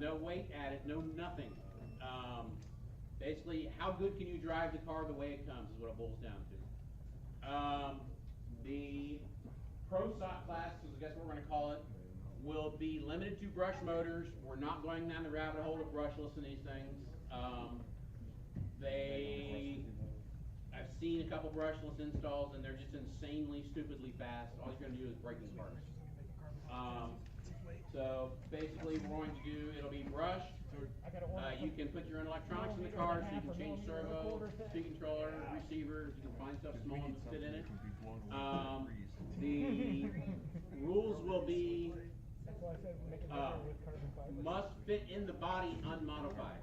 No weight added, no nothing. Basically, how good can you drive the car the way it comes is what it boils down to. The Pro Stock class, is I guess what we're going to call it, will be limited to brush motors. We're not going down the rabbit hole of brushless in these things. I've seen a couple brushless installs and they're just insanely, stupidly fast. All you're going to do is break these parts. So basically we're going to do, it'll be brushed. You can put your own electronics in the car, so you can change servo, speed controller, receivers, you can find stuff small and fit in it. The rules will be must fit in the body unmodified.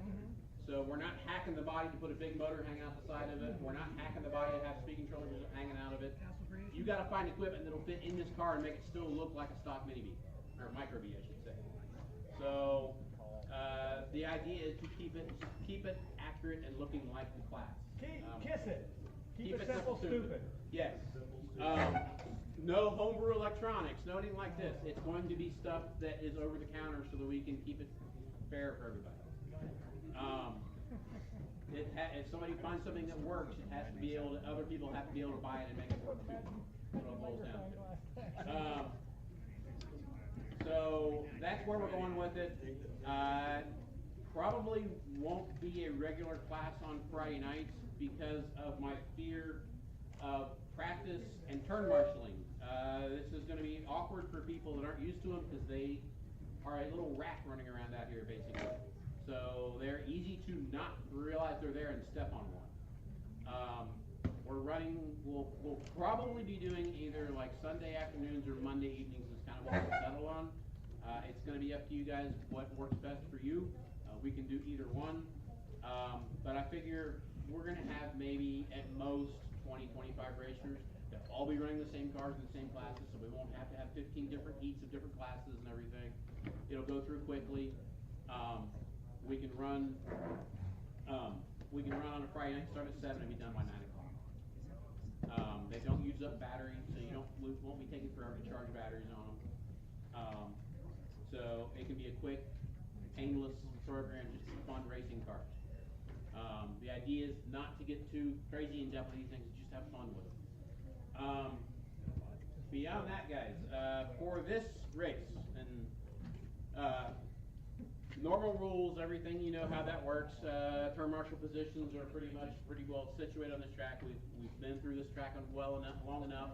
So we're not hacking the body to put a big motor hanging out the side of it. We're not hacking the body to have speed controllers hanging out of it. You got to find equipment that'll fit in this car and make it still look like a stock mini B, or micro B, I should say. So the idea is to keep it accurate and looking like the class. Kiss it. Keep it simple, stupid. Yes. No homebrew electronics, no anything like this. It's going to be stuff that is over the counter so that we can keep it fair for everybody. If somebody finds something that works, it has to be able to, other people have to be able to buy it and make it work too. That's what it boils down to. So that's where we're going with it. Probably won't be a regular class on Friday nights because of my fear of practice and turn marshaling. This is going to be awkward for people that aren't used to them because they are a little rat running around out here basically. So they're easy to not realize they're there and step on one. We'll probably be doing either like Sunday afternoons or Monday evenings is kind of what we'll settle on. It's going to be up to you guys what works best for you. We can do either one. But I figure we're going to have maybe at most 20, 25 racers. They'll all be running the same cars in the same classes, so we won't have to have 15 different heats of different classes and everything. It'll go through quickly. We can run on a Friday night, start at 7 and be done by 9 o'clock. They don't use up batteries, so we won't be taking forever to charge batteries on them. So it can be a quick, painless program, just fun racing cars. The idea is not to get too crazy in depth with these things, just have fun with them. Beyond that, guys, for this race, and normal rules, everything, you know how that works. Turn marshal positions are pretty well situated on this track. We've been through this track long enough.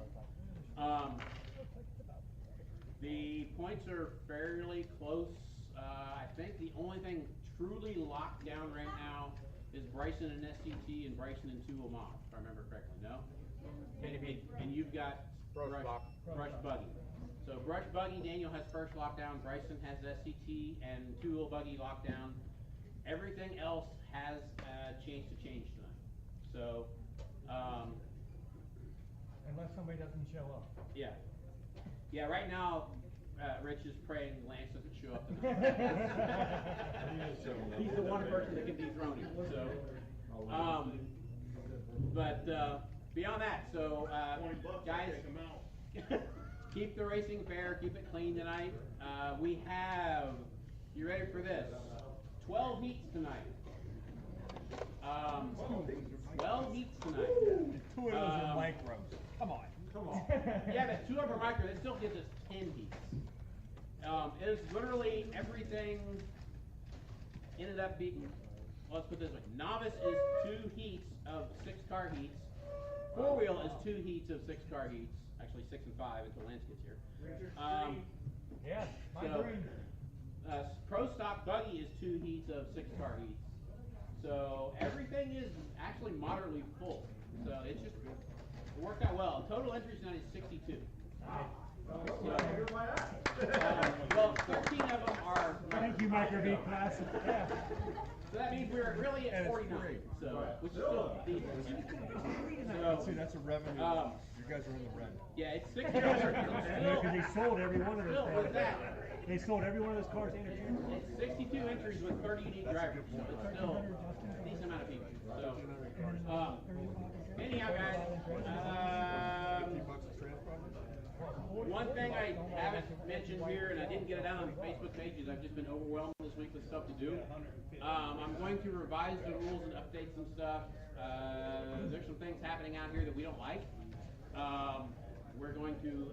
The points are fairly close. I think the only thing truly locked down right now is Bryson and SCT and Bryson and 2 Omaha, if I remember correctly. No? And you've got Brush Buggy. So Brush Buggy, Daniel has first lockdown, Bryson has SCT, and 2 Buggy lockdown. Everything else has a chance to change tonight. So, unless somebody doesn't show up. Yeah. Yeah, right now, Rich is praying Lance doesn't show up tonight. He's the one person that can dethrone him. So, beyond that, so guys, keep the racing fair, keep it clean tonight. We have, you ready for this? 12 heats tonight. 12 heats tonight. 2 of those are micros. Come on. Yeah, but 2 of them are micro. That still gives us 10 heats. It is literally everything ended up being, let's put it this way. Novice is 2 heats of 6 car heats. 4-wheel is 2 heats of 6 car heats. Actually 6 and 5 until Lance gets here. Yes, my dream. Pro Stock Buggy is 2 heats of 6 car heats. So everything is actually moderately full. So it's just, it worked out well. Total entries tonight is 62. Well, 13 of them are. Thank you, Micro B class. Yeah. So that means we're really at 49. So, which is still decent. See, that's a revenue. You guys are in the red. Yeah, it's 60. Because they sold every one of those cars. That, they sold every one of those cars. It's 62 entries with 30 unique drivers. So it's still a decent amount of people. So, anyhow, guys. $50 a transponder? one thing I haven't mentioned here, and I didn't get it out on the Facebook pages, I've just been overwhelmed this week with stuff to do. I'm going to revise the rules and update some stuff. There's some things happening out here that we don't like. We're going to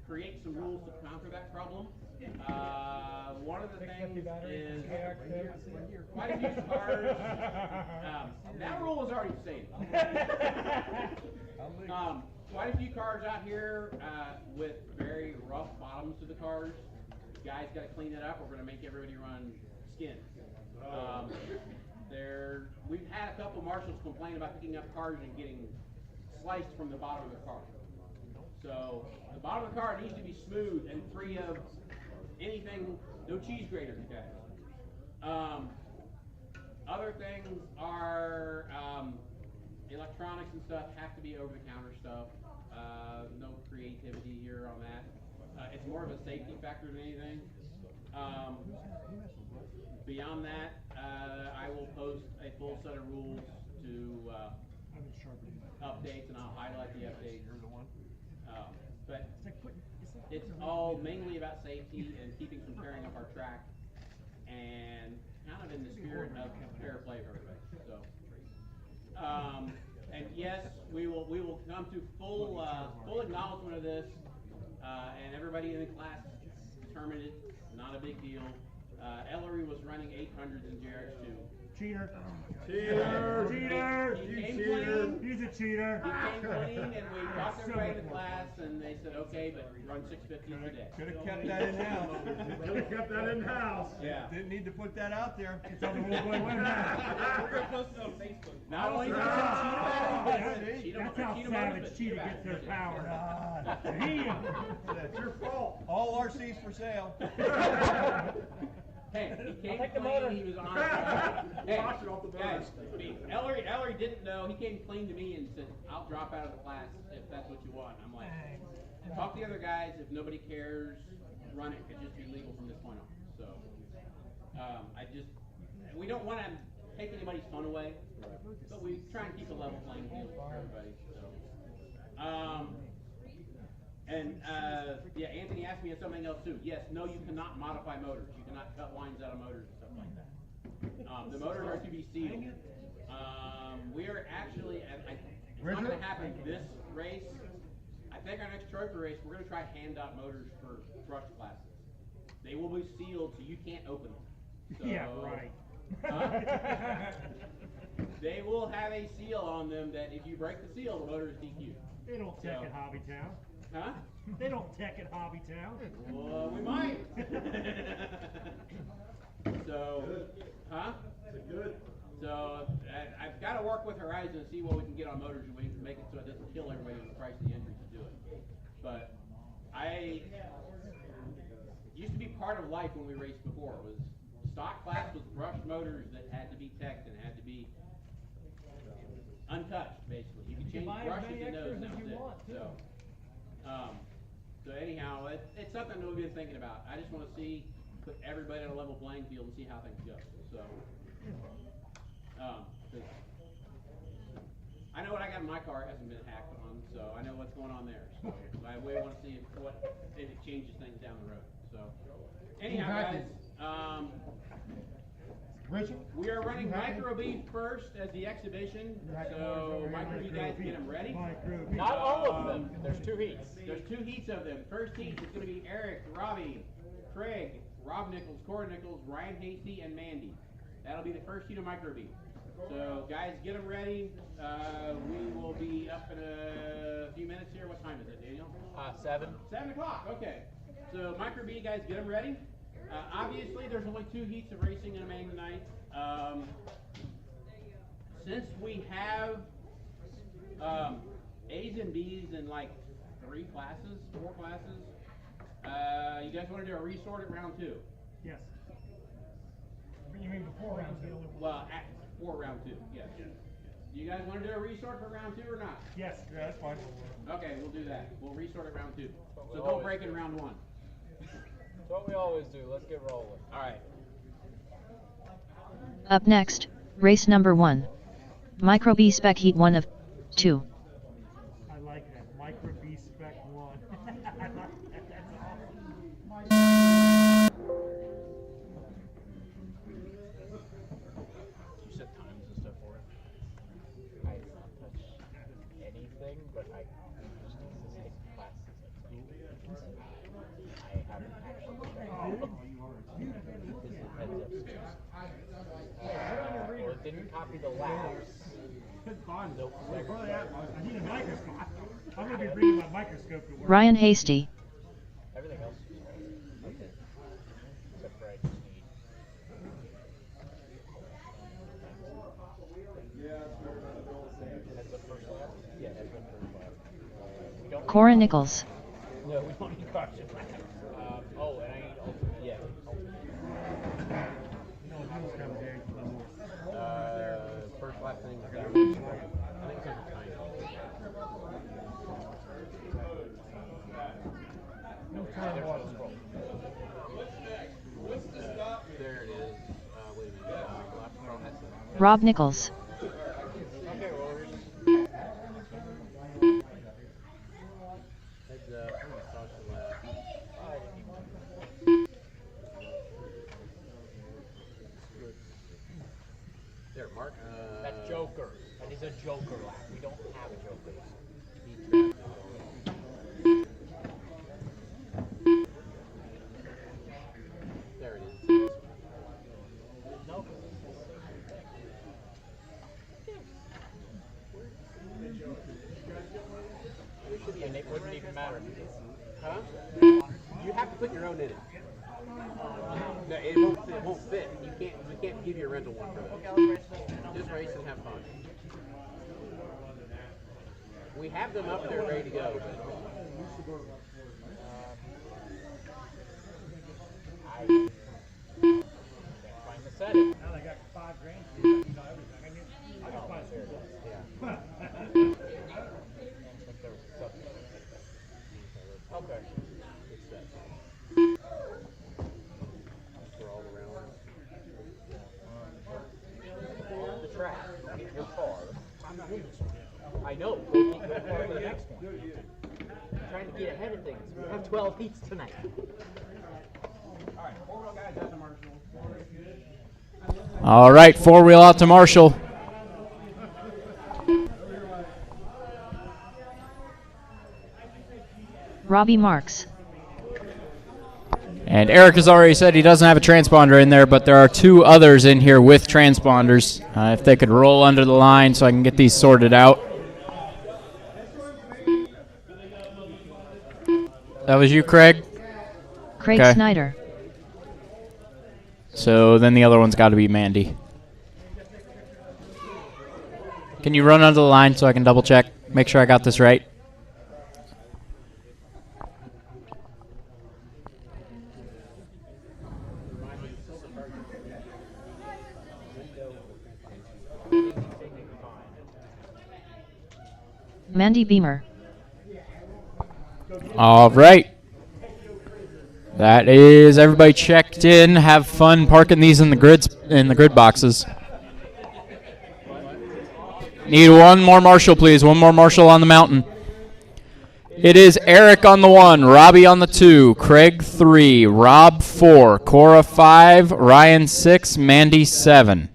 create some rules to counter that problem. One of the things is quite a few cars. That rule was already stated. Quite a few cars out here with very rough bottoms to the cars. Guys got to clean that up. We're going to make everybody run skin. We've had a couple marshals complain about picking up cars and getting sliced from the bottom of the car. So the bottom of the car needs to be smooth and free of anything, no cheese graters, guys. Other things are electronics and stuff have to be over-the-counter stuff. No creativity here on that. It's more of a safety factor than anything. Beyond that, I will post a full set of rules to updates, and I'll highlight the updates. But it's all mainly about safety and keeping from tearing up our track, and kind of in the spirit of fair play for everybody. So, and yes, we will come to full acknowledgement of this, and everybody in the class determined it. Not a big deal. Ellery was running 800s in JRX2. Cheater. Cheater. Cheater. He came clean. He's a cheater. He came clean, and we talked to everybody in the class, and they said, okay, but run 650s today. Could have kept that in house. Could have kept that in house. Yeah. Didn't need to put that out there. It's on the rule going win now. We're going to post it on Facebook. Not only That's how savage cheater gets their power. Damn. That's your fault. All RCs for sale. Hey, he came clean, he was on hey, guys, Ellery didn't know, he came clean to me and said, I'll drop out of the class if that's what you want. I'm like, talk to the other guys, if nobody cares, run it, it could just be legal from this point on. So, we don't want to take anybody's fun away, but we try and keep a level playing field for everybody, so. Yeah, Anthony asked me something else too. Yes, no, you cannot modify motors. You cannot cut lines out of motors and stuff like that. The motors are to be sealed. We are actually, it's not going to happen this race. I think our next trophy race, we're going to try hand-out motors for brush classes. They will be sealed so you can't open them. So, yeah, right. They will have a seal on them that if you break the seal, the motor is DQ. They don't tech at Hobbytown. Huh? They don't tech at Hobbytown. Well, we might. So, huh? Good. So, I've got to work with Horizon and see what we can get on motors and we can make it so it doesn't kill everybody with the price of the entry to do it. But used to be part of life when we raced before. It was stock class with brushed motors that had to be teched and had to be untouched, basically. You could change brushes and nose, and that was it. So anyhow, it's something that we've been thinking about. I just want to put everybody on a level playing field and see how things go. So, I know what I got in my car hasn't been hacked on, so I know what's going on there. So I really want to see if it changes things down the road. So, anyhow, guys, Richard? we are running Micro B first as the exhibition. So, Micro B guys, get them ready. Not all of them. There's 2 heats. There's 2 heats of them. First heat is going to be Eric, Robbie, Craig, Rob Nichols, Cora Nichols, Ryan Hasty, and Mandy. That'll be the first heat of Micro B. So, guys, get them ready. We will be up in a few minutes here. What time is it, Daniel? 7. 7 o'clock. Okay. So, Micro B, guys, get them ready. Obviously, there's only 2 heats of racing in a main tonight. Since we have A's and B's in like 4 classes, you guys want to do a resort at round 2? Yes. You mean before round 2? Well, for round 2, yes. You guys want to do a resort for round 2 or not? Yes. Yeah, that's fine. Okay, we'll do that. We'll resort at round 2. So don't break in round 1. That's what we always do. Let's get rolling. All right. Up next, race number 1. Micro B Spec Heat 1 of 2. I like that. Micro B Spec 1. copy the laps. It's fun. Before that, I need a microscope. I'm going to be bringing my microscope to work. Ryan Hasty. Everything else is right. Okay. Except for I just need. That's the first lap? Yeah, that's the first lap. We don't Cora Nichols. No, we don't need caution lap. Oh, and I need ultimate. Yeah. First lap thing. I think it's a time. There it is. Wait a minute. Rob Nichols. Okay, well, we're just. Heads up. Caution lap. There, Mark. That's Joker. That is a Joker lap. We don't have a Joker lap. There it is. No. And it wouldn't even matter. Huh? You have to put your own in it. No, it won't fit. We can't give you a rental one for that. Just race and have fun. We have them up there ready to go. I can't find the setting. Now they got $5 grand. You know everything. I just buy There it is. Yeah. Yeah. Like there was something. Okay. It's set. For all around. The track. Get your car. I know. We'll keep going for the next one. I'm trying to get ahead of things. We have 12 heats tonight. All right, four-wheel out to Marshall. Robbie Marks. And Eric has already said he doesn't have a transponder in there, but there are two others in here with transponders. If they could roll under the line so I can get these sorted out. That was you, Craig? Craig Okay. Snyder. So then the other one's got to be Mandy. Can you run under the line so I can double check, make sure I got this right? Mandy Beamer. All right. That is everybody checked in. Have fun parking these in the grid boxes. Need one more Marshall, please. One more Marshall on the mountain. It is Eric on the 1, Robbie on the 2, Craig 3, Rob 4, Cora 5, Ryan 6, Mandy 7.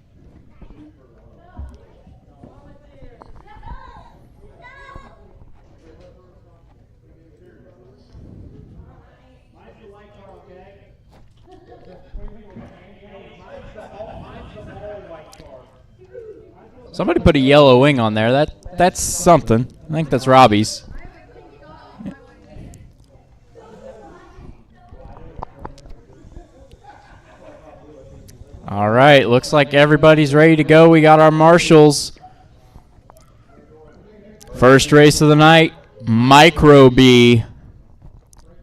Somebody put a yellow wing on there. That's something. I think that's Robbie's. All right, looks like everybody's ready to go. We got our marshals. First race of the night, Micro B.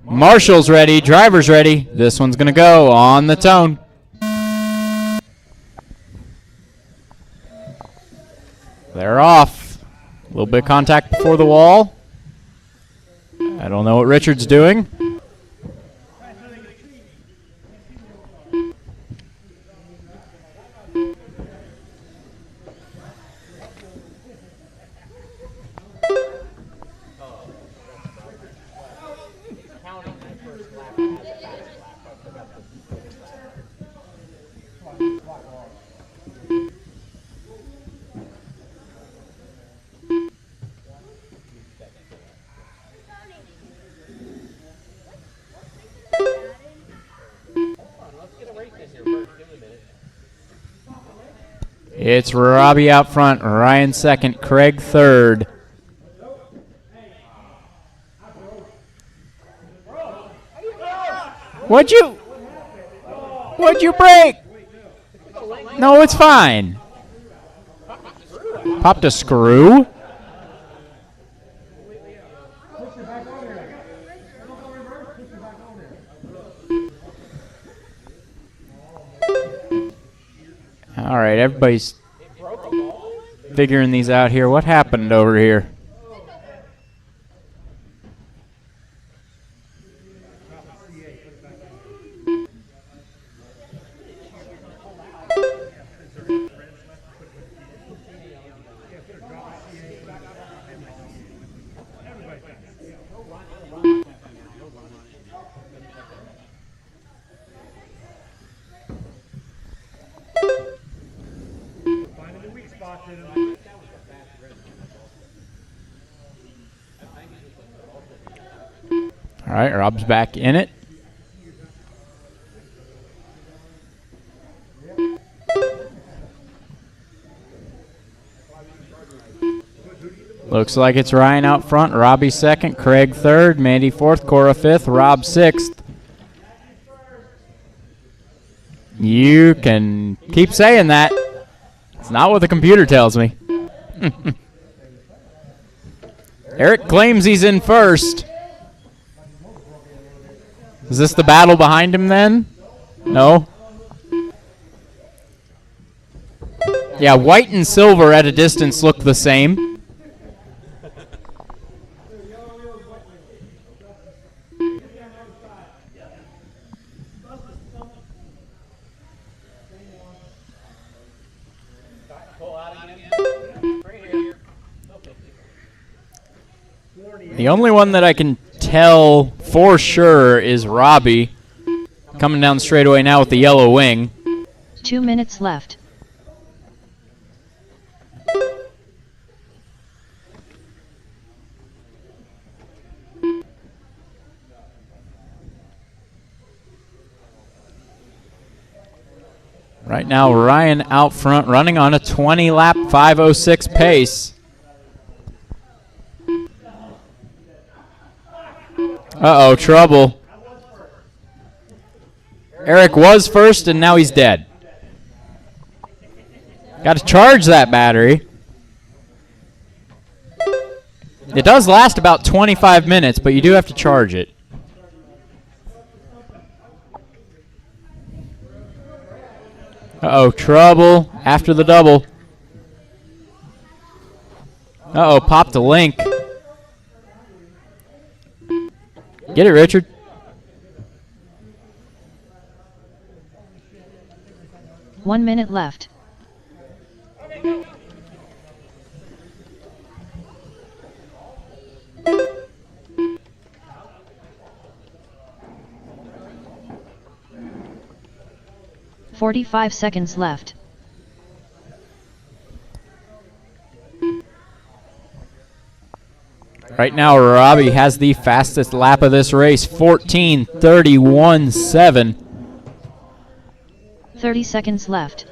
Marshals ready, drivers ready. This one's going to go on the tone. They're off. A little bit of contact before the wall. I don't know what Richard's doing. It's Robbie out front, Ryan second, Craig third. What'd you break? No, it's fine. Popped a screw? All right, everybody's figuring these out here. What happened over here? All right, Rob's back in it. Looks like it's Ryan out front, Robbie second, Craig third, Mandy fourth, Cora fifth, Rob sixth. You can keep saying that. It's not what the computer tells me. Eric claims he's in first. Is this the battle behind him then? No? Yeah, white and silver at a distance look the same. The only one that I can tell for sure is Robbie coming down the straightaway now with the yellow wing. 2 minutes left. Right now, Ryan out front running on a 20-lap 5:06 pace. Uh-oh, trouble. Eric was first, and now he's dead. Got to charge that battery. It does last about 25 minutes, but you do have to charge it. Uh-oh, trouble after the double. Uh-oh, popped a link. Get it, Richard. One minute left. "45 seconds left. Right now, Robbie has the fastest lap of this race, 14:31.7. 30 seconds left.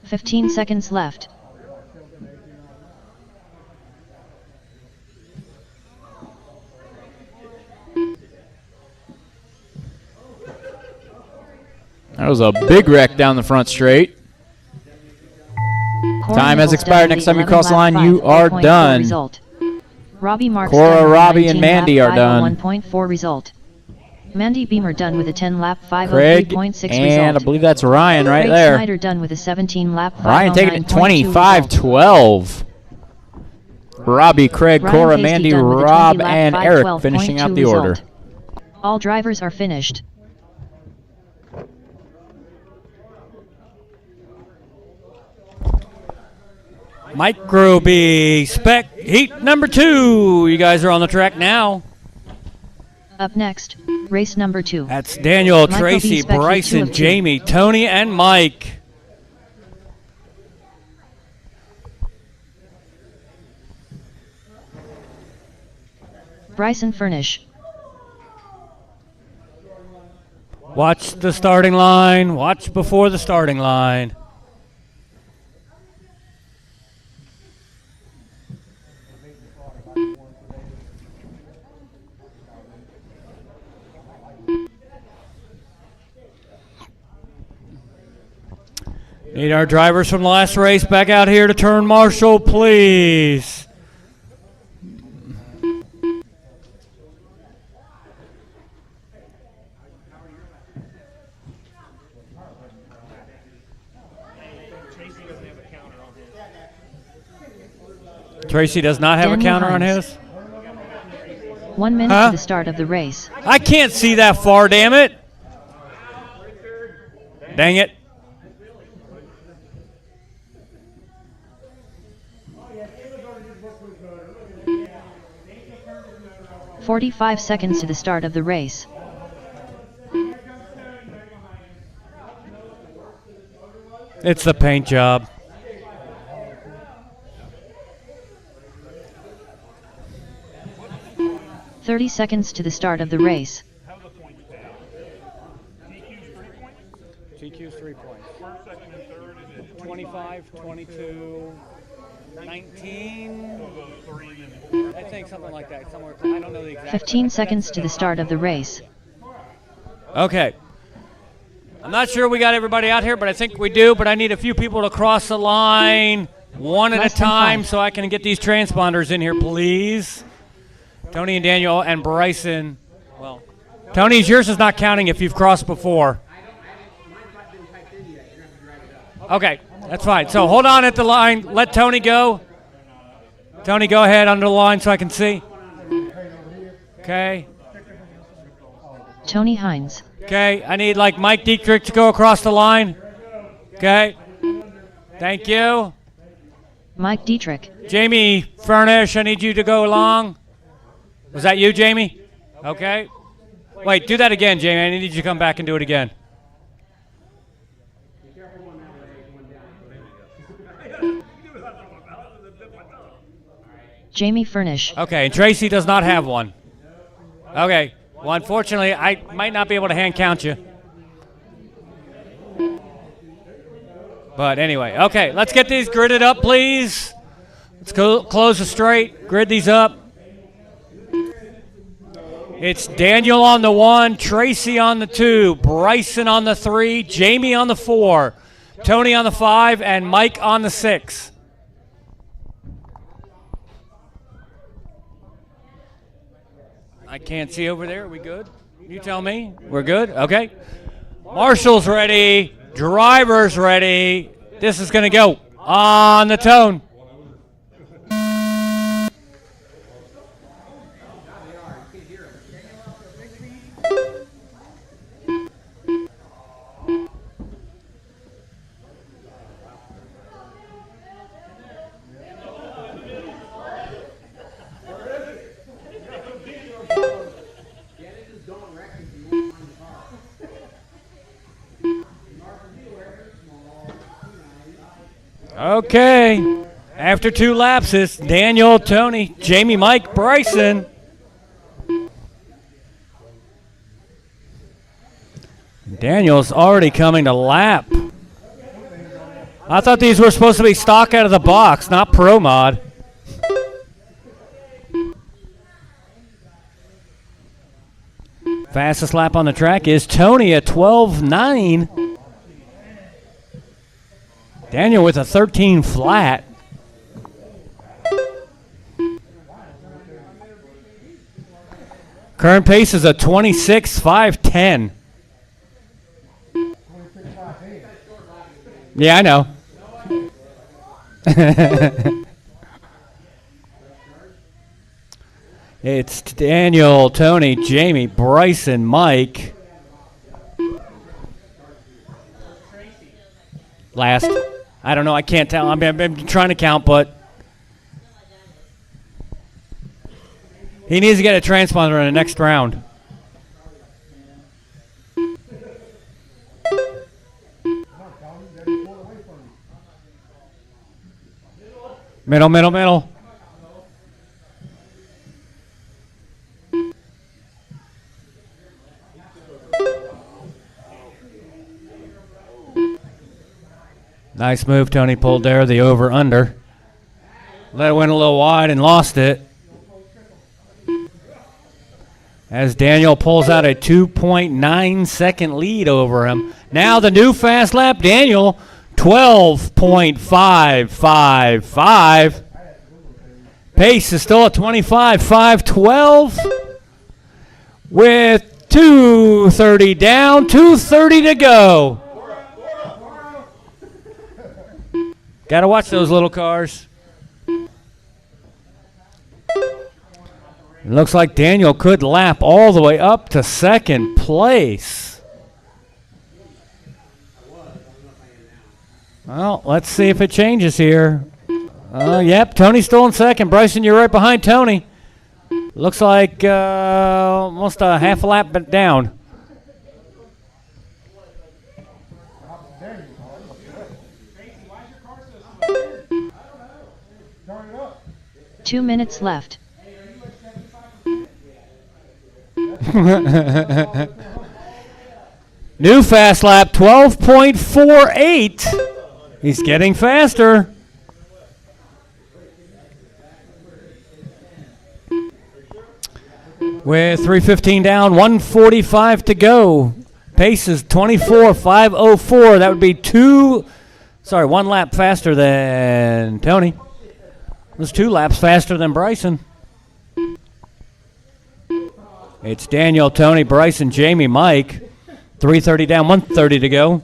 "15 seconds left. That was a big wreck down the front straight. Time has expired. Next time you cross the line, you are done. Robbie Marks Cora, Robbie, and Mandy are done. 1.4 result. Mandy Beamer done with a 10-lap Craig, 5:03.6 result. and I believe that's Ryan right Craig there. Snyder done with a 17-lap 5:09.2 Ryan taking it 25-12. Robbie, Craig, Ryan Cora, Casey Mandy, done with a Rob, 20-lap and Eric finishing out the 5:12.2 order. result. All drivers are finished. Micro B Spec Heat number 2. You guys are on the track now. Up next, race number 2. That's Daniel, Micro B Tracy, Spec Heat 2 Bryson, of 2. Jamie, Tony, and Mike. Bryson Furnish. Watch the starting line. Watch before the starting line. Need our drivers from the last race back out here to turn marshal, please. Tracy does not have Daniel a counter on Hines. his? 1 minute Huh? to the start of the race. I can't see that far, damn it. Dang it. "45 seconds to the start of the race. It's the paint job. "30 seconds to the start of the race. GQ's 3 points. 25, 22, 19. I think something like that. Somewhere. I don't know the exact. 15 seconds to the start of the race. Okay. I'm not sure we got everybody out here, but I think we do. But I need a few people to cross the line one at Less a than time 5. so I can get these transponders in here, please. Tony and Daniel and Bryson. Well, Tony's yours is not counting if you've crossed before. Okay, that's fine. So hold on at the line. Let Tony go. Tony, go ahead under the line so I can see. Okay. Tony Hines. Okay, I need like Mike Dietrich to go across the line. Okay. Thank you. Mike Dietrich. Jamie Furnish, I need you to go along. Was that you, Jamie? Okay. Wait, do that again, Jamie. I need you to come back and do it again. Jamie Furnish. Okay, and Tracy does not have one. Okay. Well, unfortunately, I might not be able to hand count you. But anyway, okay, let's get these gridded up, please. Let's go close the straight, grid these up. It's Daniel on the 1, Tracy on the 2, Bryson on the 3, Jamie on the 4, Tony on the 5, and Mike on the 6. I can't see over there. Are we good? You tell me. We're good? Okay. Marshall's ready. Driver's ready. This is going to go on the tone. Okay. After 2 laps, it's Daniel, Tony, Jamie, Mike, Bryson. Daniel's already coming to lap. I thought these were supposed to be stock out of the box, not Pro Mod. Fastest lap on the track is Tony at 12.9. Daniel with a 13 flat. Current pace is a 26.510. Yeah, I know. It's Daniel, Tony, Jamie, Bryson, Mike. Last. I don't know. I can't tell. I'm trying to count, but he needs to get a transponder in the next round. Middle, middle, middle. Nice move Tony pulled there, the over-under. Let it went a little wide and lost it. As Daniel pulls out a 2.9-second lead over him. Now the new fast lap, Daniel, 12.555. Pace is still at 25.512 with 2:30 down, 2:30 to go. Got to watch those little cars. It looks like Daniel could lap all the way up to second place. Well, let's see if it changes here. Yep, Tony's still in second. Bryson, you're right behind Tony. Looks like almost a half a lap down. Two minutes left. New fast lap, 12.48. He's getting faster. With 3:15 down, 1:45 to go. Pace is 24.504. That would be one lap faster than Tony. It was 2 laps faster than Bryson. It's Daniel, Tony, Bryson, Jamie, Mike. 3:30 down, 1:30 to go.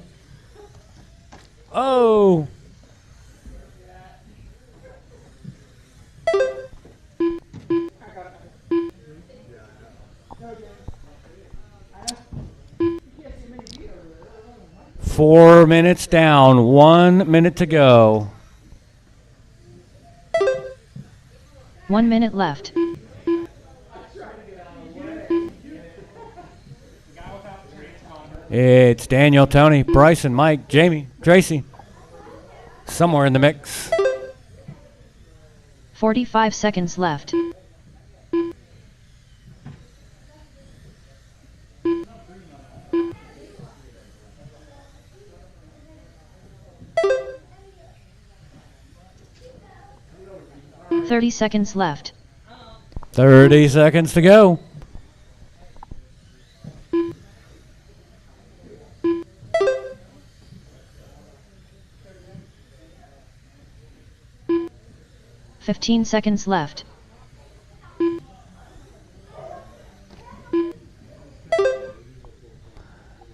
Oh. Four minutes down, 1 minute to go. 1 minute left. It's Daniel, Tony, Bryson, Mike, Jamie, Tracy. Somewhere in the mix. 45 seconds left. $30 seconds left. 30 seconds to go. $15 seconds left.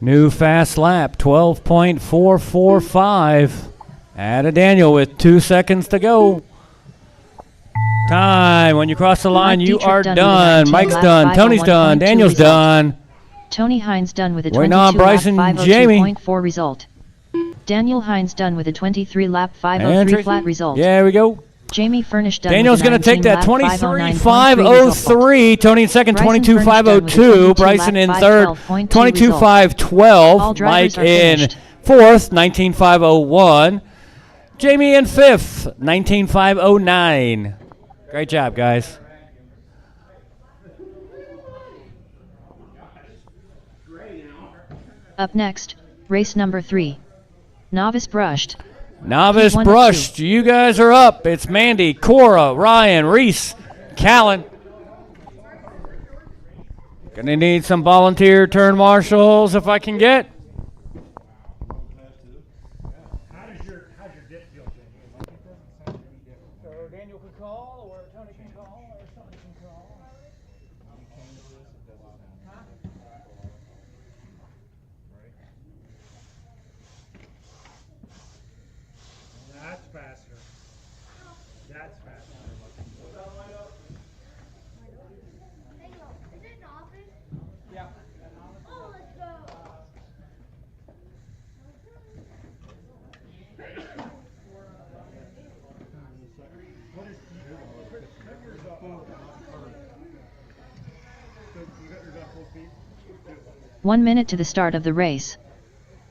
New fast lap, 12.445. Add Daniel with 2 seconds to go. Time. When you cross the line, you are done. Mike's done. Tony's done. Daniel's done. Tony Hines done with a 22-lap 502 result. Daniel Hines done with a 23-lap 503 flat result. Yeah, we go. Jamie Furnish done Daniel's with a going to take that 23-503. Tony in second, 22-502. Bryson in third, 22-512. Mike in fourth, 19-501. Jamie in fifth, 19-509. Great job, guys. Up next, race number 3. Novice brushed. Novice brushed. You guys are up. It's Mandy, Cora, Ryan, Reese, Callan. Gonna need some volunteer turn marshals if I can get. How's your dip feel, Jamie? So Daniel can call, or Tony can call, or somebody can call. That's faster. That's faster. Is it an office? Yeah. Oh, let's go. One minute to the start of the race.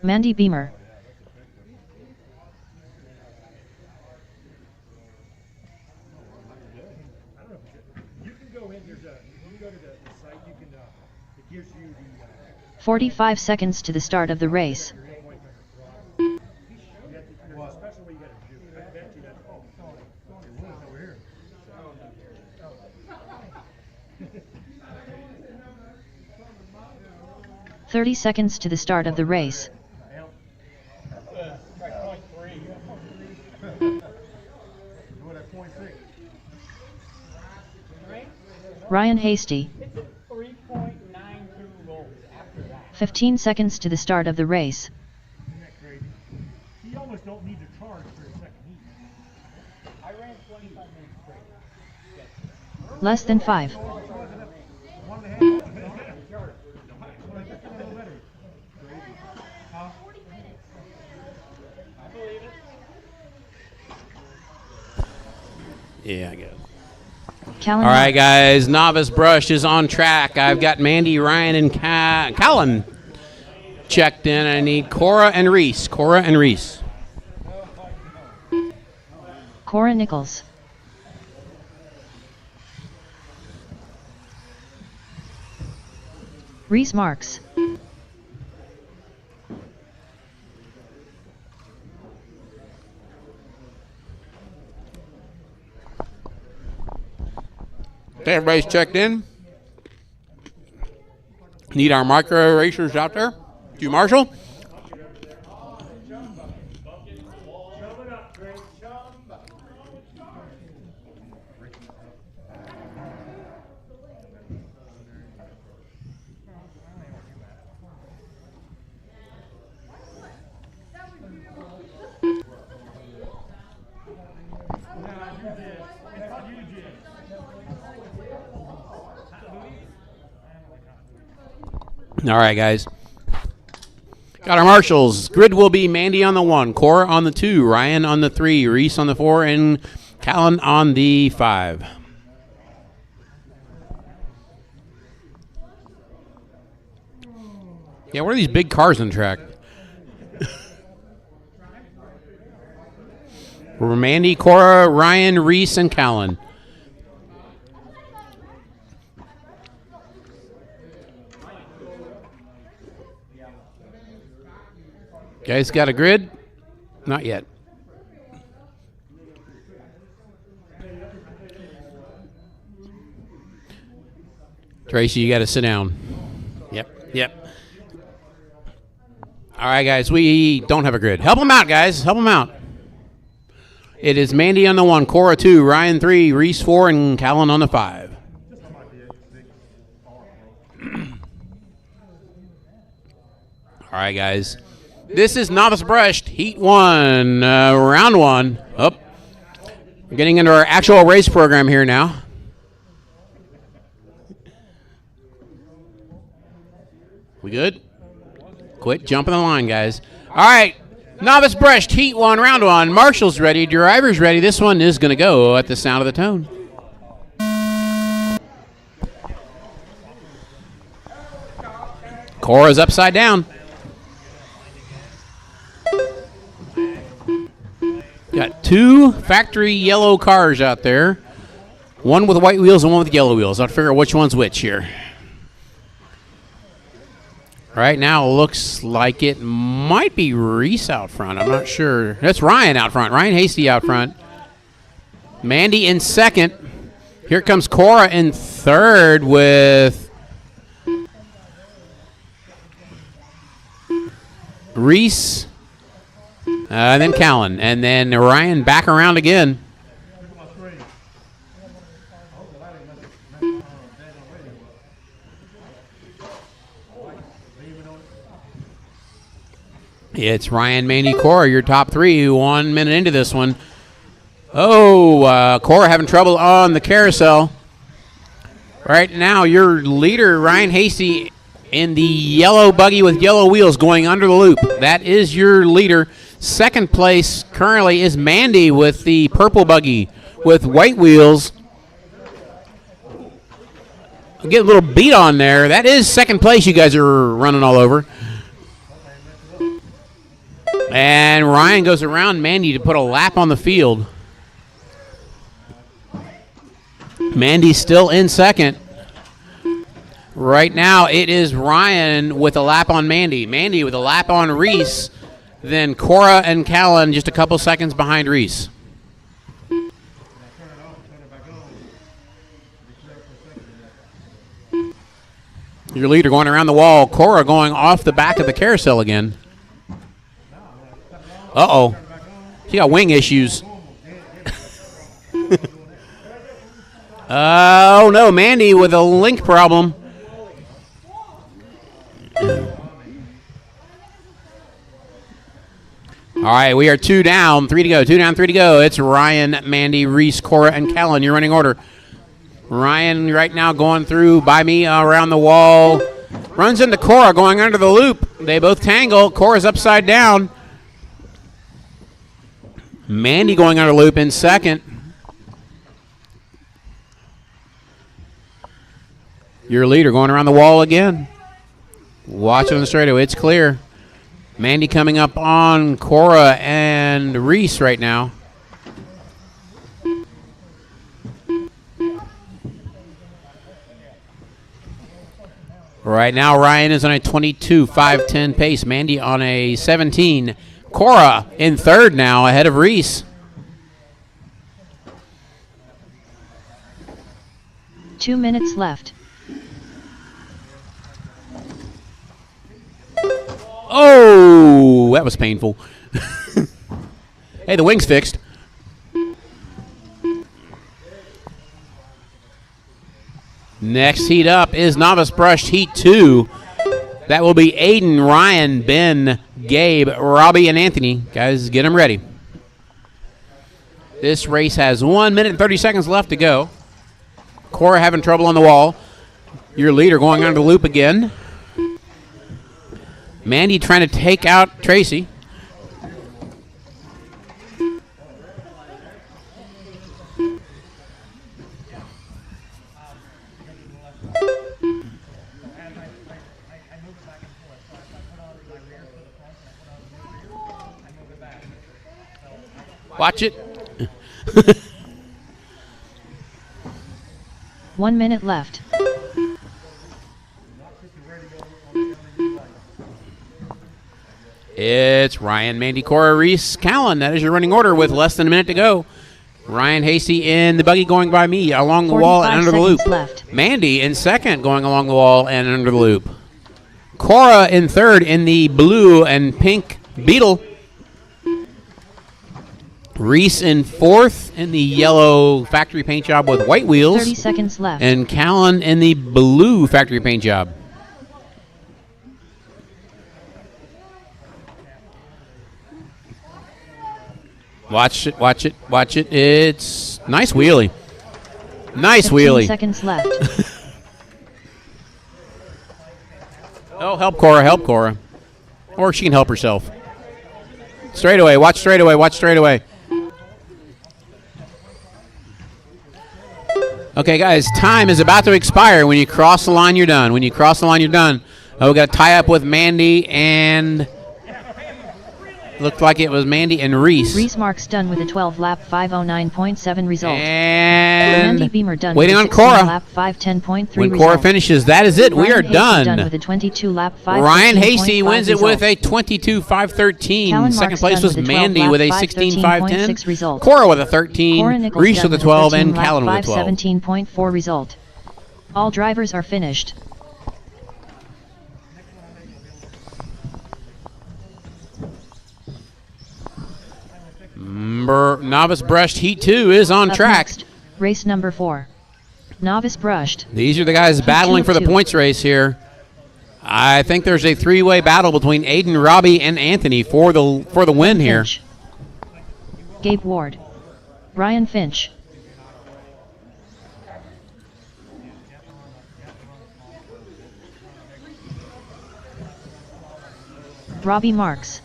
Mandy Beamer. You can go in, you can go to the site, it gives you the 45 seconds to the start of the race. Over here. 30 seconds to the start of the race. Ryan Hasty. 15 seconds to the start of the race. You almost don't need to charge for a second heat. I ran 25 minutes straight. Less than 5. Yeah, I guess. Callan All right, Marks. guys. Novice Brush is on track. I've got Mandy, Ryan, and Callan checked in. I need Cora and Reese. Cora and Reese. Cora Nichols. Reese Marks. Okay, everybody's checked in. Need our micro racers out there. To Marshall. All right, guys. Got our marshals. Grid will be Mandy on the 1, Cora on the 2, Ryan on the 3, Reese on the 4, and Callan on the 5. Yeah, what are these big cars on the track? We're Mandy, Cora, Ryan, Reese, and Callan. Guys got a grid? Not yet. Tracy, you got to sit down. Yep. All right, guys, we don't have a grid. Help them out, guys. Help them out. It is Mandy on the 1, Cora 2, Ryan 3, Reese 4, and Callan on the 5. All right, guys. This is Novice Brushed, Heat 1, Round 1. Oh, we're getting into our actual race program here now. We good? Quit jumping the line, guys. All right, Novice Brushed, Heat 1, Round 1. Marshall's ready, driver's ready. This one is going to go at the sound of the tone. Cora's upside down. Got 2 factory yellow cars out there. One with white wheels and one with yellow wheels. I'll figure out which one's which here. Right now, it looks like it might be Reese out front. I'm not sure. That's Ryan out front. Ryan Hasty out front. Mandy in second. Here comes Cora in third with Reese. And then Callan. And then Ryan back around again. It's Ryan, Mandy, Cora, your top 3, 1 minute into this one. Oh, Cora having trouble on the carousel. Right now, your leader, Ryan Hasty, in the yellow buggy with yellow wheels going under the loop. That is your leader. Second place currently is Mandy with the purple buggy with white wheels. I'll get a little beat on there. That is second place you guys are running all over. And Ryan goes around Mandy to put a lap on the field. Mandy's still in second. Right now, it is Ryan with a lap on Mandy. Mandy with a lap on Reese. Then Cora and Callan just a couple seconds behind Reese. Your leader going around the wall. Cora going off the back of the carousel again. Uh-oh. She got wing issues. Oh, no. Mandy with a link problem. All right, we are 2 down, 3 to go. 2 down, 3 to go. It's Ryan, Mandy, Reese, Cora, and Callan. Your running order. Ryan right now going through by me around the wall. Runs into Cora going under the loop. They both tangle. Cora's upside down. Mandy going under the loop in second. Your leader going around the wall again. Watching the straightaway. It's clear. Mandy coming up on Cora and Reese right now. Right now, Ryan is on a 22.510 pace. Mandy on a 17. Cora in third now, ahead of Reese. 2 minutes left. Oh, that was painful. Hey, the wing's fixed. Next heat up is Novice Brushed Heat 2. That will be Aiden, Ryan, Ben, Gabe, Robbie, and Anthony. Guys, get them ready. This race has 1 minute and 30 seconds left to go. Cora having trouble on the wall. Your leader going under the loop again. Mandy trying to take out Tracy. Watch it. 1 minute left. It's Ryan, Mandy, Cora, Reese, Callan. That is your running order with less than a minute to go. Ryan Hasty in the buggy going by me along the wall and under the loop. Left. Mandy in second going along the wall and under the loop. Cora in third in the blue and pink Beetle. Reese in fourth in the yellow factory paint job with white wheels. 30 seconds left. And Callan in the blue factory paint job. Watch it, watch it, watch it. It's nice wheelie. Nice 15 wheelie. seconds left. Oh, help Cora, help Cora. Or she can help herself. Straightaway, watch straightaway, watch straightaway. Okay, guys, time is about to expire. When you cross the line, you're done. When you cross the line, you're done. We got to tie up with Mandy and... Looked like it was Mandy and Reese. Reese Marks done with a 12-lap 509.7 result. And Mandy Beamer done waiting with on a Cora. 16-lap 510.3 When result. Cora finishes, that is it. We are Ryan Hasty done. with a 22-lap 515.5 Ryan Hasty wins it with result. a 22.513. Callan Second Marks place done was with a Mandy 12-lap with a 513.6 16.510. result. Cora with a 13. Cora Nichols Reese done with a 12, and 13-lap Callan with a 12. 517.4 result. All drivers are finished. Novice Brushed Heat 2 is on Up track. next, race number 4. Novice Brushed. These are the guys battling for the 2. points race here. I think there's a three-way battle between Aiden, Robbie, and Anthony for the win here. Finch. Gabe Ward. Ryan Finch. Robbie Marks.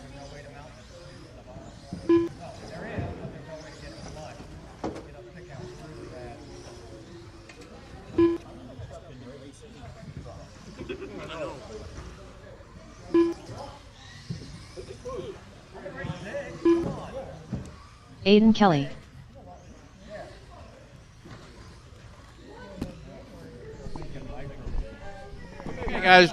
Aiden Kelly. Okay, guys.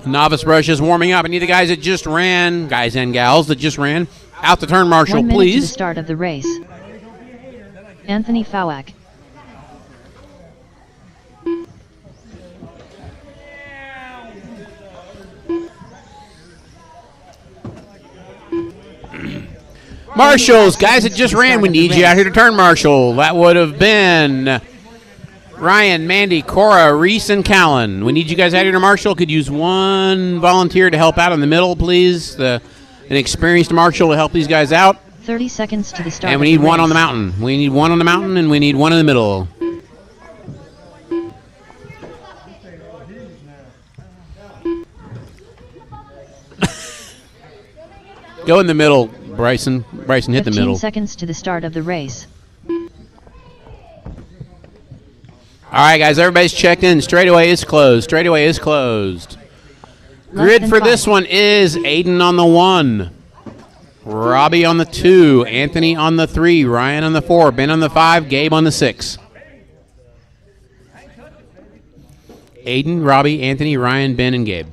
Novice brush is warming up. I need the guys that just ran, guys and gals that just ran, out the turn marshal, 1 minute please. to the start of the race. Anthony Fowak. Marshals, guys that just ran, we need you out here to turn marshal. That would have been Ryan, Mandy, Cora, Reese, and Callan. We need you guys out here to marshal. Could use one volunteer to help out in the middle, please. An experienced marshal to help these guys out. 30 seconds to the start. And we need one on the mountain. We need one on the mountain, and we need one in the middle. Go in the middle, Bryson. Bryson, hit the middle. 15 seconds to the start of the race. All right, guys, everybody's checked in. Straightaway is closed. Straightaway is closed. Grid for this one is Aiden on the 1, Robbie on the 2, Anthony on the 3, Ryan on the 4, Ben on the 5, Gabe on the 6. Aiden, Robbie, Anthony, Ryan, Ben, and Gabe.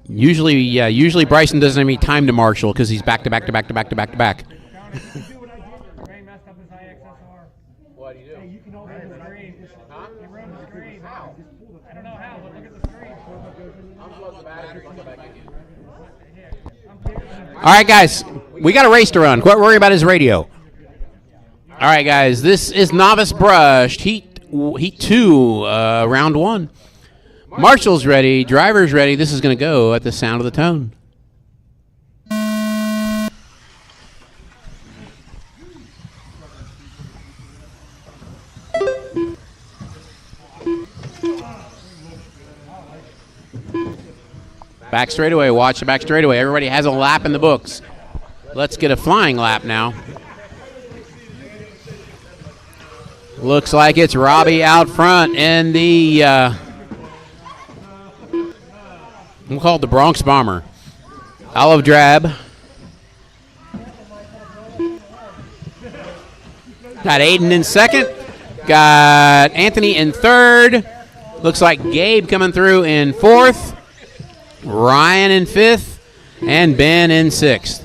Usually Bryson doesn't have any time to marshal because he's back to back to back to back to back to back. What do you do? Hey, you can hold the screen. Huh? You run the screen. How? I don't know how, but look at the screen. Unplug the battery, plug it back in. All right, guys, we got a race to run. Quit worrying about his radio. All right, guys, this is Novice Brushed, Heat 2, Round 1. Marshall's ready, driver's ready. This is going to go at the sound of the tone. Back straightaway, watch the back straightaway. Everybody has a lap in the books. Let's get a flying lap now. Looks like it's Robbie out front in the, we'll call it the Bronx Bomber. Olive drab. Got Aiden in second. Got Anthony in third. Looks like Gabe coming through in fourth. Ryan in fifth. And Ben in sixth.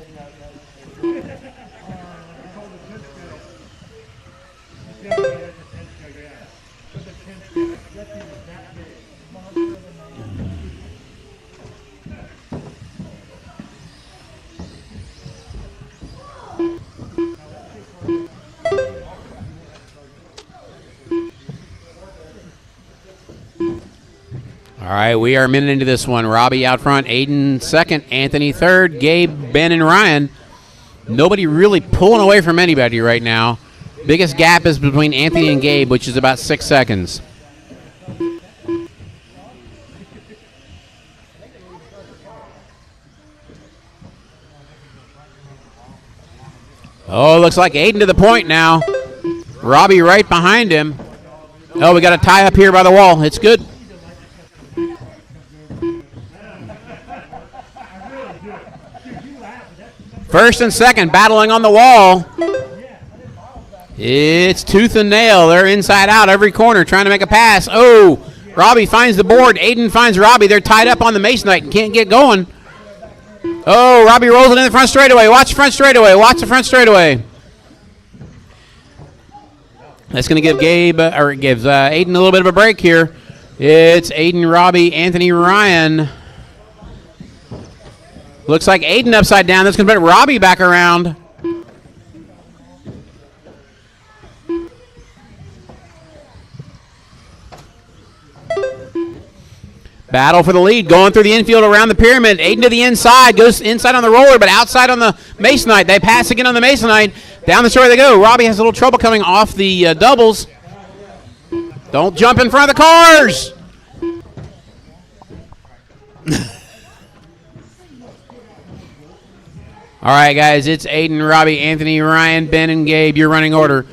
All right, we are a minute into this one. Robbie out front, Aiden second, Anthony third, Gabe, Ben, and Ryan. Nobody really pulling away from anybody right now. Biggest gap is between Anthony and Gabe, which is about 6 seconds. Oh, looks like Aiden to the point now. Robbie right behind him. Oh, we got a tie up here by the wall. It's good. First and second battling on the wall. It's tooth and nail. They're inside out every corner trying to make a pass. Oh, Robbie finds the board. Aiden finds Robbie. They're tied up on the Masonite and can't get going. Oh, Robbie rolls it in the front straightaway. Watch the front straightaway. Watch the front straightaway. That's going to give gives Aiden a little bit of a break here. It's Aiden, Robbie, Anthony, Ryan. Looks like Aiden upside down. That's going to put Robbie back around. Battle for the lead. Going through the infield around the pyramid. Aiden to the inside. Goes inside on the roller, but outside on the Masonite. They pass again on the Masonite. Down the straightaway they go. Robbie has a little trouble coming off the doubles. Don't jump in front of the cars. All right, guys, it's Aiden, Robbie, Anthony, Ryan, Ben, and Gabe, your running order.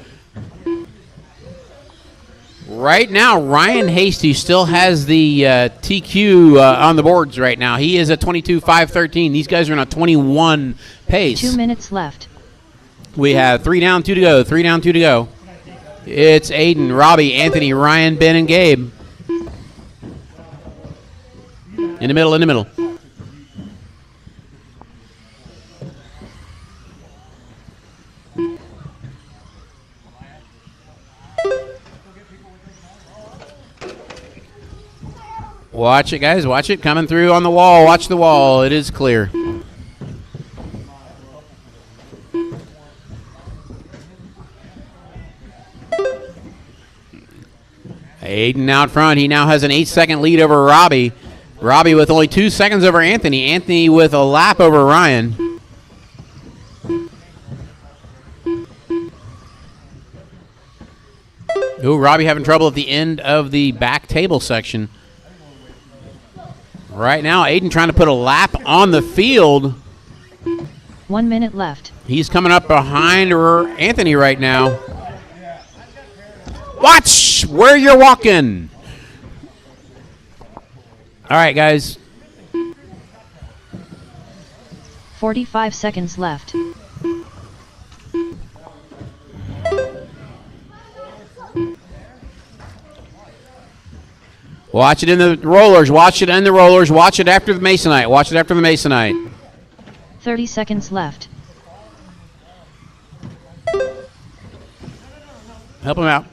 Right now, Ryan Hasty still has the TQ on the boards right now. He is at 22.513. These guys are on a 21 pace. 2 minutes left. We have 3 down, 2 to go. 3 down, 2 to go. It's Aiden, Robbie, Anthony, Ryan, Ben, and Gabe. In the middle, in the middle. Watch it, guys. Watch it. Coming through on the wall. Watch the wall. It is clear. Aiden out front. He now has an 8-second lead over Robbie. Robbie with only 2 seconds over Anthony. Anthony with a lap over Ryan. Ooh, Robbie having trouble at the end of the back table section. Right now, Aiden trying to put a lap on the field. 1 minute left. He's coming up behind Anthony right now. Watch where you're walking. All right, guys. 45 seconds left. Watch it in the rollers. Watch it in the rollers. Watch it after the Masonite. Watch it after the Masonite. 30 seconds left. Help him out.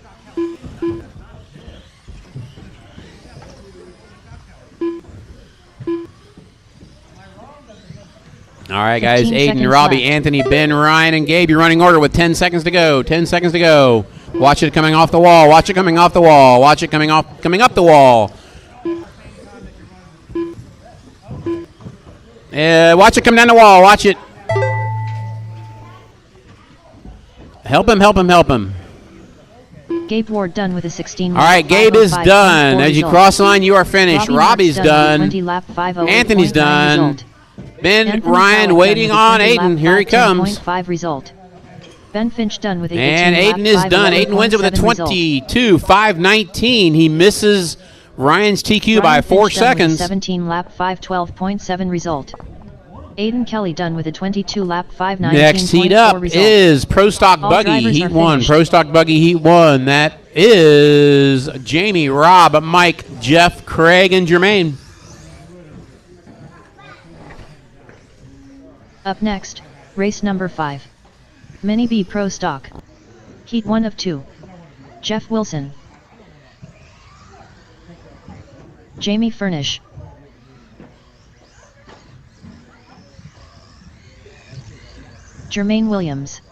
All right, guys. 15 Aiden, Robbie, left. Anthony, Ben, Ryan, and Gabe. You're running order with 10 seconds to go. 10 seconds to go. Watch it coming off the wall. Watch it coming off the wall. Watch it coming up the wall. Watch it come down the wall. Watch it. Help him, help him, help him. Gabe Ward done with a 16. All right, Gabe is done. As you cross the line, you are finished. Robbie's done. Anthony's done. Ben, Ryan waiting on Aiden. Here he comes. 5 result. Ben Finch done with a and Aiden is done. Aiden wins it with a 22.519. He misses Ryan's TQ by 4 seconds. 17 lap 512.7 result. Aiden Kelly done with a 22 lap 519.4 Next heat up is Pro Stock Buggy Heat 1. Pro Stock Buggy Heat 1. That is Jamie, Rob, Mike, Jeff, Craig, and Jermaine. Up next, race number 5. Mini B Pro Stock. Heat 1 of 2. Jeff Wilson. Jamie Furnish. Jermaine Williams.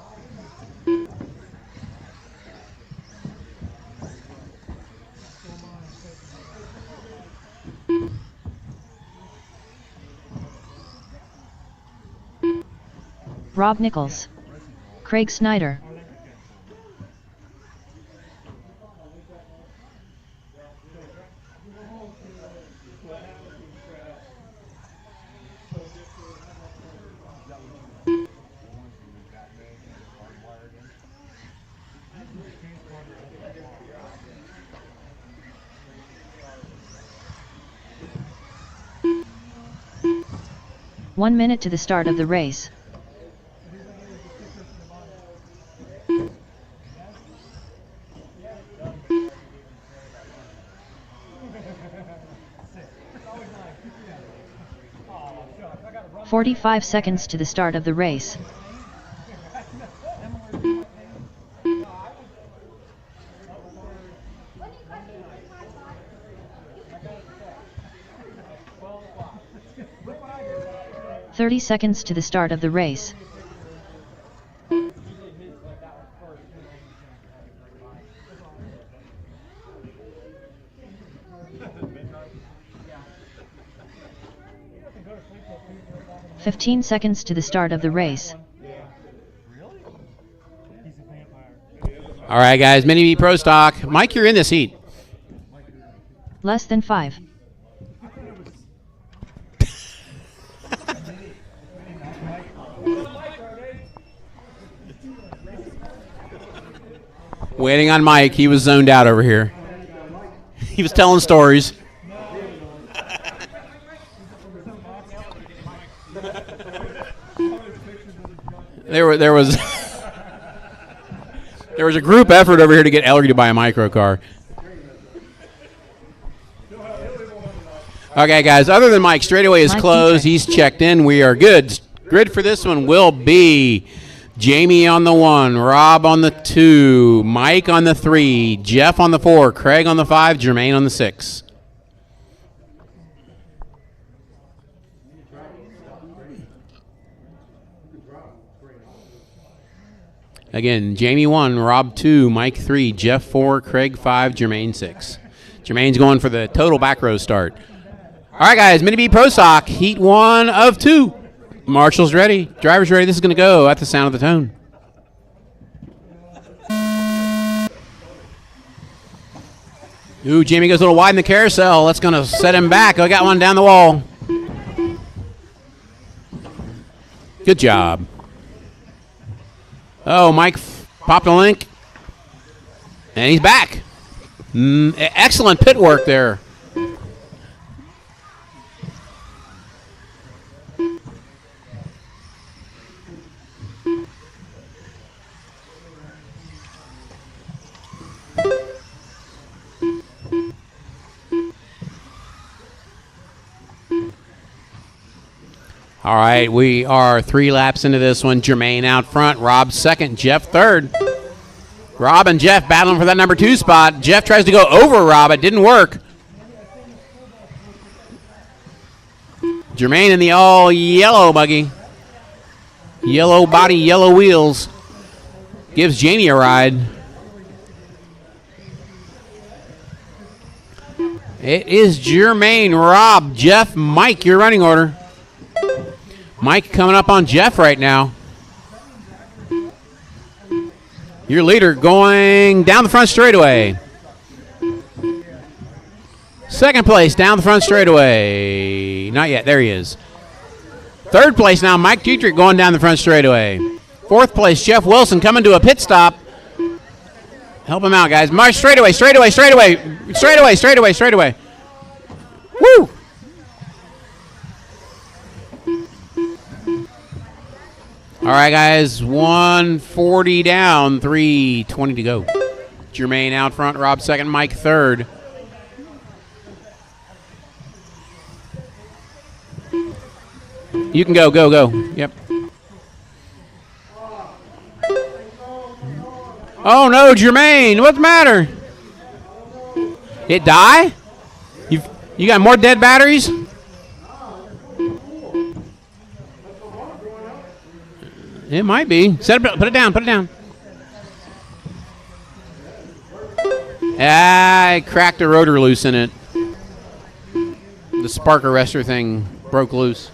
Rob Nichols. Craig Snyder. One minute to the start of the race. "45 seconds to the start of the race. "30 seconds to the start of the race. "15 seconds to the start of the race. All right, guys, Mini B Pro Stock. Mike, you're in this heat. Less than 5. Waiting on Mike. He was zoned out over here. He was telling stories. There was There was a group effort over here to get Ellery to buy a micro car. Okay, guys, other than Mike, straightaway is closed. He's checked in. We are good. Grid for this one will be Jamie on the 1, Rob on the 2, Mike on the 3, Jeff on the 4, Craig on the 5, Jermaine on the 6. Again, Jamie 1, Rob 2, Mike 3, Jeff 4, Craig 5, Jermaine 6. Jermaine's going for the total back row start. All right, guys, Mini B Pro Stock, Heat 1 of 2. Marshall's ready. Driver's ready. This is going to go at the sound of the tone. Ooh, Jamie goes a little wide in the carousel. That's going to set him back. I got one down the wall. Good job. Oh, Mike popped a link. And he's back. Excellent pit work there. All right, we are 3 laps into this one. Jermaine out front, Rob second, Jeff third. Rob and Jeff battling for that number 2 spot. Jeff tries to go over Rob. It didn't work. Jermaine in the all yellow buggy. Yellow body, yellow wheels. Gives Jamie a ride. It is Jermaine, Rob, Jeff, Mike, your running order. Mike coming up on Jeff right now. Your leader going down the front straightaway. Second place down the front straightaway. Not yet. There he is. Third place now, Mike Dietrich going down the front straightaway. Fourth place, Jeff Wilson coming to a pit stop. Help him out, guys. March straightaway, straightaway, straightaway, straightaway, straightaway, straightaway. Woo! All right, guys, 140 down, 3:20 to go. Jermaine out front, Rob second, Mike third. You can go, go, go. Yep. Oh, no, Jermaine, what's the matter? It die? You got more dead batteries? It might be. Set it, put it down, put it down. I cracked a rotor loose in it. The spark arrestor thing broke loose.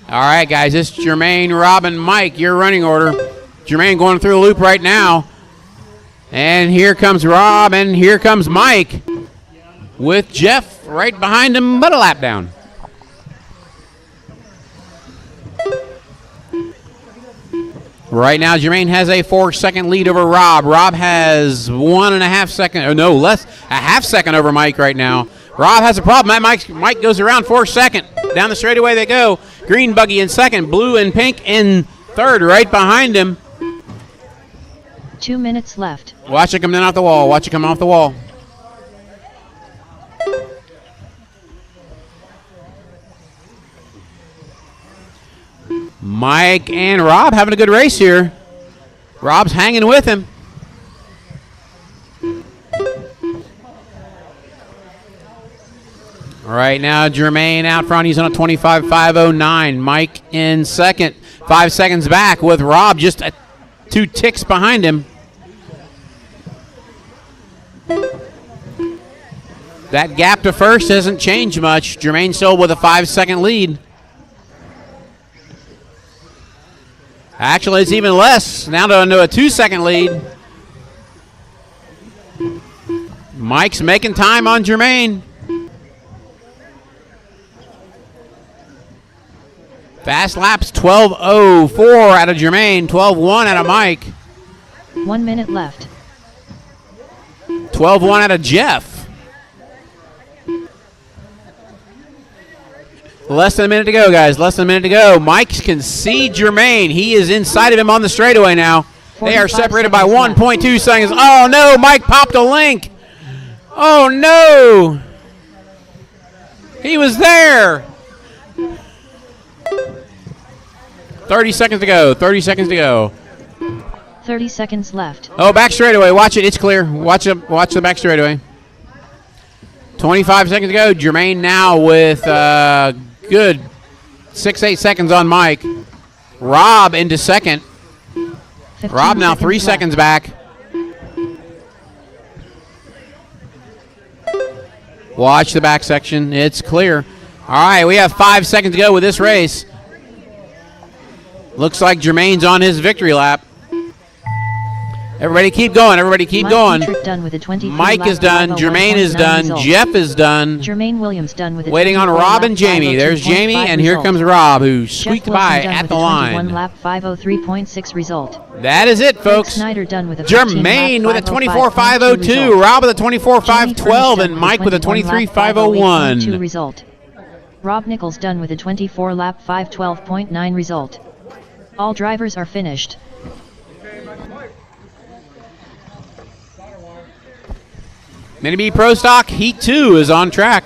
All right, guys, this is Jermaine, Rob, and Mike, your running order. Jermaine going through the loop right now. And here comes Rob, and here comes Mike with Jeff right behind him, but a lap down. Right now, Jermaine has a 4-second lead over Rob. Rob has 1.5 seconds, or no, less, a half second over Mike right now. Rob has a problem. Mike goes around 4-second. Down the straightaway they go. Green buggy in second, blue and pink in third, right behind him. 2 minutes left. Watch it come down off the wall. Watch it come off the wall. Mike and Rob having a good race here. Rob's hanging with him. All right, now Jermaine out front. He's on a 25.509. Mike in second. 5 seconds back with Rob just 2 ticks behind him. That gap to first hasn't changed much. Jermaine still with a 5-second lead. Actually, it's even less. Now to a 2-second lead. Mike's making time on Jermaine. Fast laps, 12.04 out of Jermaine, 12.1 out of Mike. 1 minute left. 12.1 out of Jeff. Less than a minute to go, guys. Less than a minute to go. Mike can see Jermaine. He is inside of him on the straightaway now. They are 45 separated by seconds left. 1.2 seconds. Oh, no. Mike popped a link. Oh, no. He was there. 30 seconds to go. 30 seconds to go. 30 seconds left. Oh, back straightaway. Watch it. It's clear. Watch the back straightaway. 25 seconds to go. Jermaine now with good 6-8 seconds on Mike. Rob into second. 15 Rob now 3 left. seconds back. Watch the back section. It's clear. All right, we have 5 seconds to go with this race. Looks like Jermaine's on his victory lap. Everybody keep going. Everybody keep Mike going. Dietrich done with a 23 Mike lap is done. 5:01.9 Jermaine is done. result. Jeff is done. Jermaine Williams done with a Waiting on 24 Rob lap and Jamie. There's 5:02.5 Jamie, and here result. comes Rob, who Jeff squeaked Wilson by done at with the a 21 line. lap 5:03.6 result. That is it, Craig folks. Snyder done with a 15 Jermaine lap with a 5:05.2 24.502, result. Rob with a Jamie 24.512, Furnish and done Mike with a 21 lap 23.501. 5:08.2 result. Rob Nichols done with a 24 lap 5:12.9 result. All drivers are finished. Mini B Pro Stock Heat 2 is on track.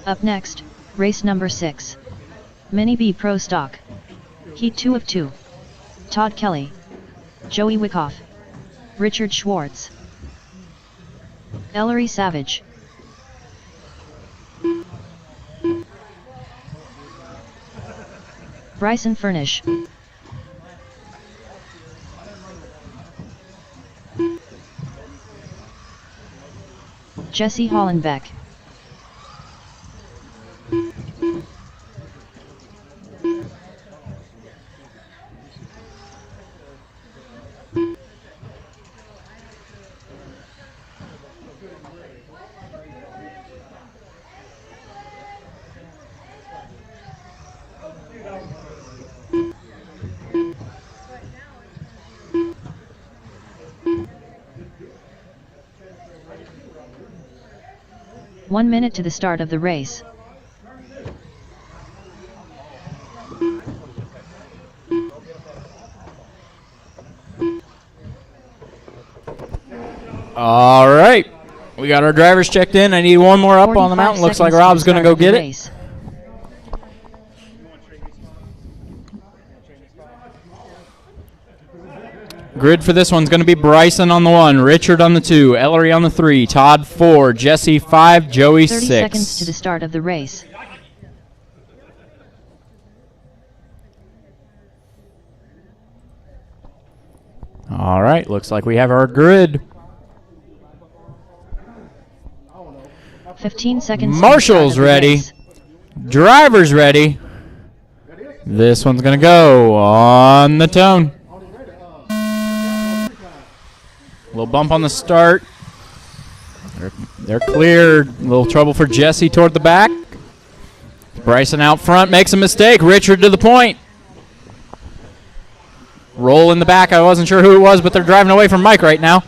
Up next, race number 6. Mini B Pro Stock. Heat 2 of 2. Todd Kelly. Joey Wyckoff. Richard Schwartz. Ellery Savage. Bryson Furnish. Jesse Hollenbeck. One minute to the start of the race. All right. We got our drivers checked in. I need one more up on the 45 mountain. Looks like seconds to Rob's the going to start go of the get it. race. Grid for this one's going to be Bryson on the 1, Richard on the 2, Ellery on the 3, Todd 4, Jesse 5, Joey 30 6. seconds to the start of the race. All right, looks like we have our grid. 15 seconds. Marshall's to the start of the ready. race. Drivers ready. This one's going to go on the tone. Little bump on the start. They're cleared. A little trouble for Jesse toward the back. Bryson out front makes a mistake. Richard to the point. Roll in the back. I wasn't sure who it was, but they're driving away from Mike right now.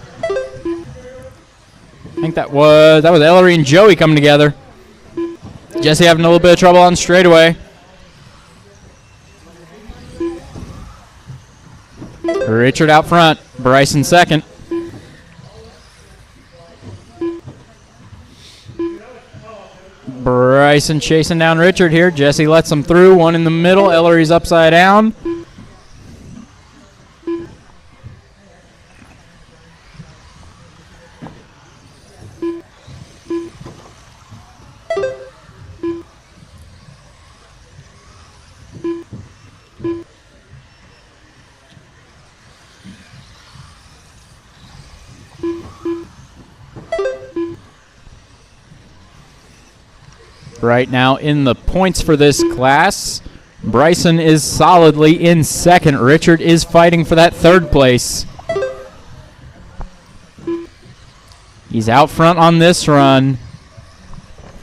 I think that was Ellery and Joey coming together. Jesse having a little bit of trouble on straightaway. Richard out front. Bryson second. Bryson chasing down Richard here. Jesse lets him through. One in the middle. Ellery's upside down. Right now in the points for this class, Bryson is solidly in second. Richard is fighting for that third place. He's out front on this run.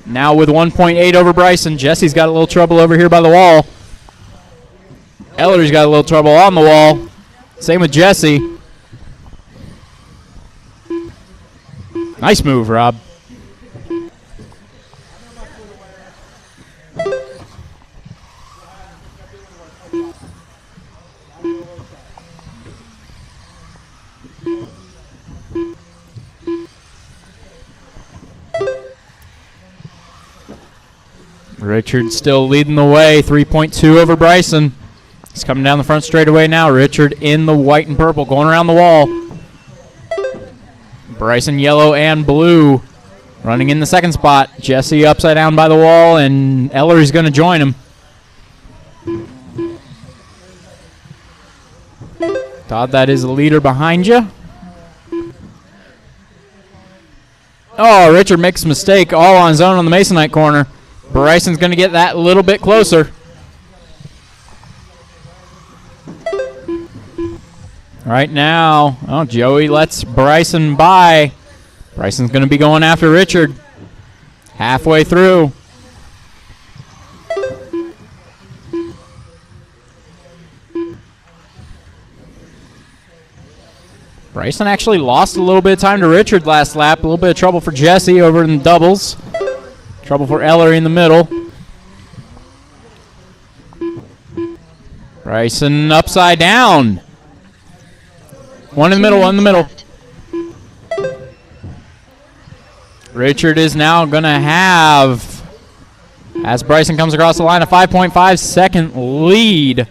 Now with 1.8 over Bryson. Jesse's got a little trouble over here by the wall. Ellery's got a little trouble on the wall. Same with Jesse. Nice move, Rob. Richard still leading the way, 3.2 over Bryson. He's coming down the front straightaway now. Richard in the white and purple, going around the wall. Bryson yellow and blue, running in the second spot. Jesse upside down by the wall, and Ellery's going to join him. Todd, that is the leader behind you. Oh, Richard makes a mistake all on his own on the Masonite corner. Bryson's going to get that a little bit closer. Right now, oh, Joey lets Bryson by. Bryson's going to be going after Richard. Halfway through. Bryson actually lost a little bit of time to Richard last lap. A little bit of trouble for Jesse over in the doubles. Trouble for Ellery in the middle. Bryson upside down. One in the middle, one in the middle. Richard is now going to have, as Bryson comes across the line, a 5.5 second lead.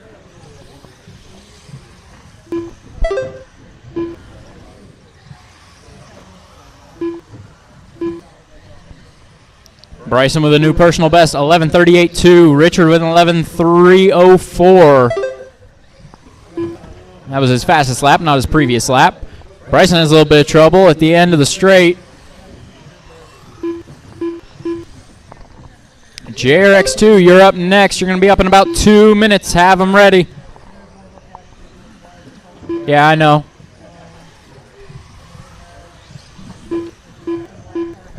Bryson with a new personal best, 11:38.2. Richard with an 11:3.04. That was his fastest lap, not his previous lap. Bryson has a little bit of trouble at the end of the straight. JRX2, you're up next. You're going to be up in about 2 minutes. Have them ready. Yeah, I know.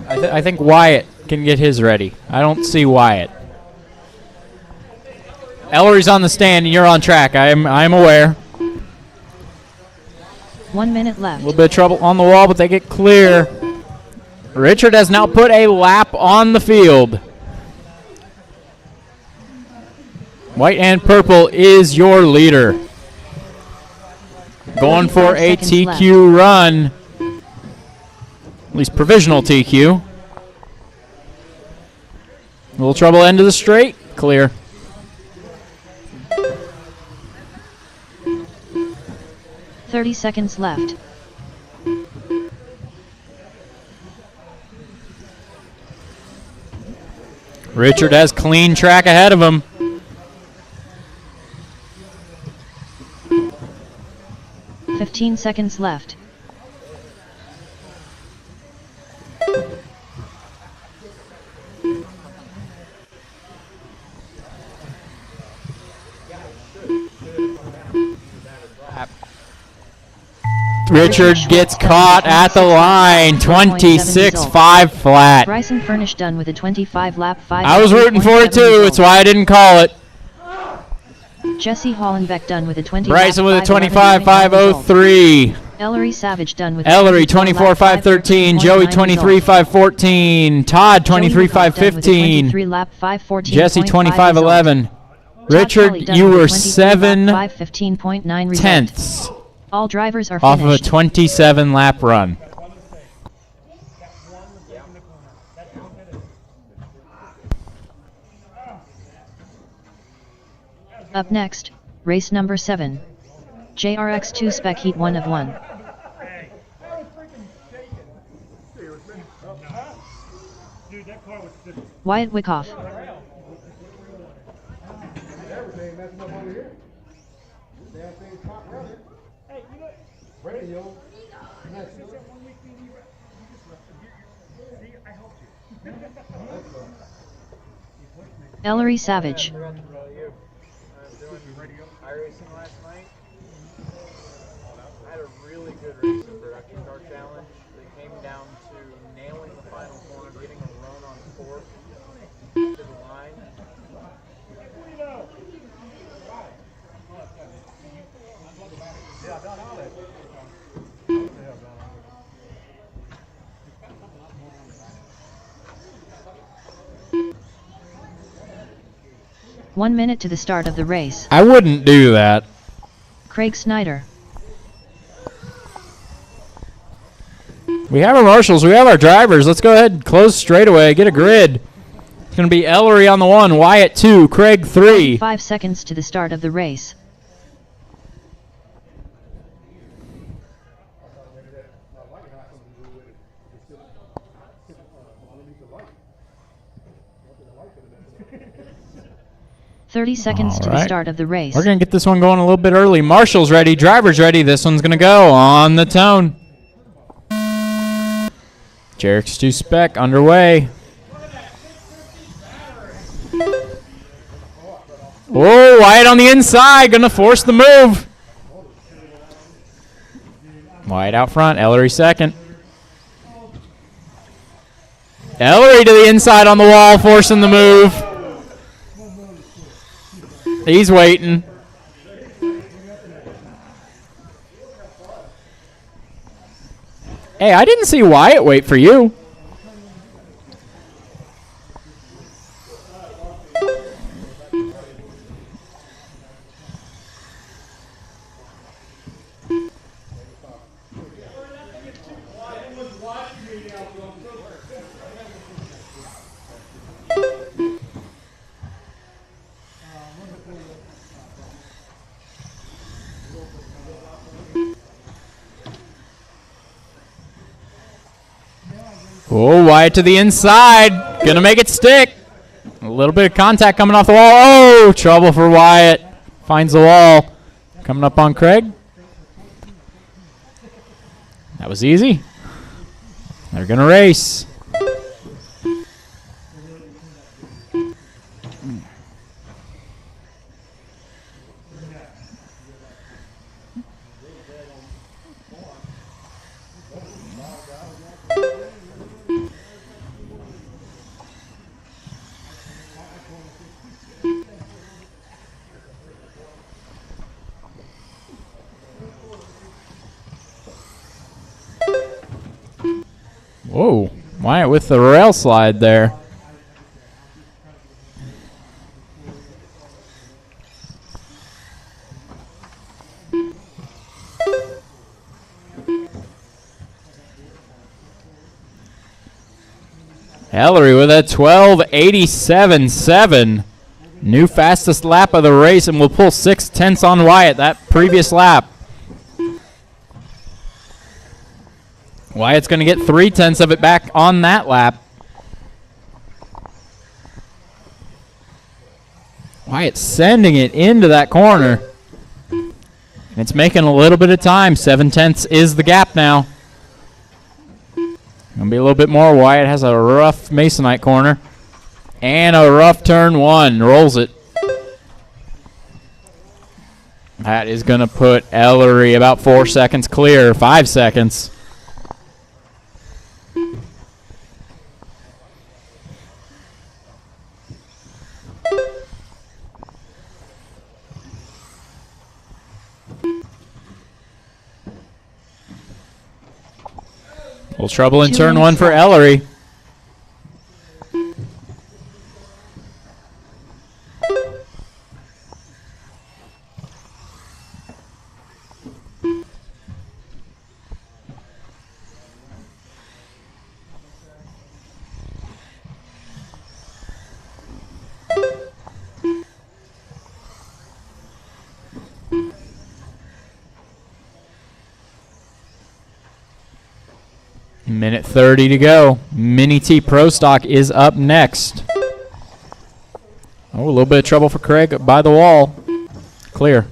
I think Wyatt can get his ready. I don't see Wyatt. Ellery's on the stand and you're on track. I am aware. 1 minute left. A little bit of trouble on the wall, but they get clear. Richard has now put a lap on the field. White and purple is your leader. Going for a TQ run. At least provisional TQ. A little trouble end of the straight. Clear. .30 seconds left. Richard has clean track ahead of him. .15 seconds left. Richard gets caught at the line, 26.5 flat. Bryson Furnish done with a 25 lap 5. I was rooting for it too, it's why I didn't call it. Jesse Hollenbeck done with a 20. Bryson with a 25.503. Ellery Savage done with Ellery 24.513. Joey 23.514. Todd 23.515. Jesse 25.11. Richard, you were 7/10 All drivers are off finished. of a 27 lap run. Up next, race number 7. JRX2 Spec Heat 1 of 1. Wyatt Wyckoff. Ellery Savage. iRacing last night. I had a really good race at Production Car Challenge. They came down to nailing the final corner, getting a run on fourth to the line. One minute to the start of the race. I wouldn't do that. Craig Snyder. We have our marshals, we have our drivers. Let's go ahead and close straightaway, get a grid. It's going to be Ellery on the 1, Wyatt 2, Craig 3. 5 seconds to the start of the race. "30 seconds to the start of the race." We're going to get this one going a little bit early. Marshall's ready. Driver's ready. This one's going to go on the tone. Jarek's 2 spec underway. Oh, Wyatt on the inside. Going to force the move. Wyatt out front. Ellery second. Ellery to the inside on the wall, forcing the move. He's waiting. Hey, I didn't see Wyatt wait for you. Oh, Wyatt to the inside. Gonna make it stick. A little bit of contact coming off the wall. Oh, trouble for Wyatt. Finds the wall. Coming up on Craig. That was easy. They're gonna race. Whoa, Wyatt with the rail slide there. Ellery with a 12:87.7. New fastest lap of the race, and will pull 6/10 on Wyatt that previous lap. Wyatt's going to get 3/10 of it back on that lap. Wyatt sending it into that corner. It's making a little bit of time. 7/10 is the gap now. Going to be a little bit more. Wyatt has a rough Masonite corner. And a rough turn 1. Rolls it. That is going to put Ellery about 4 seconds clear. 5 seconds. Little trouble in turn 1 for Ellery. Minute 30 to go. Mini T Pro Stock is up next. Oh, a little bit of trouble for Craig by the wall. Clear.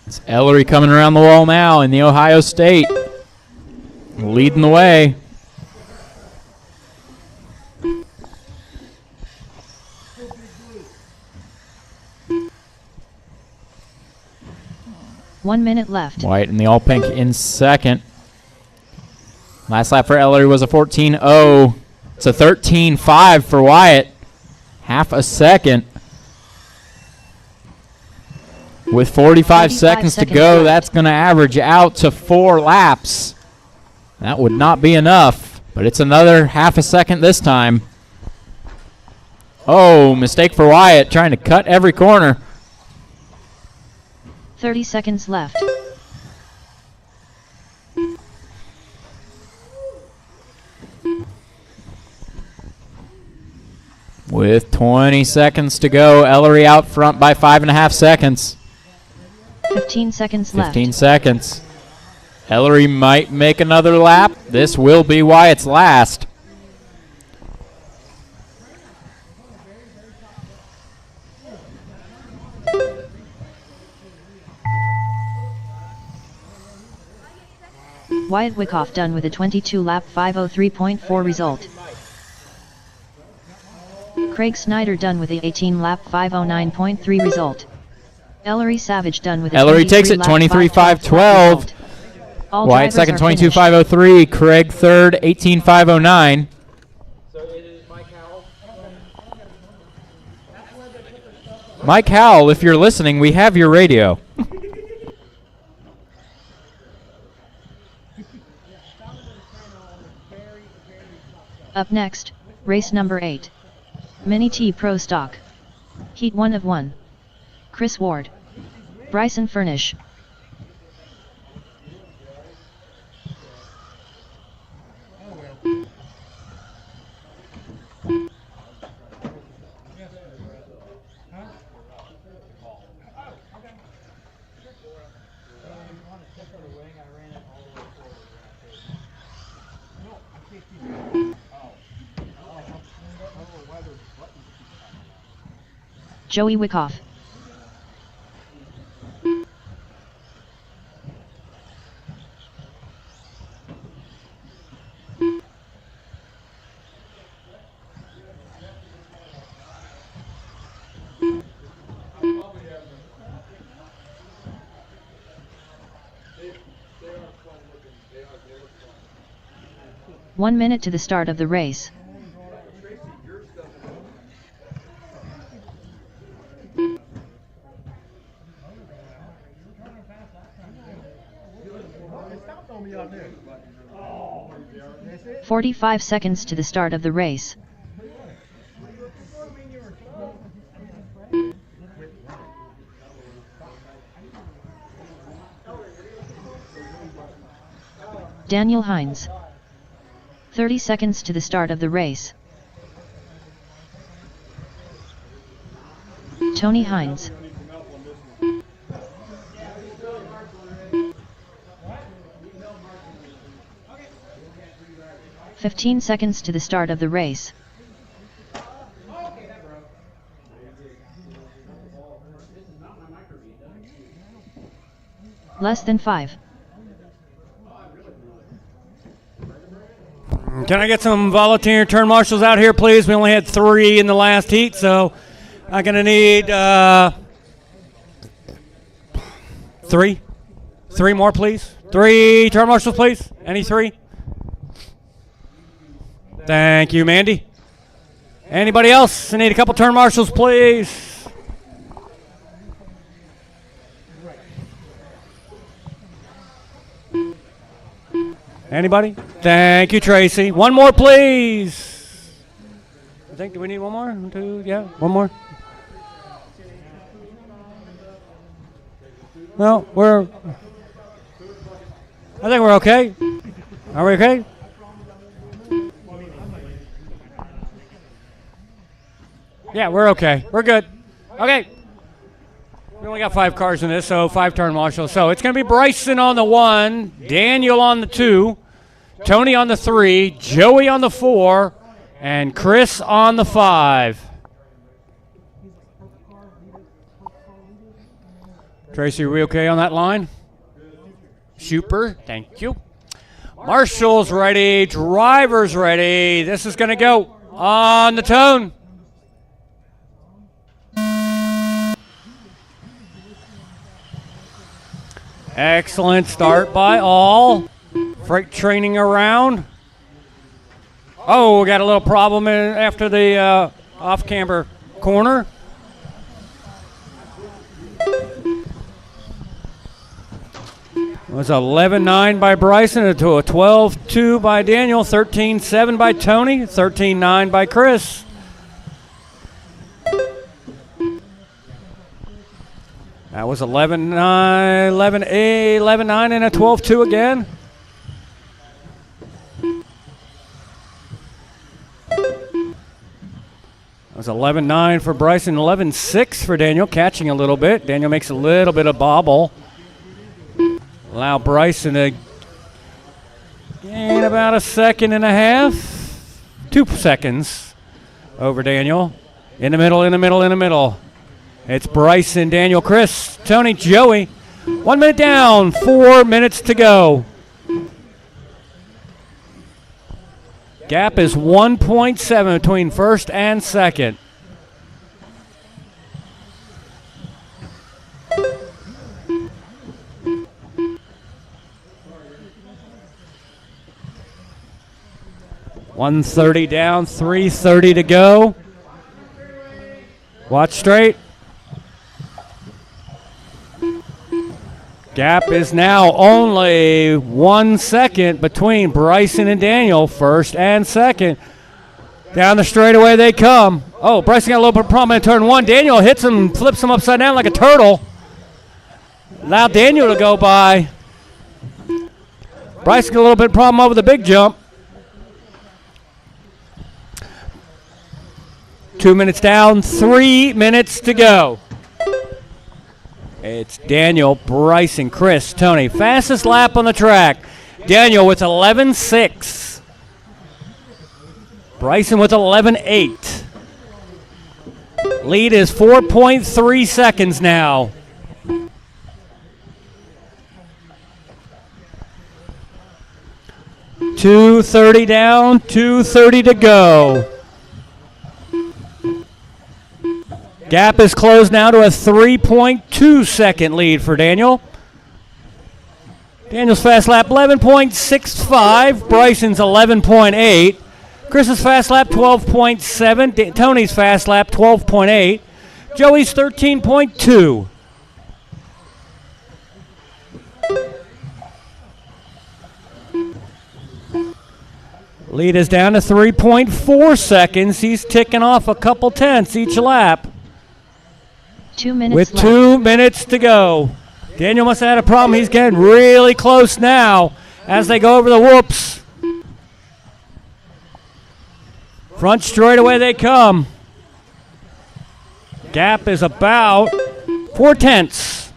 It's Ellery coming around the wall now in the Ohio State. Leading the way. One minute left. Wyatt in the all pink in second. Last lap for Ellery was a 14.0. It's a 13.5 for Wyatt. Half a second. With 45 seconds to go, left. that's going to average out to 4 laps. That would not be enough, but it's another half a second this time. Oh, mistake for Wyatt, trying to cut every corner. 30 seconds left. With 20 seconds to go, Ellery out front by 5.5 seconds. 15 seconds left. 15 seconds. Ellery might make another lap. This will be Wyatt's last. Wyatt Wyckoff done with a 22-lap 5:03.4 result. Craig Snyder done with a 18-lap 5:09.3 result. Ellery Savage done with a Ellery takes it 23.512. Wyatt second 22.503. Craig third 18.509. So it is Mike Howell. Mike Howell, if you're listening, we have your radio. Up next, race number 8. Mini T Pro Stock. Heat 1 of 1. Chris Ward. Bryson Furnish. Joey Wyckoff. One minute to the start of the race. out there. 45 seconds to the start of the race. Daniel Hines. 30 seconds to the start of the race. Tony Hines. "15 seconds to the start of the race. Less than 5. Can I get some volunteer turn marshals out here, please? We only had 3 in the last heat, so I'm going to need 3. 3 more, please. 3 turn marshals, please. Any 3? Thank you, Mandy. Anybody else? I need a couple turn marshals, please. Anybody? Thank you, Tracy. 1 more, please. I think, do we need 1 more? 1, 2, yeah, 1 more. No, I think we're okay. Are we okay? Yeah, we're okay. We're good. Okay. We only got 5 cars in this, so 5 turn marshals. So it's going to be Bryson on the 1, Daniel on the 2, Tony on the 3, Joey on the 4, and Chris on the 5. Tracy, are we okay on that line? Super. Thank you. Marshals ready. Drivers ready. This is going to go on the tone. Excellent start by all. Freight training around. Oh, we got a little problem after the off-camber corner. It was 11.9 by Bryson to a 12.2 by Daniel, 13.7 by Tony, 13.9 by Chris. That was 11.9, 11.8, 11.9, and a 12.2 again. That was 11.9 for Bryson, 11.6 for Daniel, catching a little bit. Daniel makes a little bit of bobble. Allow Bryson to gain about 1.5 seconds, 2 seconds over Daniel. In the middle, in the middle, in the middle. It's Bryson, Daniel, Chris, Tony, Joey. 1 minute down, 4 minutes to go. Gap is 1.7 between first and second. $130 down, $330 to go. Watch straight. Gap is now only 1 second between Bryson and Daniel, first and second. Down the straightaway they come. Oh, Bryson got a little bit of problem in turn one. Daniel hits him, flips him upside down like a turtle. Allow Daniel to go by. Bryson got a little bit of problem over the big jump. 2 minutes down, 3 minutes to go. It's Daniel, Bryson, Chris, Tony. Fastest lap on the track. Daniel with 11.6. Bryson with 11.8. Lead is 4.3 seconds now. $230 down, $230 to go. Gap is closed now to a 3.2 second lead for Daniel. Daniel's fast lap 11.65. Bryson's 11.8. Chris's fast lap 12.7. Tony's fast lap 12.8. Joey's 13.2. Lead is down to 3.4 seconds. He's ticking off a couple tenths each lap. 2 minutes with left. 2 minutes to go. Daniel must have had a problem. He's getting really close now as they go over the whoops. Front straightaway they come. Gap is about 4 tenths.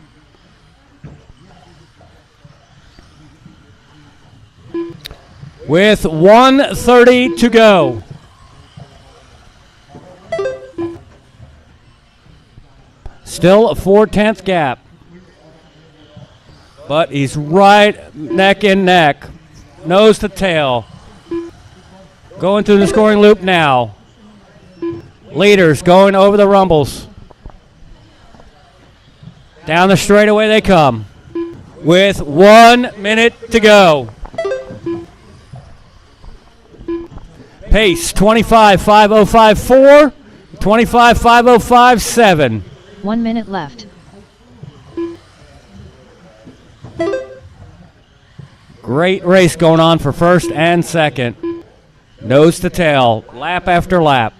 With 1:30 to go. Still a 4/10 gap. But he's right neck and neck. Nose to tail. Going through the scoring loop now. Leaders going over the rumbles. Down the straightaway they come. With 1 minute to go. Pace 25.5054, 25.5057. 1 minute left. Great race going on for first and second. Nose to tail, lap after lap.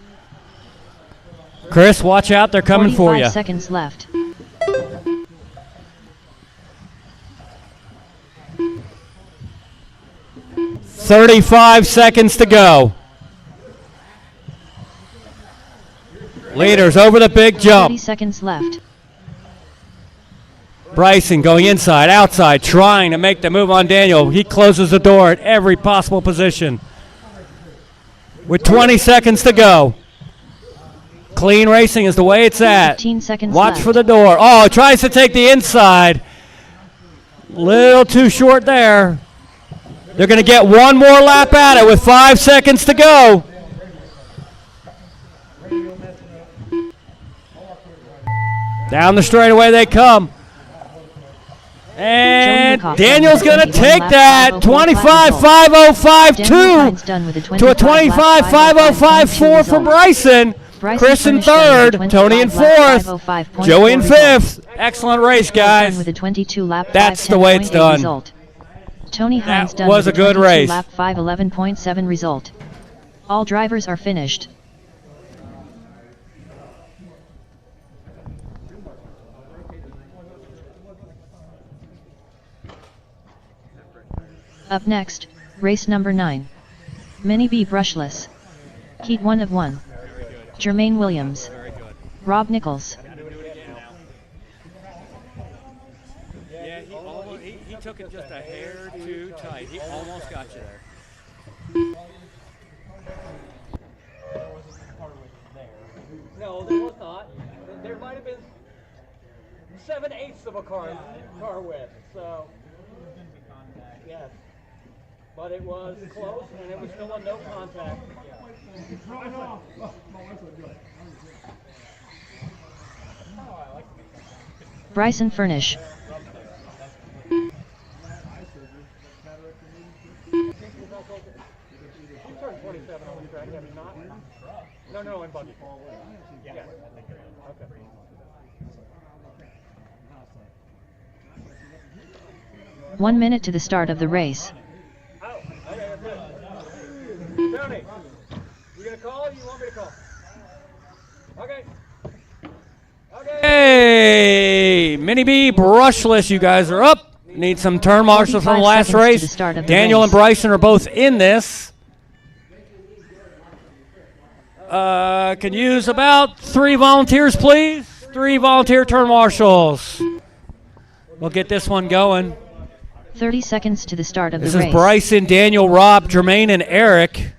Chris, watch out, they're coming for you. 45 seconds left. $35 seconds to go. Leaders over the big jump. 30 seconds left. Bryson going inside, outside, trying to make the move on Daniel. He closes the door at every possible position. With 20 seconds to go. Clean racing is the way it's at. 15 seconds Watch left. for the door. Oh, tries to take the inside. Little too short there. They're going to get one more lap at it with 5 seconds to go. Down the straightaway they come. And Daniel's going to take that 25.5052 to a 25.5054 for Bryson. Chris in third, Tony in fourth, Joey in fifth. Excellent race, guys. That's the way it's done. Tony Hines That done was with a good race. Lap 5:11.7 result. All drivers are finished. Up next, race number 9. Mini B brushless. Heat 1 of 1. Jermaine Williams. Very good. Rob Nichols. Yeah, he took it just a hair too tight. He almost got you there. No, there was not. There might have been 7/8 of a car width. So, yes. But it was close, and it was still a no contact. Bryson Furnish. He turned 27 on the track, have you not? No, in buggy. Yeah. Okay. One minute to the start of the race. Oh, okay, that's it. Tony, you gonna call or you want me to call? Okay. Hey, Mini B brushless, you guys are up. Need some turn marshals from the 45 last seconds to race. the start of the Daniel and race. Bryson are both in this. Can use about 3 volunteers, please. 3 volunteer turn marshals. We'll get this one going. 30 seconds to the start of This the is race. Bryson, Daniel, Rob, Jermaine, and Eric.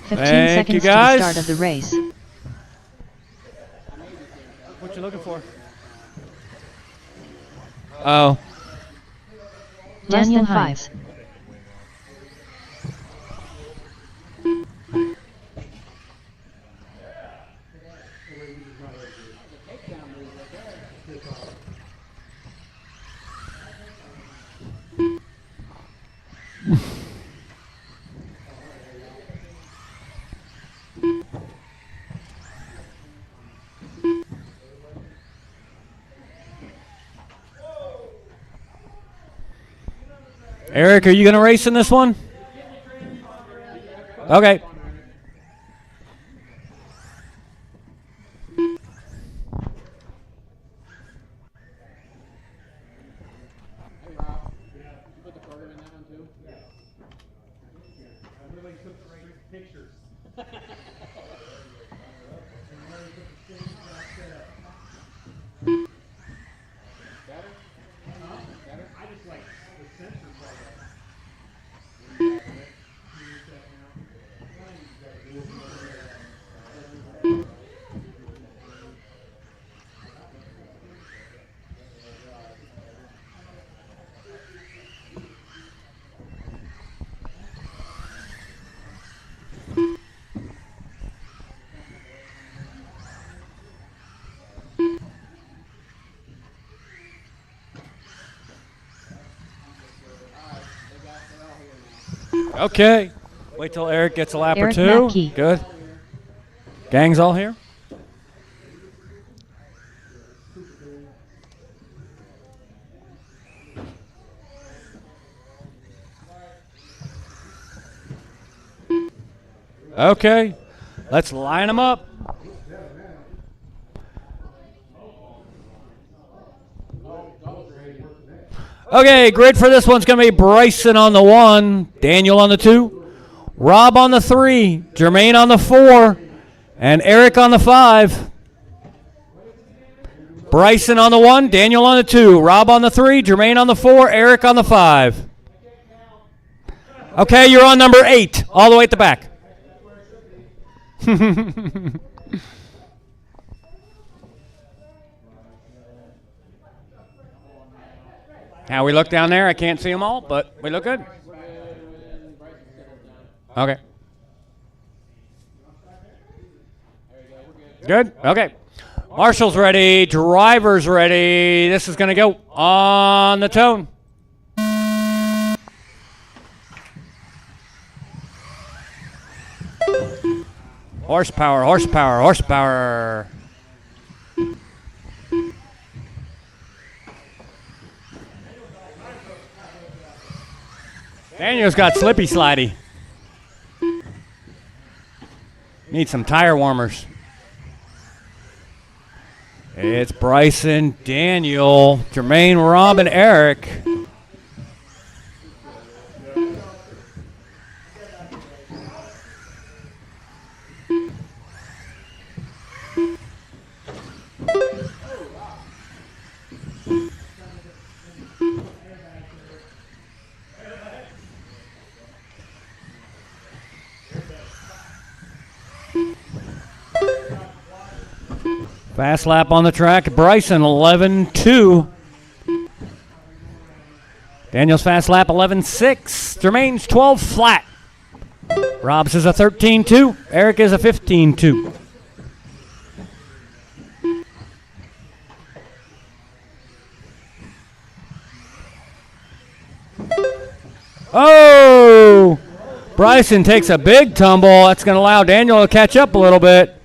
Fifteen Thank seconds you, to the guys. start of the race. What you looking for? Oh. Daniel Hines. Eric, are you going to race in this one? Okay. Hey Rob, you put the program in that one too? Everybody took great pictures. Better? Better? I just like the sensors right Okay. Wait till Eric gets a lap Eric or two. Mackey. Good. Gang's all here. Okay. Let's line them up. Okay, grid for this one's going to be Bryson on the 1, Daniel on the 2, Rob on the 3, Jermaine on the 4, and Eric on the 5. Bryson on the 1, Daniel on the 2, Rob on the 3, Jermaine on the 4, Eric on the 5. Okay, you're on number 8, all the way at the back. How we look down there, I can't see them all, but we look good. Okay. Good? Okay. Marshall's ready. Driver's ready. This is going to go on the tone. Horsepower, horsepower, horsepower. Daniel's got slippy slidey. Need some tire warmers. It's Bryson, Daniel, Jermaine, Rob, and Eric. Fast lap on the track. Bryson 11.2. Daniel's fast lap 11.6. Jermaine's 12 flat. Rob's is a 13.2. Eric is a 15.2. Oh! Bryson takes a big tumble. That's going to allow Daniel to catch up a little bit.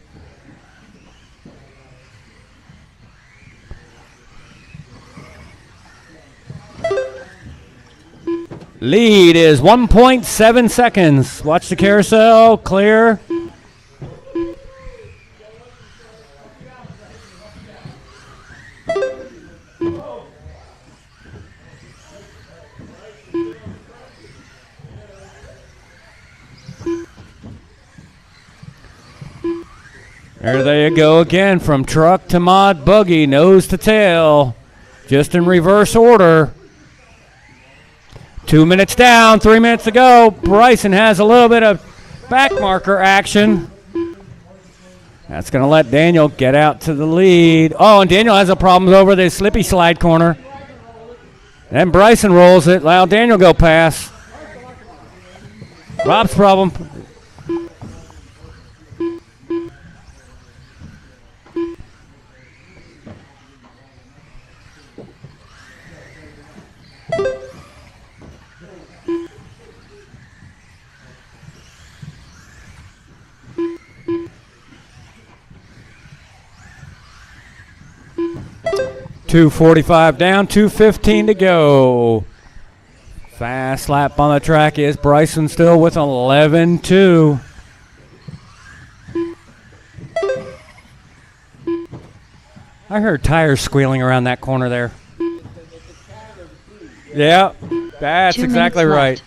Lead is 1.7 seconds. Watch the carousel, clear. There they go again, from truck to mod buggy, nose to tail, just in reverse order. 2 minutes down, 3 minutes to go. Bryson has a little bit of back marker action. That's going to let Daniel get out to the lead. Oh, and Daniel has a problem over the slippy slide corner. Then Bryson rolls it, allow Daniel go past. Rob's problem. .245 down, 2:15 to go. Fast lap on the track is Bryson still with 11.2. I heard tires squealing around that corner there. Yeah, that's exactly right.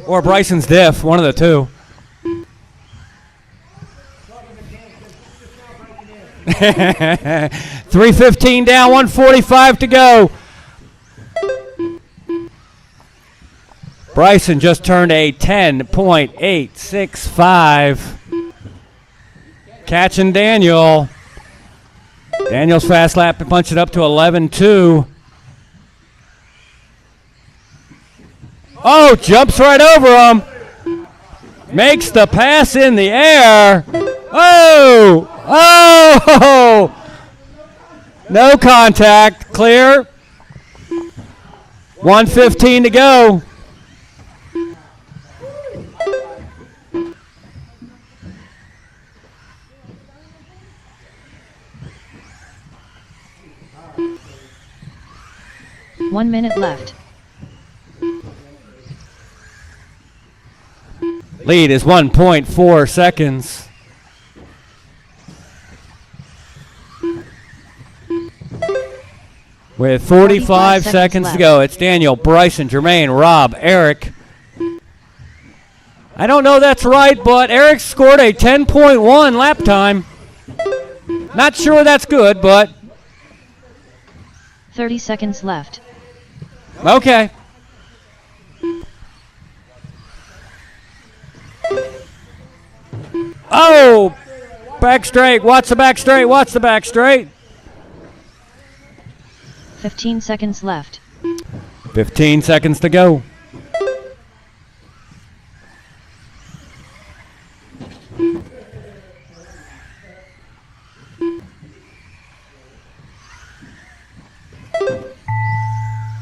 Or Bryson's diff, one of the two. 3:15 down, 1:45 to go. Bryson just turned a 10.865. Catching Daniel. Daniel's fast lap to punch it up to 11.2. Oh, jumps right over him. Makes the pass in the air. Oh! Oh! No contact. Clear. 1:15 to go. One minute left. Lead is 1.4 seconds. With 45 seconds to go, it's Daniel, Bryson, Jermaine, Rob, Eric. I don't know that's right, but Eric scored a 10.1 lap time. Not sure that's good, but 30 seconds left. okay. Oh! Back straight. Watch the back straight. Watch the back straight. 15 seconds left. 15 seconds to go.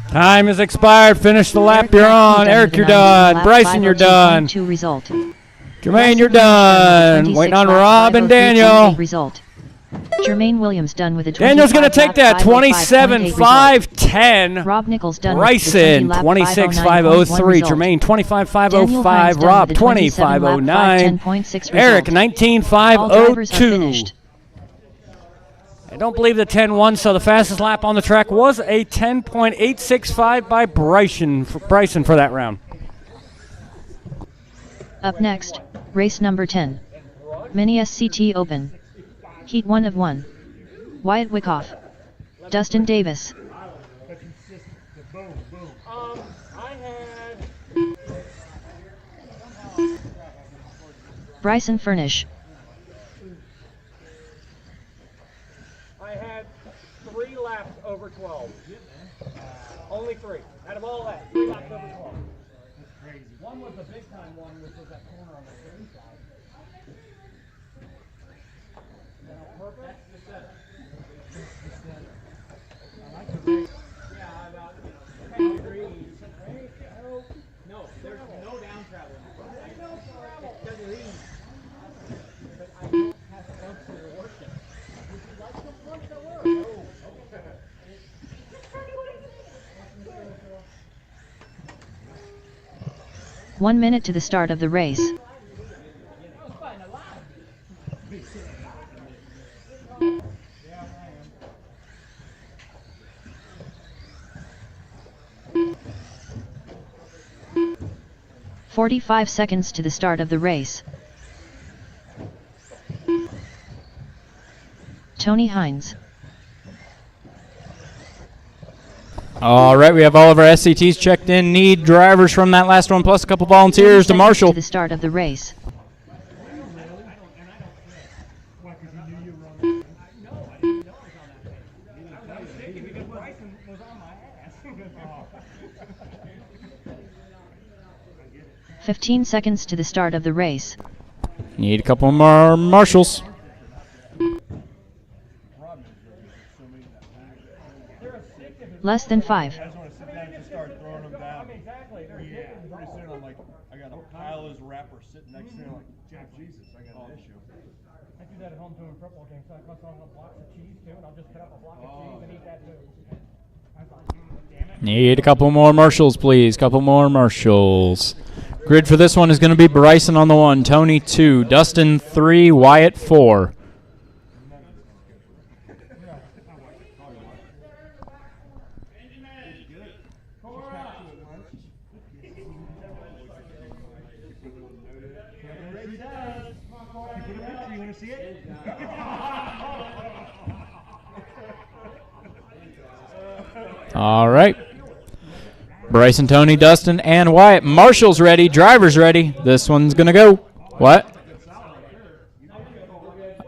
Time has expired. Finish the lap you're on. Eric, you're done. Bryson, you're done. Result. Jermaine, you're done. Waiting on Rob and Daniel. Result. Jermaine Williams done with a 25 Daniel's going to take that 27-5-10. 27-5-10. Rob Nichols done Bryson, with the 26-5-03. Jermaine, 25-5-05. Rob, 25-09. Eric, 19-5-02. I don't believe the 10-1, so the fastest lap on the track was a 10.865 by Bryson for that round. Up next, race number 10. Mini SCT Open. Heat 1 of 1. Wyatt Wyckoff. Dustin Davis. I had Bryson Furnish. I had 3 laps over 12. Only 3. Out of all that, 3 laps over 12. One was a big time one, which was that corner on the green side. No, there's no down travel. Because of these. But I don't have to go to the worship. Would you like to front the work? No. 1 minute to the start of the race. "45 seconds to the start of the race. Tony Hines. All right, we have all of our SCTs checked in. Need drivers from that last one, plus a couple volunteers to Marshall. To the start of the race. "15 seconds to the start of the race. Need a couple more Marshalls. Less than 5. I just want to sit down and just start throwing them down. Exactly. Yeah. Pretty soon I'm like, I got a pile of his wrapper sitting next to me. I'm like, Jack Jesus, I got an issue. I do that at home too in football games. So I cut off blocks of cheese too, and I'll just cut up a block of cheese and eat that too. I thought, damn it. Need a couple more Marshalls, please. Couple more Marshalls. Grid for this one is going to be Bryson on the 1, Tony 2, Dustin 3, Wyatt 4. All right. Bryson, Tony, Dustin, and Wyatt. Marshall's ready. Driver's ready. This one's going to go. What?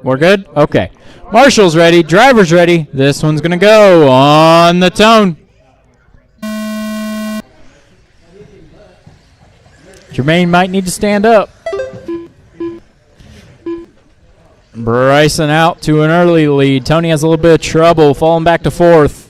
We're good? Okay. Marshall's ready. Driver's ready. This one's going to go on the tone. Jermaine might need to stand up. Bryson out to an early lead. Tony has a little bit of trouble, falling back to 4th.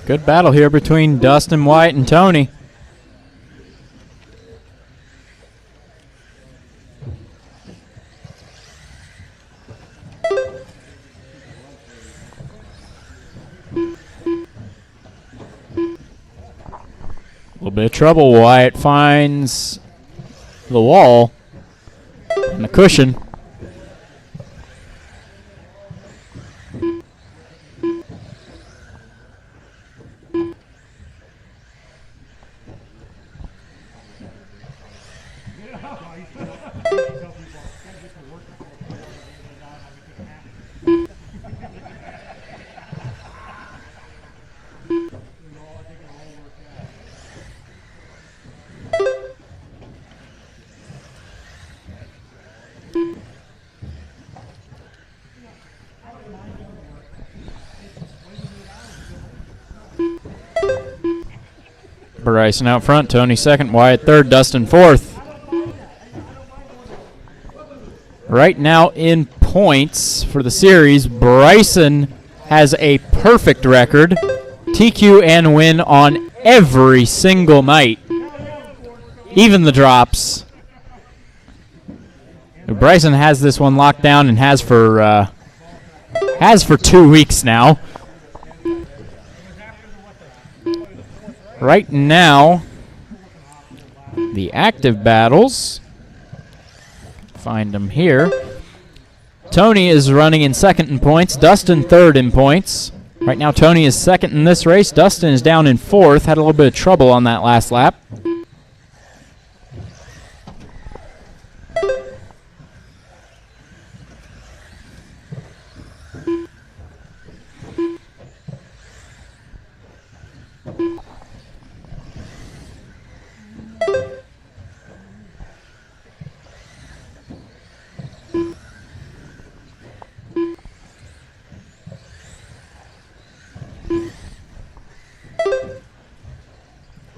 Good battle here between Dustin, Wyatt, and Tony. A little bit of trouble. Wyatt finds the wall and the cushion. Bryson out front, Tony second, Wyatt third, Dustin fourth. Right now in points for the series, Bryson has a perfect record. TQ and win on every single night. Even the drops. Bryson has this one locked down and has for 2 weeks now. Right now, the active battles. Find them here. Tony is running in second in points. Dustin third in points. Right now, Tony is second in this race. Dustin is down in fourth. Had a little bit of trouble on that last lap.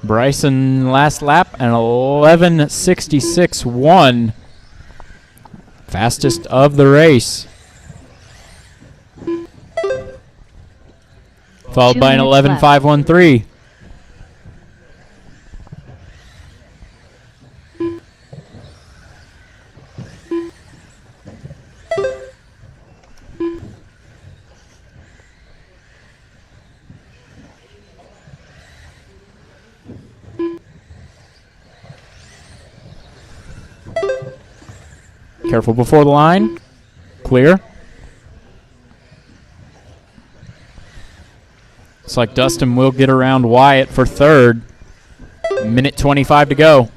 Bryson last lap, an 11:66.1. Fastest of the race. Followed by an 11:5.13. Careful before the line. Clear. Looks like Dustin will get around Wyatt for third. Minute 25 to go.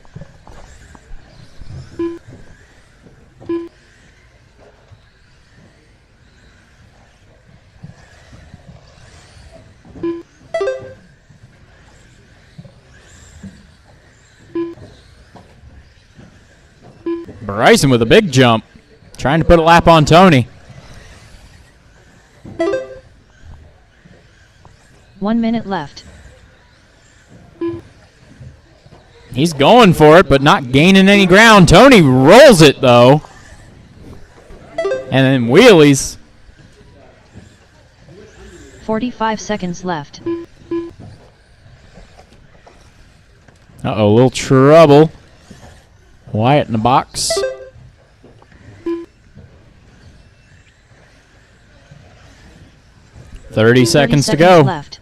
Bryson with a big jump. Trying to put a lap on Tony. 1 minute left. He's going for it, but not gaining any ground. Tony rolls it, though. And then wheelies. 45 seconds left. Uh-oh, a little trouble. Wyatt in the box. Thirty seconds to go. Left.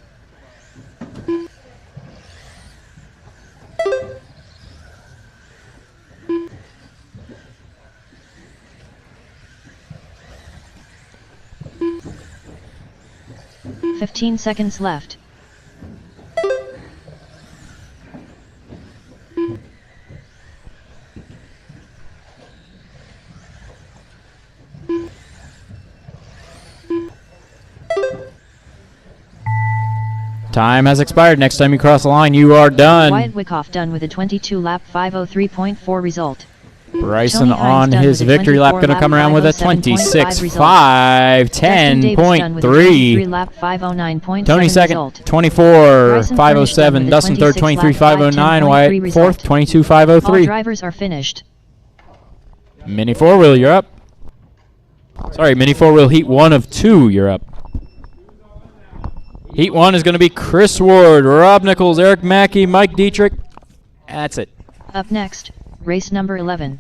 $15 seconds left. Time has expired. Next time you cross the line, you are done. Wyatt Wyckoff done with a 22-lap 5:03.4 result. Bryson on his victory lap going to come around with a 26.5, 10.3. Tony second, 24, 507. Dustin third, 23.509. Wyatt fourth, 22.503. All drivers are finished. Mini four-wheel, you're up. Sorry, mini four-wheel heat 1 of 2, you're up. Heat 1 is going to be Chris Ward, Rob Nichols, Eric Mackey, Mike Dietrich. That's it. Up next, race number 11.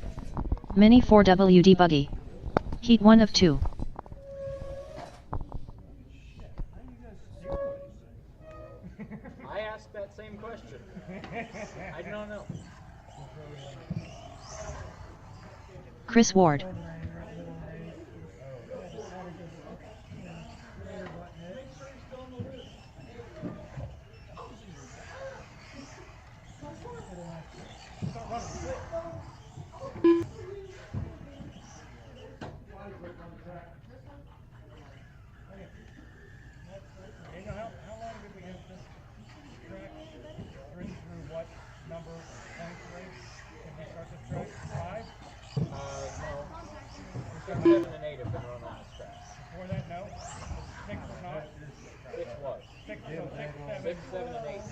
Mini 4WD Buggy. Heat 1 of 2. I asked that same question. I don't know. Chris Ward.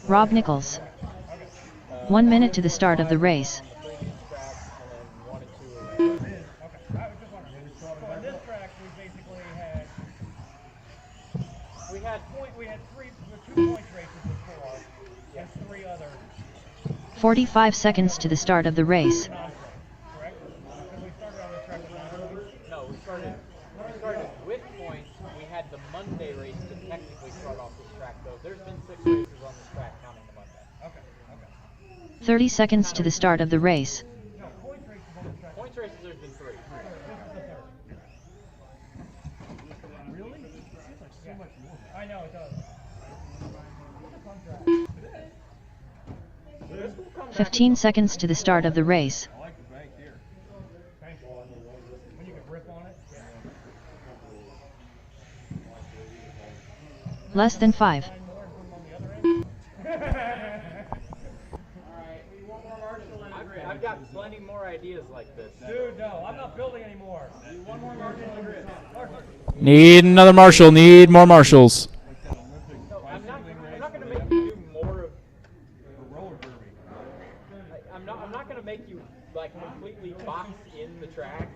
Rob Nichols. 1 minute to the start of the race. 45 seconds to the start of the race. No, we started with points. We had the Monday race to technically start off this track, though. There's been 6 races on this track, counting the Monday. Okay. 30 seconds to the start of the race. Points races, there's been 3. Really? It seems like so much more. I know, it does. 15 seconds to the start of the race. I like the bank here. When you can grip on it. Less than 5. I've got plenty more ideas like this. Dude, no, I'm not building anymore. One more marshal on the grid. Need another marshal. Need more marshals. No, I'm not going to make you do more of Roller derby. I'm not going to make you like completely box in the track.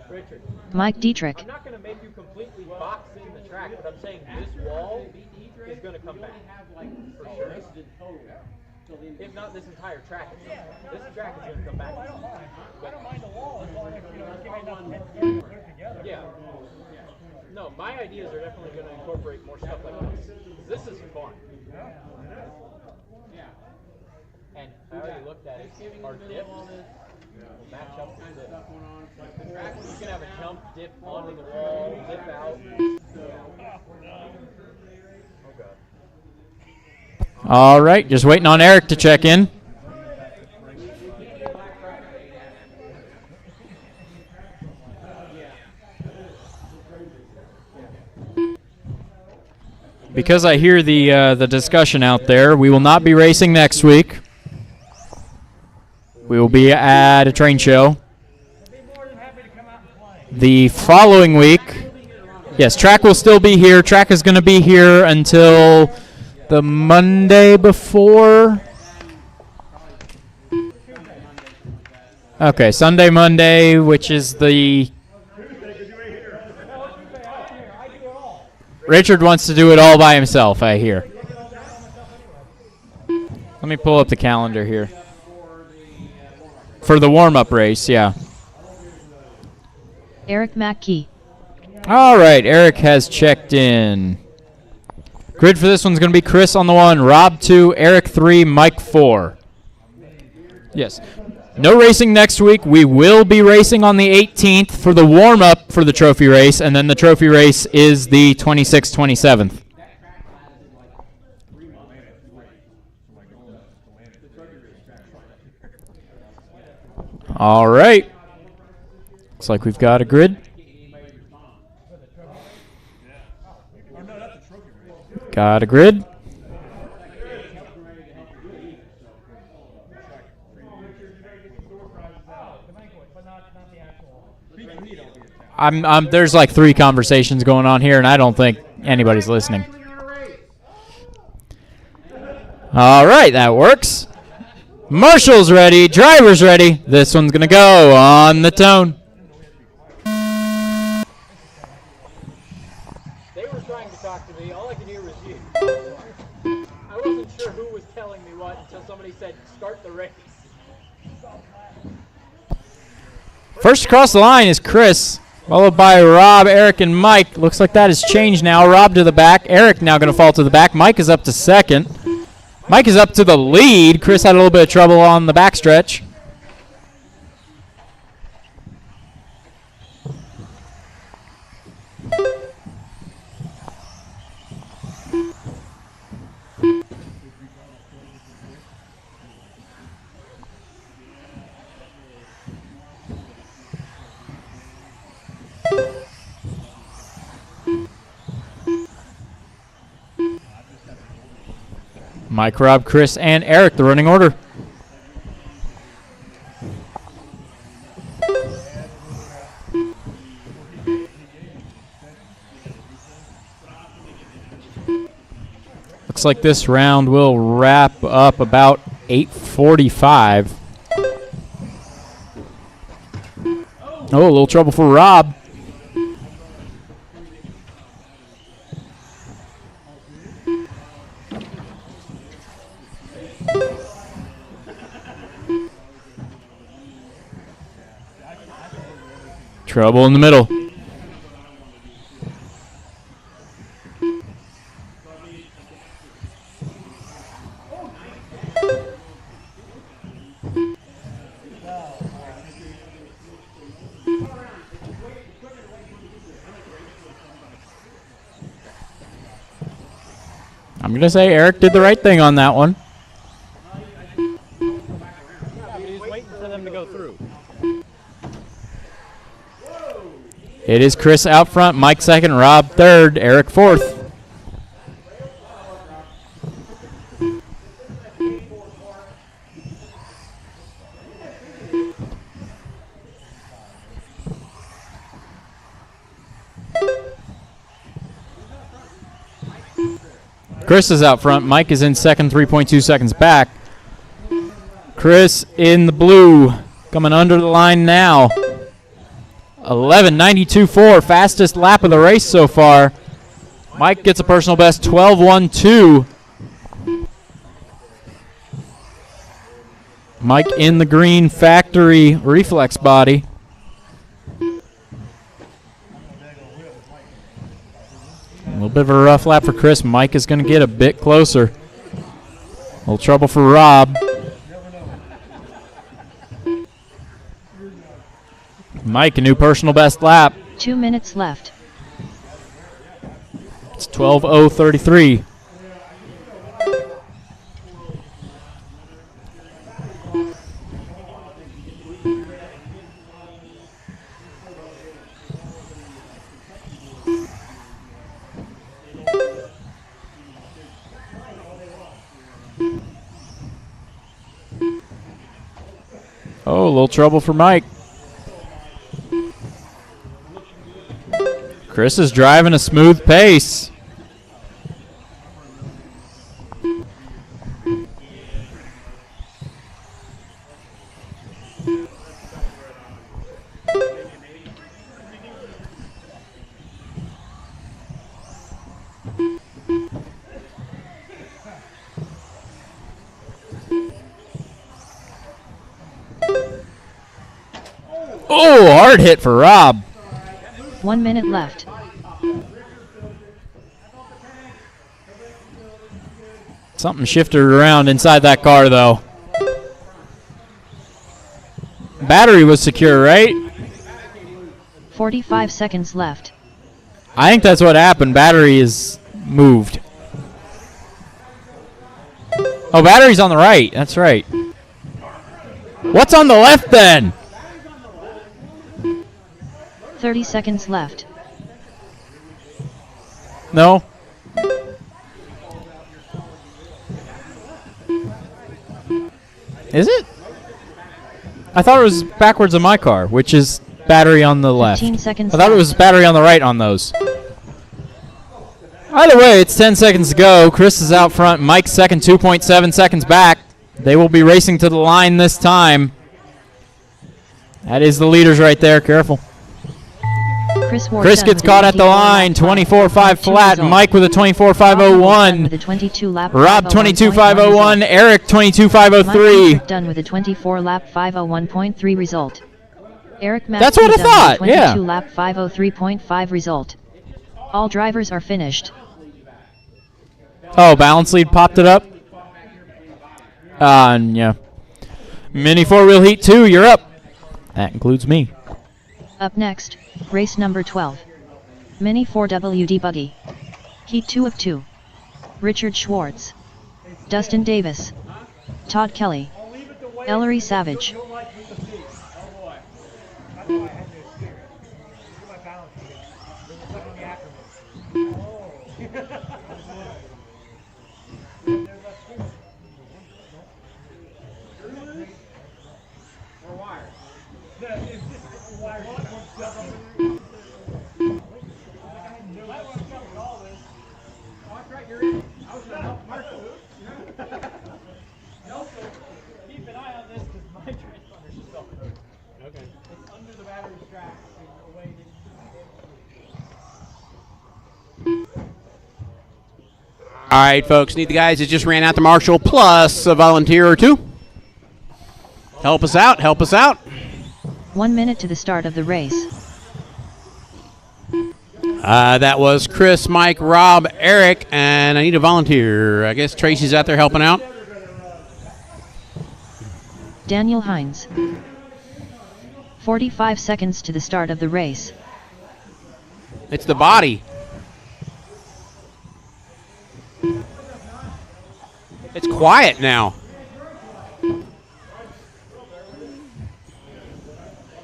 Richard, Mike Dietrich. I'm not going to make you completely box in the track, but I'm saying this wall is going to come back for sure. If not this entire track, this track is going to come back. I don't mind the wall as long as you know, give me enough to put it together. Yeah. No, my ideas are definitely going to incorporate more stuff like this. This is fun. Yeah. And I already looked at it. Our dips will match up with this. You can have a jump, dip onto the wall, dip out. Oh god. All right, just waiting on Eric to check in. Because I hear the discussion out there, we will not be racing next week. We will be at a train show. The following week, yes, track will still be here. Track is going to be here until the Monday before. Okay, Sunday, Monday, which is the... Richard wants to do it all by himself, I hear. Let me pull up the calendar here. For the warm-up race, yeah. Eric Mackey. All right, Eric has checked in. Grid for this one's going to be Chris on the 1, Rob 2, Eric 3, Mike 4. Yes. No racing next week. We will be racing on the 18th for the warm-up for the trophy race, and then the trophy race is the 26th, 27th. All right. Looks like we've got a grid. Got a grid. There's like 3 conversations going on here, and I don't think anybody's listening. All right, that works. Marshal's ready. Driver's ready. This one's going to go on the tone. They were trying to talk to me. All I could hear was you. I wasn't sure who was telling me what until somebody said, start the race. First across the line is Chris, followed by Rob, Eric, and Mike. Looks like that has changed now. Rob to the back. Eric now going to fall to the back. Mike is up to second. Mike is up to the lead. Chris had a little bit of trouble on the backstretch. Mike, Rob, Chris, and Eric, the running order. Looks like this round will wrap up about 8:45. Oh, a little trouble for Rob. Trouble in the middle. I'm going to say Eric did the right thing on that one. He's waiting for them to go through. It is Chris out front, Mike second, Rob third, Eric fourth. Chris is out front. Mike is in second, 3.2 seconds back. Chris in the blue, coming under the line now. 11:92.4, fastest lap of the race so far. Mike gets a personal best, 12:12. Mike in the green factory reflex body. A little bit of a rough lap for Chris. Mike is going to get a bit closer. A little trouble for Rob. Mike, a new personal best lap. 2 minutes left. It's 12:033. Oh, a little trouble for Mike. Chris is driving a smooth pace. Oh, hard hit for Rob. 1 minute left. Something shifted around inside that car, though. Battery was secure, right? 45 seconds left. I think that's what happened. Battery is moved. Oh, battery's on the right. That's right. What's on the left, then? 30 seconds left. No. Is it? I thought it was backwards on my car, which is battery on the left. 15 seconds I thought it was battery on the right on those. Either way, it's 10 seconds to go. Chris is out front. Mike's second, 2.7 seconds back. They will be racing to the line this time. That is the leaders right there. Careful. Chris gets caught at the line, 24.5 flat. Mike with a 24.501. Rob 22.501. Eric 22.503. Done with a 24 lap 501.3 result. Eric That's what I thought. 22 lap 503.5 result. All drivers are finished. Oh, balance lead popped it up. Yeah. Mini four-wheel heat 2, you're up. That includes me. Up next, race number 12. Mini 4WD buggy. Heat 2 of 2. Richard Schwartz. Dustin Davis. Todd Kelly. Ellery Savage. Keep an eye on this because my transponder's stuck. Okay. It's under the battery strap away. All right, folks, need the guys that just ran out the marshal plus a volunteer or two. Help us out, help us out. 1 minute to the start of the race. That was Chris, Mike, Rob, Eric, and I need a volunteer. I guess Tracy's out there helping out. Daniel Hines. 45 seconds to the start of the race. It's the body. It's quiet now.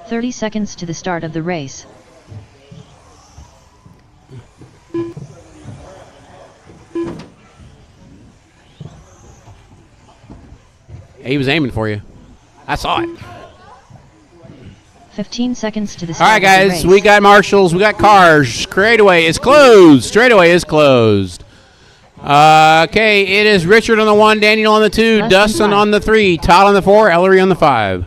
30 seconds to the start of the race. He was aiming for you. I saw it. 15 seconds to the All start right, of the guys, race. we got marshals, we got cars. Straightaway is closed. Straightaway is closed. Okay, it is Richard on the 1, Daniel on the 2, Dustin on the 3, Todd on the 4, Ellery on the 5.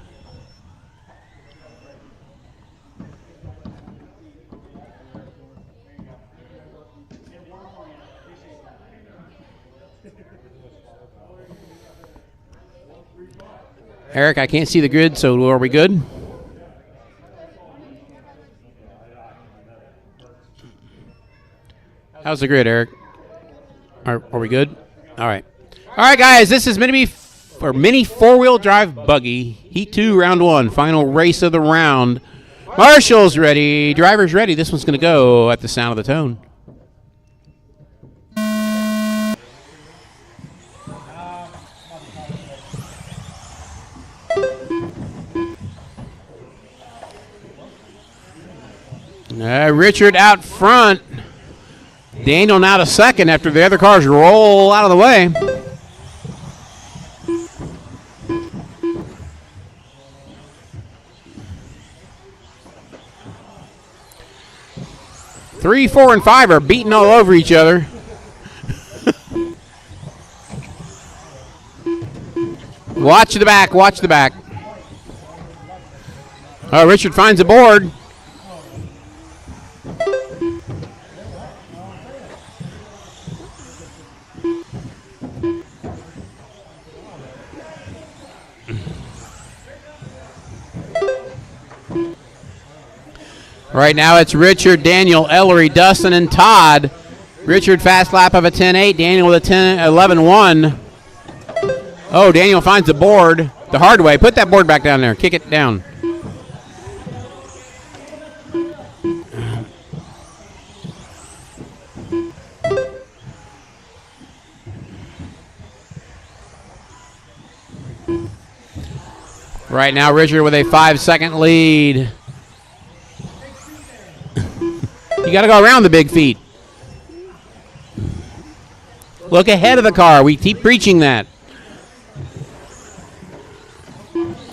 Eric, I can't see the grid, so are we good? How's the grid, Eric? Are we good? All right. All right, guys, this is mini four-wheel drive buggy. Heat 2, round 1, final race of the round. Marshall's ready. Driver's ready. This one's going to go at the sound of the tone. Richard out front. Daniel now to second after the other cars roll out of the way. Three, 4, and 5 are beating all over each other. Watch the back, watch the back. Richard finds a board. Right now it's Richard, Daniel, Ellery, Dustin, and Todd. Richard fast lap of a 10.8. Daniel with a 11.1. Oh, Daniel finds the board the hard way. Put that board back down there. Kick it down. Right now, Richard with a 5-second lead. You got to go around the big feet. Look ahead of the car. We keep preaching that.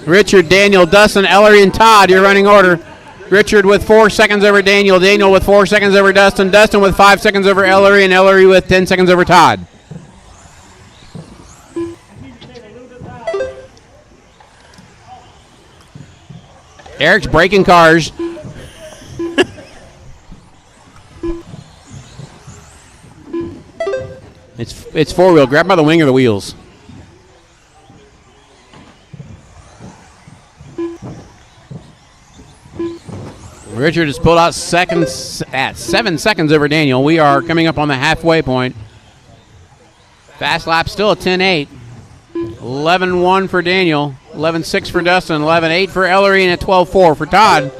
Richard, Daniel, Dustin, Ellery, and Todd, your running order. Richard with 4 seconds over Daniel. Daniel with 4 seconds over Dustin. Dustin with 5 seconds over Ellery, and Ellery with 10 seconds over Todd. Eric's breaking cars. It's four-wheel. Grab by the wing or the wheels. Richard has pulled out seconds at 7 seconds over Daniel. We are coming up on the halfway point. Fast lap still a 10.8. 11.1 for Daniel. 11.6 for Dustin. 11.8 for Ellery, and a 12.4 for Todd.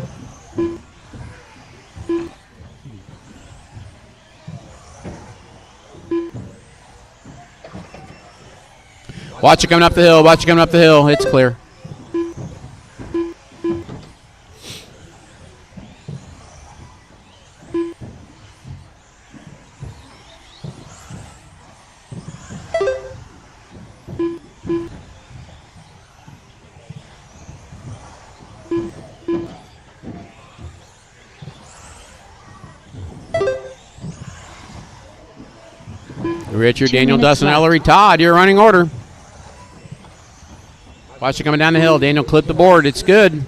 Watch it coming up the hill. Watch it coming up the hill. It's clear. Richard, Daniel, Dustin, Ellery, Todd, your running order. Watch it coming down the hill. Daniel clipped the board. It's good.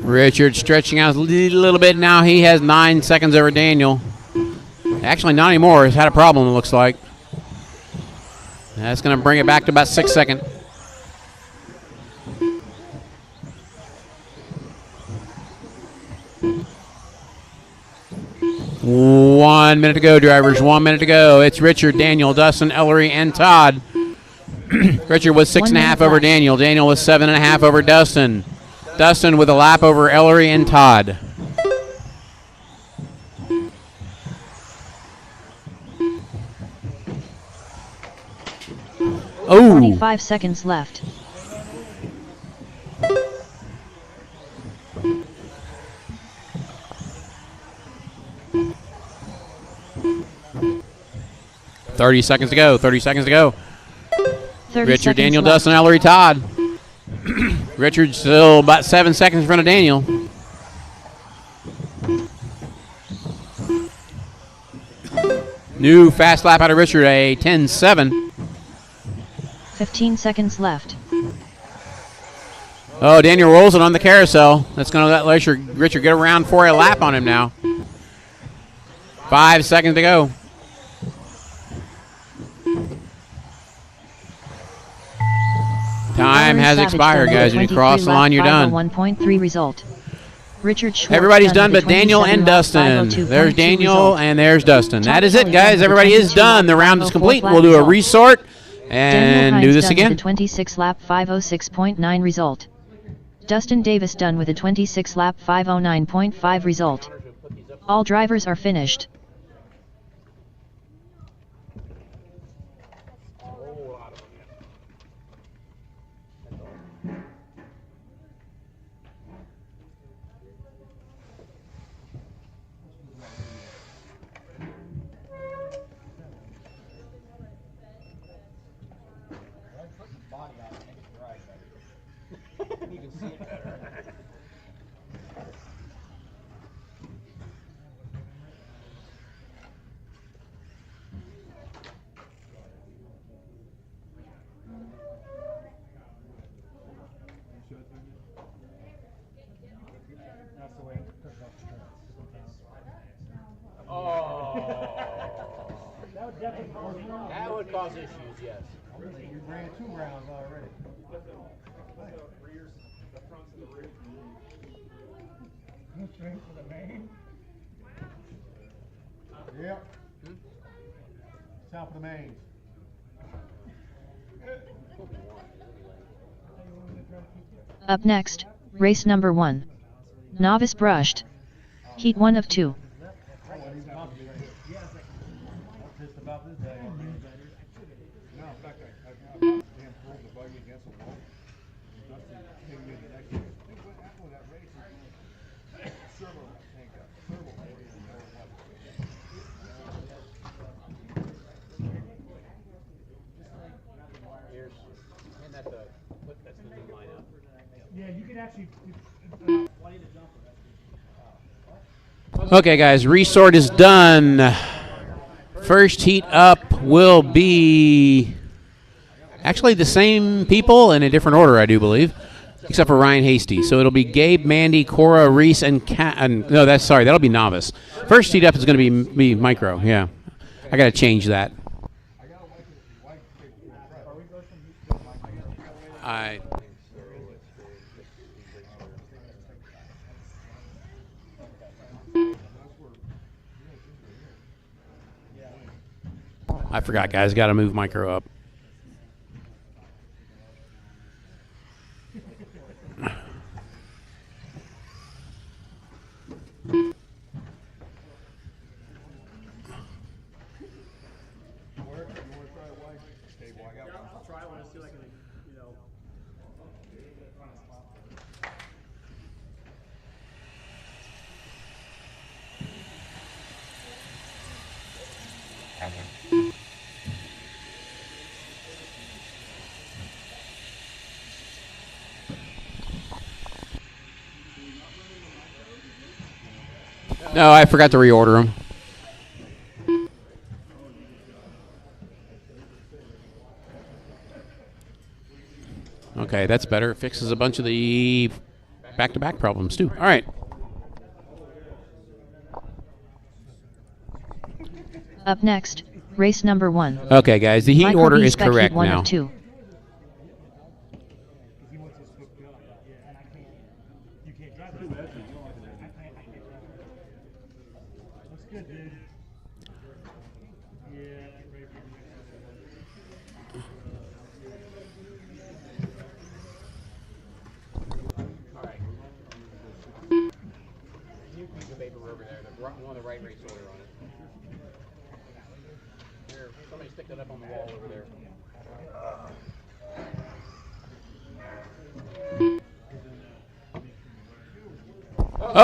Richard stretching out a little bit now. He has 9 seconds over Daniel. Actually, not anymore. He's had a problem, it looks like. That's going to bring it back to about 6 seconds. One minute to go, drivers. 1 minute to go. It's Richard, Daniel, Dustin, Ellery, and Todd. Richard was 6.5 over Daniel. Daniel was 7.5 over Dustin. Dustin with a lap over Ellery and Todd. Oh. 45 seconds left. $30 seconds to go. 30 seconds to go. 30 Richard, Daniel, left. Dustin, Ellery, Todd. Richard's still about 7 seconds in front of Daniel. New fast lap out of Richard, a 10.7. 15 seconds left. Oh, Daniel rolls it on the carousel. That's going to let Richard get around for a lap on him now. 5 seconds to go. Time has expired, guys. When you cross the line, you're done. 1.3 result. Richard Schwartz. Everybody's done but Daniel and Dustin. There's Daniel and there's Dustin. That is it, guys. Everybody is done. The round is complete. We'll do a resort and do this again. 26 lap 506.9 result. Dustin Davis done with a 26 lap 509.5 result. All drivers are finished. That would cause issues, yes. You ran 2 rounds already. Straight for the main. Yep. Top of the main. Up next, race number 1. Novice brushed. Heat 1 of 2. Just about this day. No, in fact, I pulled the buggy against the wall. Dustin came in the next year. I think what happened with that race is servo tank up. Servo tank is Here's, and that's the new lineup. Yeah, you can actually play the jumper. Okay, guys, resort is done. First heat up will be actually the same people in a different order, I do believe, except for Ryan Hasty. So it'll be Gabe, Mandy, Cora, Reese, and no, that'll be novice. First heat up is going to be micro. Yeah, I got to change that. I forgot, guys. Got to move micro up. I'll try one and see if I can, No, I forgot to reorder them. Okay, that's better. It fixes a bunch of the back-to-back problems too. All right. Up next, race number 1. Okay, guys, the heat Micro order B is spec heat correct 1 now. of 2. One of the right race order on it. Here, somebody stick that up on the wall over there.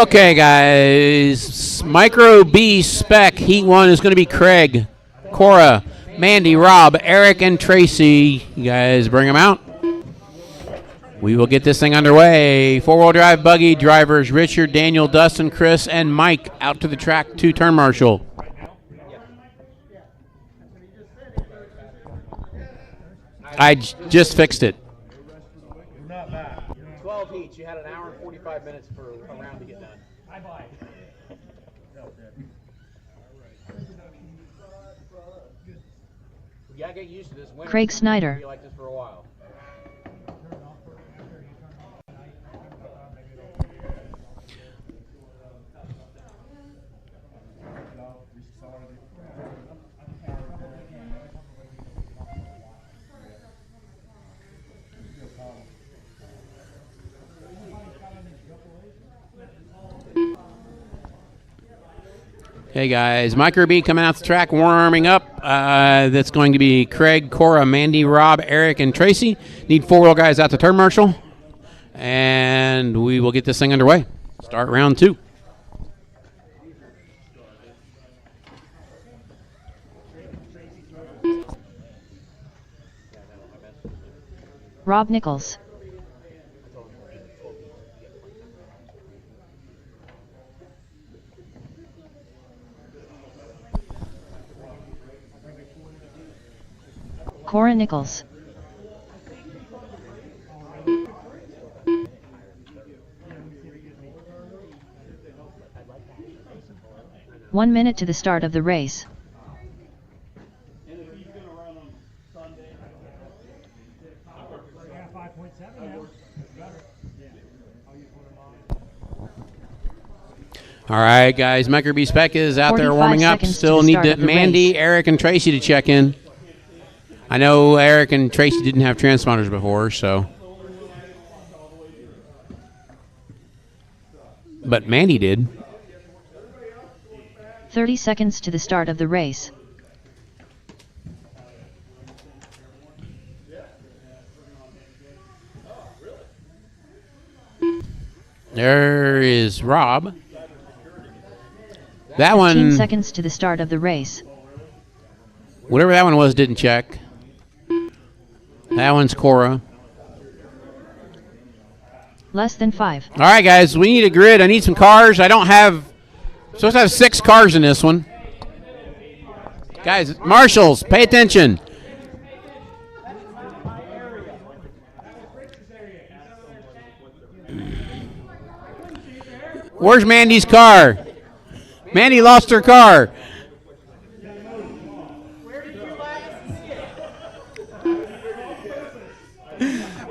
Okay, guys. Micro B spec heat 1 is going to be Craig, Cora, Mandy, Rob, Eric, and Tracy. You guys bring them out. We will get this thing underway. 4-wheel drive buggy drivers Richard, Daniel, Dustin, Chris, and Mike out to the track to turn marshal. I just fixed it. 12 heats. You had an hour and 45 minutes for a round to get done. I buy. You gotta get used to this. Craig Snyder. Be like this for a while. Hey guys, Micro B coming out the track, warming up. That's going to be Craig, Cora, Mandy, Rob, Eric, and Tracy. Need 4-wheel guys out to turn marshal. And we will get this thing underway. Start round 2. Rob Nichols. Cora Nichols. One minute to the start of the race. All right, guys, Micro B spec is out there warming up. Still need Mandy, Eric, and Tracy to check in. I know Eric and Tracy didn't have transponders before, so. But Mandy did. 30 seconds to the start of the race. There is Rob. That 15 one. seconds to the start of the race. Whatever that one was didn't check. That one's Cora. Less than 5. All right, guys, we need a grid. I need some cars. I don't have. Supposed to have 6 cars in this one. Guys, marshals, pay attention. Where's Mandy's car? Mandy lost her car.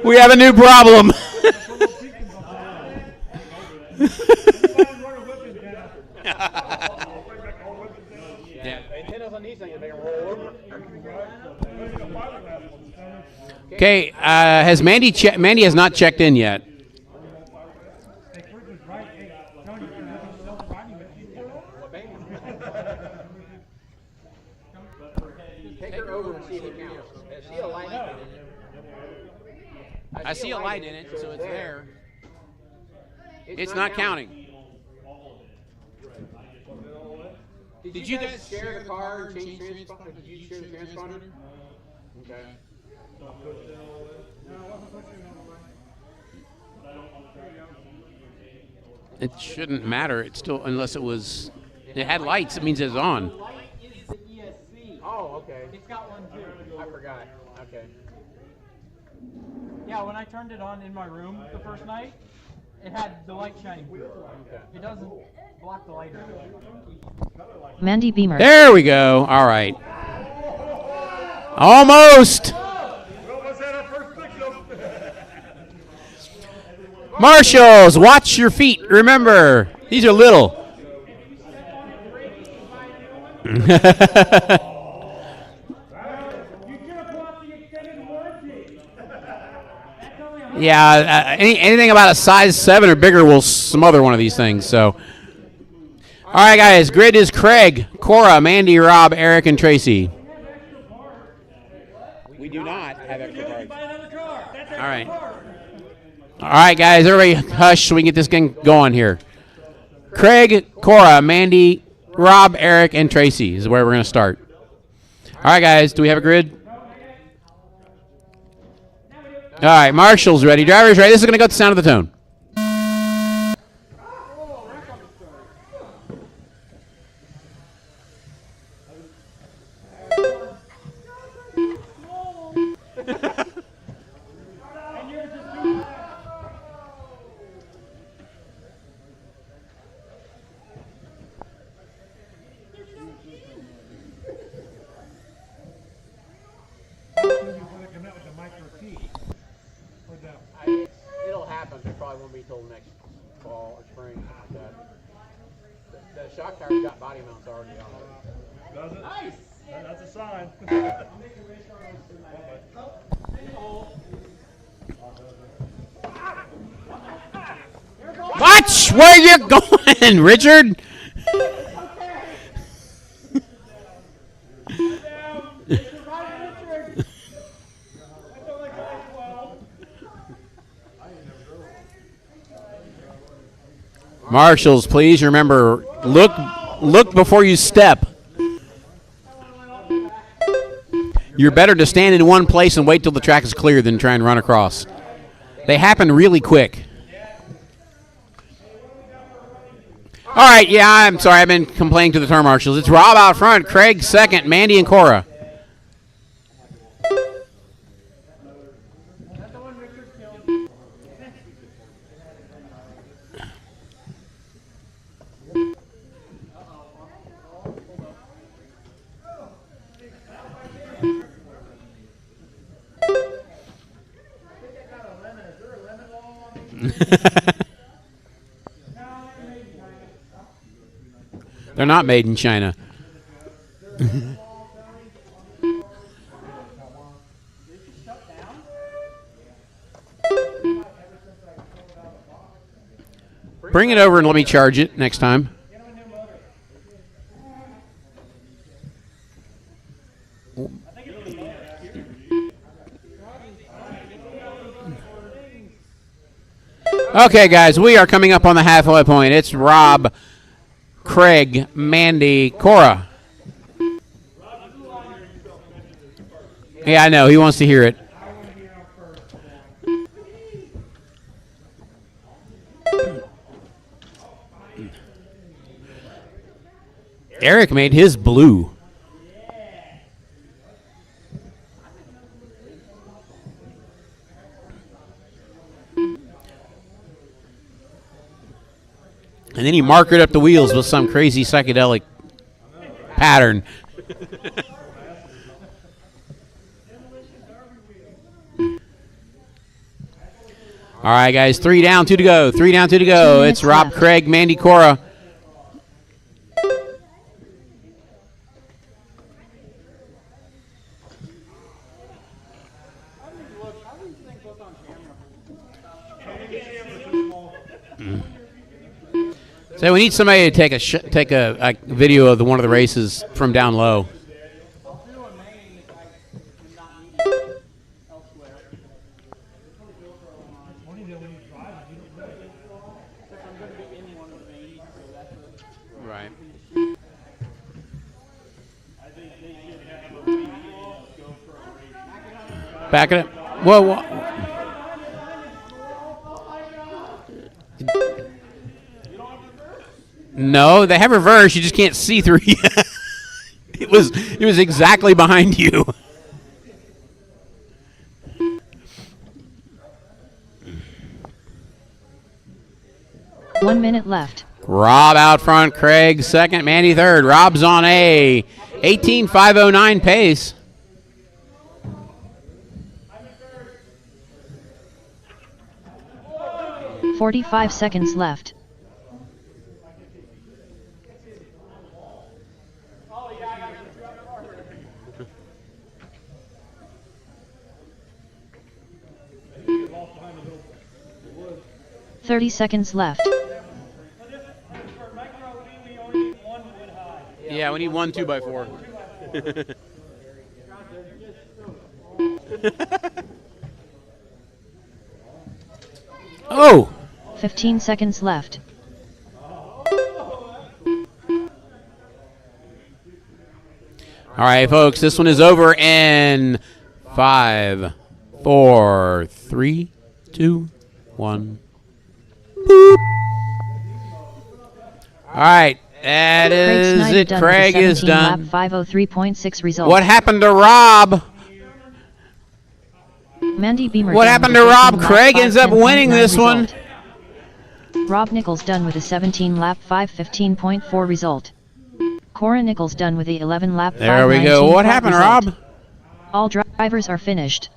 We have a new problem. Okay, has Mandy Mandy has not checked in yet. Take her over and see if it counts. See a light in it. I see a light in it, so it's there. It's not counting. Did you guys share the car and change transponder? Did you share the transponder? Okay. It shouldn't matter. It's still, unless it was, it had lights. It means it's on. Oh, okay. It's got one too. I forgot. Okay. Yeah, when I turned it on in my room the first night, It had the light shining through it. It doesn't block the light or anything. Mandy Beamer. There we go. All right. Almost. Marshals, watch your feet. Remember, these are little. Yeah, anything about a size 7 or bigger will smother one of these things. So, all right, guys. Grid is Craig, Cora, Mandy, Rob, Eric, and Tracy. We do not have extra cards. All right. All right, guys. Everybody hush so we can get this thing going here. Craig, Cora, Mandy, Rob, Eric, and Tracy is where we're going to start. All right, guys. Do we have a grid? All right, Marshall's ready. Driver's ready. This is going to go at the sound of the tone. It'll happen, but probably won't be till next fall or spring, something like that. The shock tower's got body mounts already on it. Does it? Nice. That's a sign. Watch where you're going, Richard. Marshals, please remember, look before you step. You're better to stand in one place and wait till the track is clear than try and run across. They happen really quick. All right, yeah, I'm sorry. I've been complaining to the turn marshals. It's Rob out front, Craig second, Mandy and Cora. They're not made in China. Bring it over and let me charge it next time. Okay, guys, we are coming up on the halfway point. It's Rob, Craig, Mandy, Cora. Yeah, I know. He wants to hear it. Eric made his blue. And then he markered up the wheels with some crazy psychedelic pattern. All right, guys, 3 down, 2 to go. 3 down, 2 to go. It's Rob, Craig, Mandy, Cora. So we need somebody to take a video of one of the races from down low. Right. Back it up. Whoa. No, they have reverse. You just can't see through. It was exactly behind you. 1 minute left. Rob out front, Craig second, Mandy third. Rob's on a 18.509 pace. "45 seconds left. "30 seconds left. Yeah, we need 1 2x4. Oh! 15 seconds left. All right, folks, this one is over in 5, 4, 3, 2, 1. Boop. All right, that is it. Craig is done. Lap 503.6 result. What happened to Rob? Mandy Beamer. What happened to Rob? Craig ends up winning this one. Rob Nichols done with a 17 lap 5:15.4 result. Cora Nichols done with a 11 lap 5:19.4 There we go. What happened, result. Rob? All drivers are finished.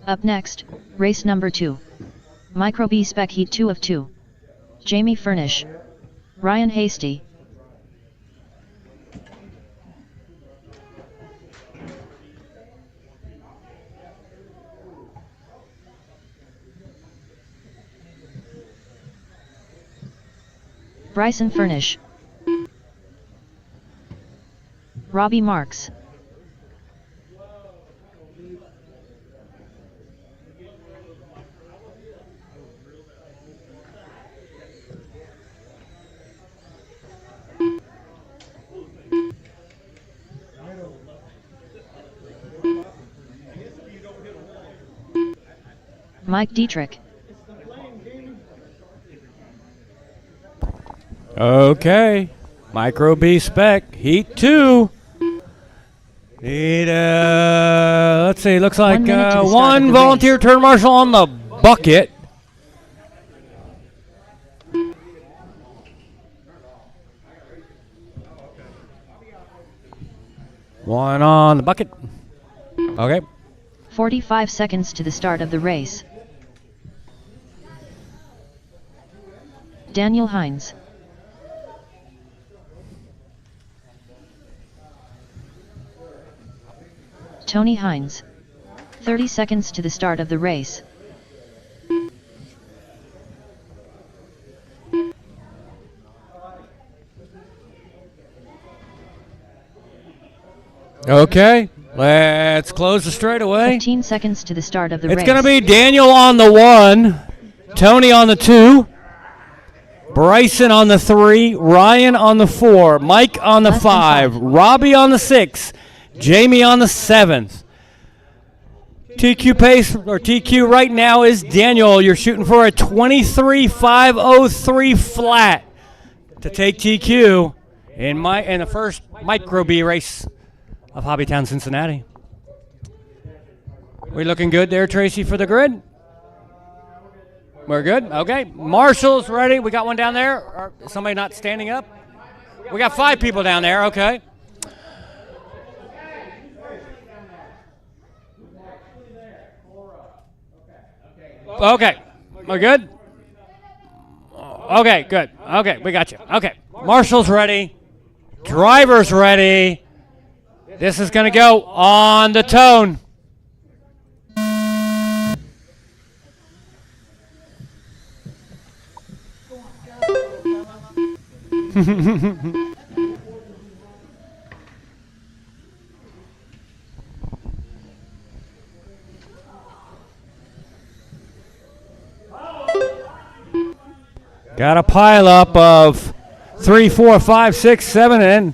Up next, race number 2. Micro B Spec Heat 2 of 2. Jamie Furnish. Ryan Hasty. Bryson Furnish. Robbie Marks. Mike Dietrich. Okay. Micro B Spec, Heat 2. Need, let's see, looks like 1 minute to the start one of the volunteer race. turn marshal on the bucket. One on the bucket. Okay. 45 seconds to the start of the race. Daniel Hines. Tony Hines. 30 seconds to the start of the race. Okay. Let's close the straightaway. 15 seconds to the start of the race. It's going to be Daniel on the 1, Tony on the 2, Bryson on the 3, Ryan on the 4, Mike on the 5, Robbie on the 6, Jamie on the 7th. TQ pace, or TQ right now is Daniel. You're shooting for a 23.503 flat to take TQ in the first Micro B race of Hobbytown Cincinnati. We looking good there, Tracy, for the grid? We're good? Okay. Marshall's ready. We got one down there. Or somebody not standing up? We got 5 people down there. Okay. Okay. We're good? Okay, good. Okay, we got you. Okay. Marshall's ready. Driver's ready. This is going to go on the tone. Got a pile up of 3, 4, 5, 6, 7 in.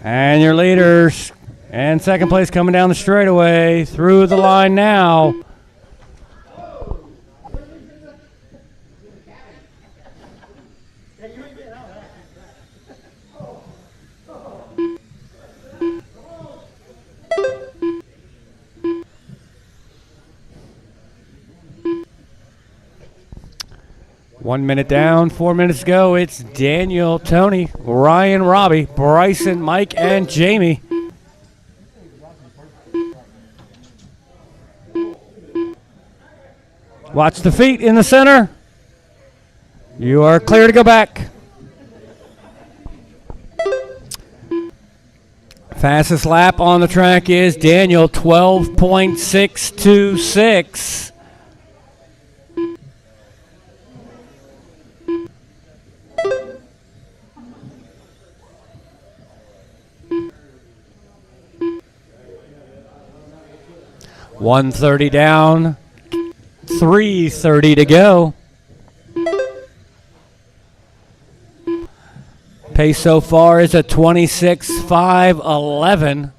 And your leaders And second place coming down the straightaway, through the line now. One minute down, 4 minutes to go. It's Daniel, Tony, Ryan, Robbie, Bryson, Mike, and Jamie. Watch the feet in the center. You are clear to go back. Fastest lap on the track is Daniel, 12.626. $130 down, $330 to go. Pace so far is a 26.511.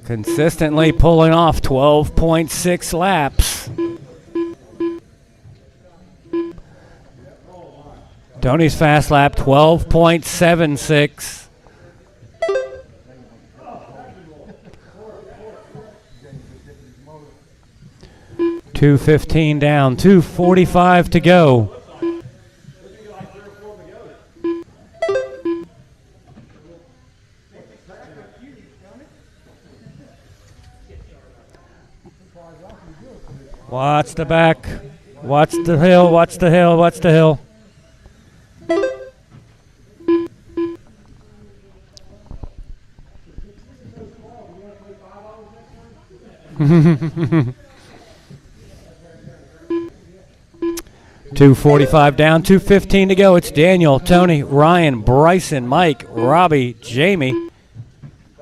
Consistently pulling off 12.6 laps. Tony's fast lap, 12.76. $215 down, $245 to go. Watch the back. Watch the hill, watch the hill, watch the hill. $245 down, $215 to go. It's Daniel, Tony, Ryan, Bryson, Mike, Robbie, Jamie.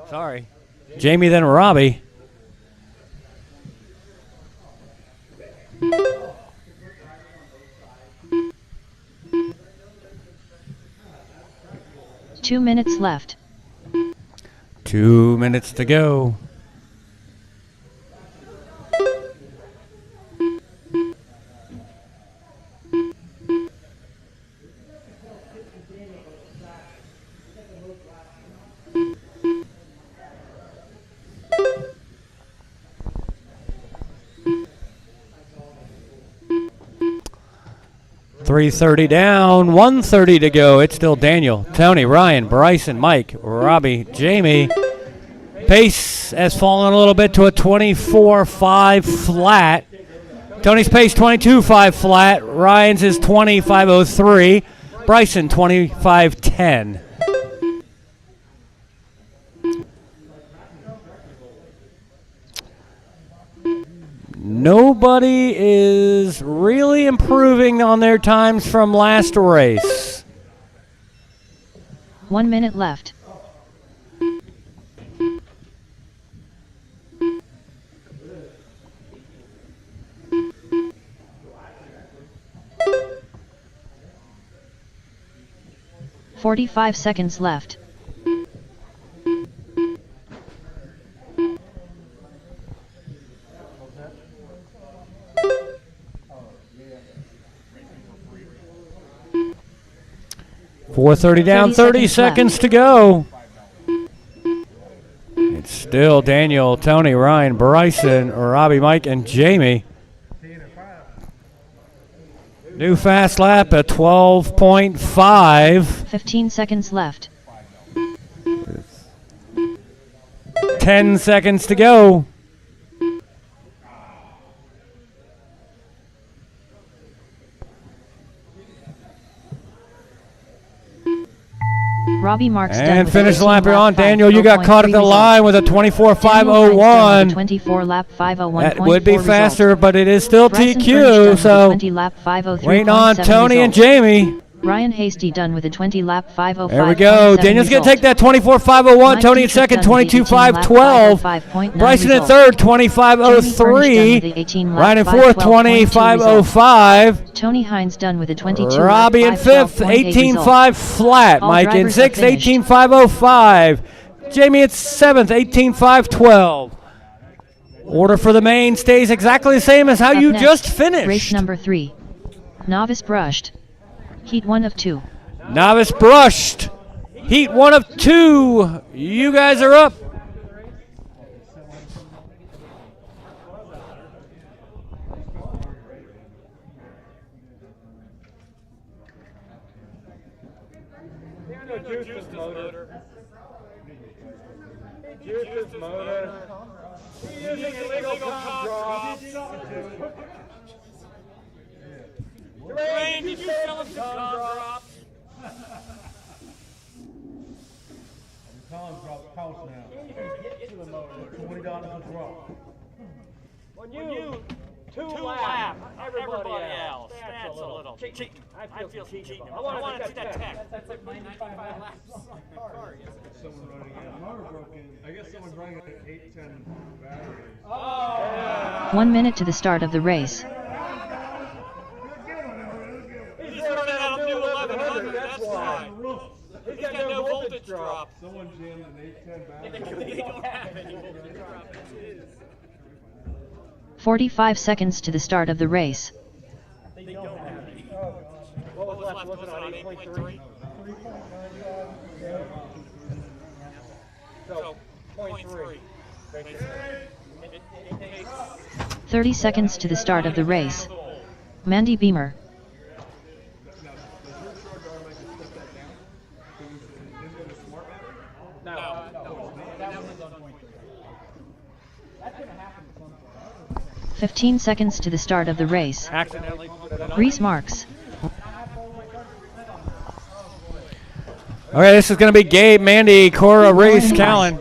Sorry. Jamie, then Robbie. Two minutes left. 2 minutes to go. $330 down, $130 to go. It's still Daniel, Tony, Ryan, Bryson, Mike, Robbie, Jamie. Pace has fallen a little bit to a 24.5 flat. Tony's pace 22.5 flat. Ryan's is 25.03. Bryson 25.10. Nobody is really improving on their times from last race. 1 minute left. $45 seconds left. $430 down, 30 seconds to go. It's still Daniel, Tony, Ryan, Bryson, Robbie, Mike, and Jamie. New fast lap at 12.5. 15 seconds left. 10 seconds to go. Robbie Marks and finish the lap you're on. Daniel, you got caught at the line with a 24.501. 24 lap 501. That would be faster, but it is still TQ, so waiting on Tony and Jamie. Ryan Hasty done with a 20-lap 5:05. There we go. Daniel's going to take that 24.501. Tony in second, 22.512. Bryson in third, 25.03. Ryan in fourth, 25.05. Tony Hines done with a 22. Robbie in fifth, 18.5 flat. Mike in sixth, 18.505. Jamie at seventh, 18.512. Order for the main stays exactly the same as how you just finished. Race number 3. Novice brushed. Heat 1 of 2. Novice brushed. Heat 1 of 2. You guys are up. Juice's motor. Using illegal comp drops. Dwayne, did you sell him some comp drops? Collins drops house now. $20 a drop. When you two lap everybody else, that's a little cheating. I feel cheating. I want to see that tech. That's like 95 laps on my car. Someone running out. Motor broken. I guess someone's running an 810 battery. Oh. 1 minute to the start of the race. He's running out of new 1100, that's why. He's got no voltage drop. Someone jammed an 810 battery. They don't have any voltage drop. 45 seconds to the start of the race. They don't have any. What was left? Was it on 8.3? So, 0.3. 30 seconds to the start of the race. Mandy Beamer. No. That was on 0.3. That's going to happen to some. 15 seconds to the start of the race. Accidentally. Reese Marks. Okay, this is going to be Gabe, Mandy, Cora, Reese, Callan.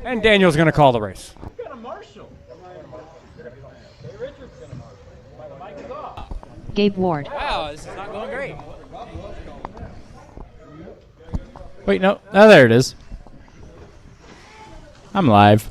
And Daniel's going to call the race. Gabe Ward. Wow, this is not going great. Wait, no. Oh, there it is. I'm live.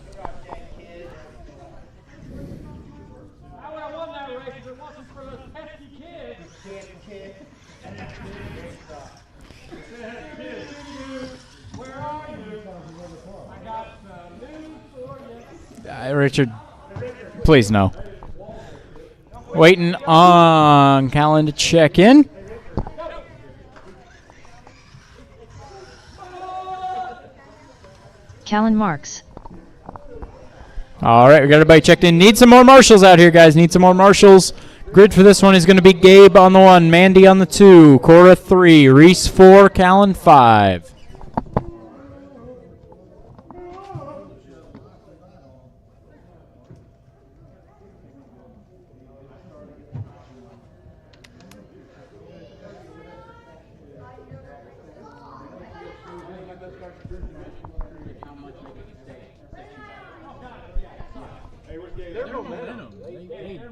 Richard, please no. Waiting on Callan to check in. Callan Marks. All right, we got everybody checked in. Need some more marshals out here, guys. Need some more marshals. Grid for this one is going to be Gabe on the 1, Mandy on the 2, Cora 3, Reese 4, Callan 5.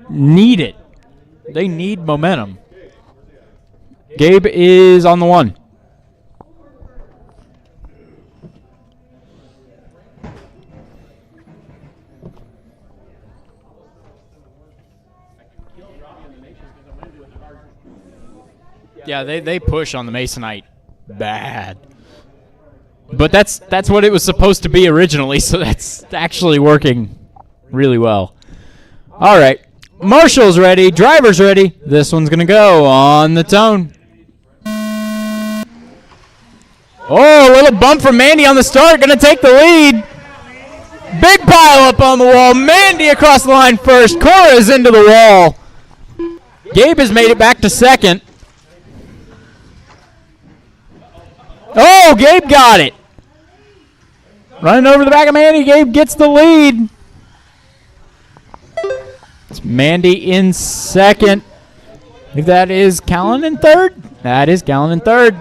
Need it. They need momentum. Gabe is on the 1. Yeah, they push on the Masonite bad. But that's what it was supposed to be originally, so that's actually working really well. All right. Marshall's ready. Driver's ready. This one's going to go on the tone. Oh, a little bump from Mandy on the start. Going to take the lead. Big pile up on the wall. Mandy across the line first. Cora's into the wall. Gabe has made it back to second. Oh, Gabe got it. Running over the back of Mandy. Gabe gets the lead. It's Mandy in second. If that is Callan in third. That is Callan in third.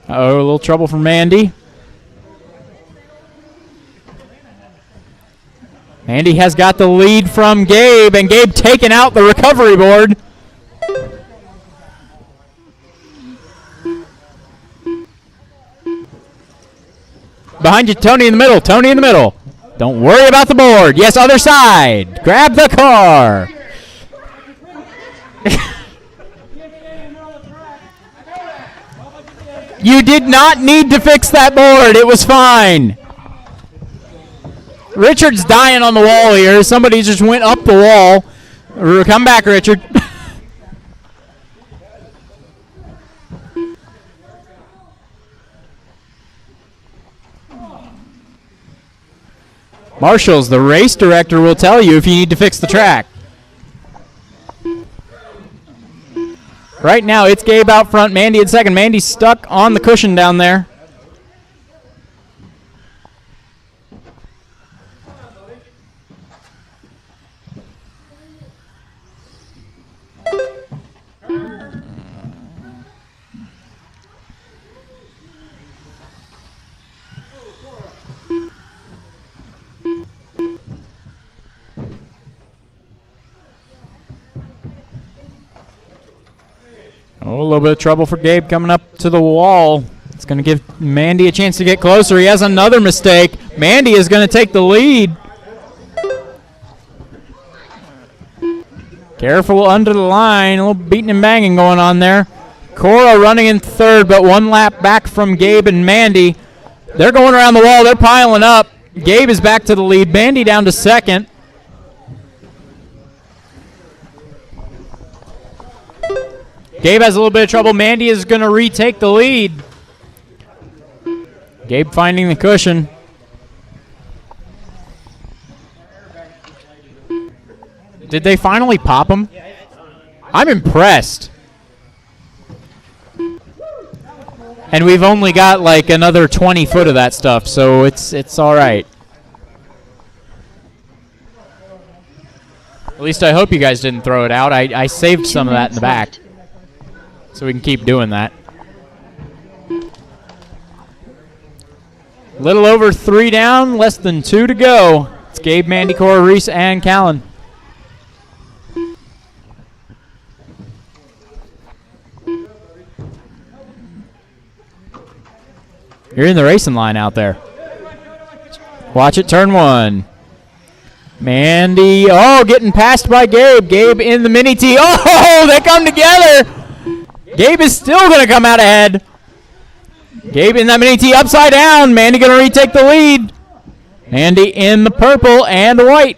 Uh-oh, a little trouble for Mandy. Mandy has got the lead from Gabe, and Gabe taking out the recovery board. Behind you, Tony in the middle. Tony in the middle. Don't worry about the board. Yes, other side. Grab the car. You did not need to fix that board. It was fine. Richard's dying on the wall here. Somebody just went up the wall. Come back, Richard. Marshall's, the race director, will tell you if you need to fix the track. Right now, it's Gabe out front, Mandy in second. Mandy's stuck on the cushion down there. Oh, a little bit of trouble for Gabe coming up to the wall. It's going to give Mandy a chance to get closer. He has another mistake. Mandy is going to take the lead. Careful under the line. A little beating and banging going on there. Cora running in third, but one lap back from Gabe and Mandy. They're going around the wall. They're piling up. Gabe is back to the lead. Mandy down to second. Gabe has a little bit of trouble. Mandy is going to retake the lead. Gabe finding the cushion. Did they finally pop him? I'm impressed. And we've only got like another 20 foot of that stuff, so it's all right. At least I hope you guys didn't throw it out. I saved some of that in the back, so we can keep doing that. Little over 3 down, less than 2 to go. It's Gabe, Mandy, Cora, Reese, and Callan. You're in the racing line out there. Watch it, turn 1. Mandy, oh, getting passed by Gabe. Gabe in the mini T. Oh, they come together. Gabe is still going to come out ahead. Gabe in that mini T upside down. Mandy going to retake the lead. Mandy in the purple and the white.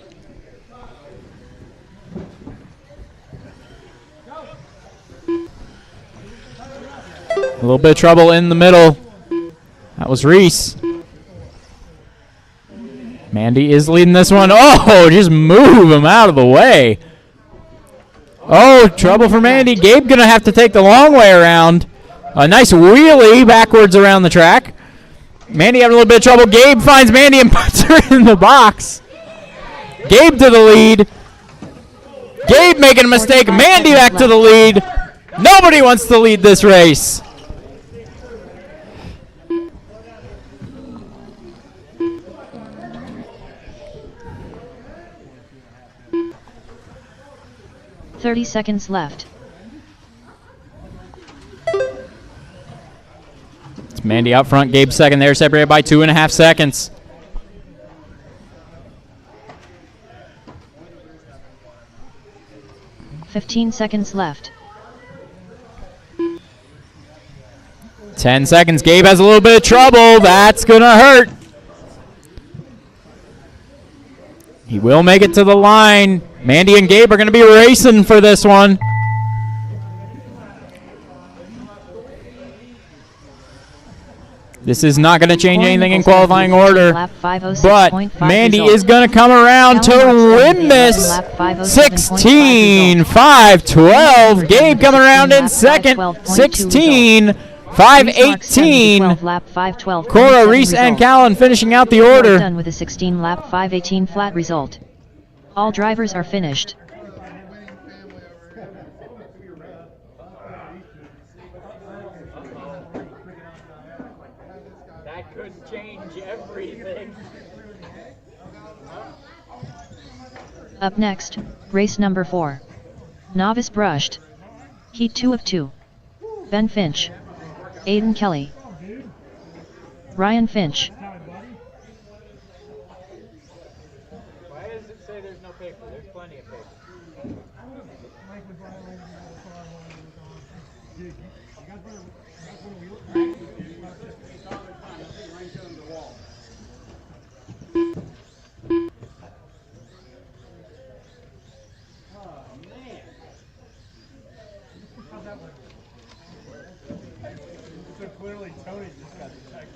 A little bit of trouble in the middle. That was Reese. Mandy is leading this one. Oh, just move him out of the way. Oh, trouble for Mandy. Gabe going to have to take the long way around. A nice wheelie backwards around the track. Mandy having a little bit of trouble. Gabe finds Mandy and puts her in the box. Gabe to the lead. Gabe making a mistake. Mandy back to the lead. Nobody wants to lead this race. "30 seconds left. It's Mandy out front, Gabe second there, separated by 2.5 seconds. "15 seconds left. 10 seconds. Gabe has a little bit of trouble. That's going to hurt. He will make it to the line. Mandy and Gabe are going to be racing for this one. This is not going to change anything in qualifying order, but Mandy is going to come around to win this. 16, 5, 12. Gabe coming around in second. 16, 5, 18. Cora, Reese, and Callan finishing out the order. Done with a 16-lap 5:18 flat result. All drivers are finished. That could change everything. Up next, race number 4. Novice brushed. Heat 2 of 2. Ben Finch. Aiden Kelly. Ryan Finch. Why does it say there's no paper? There's plenty of paper. So clearly Tony just got checked.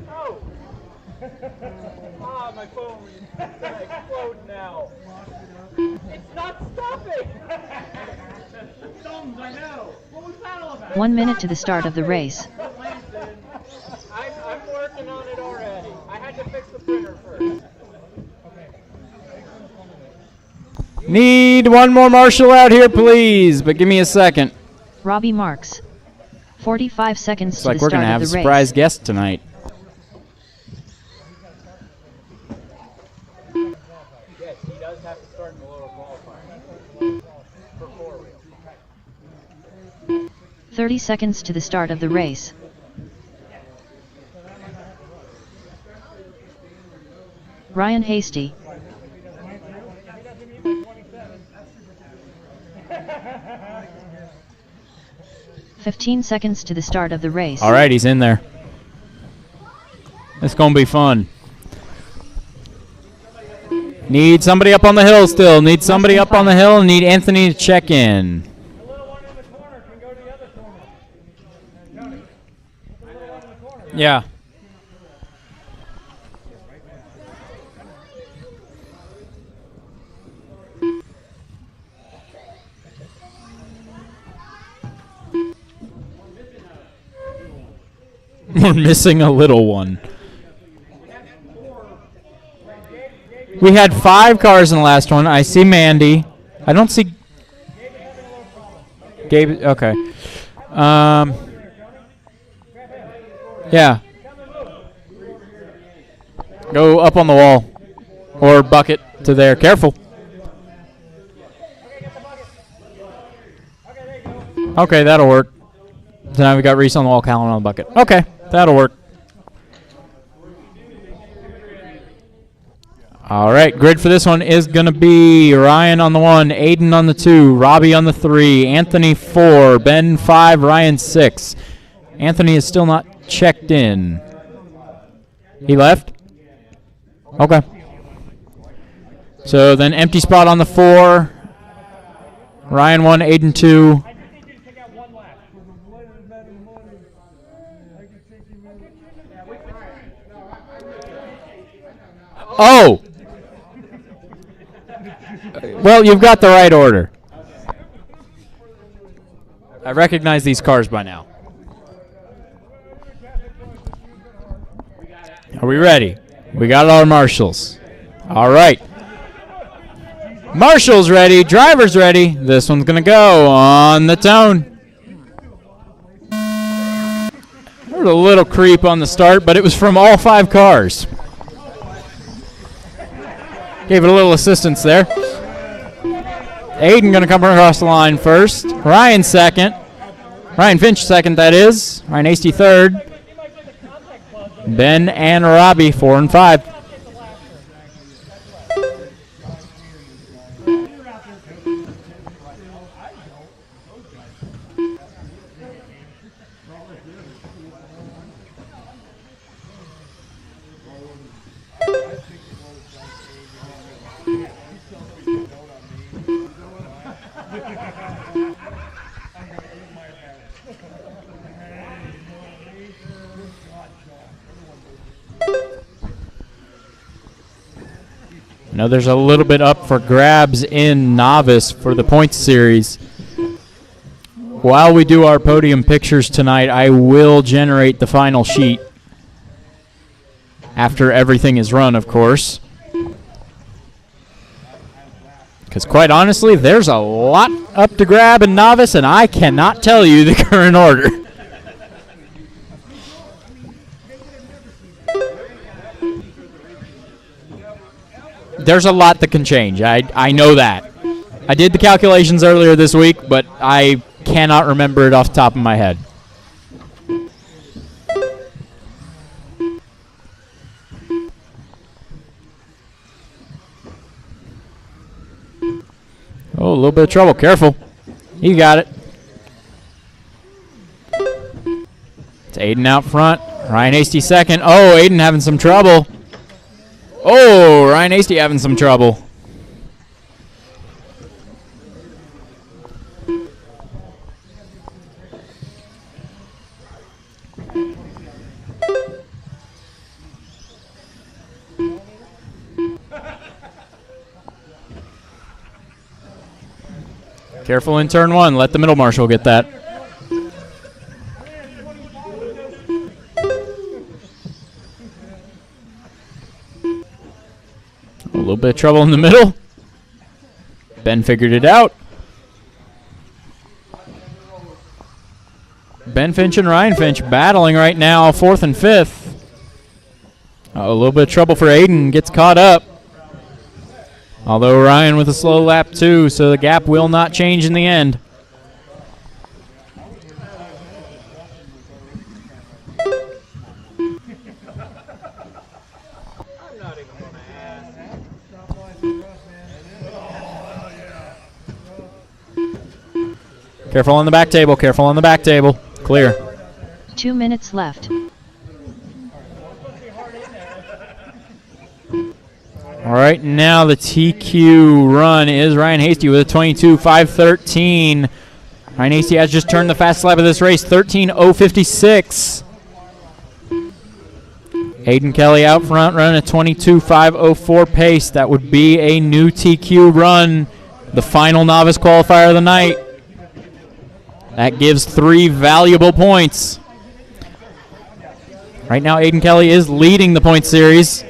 Oh! Ah, my phone is gonna explode now. It's not stopping! Thumbs, I know. What was that all about? 1 minute to the start of the race. I'm working on it already. I had to fix the printer first. Need one more marshal out here, please, but give me a second. Robbie Marks. 45 seconds Looks to like the we're start gonna have a of the race. surprise guest tonight. Yes, he does have to start in the lower qualifying. For 4-wheel. 30 seconds to the start of the race. Ryan Hasty. 15 seconds to the start of the race. All right, he's in there. It's going to be fun. Need somebody up on the hill still. Need somebody up on the hill. Need Anthony to check in. The little one in the corner can go to the other corner. Tony. The little one in the corner. Yeah. We're missing a little one. We had 5 cars in the last one. I see Mandy. I don't see Gabe. Okay. Yeah. Go up on the wall or bucket to there. Careful. Okay, that'll work. So now we got Reese on the wall, Callan on the bucket. Okay, that'll work. All right, grid for this one is going to be Ryan on the 1, Aiden on the 2, Robbie on the 3, Anthony 4, Ben 5, Ryan 6. Anthony is still not checked in. He left? Okay. So then empty spot on the 4, Ryan 1, Aiden 2. Oh! Well, you've got the right order. I recognize these cars by now. Are we ready? We got our marshals. All right. Marshals ready. Drivers ready. This one's going to go on the tone. There was a little creep on the start, but it was from all 5 cars. Gave it a little assistance there. Aiden going to come across the line first. Ryan second. Ryan Finch second, that is. Ryan Hasty third. Ben and Robbie 4 and 5. I know there's a little bit up for grabs in novice for the points series. While we do our podium pictures tonight, I will generate the final sheet after everything is run, of course. Because quite honestly, there's a lot up to grab in novice, and I cannot tell you the current order. there's a lot that can change. I know that. I did the calculations earlier this week, but I cannot remember it off the top of my head. Oh, a little bit of trouble. Careful. You got it. It's Aiden out front. Ryan Hasty second. Oh, Aiden having some trouble. Oh, Ryan Hasty having some trouble. Careful in turn one. Let the middle marshal get that. A little bit of trouble in the middle. Ben figured it out. Ben Finch and Ryan Finch battling right now, 4th and 5th. A little bit of trouble for Aiden. Gets caught up. Although Ryan with a slow lap too, so the gap will not change in the end. Careful on the back table, careful on the back table. Clear. 2 minutes left. All right, now the TQ run is Ryan Hasty with a 22.513. Ryan Hasty has just turned the fastest lap of this race, 13.056. Aiden Kelly out front running a 22.504 pace. That would be a new TQ run, the final novice qualifier of the night. That gives 3 valuable points. Right now, Aiden Kelly is leading the point series.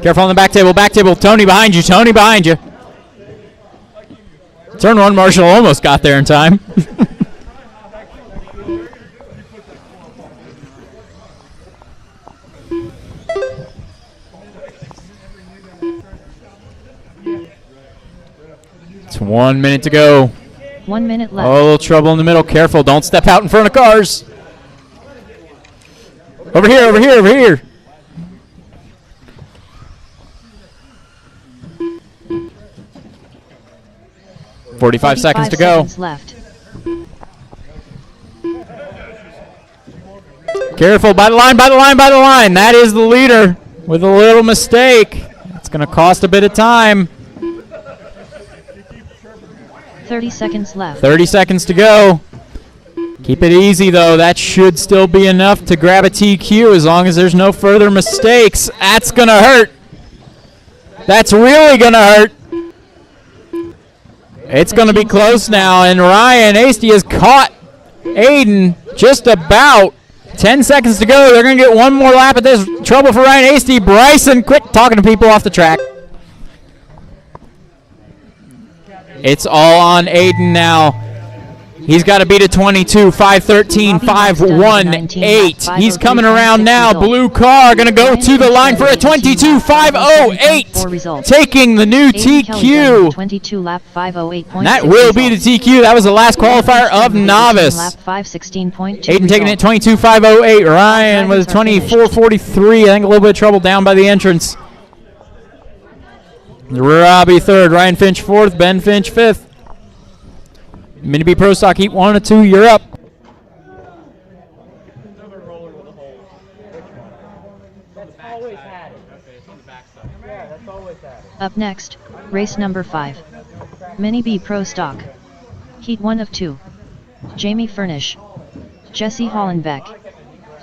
Careful on the back table, back table. Tony behind you, Tony behind you. Turn one, Marshall almost got there in time. It's 1 minute to go. 1 minute left. Oh, a little trouble in the middle. Careful, don't step out in front of cars. Over here, over here, over here. Forty-five seconds to go. Left. Careful, by the line, by the line, by the line. That is the leader with a little mistake. It's going to cost a bit of time. 30 seconds left. 30 seconds to go. Keep it easy, though. That should still be enough to grab a TQ as long as there's no further mistakes. That's going to hurt. That's really going to hurt. It's going to be close now, and Ryan Hasty has caught Aiden just about. 10 seconds to go. They're going to get one more lap at this. Trouble for Ryan Hasty. Bryson, quick, talking to people off the track. It's all on Aiden now. He's got to beat a 22, 513, 518. He's coming around now. Blue car going to go to the line for a 22, 508. Taking the new TQ. 22 lap 508. That will be the TQ. That was the last qualifier of novice. Lap 516.2. Aiden taking it 22, 508. Ryan with 24.43. I think a little bit of trouble down by the entrance. Robbie third. Ryan Finch fourth. Ben Finch fifth. Mini B Pro Stock Heat 1 or 2, you're up. Up next, race number 5. Mini B Pro Stock. Heat 1 of 2. Jamie Furnish. Jesse Hollenbeck.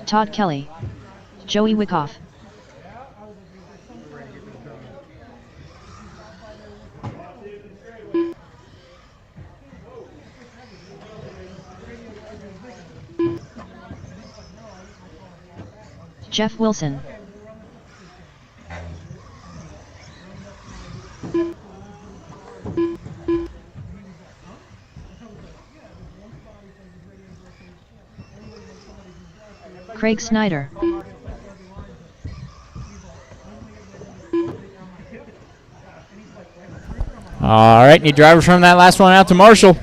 Todd Kelly. Joey Wyckoff. Jeff Wilson. Craig Snyder. All right, need drivers from that last one out to Marshall.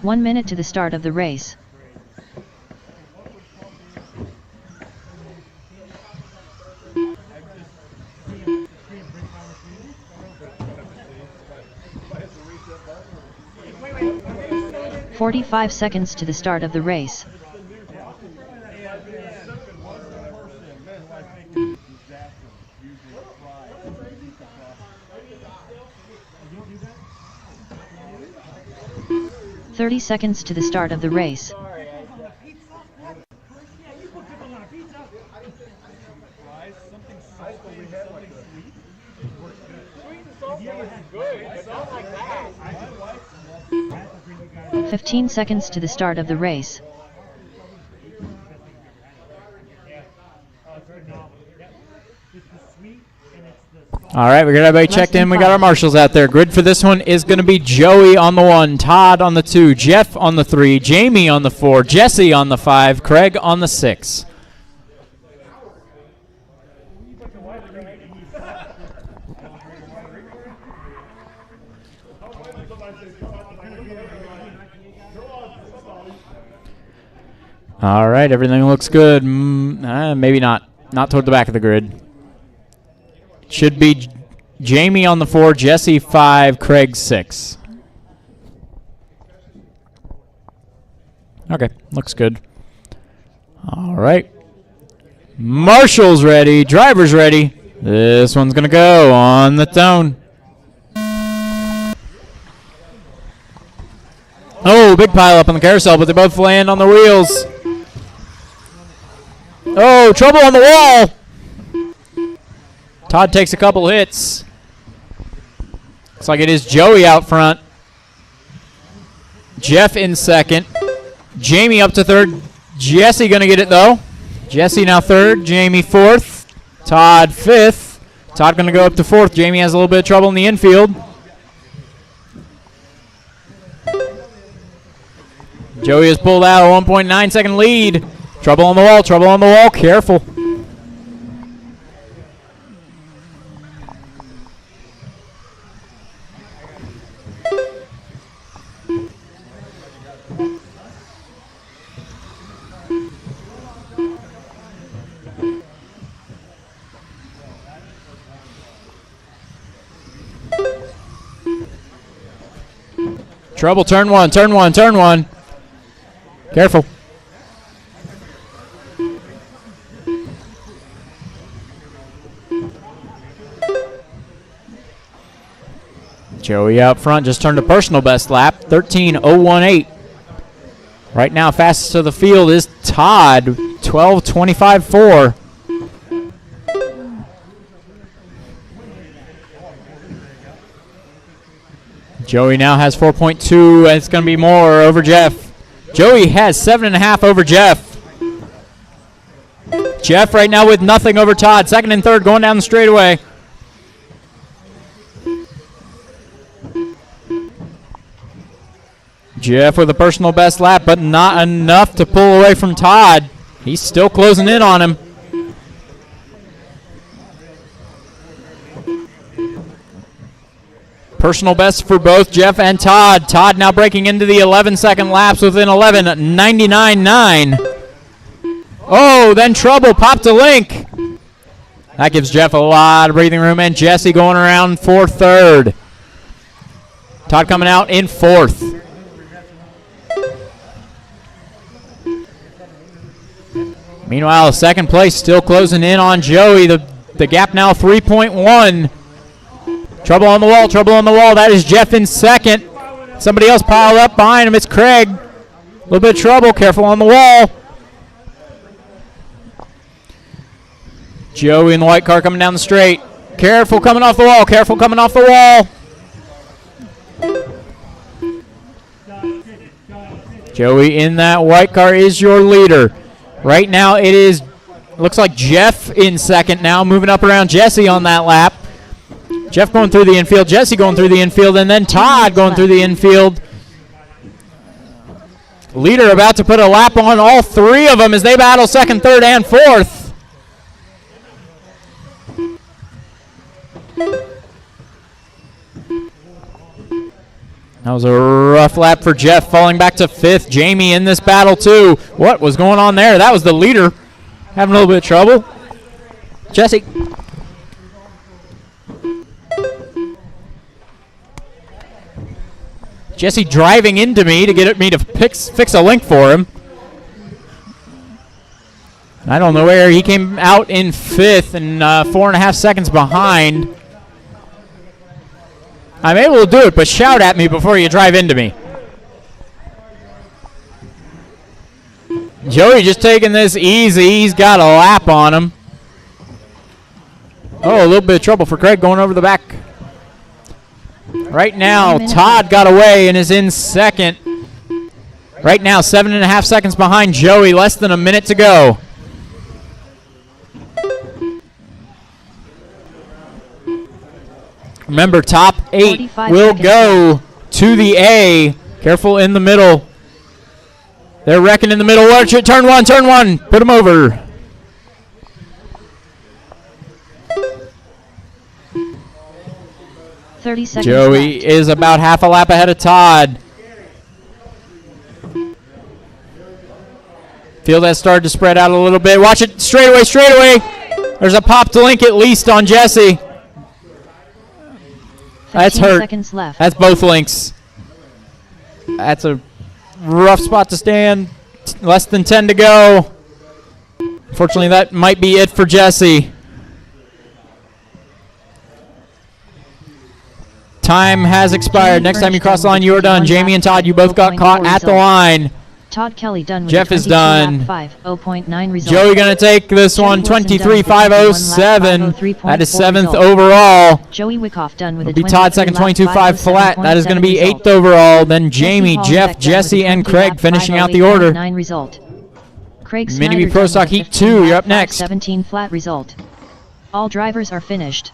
One minute to the start of the race. – 45 seconds to the start of the race. –30 seconds to the start of the race. –15 seconds to the start of the race. All right, we got everybody checked in. We got our marshals out there. Grid for this one is going to be Joey on the 1, Todd on the 2, Jeff on the 3, Jamie on the 4, Jesse on the 5, Craig on the 6. All right, everything looks good. Maybe not. Not toward the back of the grid. Should be Jamie on the 4, Jesse 5, Craig 6. Okay, looks good. All right. Marshall's ready. Driver's ready. This one's going to go on the tone. Oh, big pile up on the carousel, but they both land on the wheels. Oh, trouble on the wall. Todd takes a couple hits. Looks like it is Joey out front. Jeff in second. Jamie up to third. Jesse going to get it, though. Jesse now third. Jamie fourth. Todd fifth. Todd going to go up to fourth. Jamie has a little bit of trouble in the infield. Joey has pulled out a 1.9 second lead. Trouble on the wall. Trouble on the wall. Careful. Trouble, turn one, turn one, turn one. Careful. Joey out front just turned a personal best lap, 13:018. Right now, fastest of the field is Todd, 12:25.4. Joey now has 4.2, and it's going to be more over Jeff. Joey has 7.5 over Jeff. Jeff right now with nothing over Todd. Second and third going down the straightaway. Jeff with a personal best lap, but not enough to pull away from Todd. He's still closing in on him. Personal best for both Jeff and Todd. Todd now breaking into the 11-second laps within 11:99.9. Oh, then trouble. Popped a link. That gives Jeff a lot of breathing room. And Jesse going around for third. Todd coming out in fourth. Meanwhile, second place still closing in on Joey. The gap now 3.1. Trouble on the wall, trouble on the wall. That is Jeff in second. Somebody else piled up behind him. It's Craig. A little bit of trouble. Careful on the wall. Joey in the white car coming down the straight. Careful coming off the wall. Careful coming off the wall. Joey in that white car is your leader. Right now it is, looks like Jeff in second now, moving up around Jesse on that lap. Jeff going through the infield, Jesse going through the infield, and then Todd going through the infield. Leader about to put a lap on all three of them as they battle second, third, and fourth. That was a rough lap for Jeff, falling back to fifth. Jamie in this battle too. What was going on there? That was the leader having a little bit of trouble. Jesse. Jesse driving into me to get me to fix a link for him. I don't know where he came out in fifth and 4.5 seconds behind. I'm able to do it, but shout at me before you drive into me. Joey just taking this easy. He's got a lap on him. Oh, a little bit of trouble for Craig going over the back. Right now, Todd got away and is in second. Right now, 7.5 seconds behind Joey, less than a minute to go. Remember, top 8 will go to the A. Careful in the middle. They're wrecking in the middle. Watch it. Turn one, turn one. Put them over. Joey left. is about half a lap ahead of Todd. Feel that started to spread out a little bit. Watch it. Straight away, straight away. There's a popped link at least on Jesse. That's hurt. Seconds left. That's both links. That's a rough spot to stand. Less than 10 to go. Unfortunately, that might be it for Jesse. Time has expired. Next time you cross the line, you are done. Jamie and Todd, you both got caught at the line. Todd Kelly done with Jeff is done. 5:0.9 result. Joey going to take this one, 23.507. That is 7th overall. Joey Wickoff done with a be Todd second, 22.5 flat. That is going to be 8th overall. Then Jamie, Jeff, Jesse, and Craig finishing out the order. Result. Craig Mini B Pro Stock Heat 2, you're up next. 17 flat result. All drivers are finished.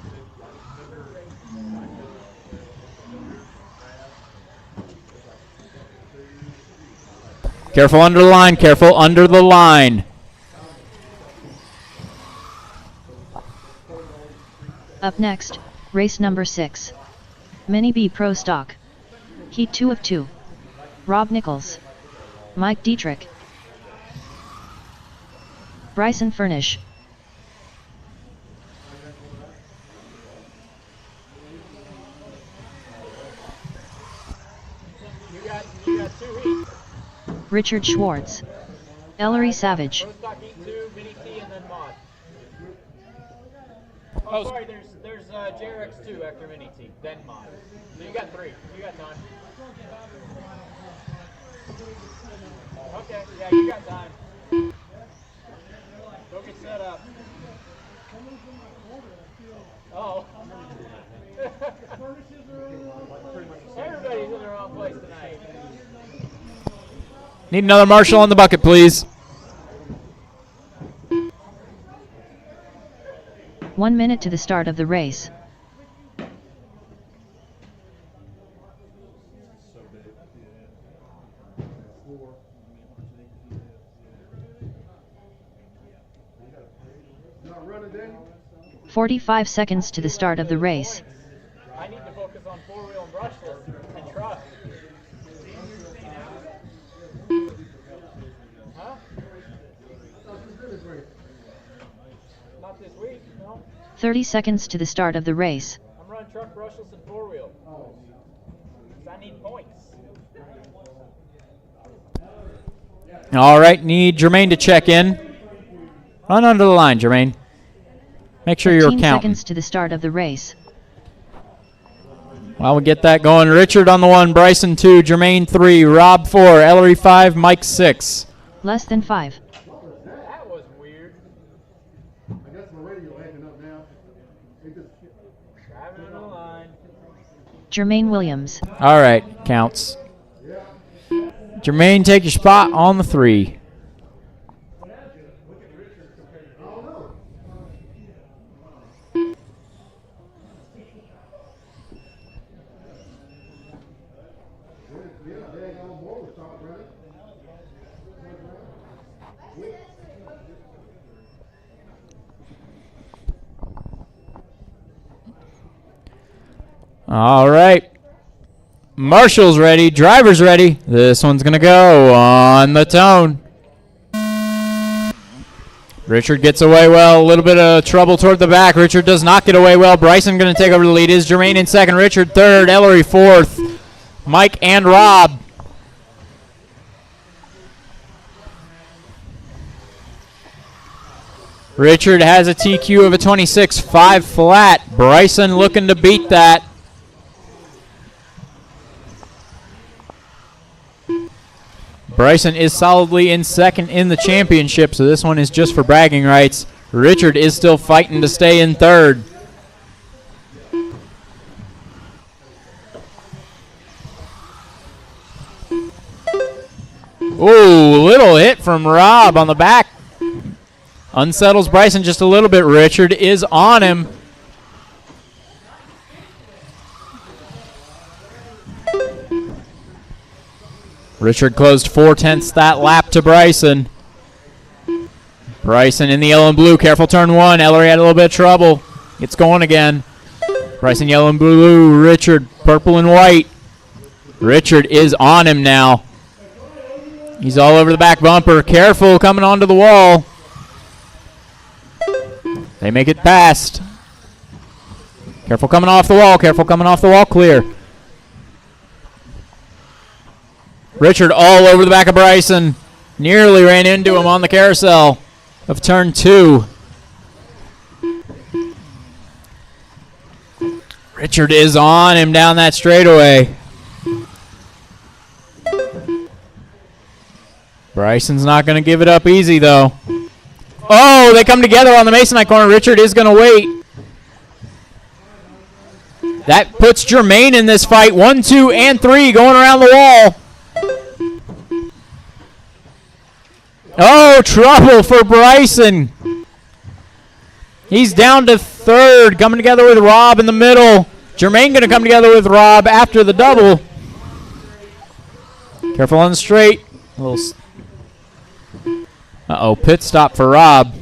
Careful under the line, careful under the line. Up next, race number 6. Mini B Pro Stock. Heat 2 of 2. Rob Nichols. Mike Dietrich. Bryson Furnish. You got 2 heats. Richard Schwartz. Ellery Savage. Pro Stock Heat 2, Mini T, and then Mod. Oh, sorry, there's JRX 2 after Mini T, then Mod. So you got 3. You got time. Okay, yeah, you got time. Go get set up. Oh. Everybody's in the wrong place tonight. Need another marshal on the bucket, please. 1 minute to the start of the race. Not running, Daniel? 45 seconds to the start of the race. I need to focus on 4-wheel and brushless and trust. Huh? Not this week, no. 30 seconds to the start of the race. I'm running truck, brushless, and 4-wheel. I need points. All right, need Jermaine to check in. Run under the line, Jermaine. Make sure you're 15 counting. seconds to the start of the race. Well, we get that going. Richard on the 1, Bryson 2, Jermaine 3, Rob 4, Ellery 5, Mike 6. Less than 5. That was weird. I guess my radio acting up now. Driving under the line. Jermaine Williams. All right, counts. Jermaine, take your spot on the 3. All right. Marshall's ready. Driver's ready. This one's going to go on the tone. Richard gets away well. A little bit of trouble toward the back. Richard does not get away well. Bryson going to take over the lead. Is Jermaine in second. Richard third. Ellery fourth. Mike and Rob. Richard has a TQ of a 26.5 flat. Bryson looking to beat that. Bryson is solidly in second in the championship, so this one is just for bragging rights. Richard is still fighting to stay in third. Ooh, little hit from Rob on the back. Unsettles Bryson just a little bit. Richard is on him. Richard closed 4/10 that lap to Bryson. Bryson in the yellow and blue. Careful turn one. Ellery had a little bit of trouble. It's going again. Bryson yellow and blue. Richard purple and white. Richard is on him now. He's all over the back bumper. Careful coming onto the wall. They make it past. Careful coming off the wall. Careful coming off the wall. Clear. Richard all over the back of Bryson. Nearly ran into him on the carousel of turn two. Richard is on him down that straightaway. Bryson's not going to give it up easy, though. Oh, they come together on the Masonite corner. Richard is going to wait. That puts Jermaine in this fight. 1, 2, and 3 going around the wall. Oh, trouble for Bryson. He's down to third, coming together with Rob in the middle. Jermaine going to come together with Rob after the double. Careful on the straight. Uh-oh, pit stop for Rob.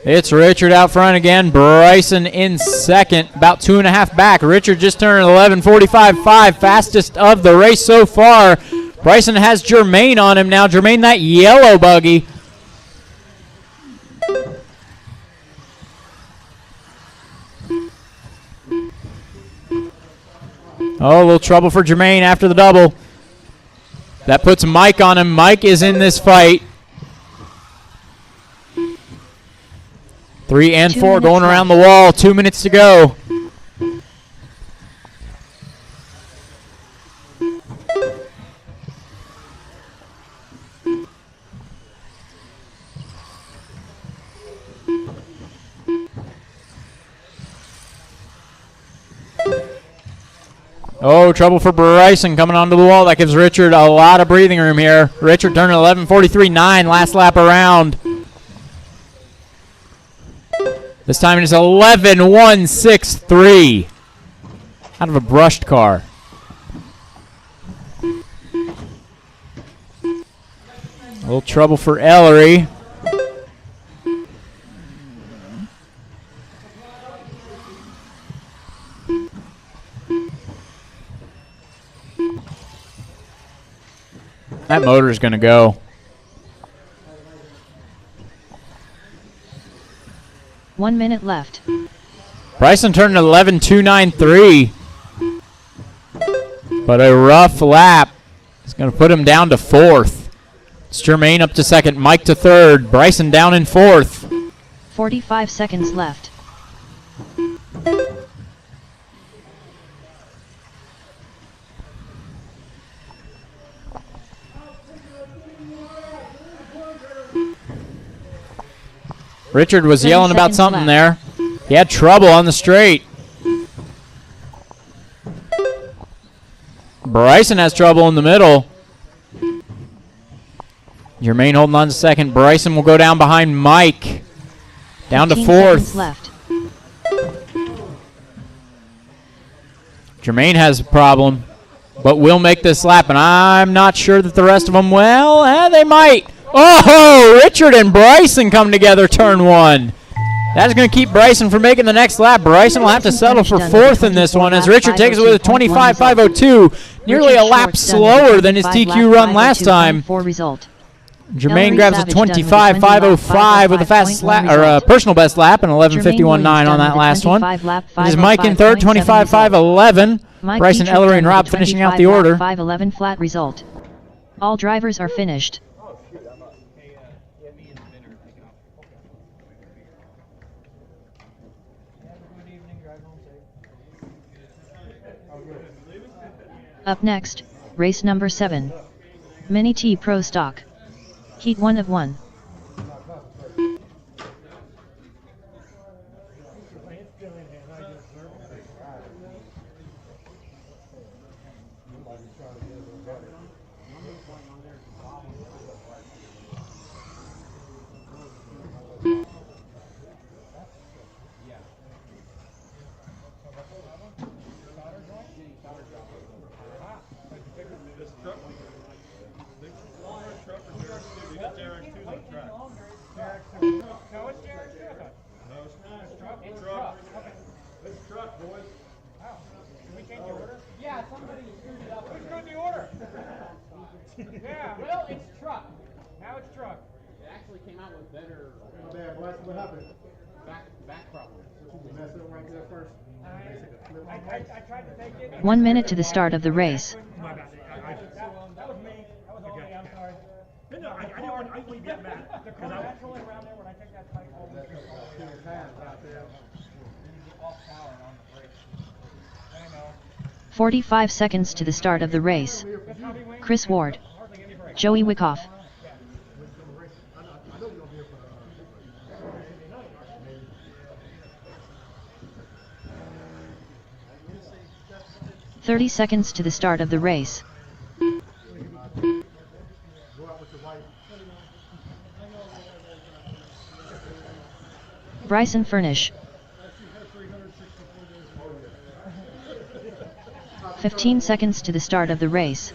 It's Richard out front again. Bryson in second, about 2.5 back. Richard just turned 11:45.5, fastest of the race so far. Bryson has Jermaine on him now. Jermaine, that yellow buggy. Oh, a little trouble for Jermaine after the double. That puts Mike on him. Mike is in this fight. 3 and 4 going around the wall. 2 minutes to go. Oh, trouble for Bryson coming onto the wall. That gives Richard a lot of breathing room here. Richard turning 11:43.9 last lap around. This time it is 11:163 out of a brushed car. A little trouble for Ellery. That motor's going to go. 1 minute left. Bryson turned 11:293. But a rough lap. It's going to put him down to fourth. It's Jermaine up to second, Mike to third, Bryson down in fourth. 45 seconds left. Richard was yelling about something there. He had trouble on the straight. Bryson has trouble in the middle. Jermaine holding on to second. Bryson will go down behind Mike. Down to fourth. Left. Jermaine has a problem. but will make this lap, and I'm not sure that the rest of them will. They might. Oh, Richard and Bryson come together turn 1. That's going to keep Bryson from making the next lap. Bryson will have to settle for 4th in this one as Richard takes it with a 25.502, nearly a lap slower than his TQ run last time. Jermaine grabs a 25.505 with a fast lap, or a personal best lap, and 11.51.9 on that last one. This is Mike in third, 25.511. Bryson, Ellery, and Rob finishing out the order. 511 flat result. All drivers are finished. Up next, race number 7. Mini T Pro Stock. Heat 1 of 1. Yeah, well, it's truck. Now it's truck. It actually came out with better What happened? back problems. You messed up right there first. I tried to take it. 1 minute to the start of the race. My bad. That was me. That was all me. I'm sorry. No, I didn't want to get mad. The car naturally around there when I take that tight hold. Off power on the brakes. I know. 45 seconds to the start of the race. Chris Ward. Joey Wickoff. "30 seconds to the start of the race. Bryson Furnish. 15 seconds to the start of the race.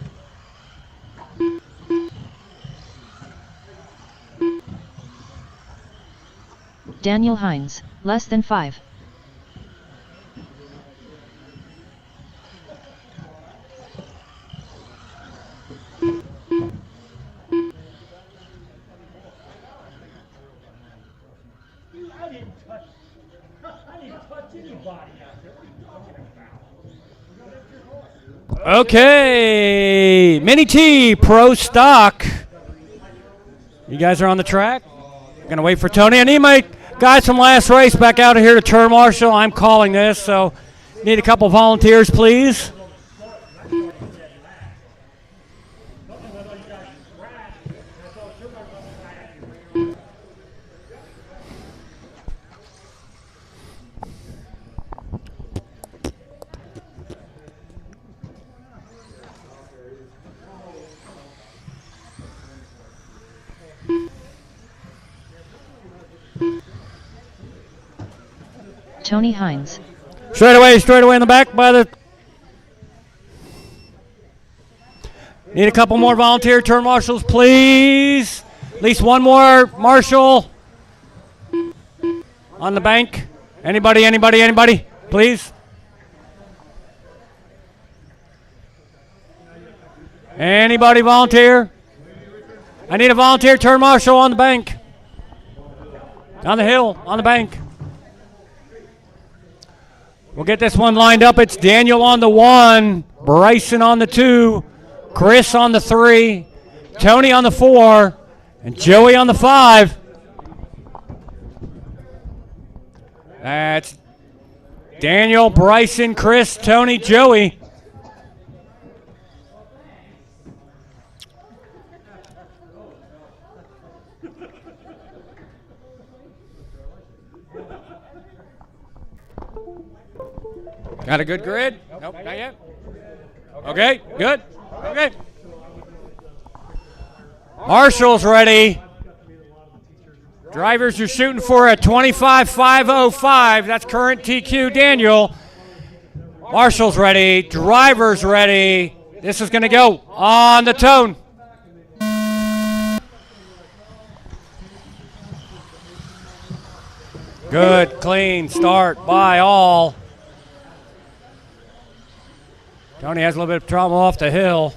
Daniel Hines, less than 5. Okay, Mini T Pro Stock. You guys are on the track. Gonna wait for Tony. I need my guys from last race back out of here to turn marshal. I'm calling this, so need a couple volunteers, please. Tony Hines. Straight away in the back by the... Need a couple more volunteer turn marshals, please. At least one more marshal on the bank. Anybody, please. Anybody volunteer? I need a volunteer turn marshal on the bank. On the hill, on the bank. We'll get this one lined up. It's Daniel on the 1, Bryson on the 2, Chris on the 3, Tony on the 4, and Joey on the 5. That's Daniel, Bryson, Chris, Tony, Joey. Got a good grid? Nope, not yet. Okay, good. Okay. Marshall's ready. Drivers are shooting for a 25.505. That's current TQ Daniel. Marshall's ready. Drivers ready. This is going to go on the tone. Good, clean start by all. Tony has a little bit of trouble off the hill.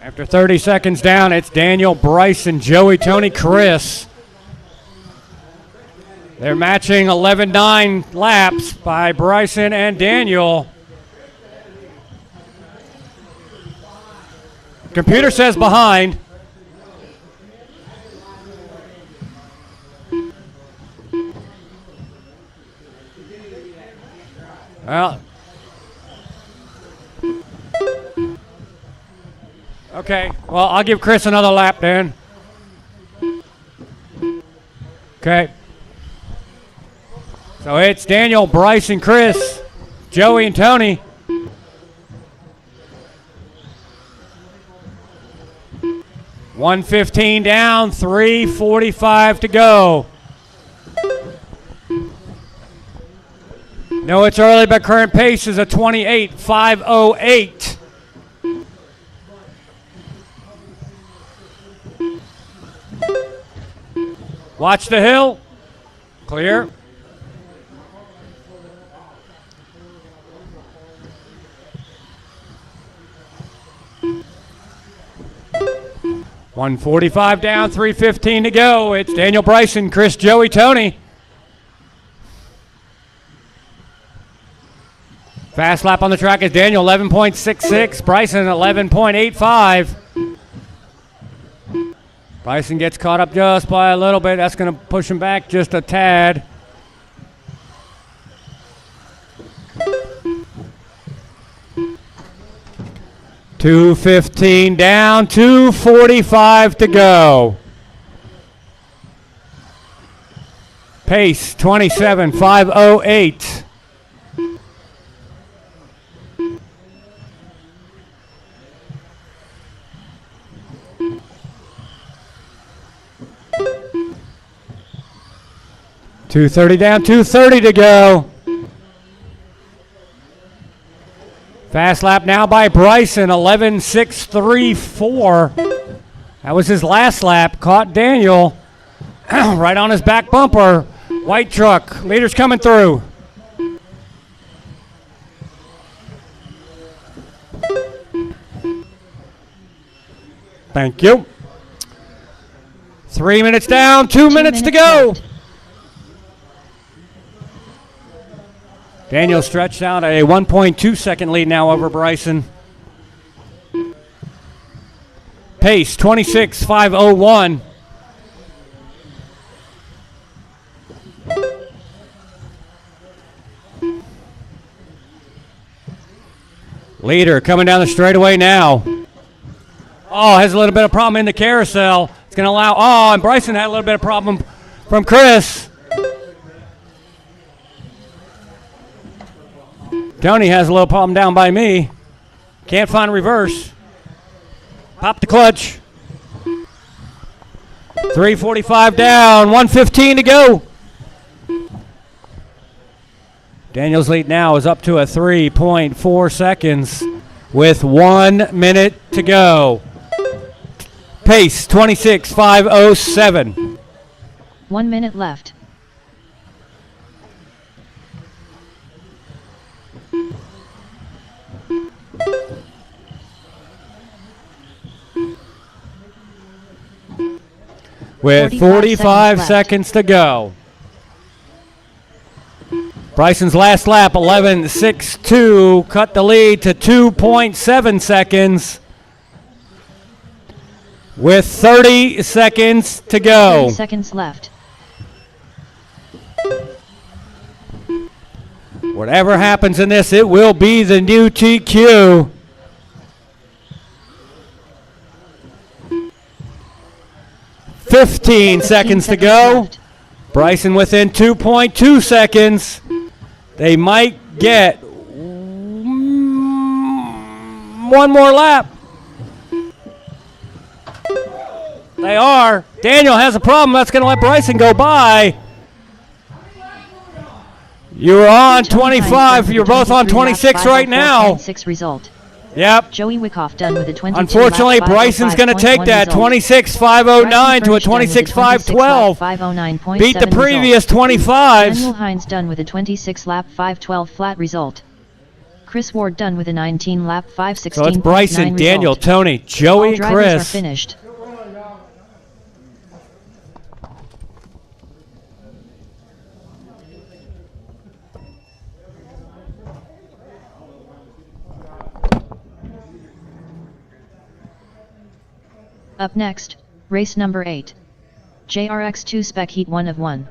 After 30 seconds down, it's Daniel, Bryson, Joey, Tony, Chris. They're matching 11.9 laps by Bryson and Daniel. Computer says behind. Well, okay, well, I'll give Chris another lap then. Okay. So it's Daniel, Bryce, and Chris, Joey, and Tony. $1:15 down, 3:45 to go. No, it's early, but current pace is a 28.508. Watch the hill. Clear. $1:45 down, 3:15 to go. It's Daniel, Bryson, Chris, Joey, Tony. Fast lap on the track is Daniel, 11.66. Bryson, 11.85. Bryson gets caught up just by a little bit. That's going to push him back just a tad. $2:15 down, 2:45 to go. Pace 27.508. $2:30 down, 2:30 to go. Fast lap now by Bryson, 11.634. That was his last lap. Caught Daniel right on his back bumper. White truck. Leader's coming through. Thank you. 3 minutes down, 2 minutes to go. Left. Daniel stretched out a 1.2 second lead now over Bryson. Pace 26.501. Leader coming down the straightaway now. Oh, has a little bit of problem in the carousel. It's going to allow, oh, and Bryson had a little bit of problem from Chris. Tony has a little problem down by me. Can't find reverse. Pop the clutch. 3:45 down, 1:15 to go. Daniel's lead now is up to a 3.4 seconds with 1 minute to go. Pace 26.507. 1 minute left. With 45 seconds to go. Bryson's last lap, 11.62, cut the lead to 2.7 seconds. With 30 seconds to go. 30 seconds left. Whatever happens in this, it will be the new TQ. Fifteen seconds to go. Left. Bryson within 2.2 seconds. They might get one more lap. They are. Daniel has a problem. That's going to let Bryson go by. You're on 25. You're both on 26 right now. 6 result. Yep. Joey Wyckoff done with a 22. Unfortunately, Bryson's going to take that 26.509 to a 26.512. Beat the previous 25s. Daniel Hines done with a 26 lap 512 flat result. Chris Ward done with a 19 lap 516. So it's Bryson, Daniel, Tony, Joey, All drivers Chris. are finished. Up next, race number 8. JRX2 Spec Heat 1 of 1.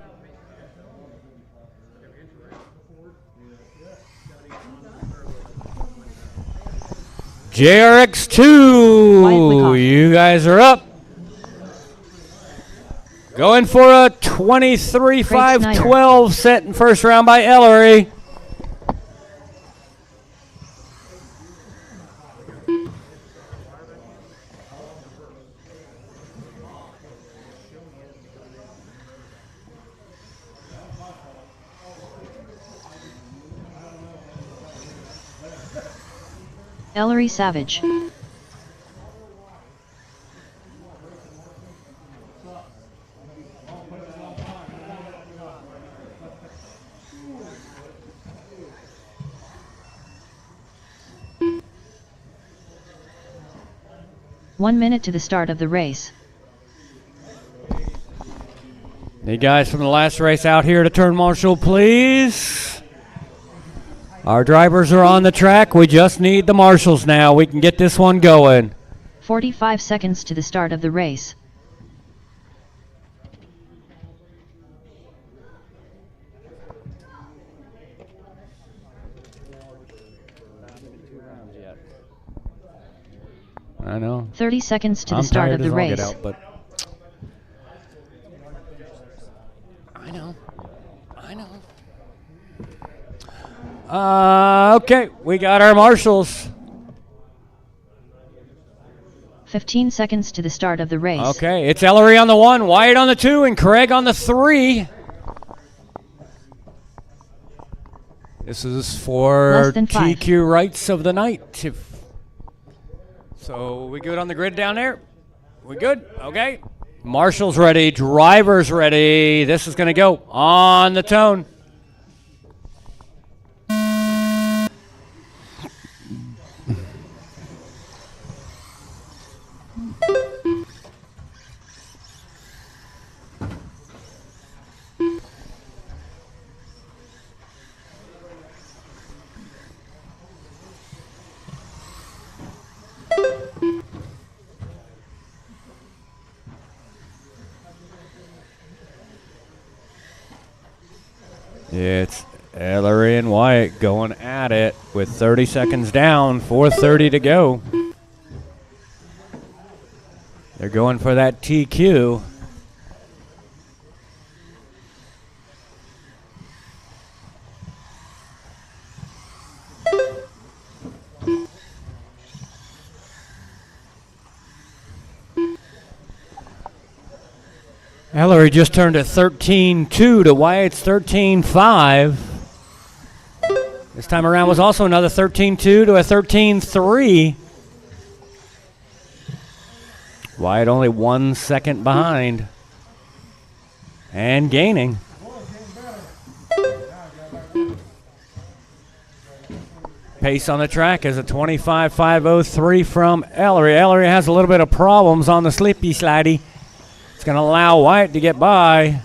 JRX2, you guys are up. Going for a 23.512 set in first round by Ellery. Ellery Savage. One minute to the start of the race. The guys from the last race out here to turn marshal, please. Our drivers are on the track. We just need the marshals now. We can get this one going. 45 seconds to the start of the race. I know. 30 seconds to the start of the race. Out, but I know. Okay, we got our marshals. 15 seconds to the start of the race. Okay, it's Ellery on the 1, Wyatt on the 2, and Craig on the 3. This is for TQ rights of the night. So we good on the grid down there? We good? Okay. Marshals ready, drivers ready. This is going to go on the tone. It's Ellery and Wyatt going at it with 30 seconds down, 4:30 to go. They're going for that TQ. Ellery just turned a 13.2 to Wyatt's 13.5. This time around was also another 13.2 to a 13.3. Wyatt only 1 second behind. And gaining. Pace on the track is a 25.503 from Ellery. Ellery has a little bit of problems on the slippy slidey. It's going to allow Wyatt to get by.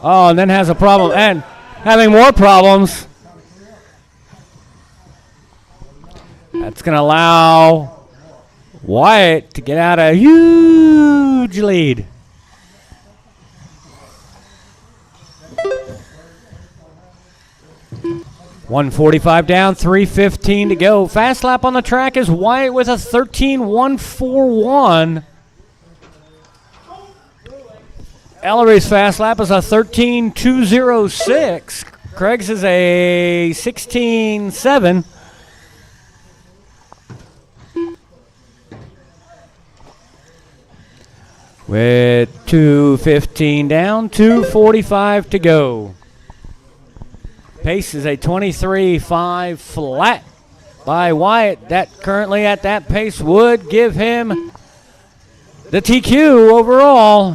Oh, and then has a problem and having more problems. That's going to allow Wyatt to get out a huge lead. .145 down, 3:15 to go. Fast lap on the track is Wyatt with a 13.141. Ellery's fast lap is a 13.206. Craig's is a 16.7. With 2:15 down, 2:45 to go. Pace is a 23.5 flat by Wyatt. That currently at that pace would give him the TQ overall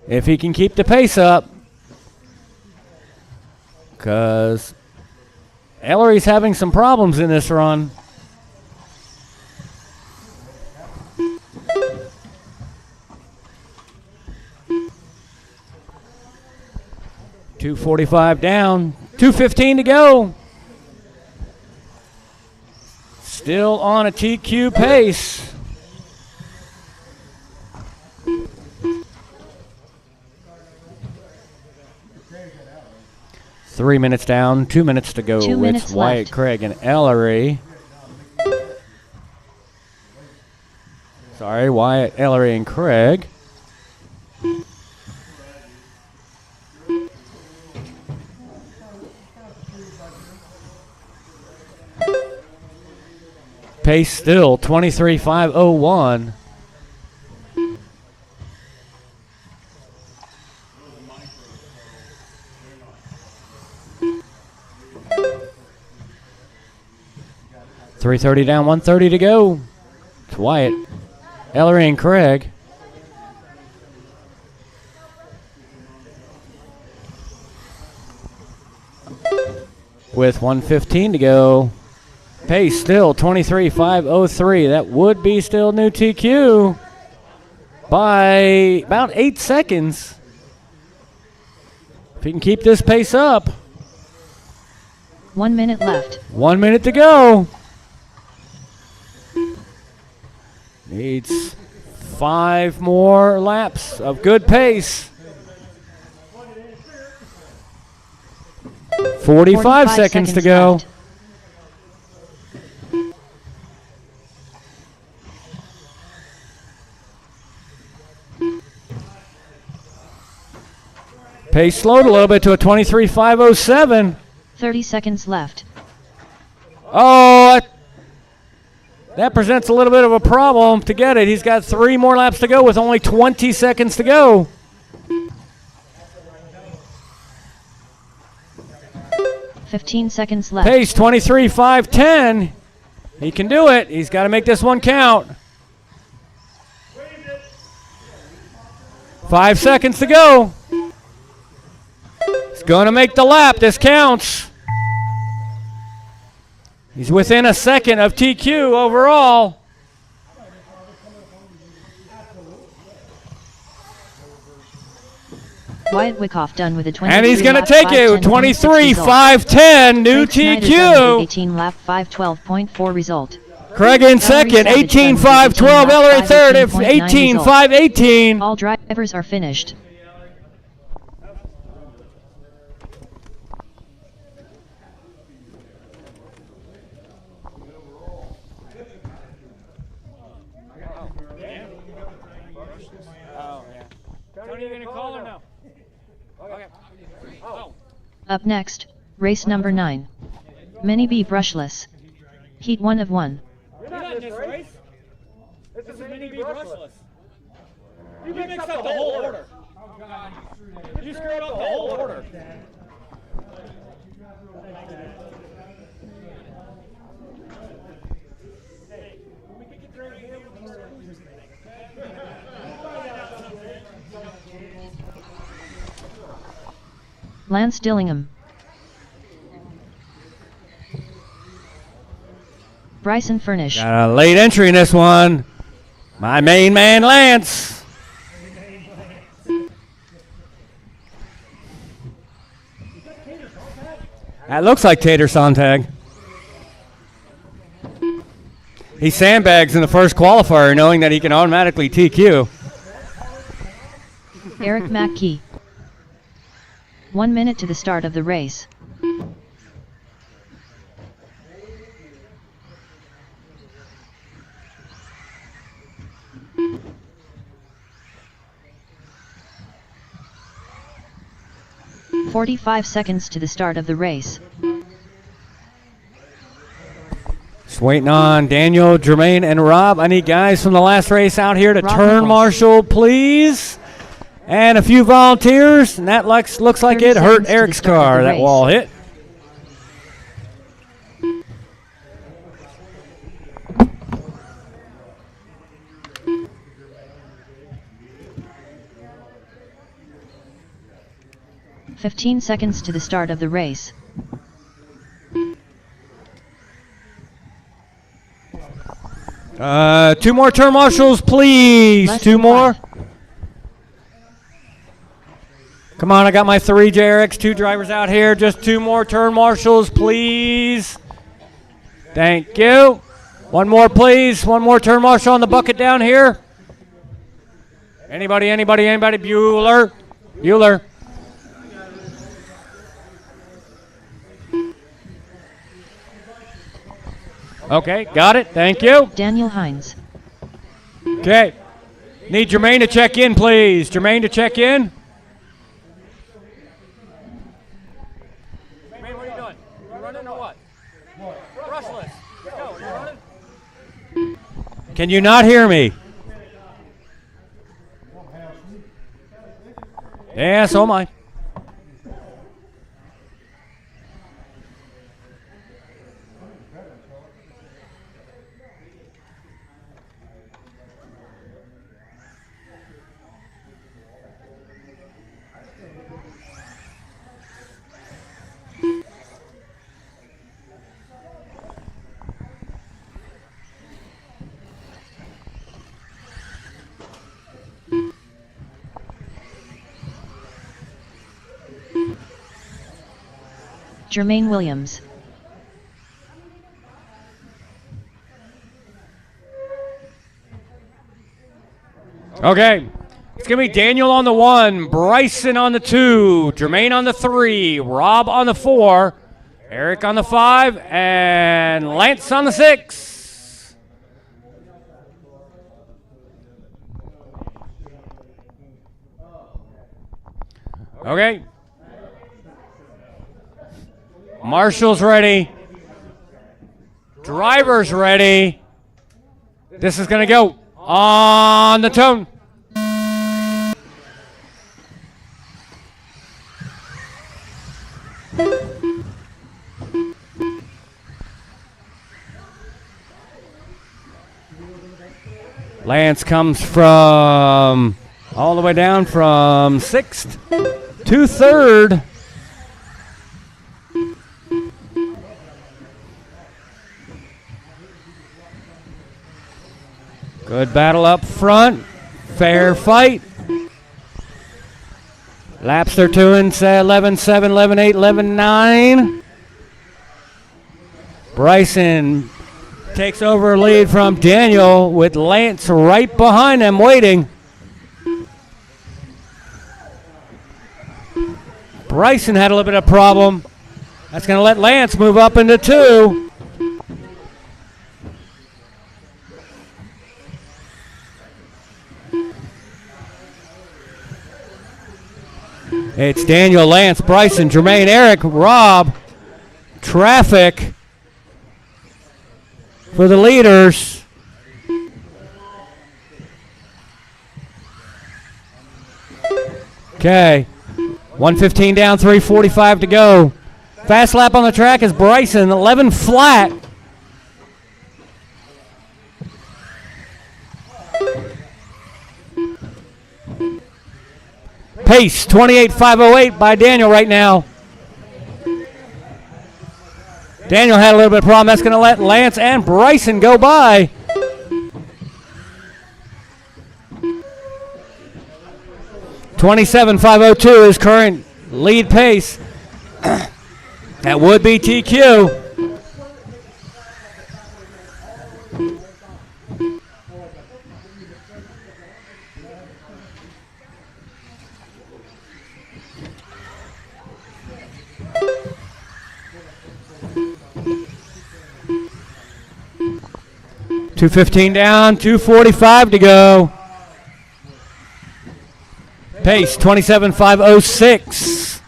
if he can keep the pace up. Because Ellery's having some problems in this run. .245 down, 2:15 to go. Still on a TQ pace. Three minutes down, 2 minutes to go. 2 minutes It's Wyatt, left. Craig, and Ellery. Sorry, Wyatt, Ellery, and Craig. Pace still 23.501. .330 down, 1:30 to go. It's Wyatt, Ellery, and Craig. With 1:15 to go. Pace still 23.503. That would be still new TQ by about 8 seconds. If he can keep this pace up. 1 minute left. 1 minute to go. Needs 5 more laps of good pace. 45 seconds to go. left. Pace slowed a little bit to a 23.507. 30 seconds left. Oh, that presents a little bit of a problem to get it. He's got 3 more laps to go with only 20 seconds to go. .15 seconds left. Pace 23.510. He can do it. He's got to make this one count. 5 seconds to go. He's going to make the lap. This counts. He's within a second of TQ overall. Wyatt Wyckoff done with a 23 And he's going to lap take it 5:10.6 result. 23.510. New Craig Snyder done with TQ. a 18 lap 5:12.4 result. Craig in second. 18.512. Ellery third. 18.518. All drivers are finished. Up next, race number 9. Mini B brushless. Heat 1 of 1. You're not in this race. This is Mini B brushless. You mixed up the whole order. You screwed up the whole order. Lance Dillingham. Bryson Furnish. Got a late entry in this one. My main man, Lance. That looks like Tater Sontag. He sandbags in the first qualifier knowing that he can automatically TQ. Eric McKee. 1 minute to the start of the race. .45 seconds to the start of the race. Just waiting on Daniel, Jermaine, and Rob. I need guys from the last race out here to Rob turn Nichols. marshal, please. And a few volunteers, and that looks like 30 it hurt seconds to the Eric's start of car. the That race. wall hit. "15 seconds to the start of the race. Two more turn marshals, please. Less Two than more. 5. Come on, I got my 3 JRX, 2 drivers out here. Just 2 more turn marshals, please. Thank you. One more, please. One more turn marshal on the bucket down here. Anybody? Bueller. Okay, got it. Thank you. Daniel Hines. Okay. Need Jermaine to check in, please. Jermaine to check in. Jermaine, what are you doing? You running or what? Brushless. Go. You running? Can you not hear me? Yeah, so am I. Jermaine Williams. Okay. It's going to be Daniel on the 1, Bryson on the 2, Jermaine on the 3, Rob on the 4, Eric on the 5, and Lance on the 6. Okay. Marshall's ready. Driver's ready. This is going to go on the tone. Lance comes from all the way down from 6th to 3rd. Good battle up front. Fair fight. Laps they're doing 11-7, 11-8, 11-9. Bryson takes over lead from Daniel with Lance right behind him waiting. Bryson had a little bit of problem. That's going to let Lance move up into 2. It's Daniel, Lance, Bryson, Jermaine, Eric, Rob. Traffic for the leaders. Okay. 1:15 down, 3:45 to go. Fast lap on the track is Bryson, 11 flat. Pace 28.508 by Daniel right now. Daniel had a little bit of problem. That's going to let Lance and Bryson go by. .27.502 is current lead pace. That would be TQ. .215 down, 2:45 to go. Pace 27.506.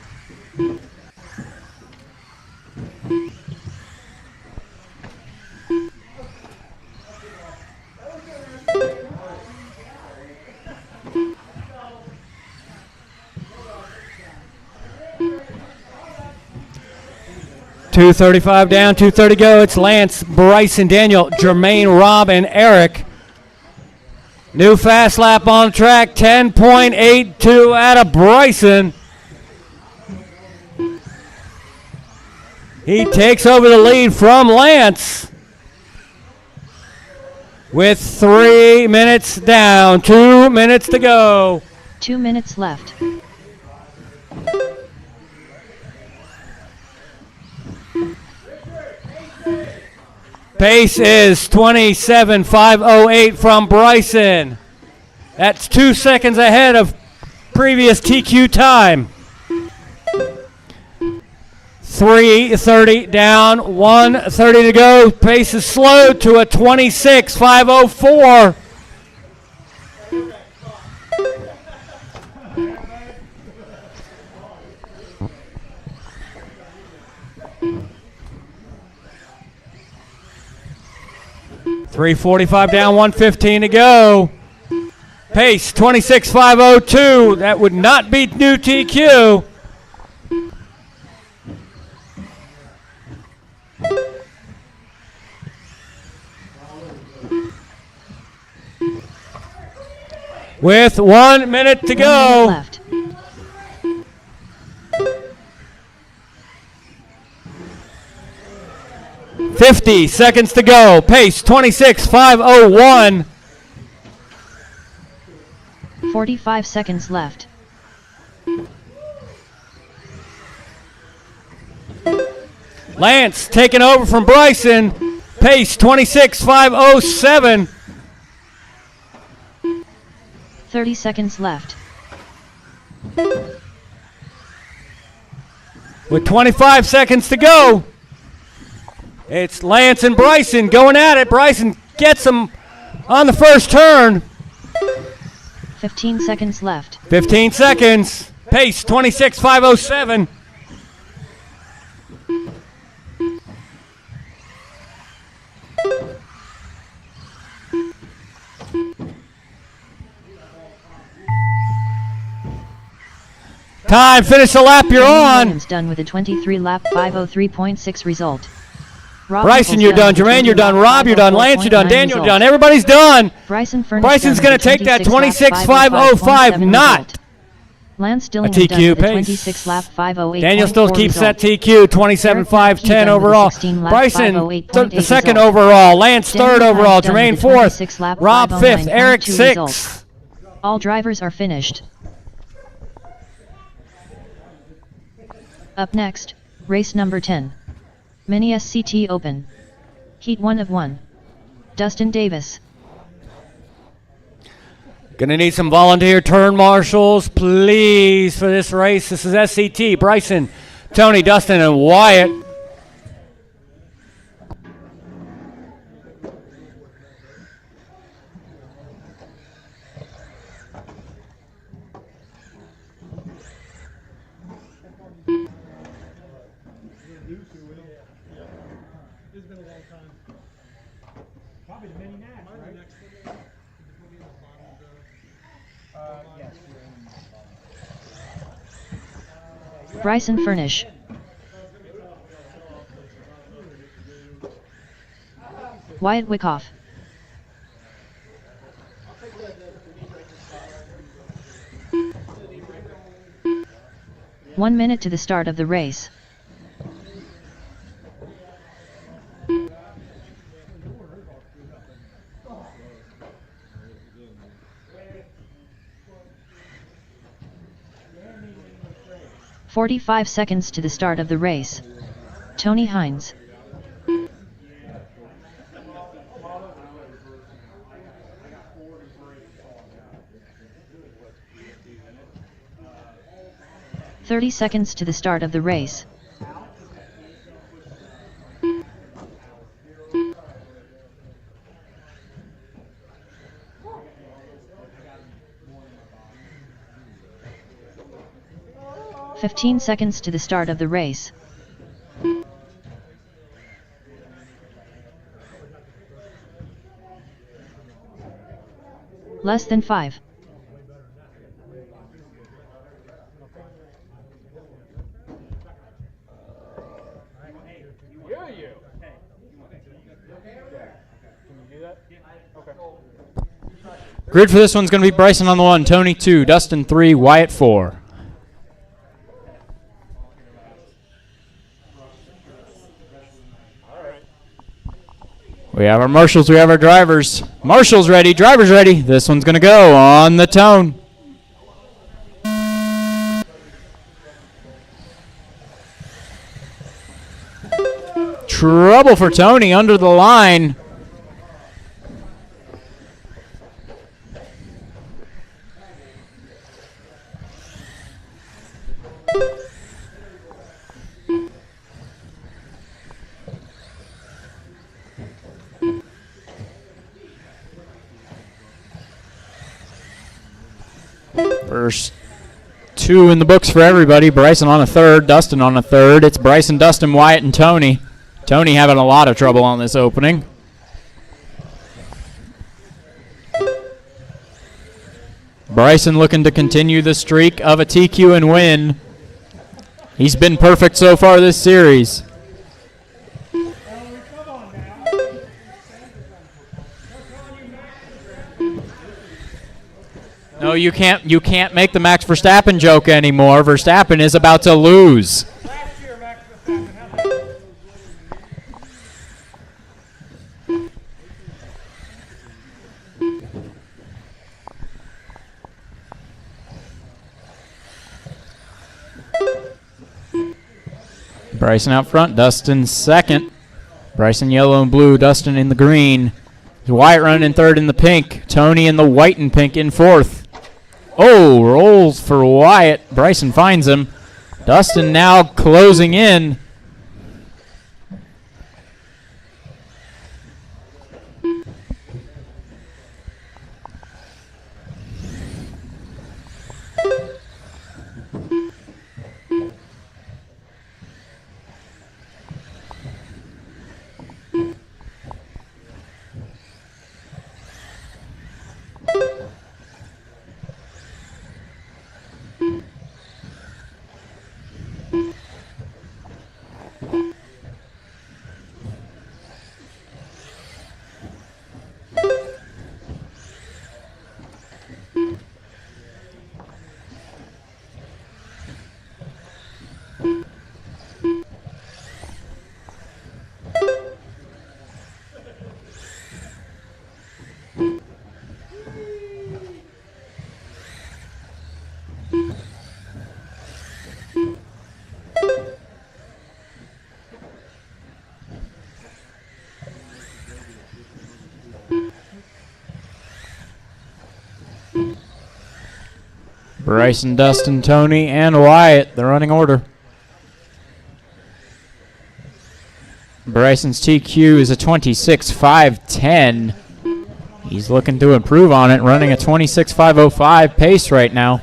2:35 down, 2:30 go. It's Lance, Bryson, Daniel, Jermaine, Rob, and Eric. New fast lap on track, 10.82 out of Bryson. He takes over the lead from Lance with 3 minutes down, 2 minutes to go. 2 minutes left. Pace is 27.508 from Bryson. That's 2 seconds ahead of previous TQ time. 3:30 down, 1:30 to go. Pace is slowed to a 26.504. .345 down, 1:15 to go. Pace 26.502. That would not beat new TQ. With 1 minute to go. Left. .50 seconds to go. Pace 26.501. 45 seconds left. Lance taking over from Bryson. Pace 26.507. 30 seconds left. With 25 seconds to go. It's Lance and Bryson going at it. Bryson gets him on the first turn. 15 seconds left. 15 seconds. Pace 26.507. Time, finish the lap you're on. Done with a 23 lap 503.6 result. Rob Bryson, you're done. Jermaine, you're done. Rob, you're done. Lance, you're done. Daniel, you're done. Everybody's done. Bryson's going to take that 26.505 not. Lance Dillingham TQ done with a pace. 26 lap 508. Daniel still keeps that TQ, 27.510 overall. Bryson, the second overall. Lance, third overall. Jermaine, fourth. Rob, fifth. Eric, sixth. All drivers are finished. Up next, race number 10. Mini SCT Open. Heat 1 of 1. Dustin Davis. Gonna need some volunteer turn marshals, please, for this race. This is SCT. Bryson, Tony, Dustin, and Wyatt. Bryson Furnish. Wyatt Wyckoff. One minute to the start of the race. .45 seconds to the start of the race. Tony Hines. .30 seconds to the start of the race. .15 seconds to the start of the race. Less than 5. Grid for this one's going to be Bryson on the 1, Tony 2, Dustin 3, Wyatt 4. We have our marshals, we have our drivers. Marshals ready, drivers ready. This one's going to go on the tone. Trouble for Tony under the line. First 2 in the books for everybody. Bryson on a 3rd, Dustin on a 3rd. It's Bryson, Dustin, Wyatt, and Tony. Tony having a lot of trouble on this opening. Bryson looking to continue the streak of a TQ and win. He's been perfect so far this series. No, you can't make the Max Verstappen joke anymore. Verstappen is about to lose. Bryson out front, Dustin second. Bryson yellow and blue, Dustin in the green. Wyatt running in 3rd in the pink. Tony in the white and pink in 4th. Oh, rolls for Wyatt. Bryson finds him. Dustin now closing in. Bryson, Dustin, Tony, and Wyatt, the running order. Bryson's TQ is a 26.510. He's looking to improve on it, running a 26.505 pace right now.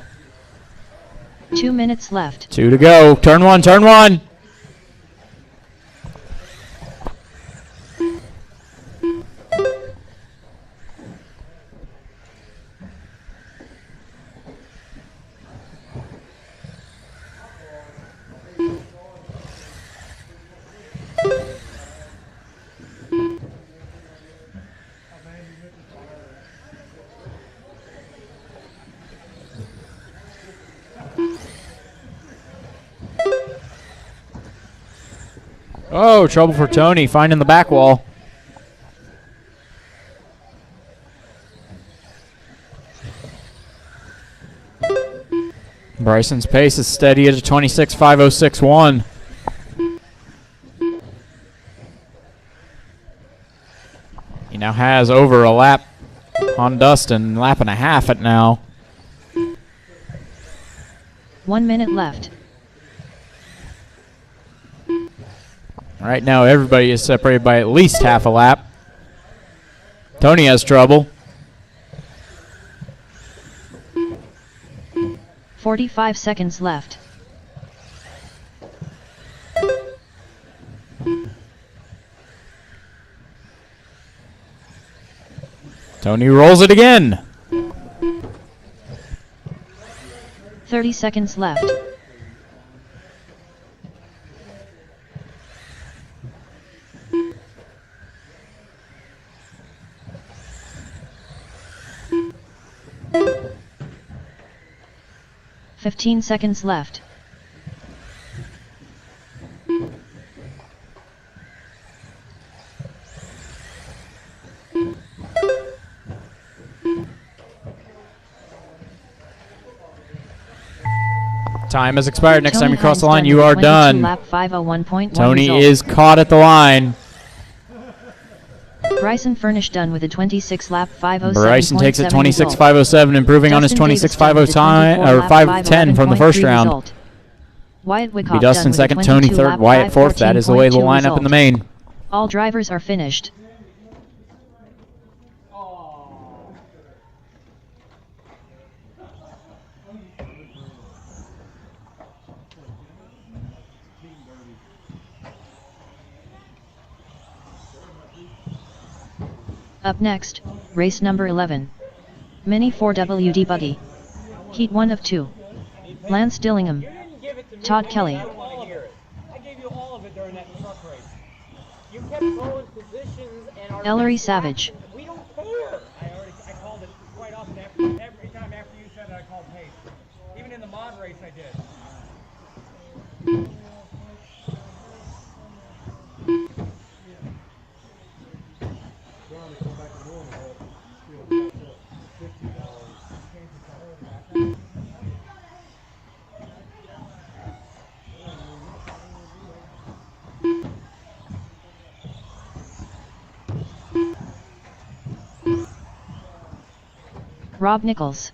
2 minutes left. 2 to go. Turn 1, turn 1. Oh, trouble for Tony, finding the back wall. Bryson's pace is steady at a 26.506.1. He now has over a lap on Dustin, lap and a half it now. 1 minute left. Right now, everybody is separated by at least half a lap. Tony has trouble. 45 seconds left. Tony rolls it again. 30 seconds left. 15 seconds left. Time has expired. Next Tony time you cross the Hines line, done you with are 22 done. Lap 501.1 Tony result. is caught at the line. Bryson Furnish done with a 26 lap 507.7 Bryson takes it result. 26.507, improving on his Dustin Davis 26.50 done with a time 24 or lap 5:10 from the first 511.3 round. result. Wyatt Be Wyckoff Dustin done with a second, Tony 22 third, lap Wyatt fourth. That is the way the 514.2 lineup result. in the main. All drivers are finished. Up next, race number 11. Mini 4WD Buggy. Heat 1 of 2. Lance Dillingham. Todd Kelly. I gave you all of it during that truck race. You kept throwing positions and our Ellery Savage. we don't care. I called it quite often every time after you said it, I called pace. Even in the mod race I did. Rob Nichols.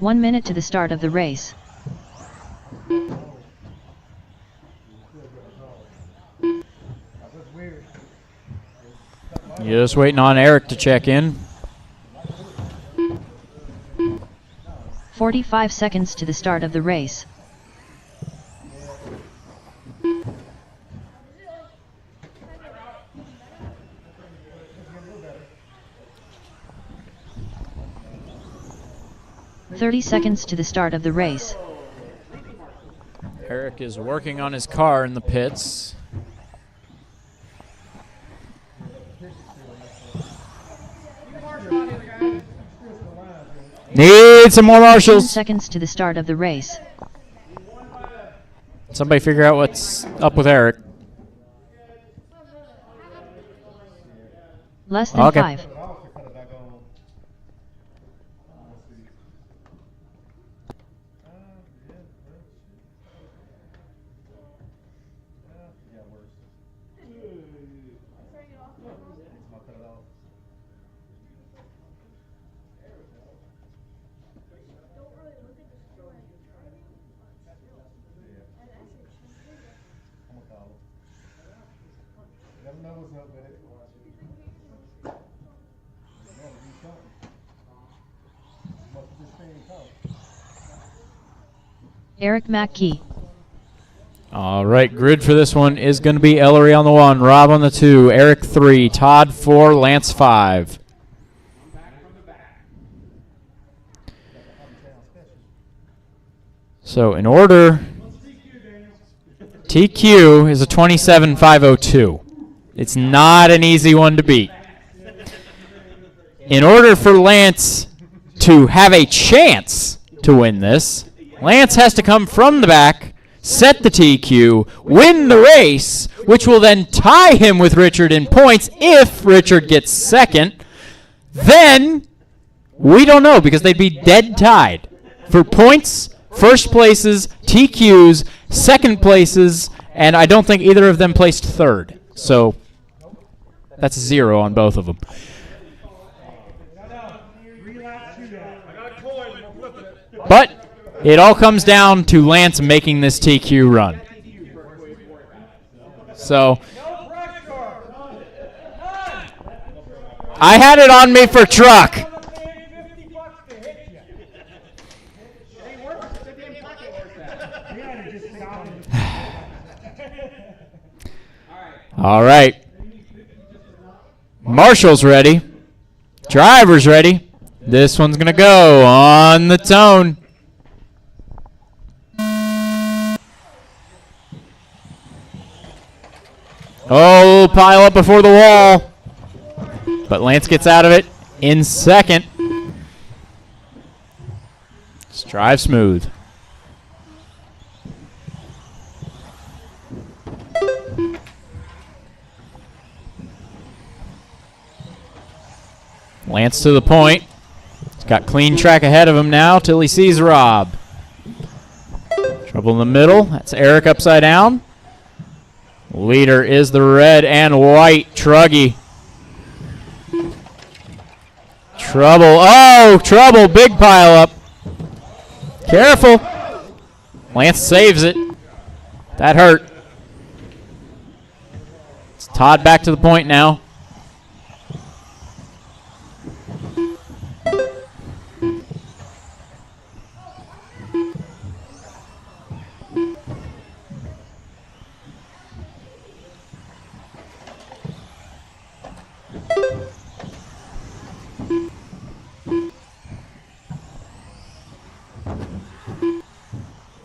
One minute to the start of the race. Just waiting on Eric to check in. 45 seconds to the start of the race. "30 seconds to the start of the race. Eric is working on his car in the pits. Need some more 10 marshals. seconds to the start of the race. Somebody figure out what's up with Eric. Less than Okay. 5. Eric McKee. All right, grid for this one is going to be Ellery on the 1, Rob on the 2, Eric 3, Todd 4, Lance 5. So in order, TQ is a 27.502. It's not an easy one to beat. In order for Lance to have a chance to win this, Lance has to come from the back, set the TQ, win the race, which will then tie him with Richard in points if Richard gets second. Then, we don't know because they'd be dead tied for points, first places, TQs, second places, and I don't think either of them placed third. So, that's 0 on both of them. But it all comes down to Lance making this TQ run. So I had it on me for truck. All right. Marshall's ready. Driver's ready. This one's going to go on the tone. Oh, pile up before the wall. But Lance gets out of it in second. Just drive smooth. Lance to the point. He's got clean track ahead of him now till he sees Rob. Trouble in the middle. That's Eric upside down. Leader is the red and white Truggy. Trouble. Oh, trouble. Big pile up. Careful. Lance saves it. That hurt. It's Todd back to the point now.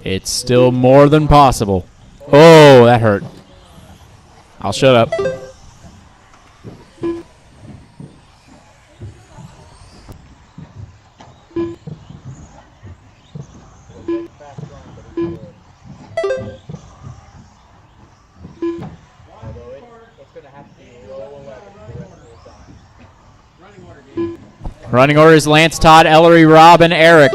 It's still more than possible. Oh, that hurt. I'll shut up. Running order is Lance, Todd, Ellery, Rob, and Eric.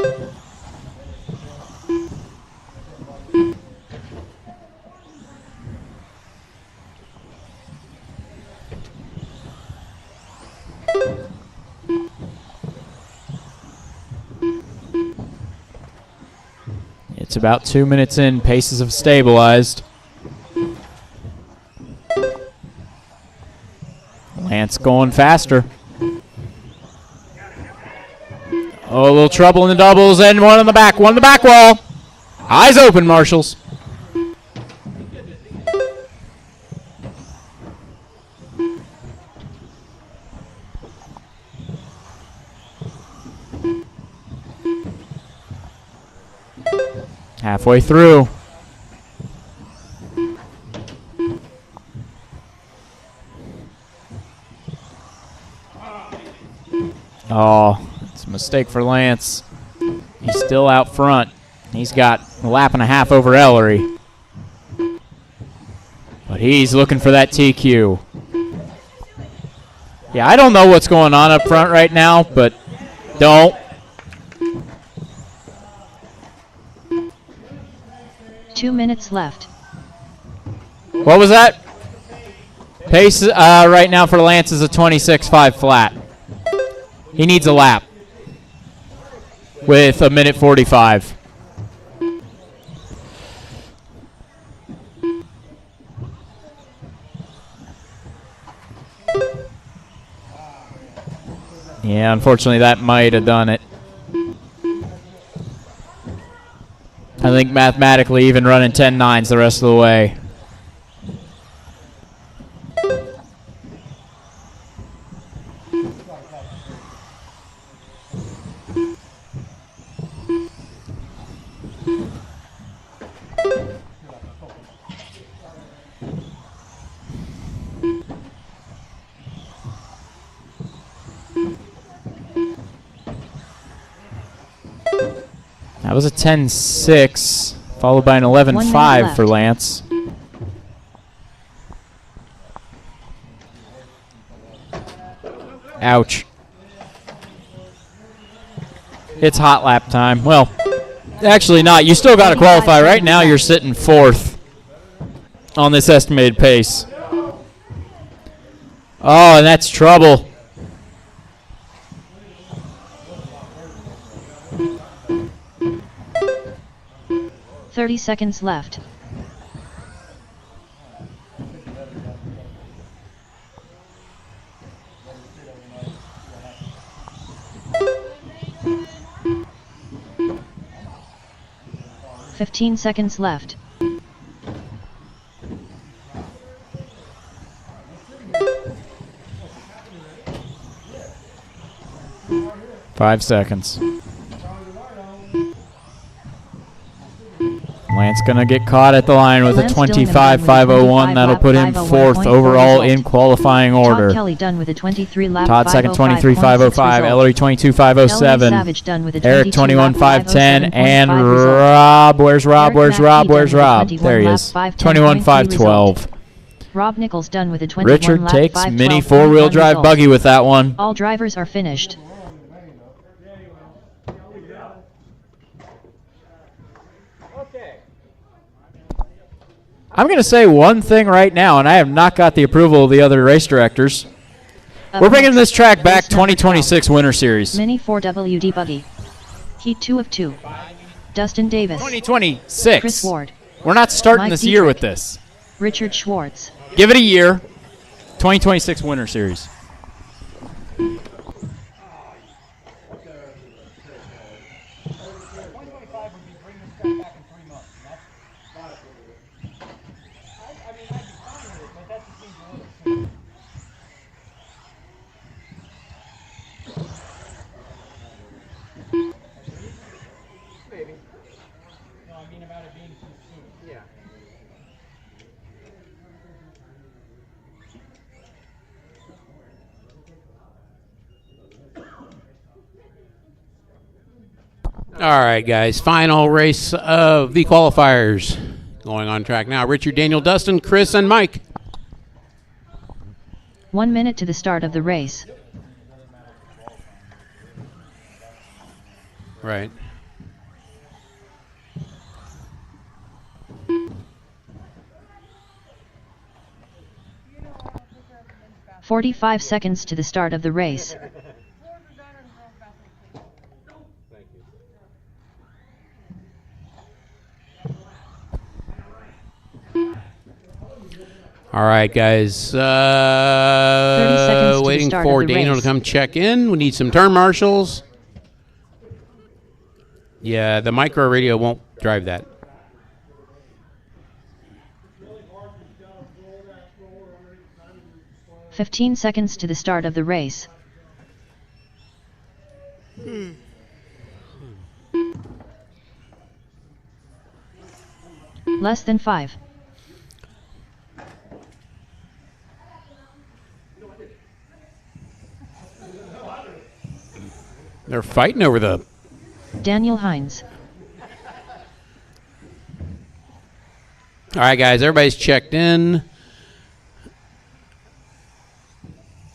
It's about 2 minutes in. Paces have stabilized. Lance going faster. Oh, a little trouble in the doubles and one on the back wall. Eyes open, Marshals. Halfway through. Oh, it's a mistake for Lance. He's still out front. He's got a lap and a half over Ellery. But he's looking for that TQ. Yeah, I don't know what's going on up front right now, but don't. 2 minutes left. What was that? Pace right now for Lance is a 26.5 flat. He needs a lap with a minute 45. Yeah, unfortunately that might have done it. I think mathematically even running 10.9s the rest of the way. That was a 10.6, followed by an 11.5 for Lance. Ouch. It's hot lap time. Well, actually not. You still got to qualify. Right now you're sitting fourth on this estimated pace. Oh, and that's trouble. Thirty seconds left. Fifteen seconds left. 5 seconds. Lance gonna get caught at the line with Lance a Dillman done with a 25.501. That'll put him 25 fourth lap overall 501 in qualifying order. Todd Kelly done with a 23 lap Todd second, 23.505. Ellery 22.507. Savage done with a Eric 22 lap 21.510. And 507.5 result. Rob, where's Rob? Eric Where's McKee Rob? done Where's with a Rob? 21 There he lap is. 510.3 21.512. Rob Nichols done with a 21 Richard lap takes 512.1 mini four-wheel drive result. buggy with that one. All drivers are finished. Okay. I'm going to say one thing right now, and I have not got the approval of the other race directors. We're bringing this track back 2026 Winter Series. Mini 4WD buggy. Heat 2 of 2. Dustin Davis. 2026. Chris Ward. We're not starting Mike this year Dietrich. with this. Richard Schwartz. Give it a year. 2026 Winter Series. Maybe. No, I mean about it being too soon. Yeah. All right, guys. Final race of the qualifiers. Going on track now. Richard, Daniel, Dustin, Chris, and Mike. 1 minute to the start of the race. Right. "45 seconds to the start of the race. Thank you. All right, guys. 30 seconds to the Waiting start for of the Daniel race. to come check in. We need some turn marshals. Yeah, the micro radio won't drive that. "15 seconds to the start of the race. Less than 5. They're fighting over the... Daniel Hines. All right, guys. Everybody's checked in.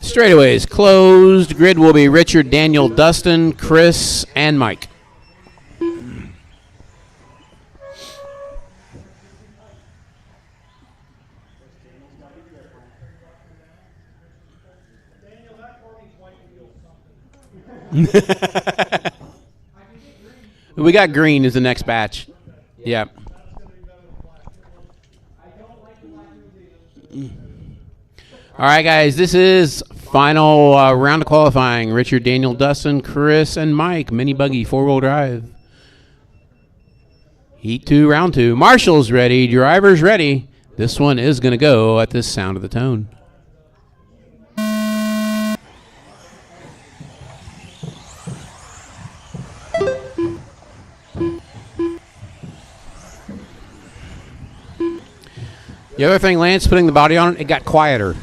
Straightaway is closed. Grid will be Richard, Daniel, Dustin, Chris, and Mike. We got green is the next batch. Yep. All right, guys, this is final round of qualifying. Richard, Daniel, Dustin, Chris, and Mike. Mini buggy, four-wheel drive. Heat 2, round 2. Marshall's ready. Drivers ready. This one is going to go at the sound of the tone. The other thing, Lance, putting the body on it, it got quieter.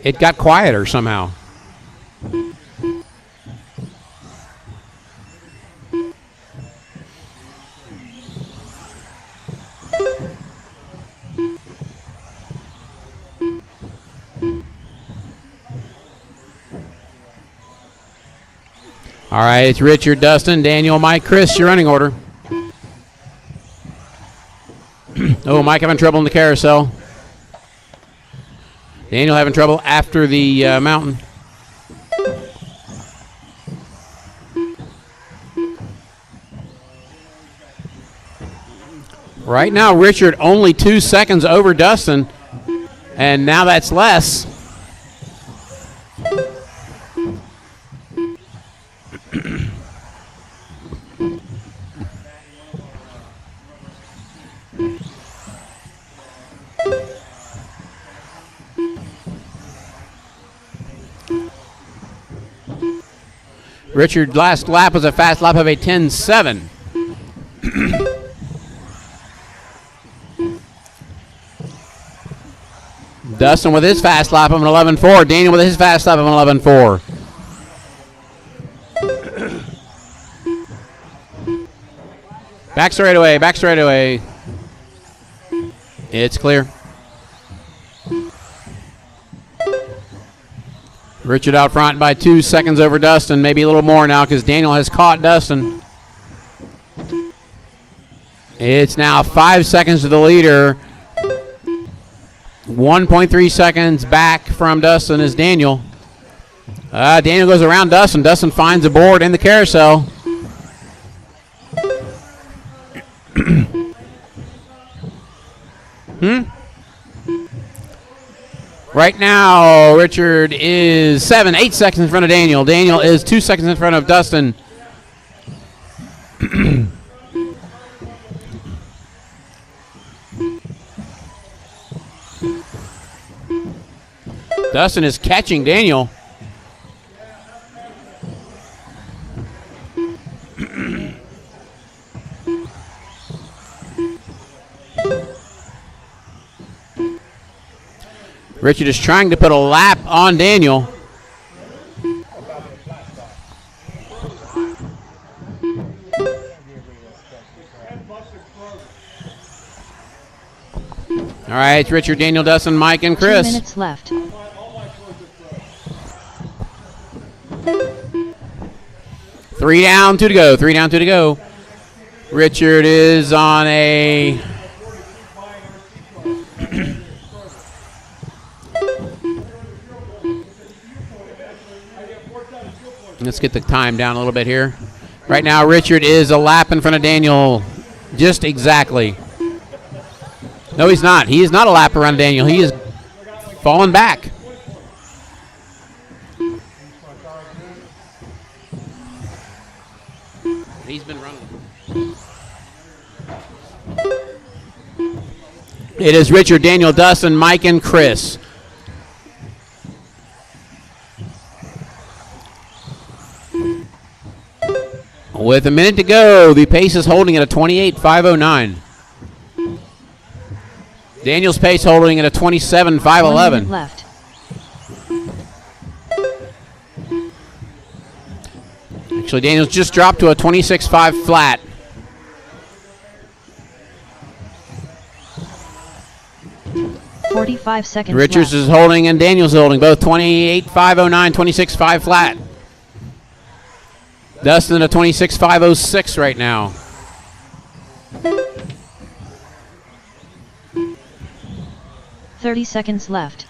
It got quieter somehow. All right, it's Richard, Dustin, Daniel, Mike, Chris, your running order. Oh, Mike having trouble in the carousel. Daniel having trouble after the mountain. Right now, Richard only 2 seconds over Dustin, and now that's less. Richard's last lap was a fast lap of a 10.7. Dustin with his fast lap of an 11.4. Daniel with his fast lap of an 11.4. Back straightaway, back straightaway. It's clear. Richard out front by 2 seconds over Dustin, maybe a little more now because Daniel has caught Dustin. It's now 5 seconds to the leader. 1.3 seconds back from Dustin is Daniel. Daniel goes around Dustin. Dustin finds the board in the carousel. Right now, Richard is 8 seconds in front of Daniel. Daniel is 2 seconds in front of Dustin. Dustin is catching Daniel. Richard is trying to put a lap on Daniel. All right, it's Richard, Daniel, Dustin, Mike, and Chris. 2 minutes left. 3 down, 2 to go. 3 down, 2 to go. Richard is on a... Let's get the time down a little bit here. Right now, Richard is a lap in front of Daniel, just exactly. No, he's not. He is not a lap around Daniel. He is falling back. He's been running. It is Richard, Daniel, Dustin, Mike, and Chris. With a minute to go, the pace is holding at a 28.509. Daniel's pace holding at a 27.511. 1 minute left. Actually, Daniel's just dropped to a 26.5 flat. .45 seconds Richards left. is holding and Daniel's holding, both 28.509, 26.5 flat. Dustin at 26.506 right now. .30 seconds left.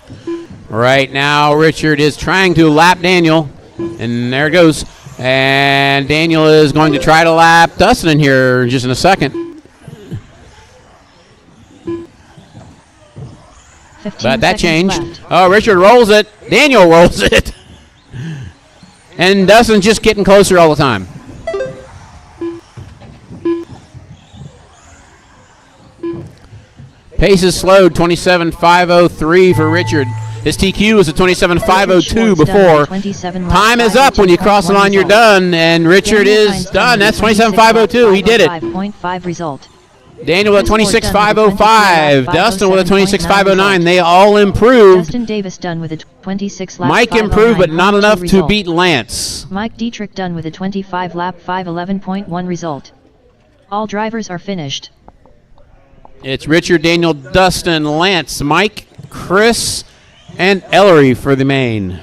Right now, Richard is trying to lap Daniel, and there it goes. And Daniel is going to try to lap Dustin in here just in a second. 15 But that seconds changed. left. Oh, Richard rolls it. Daniel rolls it. And Dustin's just getting closer all the time. Pace is slowed, 27.503 for Richard. His TQ was at 27.502 before. Time is up when you cross the line, you're done, and Richard is done. That's 27.502. He did it. 5.5 result. Daniel with a 26.505. Dustin with a 26.509. They all improved. Dustin Davis done with a 26 lap. Mike improved, but not enough to beat Lance. Mike Dietrich done with a 25 lap 511.1 result. All drivers are finished. It's Richard, Daniel, Dustin, Lance, Mike, Chris, and Ellery for the main.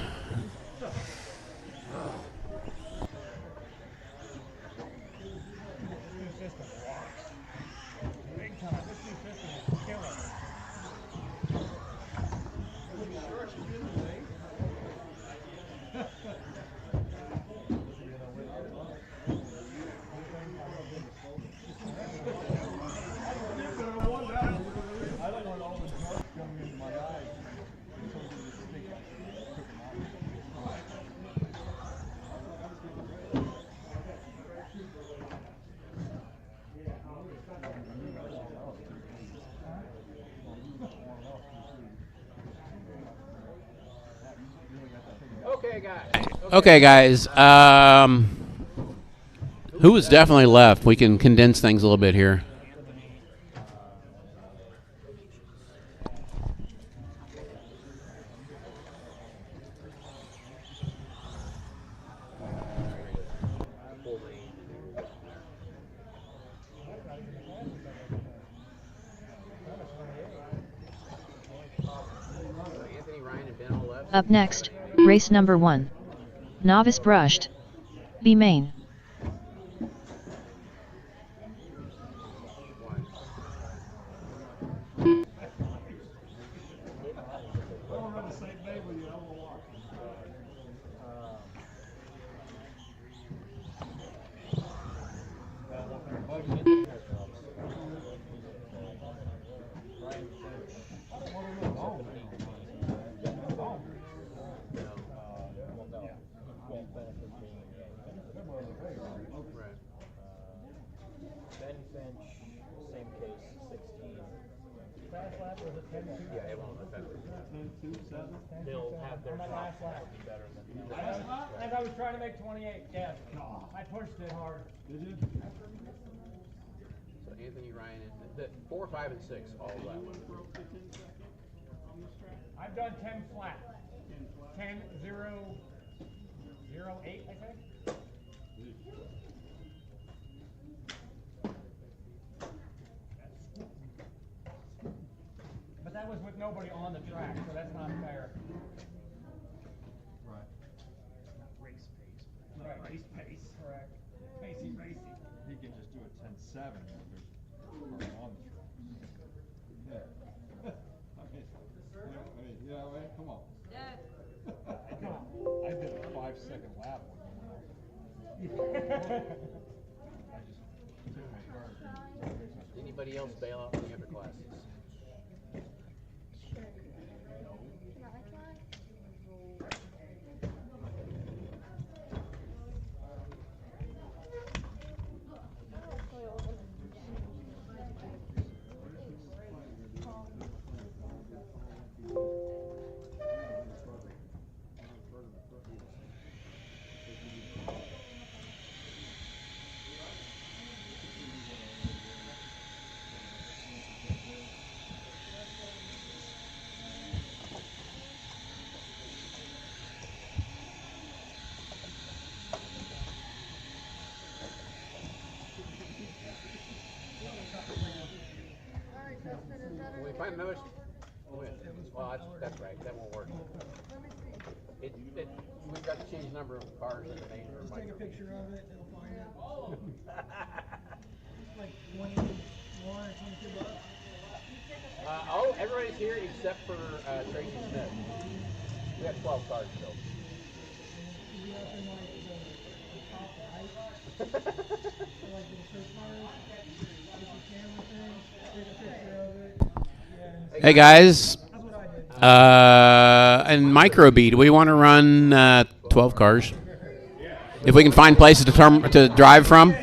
Okay, guys. Who is definitely left? We can condense things a little bit here. Up next, race number 1. Novice brushed. B main. They'll have their top be better than as I was trying to make 28, yes. I pushed it hard. Did you? So Anthony, Ryan, and 4, 5, and 6 all left. I've done 10 flat. 10, 0, 0, 8, I think. But that was with nobody on the track, so that's not fair. Right. Race pace. Right. Race pace. Correct. Pacey, racy. He can just do a 10-7 when there's nobody on the track. Yeah. Come on. I did a 5-second lap with him. I just took my car. Anybody else bail out from the upper classes? Can we find another? Well, that's right. That won't work. We've got to change the number of cars in the main room. Take a picture of it, it'll find it. Like 21 or 22 bucks. Everybody's here except for Tracy Smith. We got 12 cars still. Hey guys, and microbeat. We want to run 12 cars. If we can find places to drive from,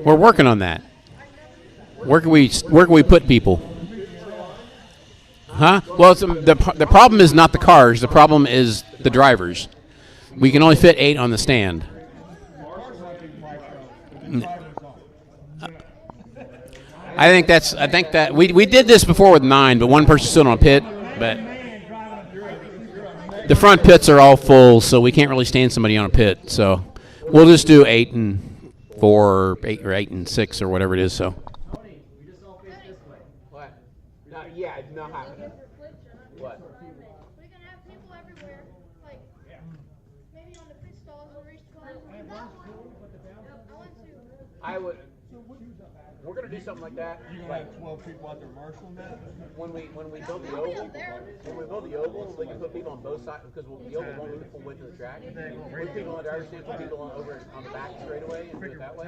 we're working on that. Where can we put people? Huh? Well, the problem is not the cars. The problem is the drivers. We can only fit 8 on the stand. I think that we did this before with 9, but one person stood on a pit. But the front pits are all full, so we can't really stand somebody on a pit. So we'll just do 8 and 4, or 8 and 6, or whatever it is. So. What? Yeah, it's not happening. What? We're gonna have people everywhere, like maybe on the pit stalls or race cars. I would. We're gonna do something like that. You gonna have 12 people out there marshalling that? When we build the oval, we can put people on both sides because the oval won't be the full width of the track. Put people on the driver's seat, put people over on the back straightaway, and do it that way.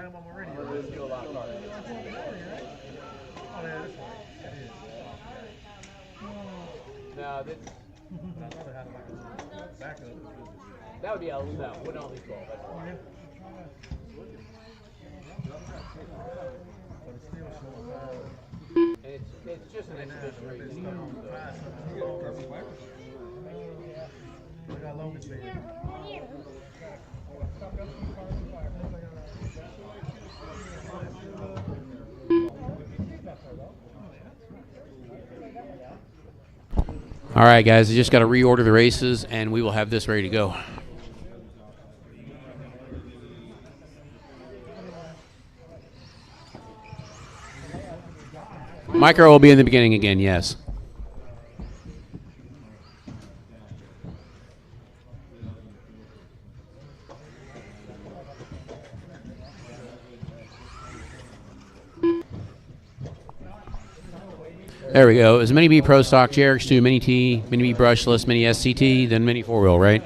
We'll just do a lot of cars. No, that would be no. Wouldn't all be 12. That's fine. It's just an exhibition race. Look how long it's been. All right, guys, I just got to reorder the races, and we will have this ready to go. Micro will be in the beginning again, yes. There we go. It was Mini B Pro Stock, JRX2, Mini T, Mini B Brushless, Mini SCT, then Mini 4-wheel, right?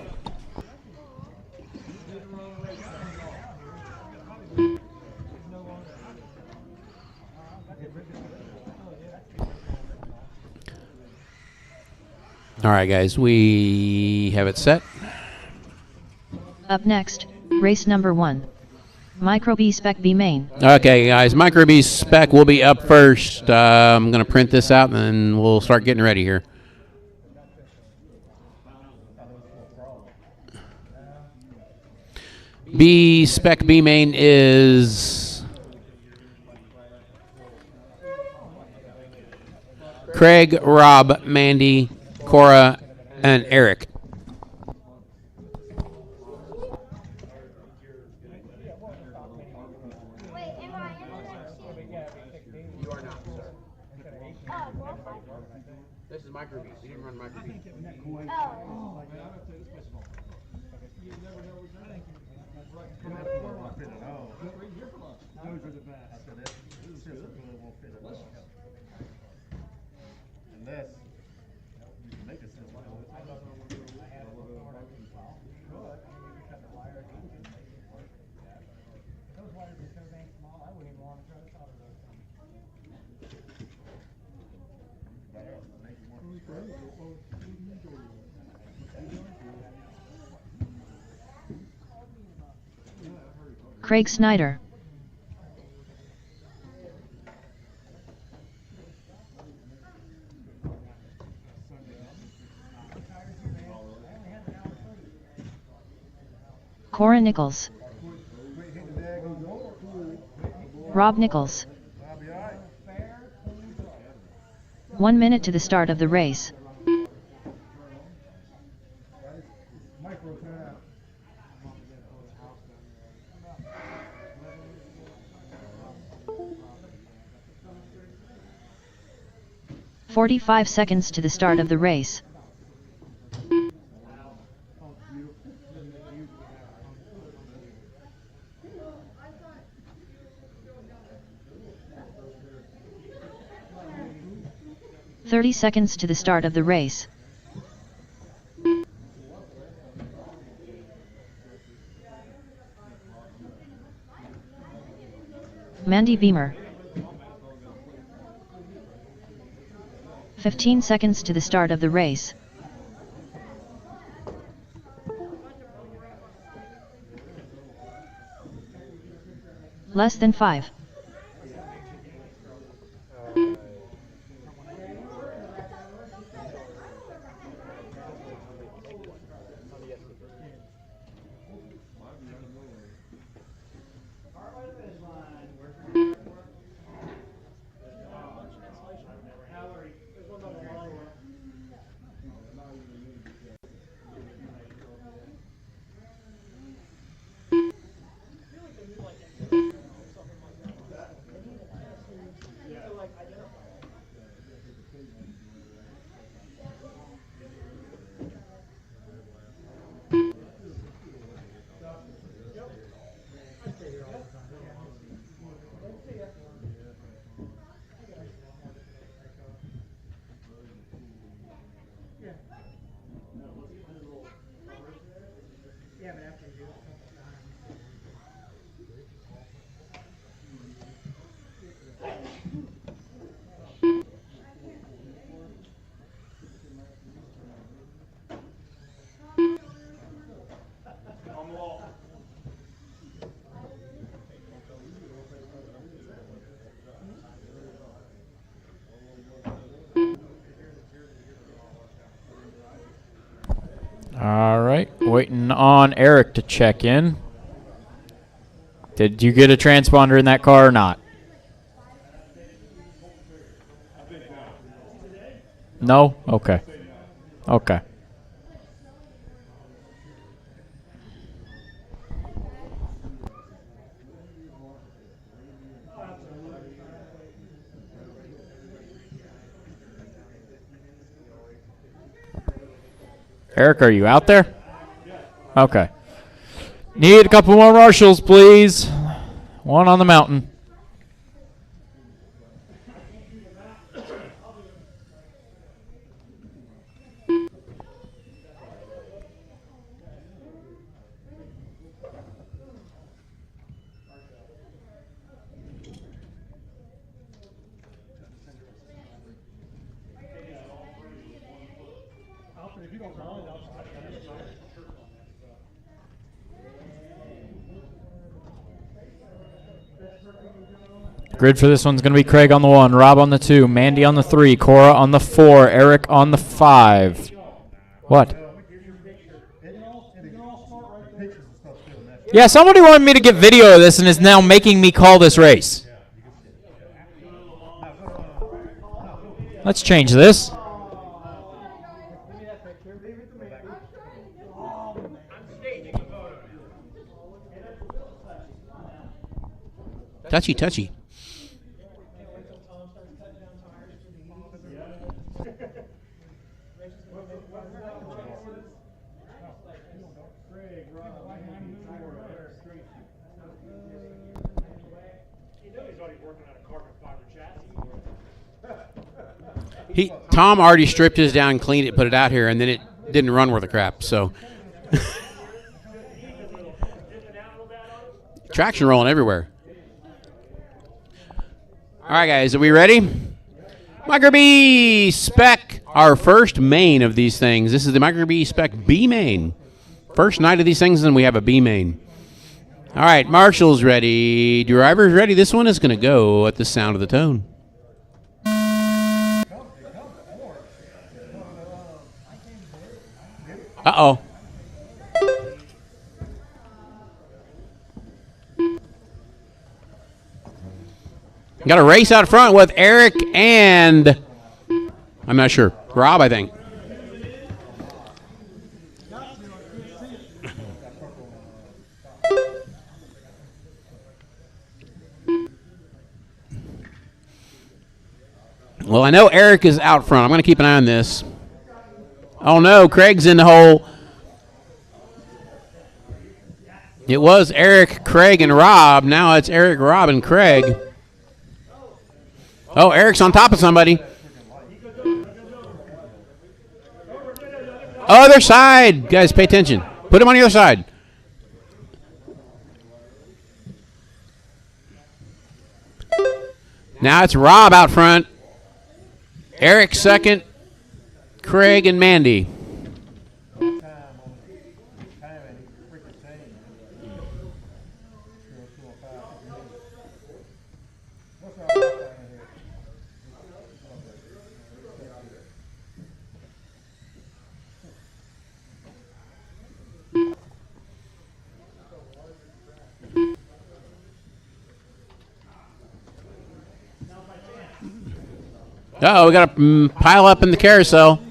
All right, guys, we have it set. Up next, race number 1. Micro B Spec B Main. Okay, guys, Micro B Spec will be up first. I'm going to print this out, and then we'll start getting ready here. B Spec B Main is Craig, Rob, Mandy, Cora, and Eric. This is Micro B. You didn't run Micro B. Craig Snyder. Cora Nichols. Rob Nichols. 1 minute to the start of the race. "45 seconds to the start of the race. "30 seconds to the start of the race. Mandy Beamer. 15 seconds to the start of the race. Less than 5. All right, waiting on Eric to check in. Did you get a transponder in that car or not? No? Okay. Okay. Eric, are you out there? Okay. Need a couple more marshals, please. One on the mountain. Grid for this one's going to be Craig on the 1, Rob on the 2, Mandy on the 3, Cora on the 4, Eric on the 5. What? Yeah, somebody wanted me to get video of this and is now making me call this race. Let's change this. Touchy, touchy. Tom already stripped his down, cleaned it, put it out here, and then it didn't run worth a crap. So traction rolling everywhere. All right, guys, are we ready? Micro B Spec, our first main of these things. This is the Micro B Spec B main. First night of these things, and we have a B main. All right, Marshall's ready. Driver's ready. This one is going to go at the sound of the tone. Uh-oh. Got a race out front with Eric and, I'm not sure, Rob, I think. Well, I know Eric is out front. I'm going to keep an eye on this. Oh, no, Craig's in the hole. It was Eric, Craig, and Rob. Now it's Eric, Rob, and Craig. Oh, Eric's on top of somebody. Other side. Guys, pay attention. Put him on the other side. Now it's Rob out front. Eric second. Craig and Mandy. Uh-oh, we got to pile up in the carousel.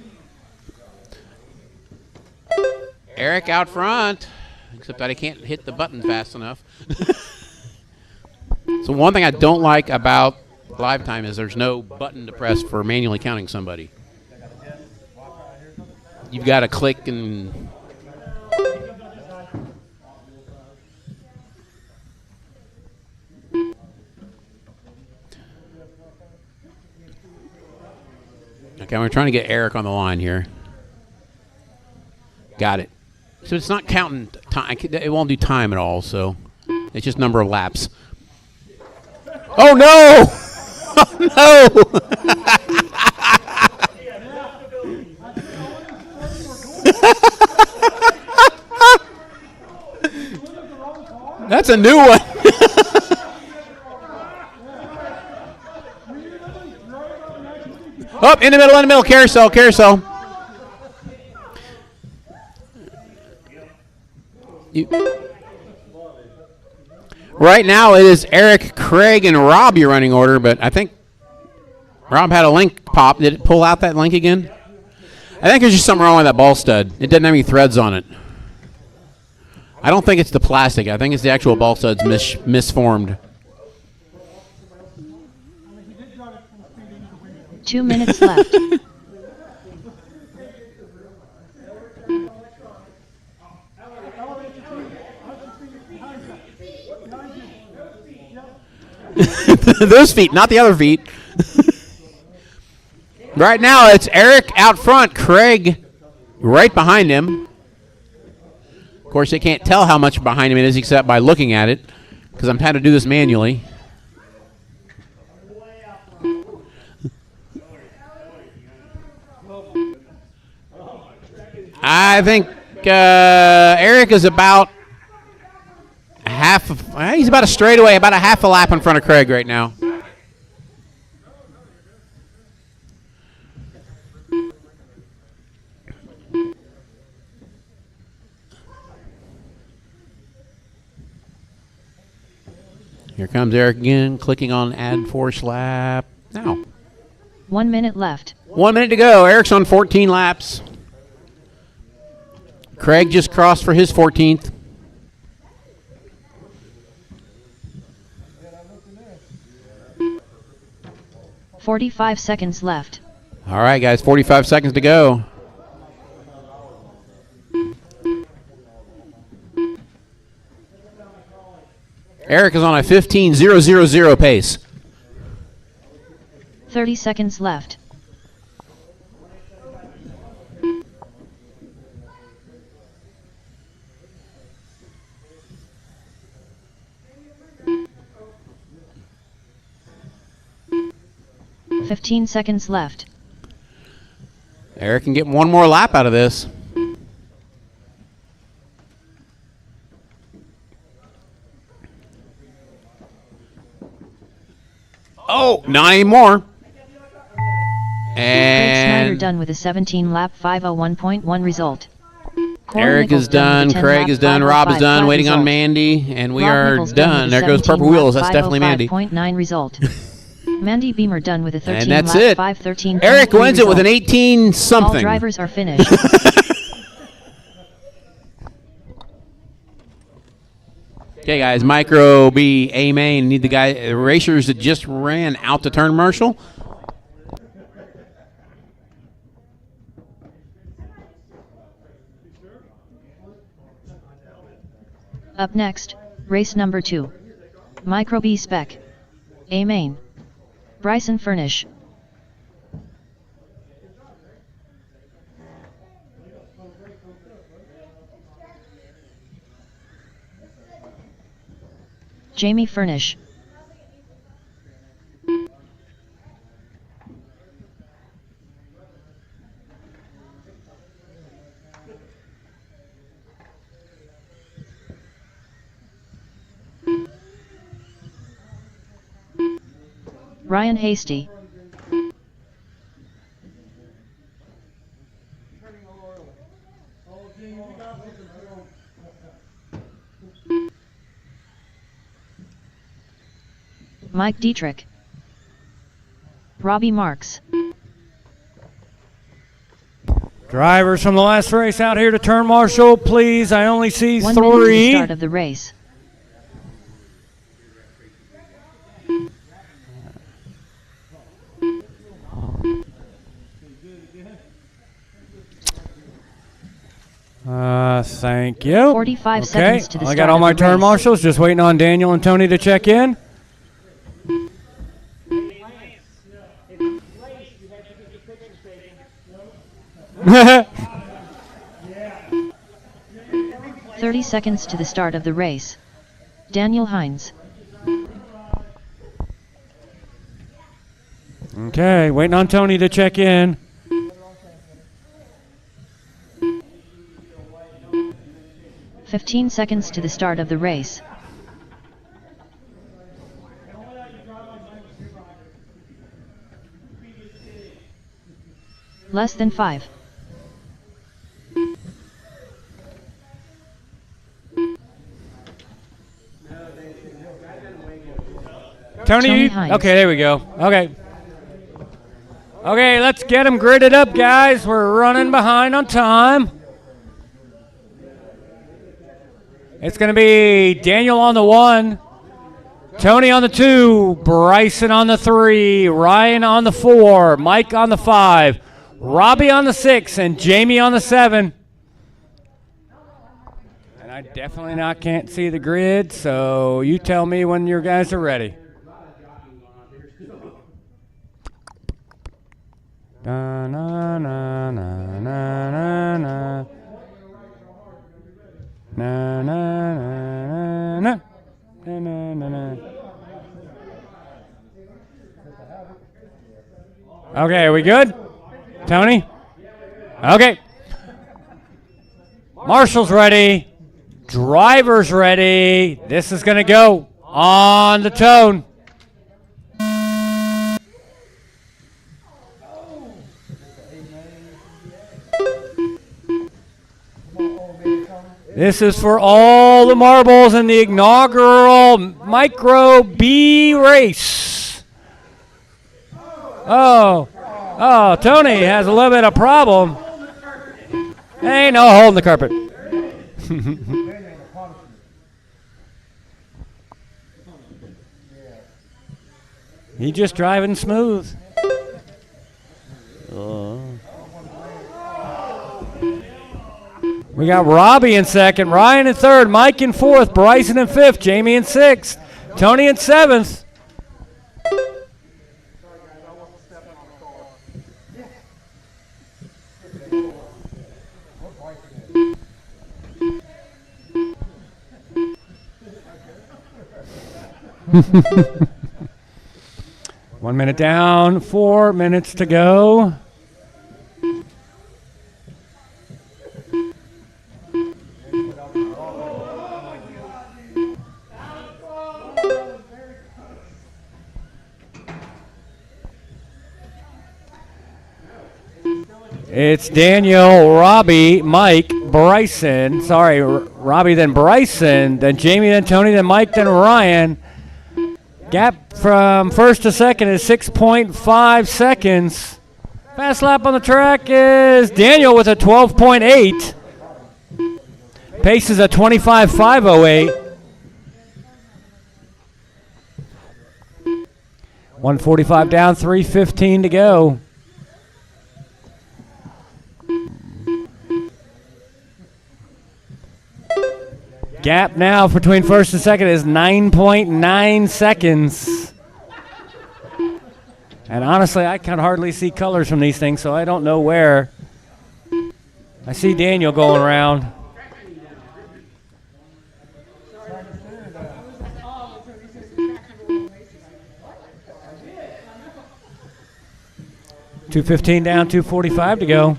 Eric out front, except that I can't hit the button fast enough. So one thing I don't like about live time is there's no button to press for manually counting somebody. You've got to click and... Okay, we're trying to get Eric on the line here. Got it. So it's not counting time. It won't do time at all, so it's just number of laps. Oh, no! Oh, no! That's a new one. Up in the middle, carousel. Right now it is Eric, Craig, and Rob your running order, but I think Rob had a link pop. Did it pull out that link again? I think there's just something wrong with that ball stud. It doesn't have any threads on it. I don't think it's the plastic. I think it's the actual ball stud's misformed. 2 minutes left. Those feet, not the other feet. Right now, it's Eric out front, Craig right behind him. Of course, you can't tell how much behind him it is except by looking at it, because I'm trying to do this manually. I think Eric is about he's about a straightaway, about a half a lap in front of Craig right now. Here comes Eric again, clicking on add force lap now. 1 minute left. 1 minute to go. Eric's on 14 laps. Craig just crossed for his 14th. "45 seconds left." All right, guys, 45 seconds to go. Eric is on a 15.000 pace. 30 seconds left. "15 seconds left." Eric can get one more lap out of this. Oh, not anymore. Craig Snyder And done with a 17-lap 5:01.1 result. Corey Eric Nichols is done, with a Craig 10-lap is done, Rob is done, 5:05 waiting on result. Mandy, and we Rob are Nichols done. with There a goes Purple 17-lap Wheels. That's definitely Mandy. 5:05.9 result. Mandy Beamer done with a 13-lap And that's it. 5:13.3 Eric wins it with an result. 18 All something. drivers are finished. Okay, guys, Micro B, A main. Need the racers that just ran out to turn Marshall. Up next, race number 2. Micro B Spec. A main. Bryson Furnish. Jamie Furnish. Ryan Hasty. Mike Dietrich. Robbie Marks. Drivers from the last race out here to turn Marshall, please. I only see 1 minute to the three. start of the race. Thank you. 45 Okay, seconds to the I start got all of my the turn race. marshals. Just waiting on Daniel and Tony to check in. 30 seconds to the start of the race. Daniel Hines. Okay, waiting on Tony to check in. "15 seconds to the start of the race. Less than 5. Tony you, Hines. okay, there we go. Okay. Okay, let's get them gridded up, guys. We're running behind on time. It's going to be Daniel on the 1, Tony on the 2, Bryson on the 3, Ryan on the 4, Mike on the 5, Robbie on the 6, and Jamie on the 7. And I definitely can't see the grid, so you tell me when your guys are ready. Na na na na na na na. Na na na na na na na. Okay, are we good? Tony? Okay. Marshall's ready. Driver's ready. This is going to go on the tone. This is for all the marbles in the inaugural Micro B race. Oh, Tony has a little bit of problem. Ain't no holding the carpet. He just driving smooth. We got Robbie in 2nd, Ryan in 3rd, Mike in 4th, Bryson in 5th, Jamie in 6th, Tony in 7th. One minute down, 4 minutes to go. It's Daniel, Robbie, Mike, Bryson. Sorry, Robbie, then Bryson, then Jamie, then Tony, then Mike, then Ryan. Gap from 1st to 2nd is 6.5 seconds. Fast lap on the track is Daniel with a 12.8. Pace is a 25.508. 145 down, 3:15 to go. Gap now between 1st and 2nd is 9.9 seconds. And honestly, I can hardly see colors from these things, so I don't know where. I see Daniel going around. $2:15 down, 2:45 to go.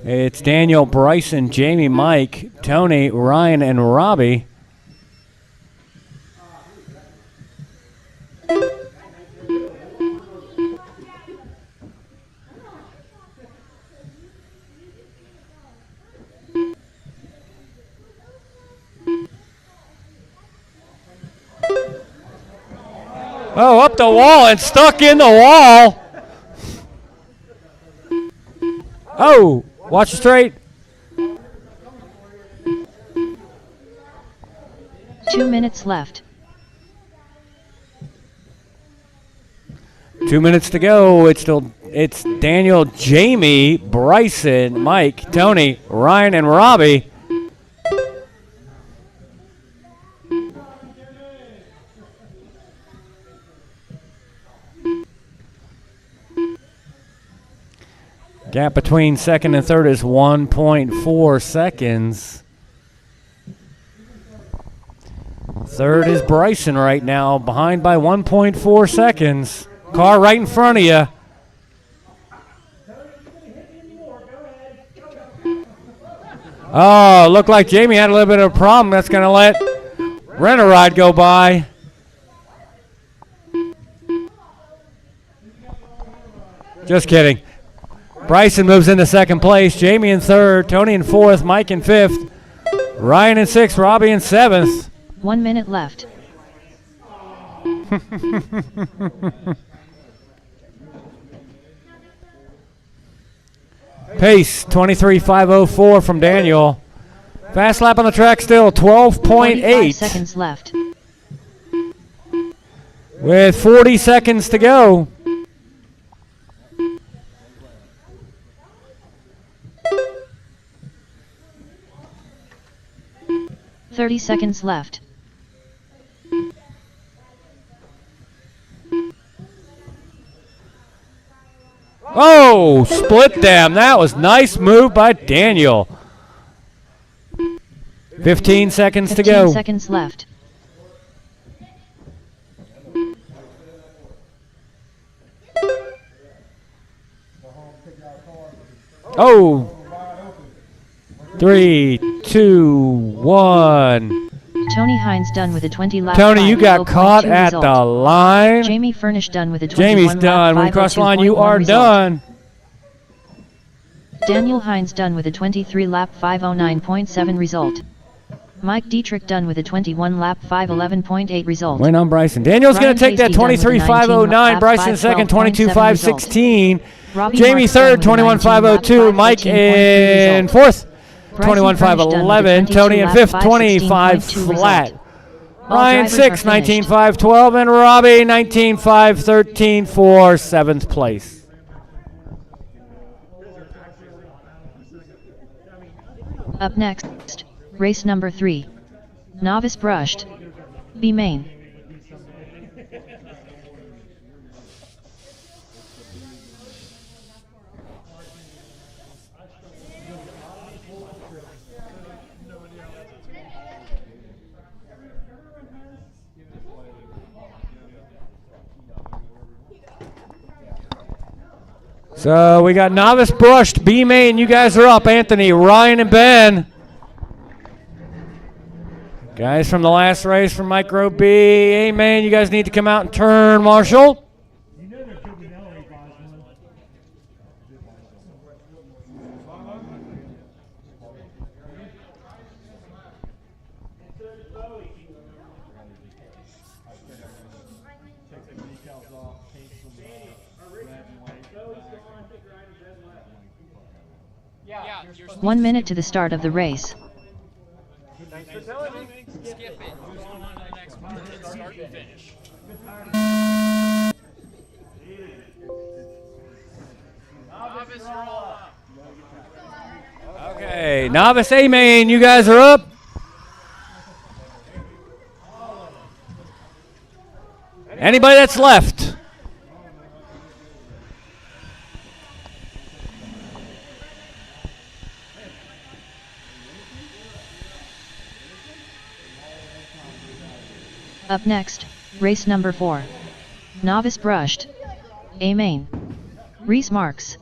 It's Daniel, Bryson, Jamie, Mike, Tony, Ryan, and Robbie. Oh, up the wall and stuck in the wall. Oh, watch it straight. 2 minutes left. 2 minutes to go. It's Daniel, Jamie, Bryson, Mike, Tony, Ryan, and Robbie. Gap between 2nd and 3rd is 1.4 seconds. 3rd is Bryson right now, behind by 1.4 seconds. Car right in front of you. Oh, looked like Jamie had a little bit of a problem. That's going to let Rent-A-Ride go by. Just kidding. Bryson moves into 2nd place. Jamie in 3rd. Tony in 4th. Mike in 5th. Ryan in 6th, Robbie in 7th. 1 minute left. Pace 23.504 from Daniel. Fast lap on the track still, 12.8 seconds left. With 40 seconds to go. $30 seconds left. Oh, split them. That was nice move by Daniel. 15 seconds to go. 15 seconds left. Oh. 3, 2, 1. Tony Hines done with a 20 lap. Tony, you got caught at the line. Jamie Furnish done with a 21 Jamie's done. When you cross the line, you are done. Daniel Hines done with a 23 lap 509.7 result. Mike Dietrich done with a 21 lap 511.8 result. Win on Bryson. Daniel's going to take that 23.509. Bryson second, 22.516. Jamie third, 21.502. Mike in fourth, 21.511. Tony in fifth, 25 flat. Ryan sixth, 19.512. And Robbie 19.513 for 7th place. Up next, race number 3. Novice brushed. B main. So we got novice brushed, B main. You guys are up. Anthony, Ryan, and Ben. Guys from the last race from Micro B. A main, you guys need to come out and turn, Marshall. Yeah, 1 minute to the start of the race. Thanks for telling me. Skip it. Go on to the next part. Start and finish. Novice, you're all up. Okay, novice A main, you guys are up. Anybody that's left? Up next, race number 4. Novice brushed. A main. Reese Marks.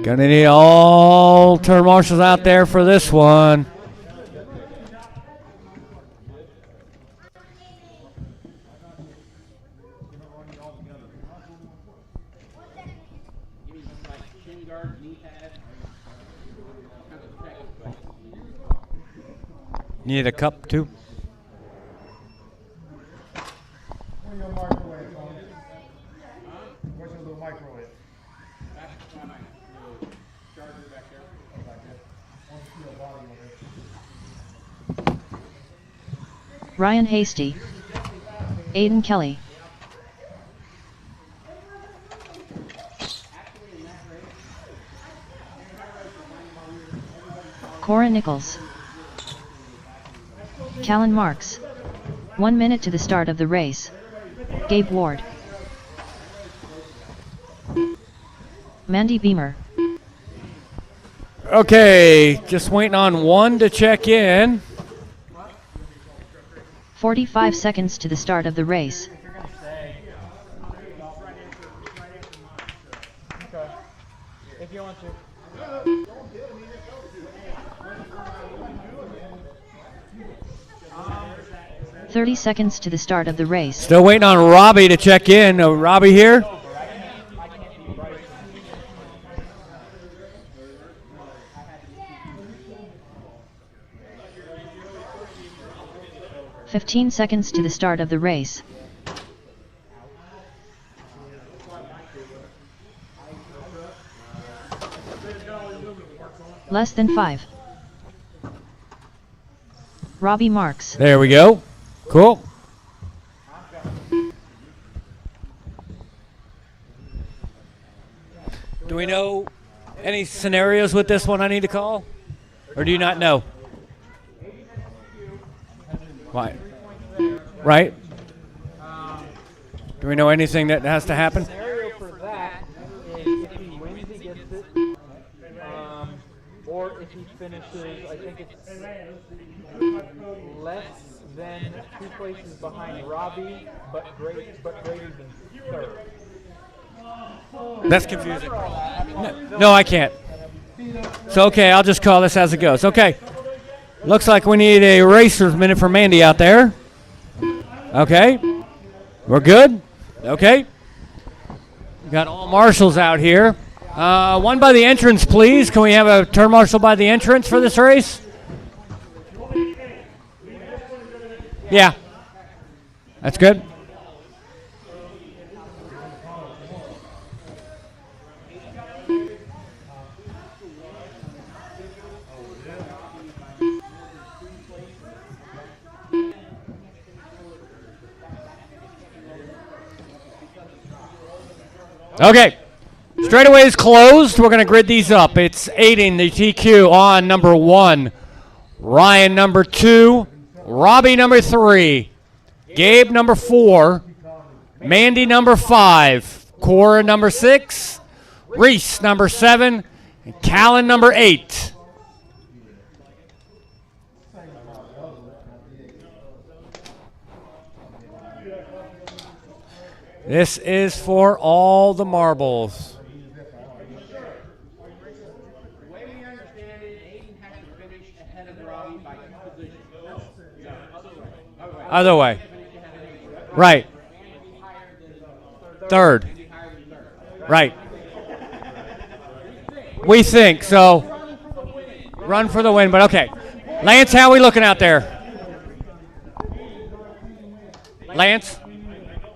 Gonna need all turn marshals out there for this one. Need a cup too. Ryan Hasty. Aiden Kelly. Cora Nichols. Callan Marks. 1 minute to the start of the race. Gabe Ward. Mandy Beamer. Okay, just waiting on one to check in. 45 seconds to the start of the race. Okay. If you want to. 30 seconds to the start of the race. Still waiting on Robbie to check in. Robbie here? 15 seconds to the start of the race. Less than 5. Robbie Marks. There we go. Cool. Do we know any scenarios with this one I need to call? Or do you not know? Why? Right? Do we know anything that has to happen? The scenario for that is if he wins, he gets it. Or if he finishes, I think it's less than 2 places behind Robbie, but greater than third. That's confusing. No, I can't. So, okay, I'll just call this as it goes. Okay. Looks like we need a racer's minute for Mandy out there. Okay. We're good? Okay. We got all marshals out here. One by the entrance, please. Can we have a turn marshal by the entrance for this race? Yeah. That's good. Okay. Straightaway is closed. We're going to grid these up. It's Aiden, the TQ, on number 1. Ryan, number 2. Robbie, number 3. Gabe, number 4. Mandy, number 5. Cora, number 6. Reese, number 7. And Callan, number 8. This is for all the marbles. The way we understand it, Aiden has to finish ahead of Robbie by 2 positions. Other way. Right. Third. Right. We think, so run for the win, but okay. Lance, how are we looking out there? Lance?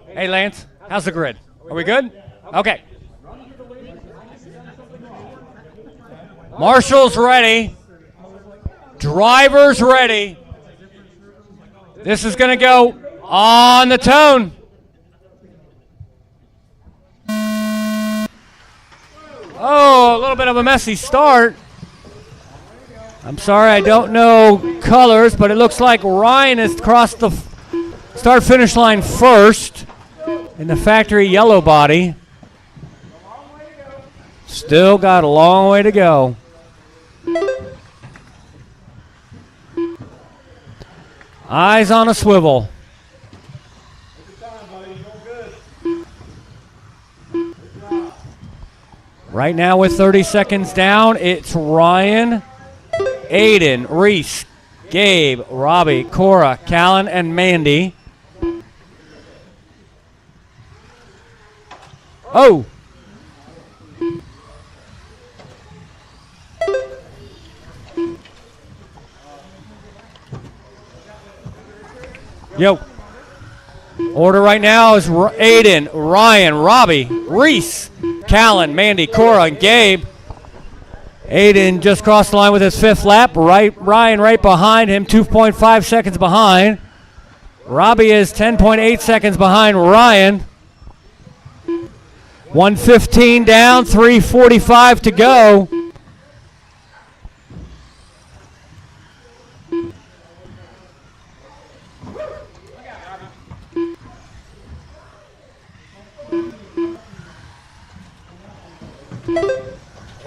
Hey, Lance. How's the grid? Are we good? Okay. Marshals ready. Drivers ready. This is going to go on the tone. Oh, a little bit of a messy start. I'm sorry, I don't know colors, but it looks like Ryan has crossed the start-finish line first. In the factory yellow body. Still got a long way to go. Eyes on a swivel. Right now with 30 seconds down, it's Ryan, Aiden, Reese, Gabe, Robbie, Cora, Callan, and Mandy. Oh! Yo. Order right now is Aiden, Ryan, Robbie, Reese, Callan, Mandy, Cora, and Gabe. Aiden just crossed the line with his 5th lap. Ryan right behind him, 2.5 seconds behind. Robbie is 10.8 seconds behind Ryan. 1:15 down, 3:45 to go.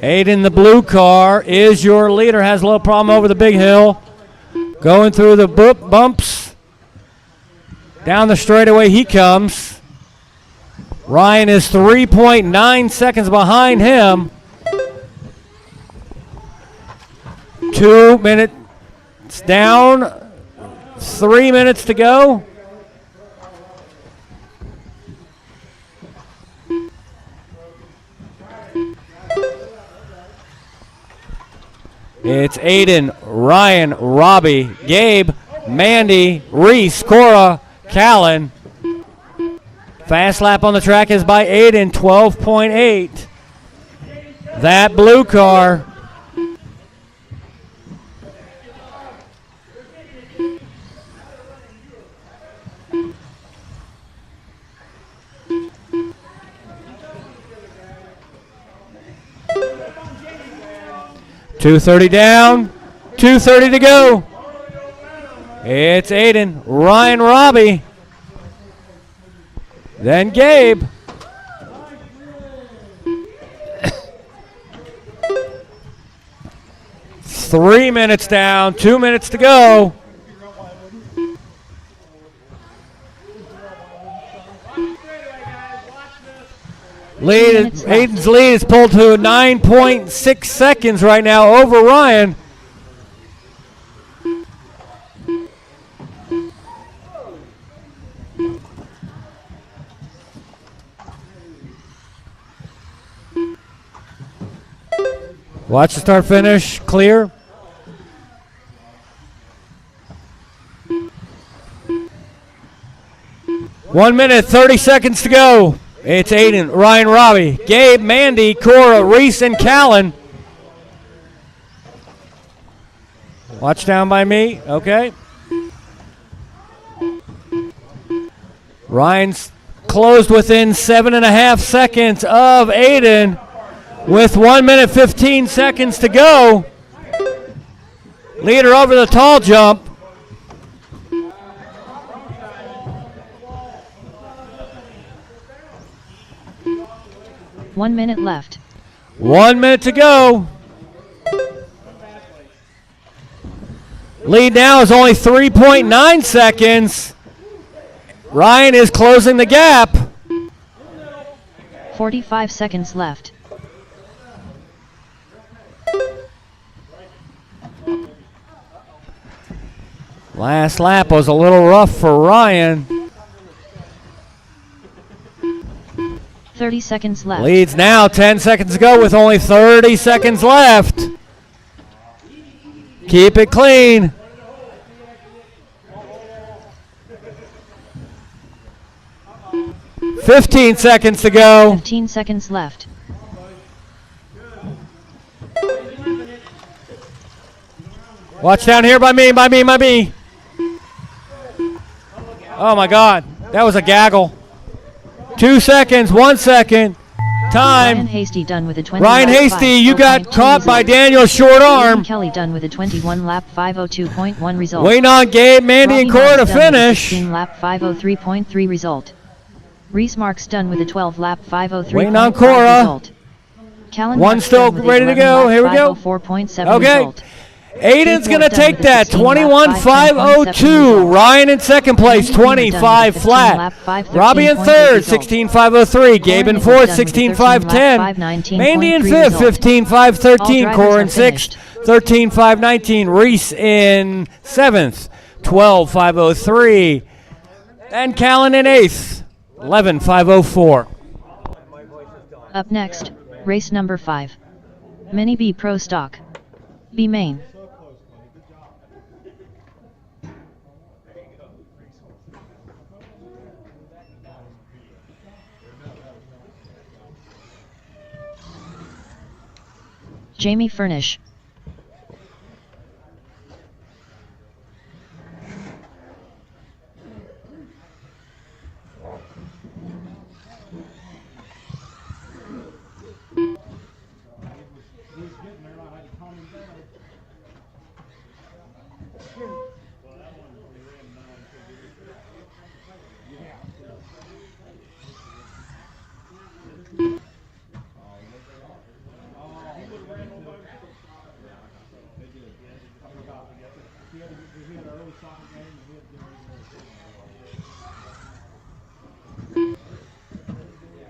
Aiden, the blue car, is your leader. Has a little problem over the big hill. Going through the bumps. Down the straightaway he comes. Ryan is 3.9 seconds behind him. 2 minutes down. 3 minutes to go. It's Aiden, Ryan, Robbie, Gabe, Mandy, Reese, Cora, Callan. Fast lap on the track is by Aiden, 12.8. That blue car. .230 down, 2:30 to go. It's Aiden, Ryan, Robbie, then Gabe. Three minutes down, 2 minutes to go. Aiden's lead is pulled to 9.6 seconds right now over Ryan. Watch the start finish, clear. One minute, 30 seconds to go. It's Aiden, Ryan, Robbie, Gabe, Mandy, Cora, Reese, and Callan. Watch down by me, okay. Ryan's closed within 7.5 seconds of Aiden with 1 minute, 15 seconds to go. Leader over the tall jump. One minute left. 1 minute to go. Lead now is only 3.9 seconds. Ryan is closing the gap. 45 seconds left. Last lap was a little rough for Ryan. 30 seconds left. Leads now, 10 seconds to go with only 30 seconds left. Keep it clean. $15 seconds to go. 15 seconds left. Watch down here by me, by me, by me. Oh my God, that was a gaggle. 2 seconds, 1 second. Time. Ryan Hasty done with a 20. Ryan Hasty, you got caught by Daniel's short arm. Kelly done with a 21 lap 502.1 result. Waiting on Gabe, Mandy, Robbie and Cora to Marks done with a finish. 16 lap 503.3 result. Reese Marks done with a 12 lap 503.5 Waiting on Cora. result. Callan One Marks still done with a ready to 11 go. lap Here we go. 504.7 Okay. result. Aiden's going to Done take with a that 16 lap 21.502. Ryan in second place, Mandy Hunter done 25 with a 15 flat. lap 513.8 Robbie in third, result. 16.503. Gabe in Lauren fourth, Nichols done with a 13 lap 16.510. 519.3 Mandy in fifth, result. 15.513. All Cora in drivers are sixth, 13.519. Reese in seventh, 12.503. And Callan in eighth, 11.504. Up next, race number 5. Mini B Pro Stock. B Main. Jamie Furnish.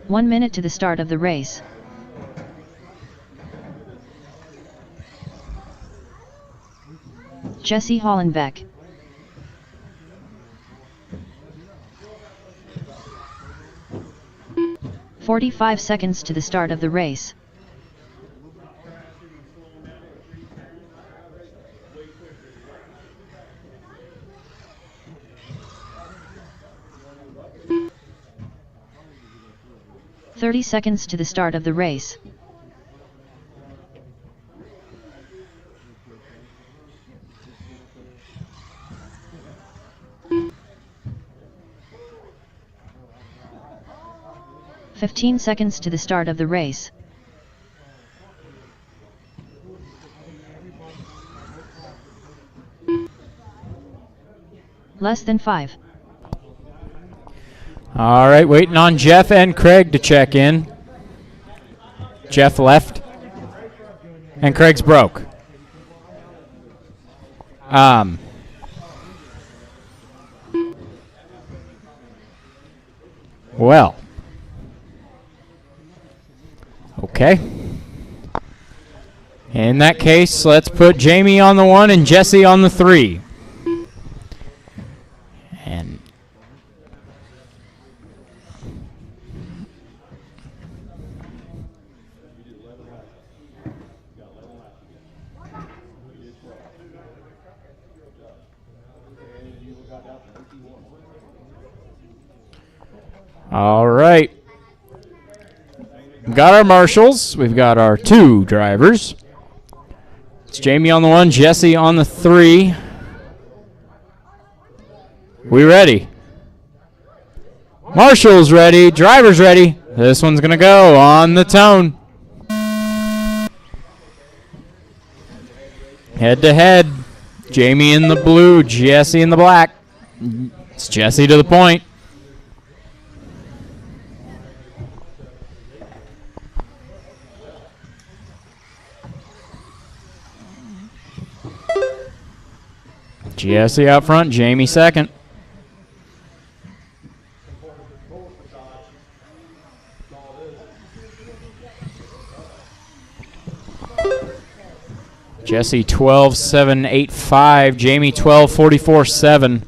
One minute to the start of the race. Jesse Hollenbeck. "45 seconds to the start of the race. 30 seconds to the start of the race. "15 seconds to the start of the race. Less than 5. All right, waiting on Jeff and Craig to check in. Jeff left, and Craig's broke. Well. Okay. In that case, let's put Jamie on the 1 and Jesse on the 3. And all right. We've got our marshals. We've got our 2 drivers. It's Jamie on the 1, Jesse on the 3. We ready? Marshals ready. Drivers ready. This one's going to go on the tone. Head to head. Jamie in the blue, Jesse in the black. It's Jesse to the point. Jesse out front, Jamie second. Jesse 12.785, Jamie 12.44.7.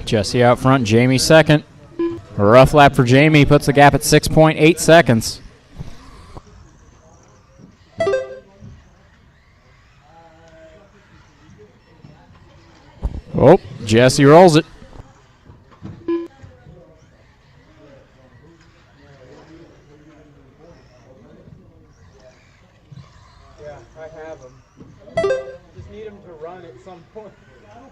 Jesse out front, Jamie second. A rough lap for Jamie, puts the gap at 6.8 seconds. Oh, Jesse rolls it. Yeah, I have him. Just need him to run at some point. Yeah.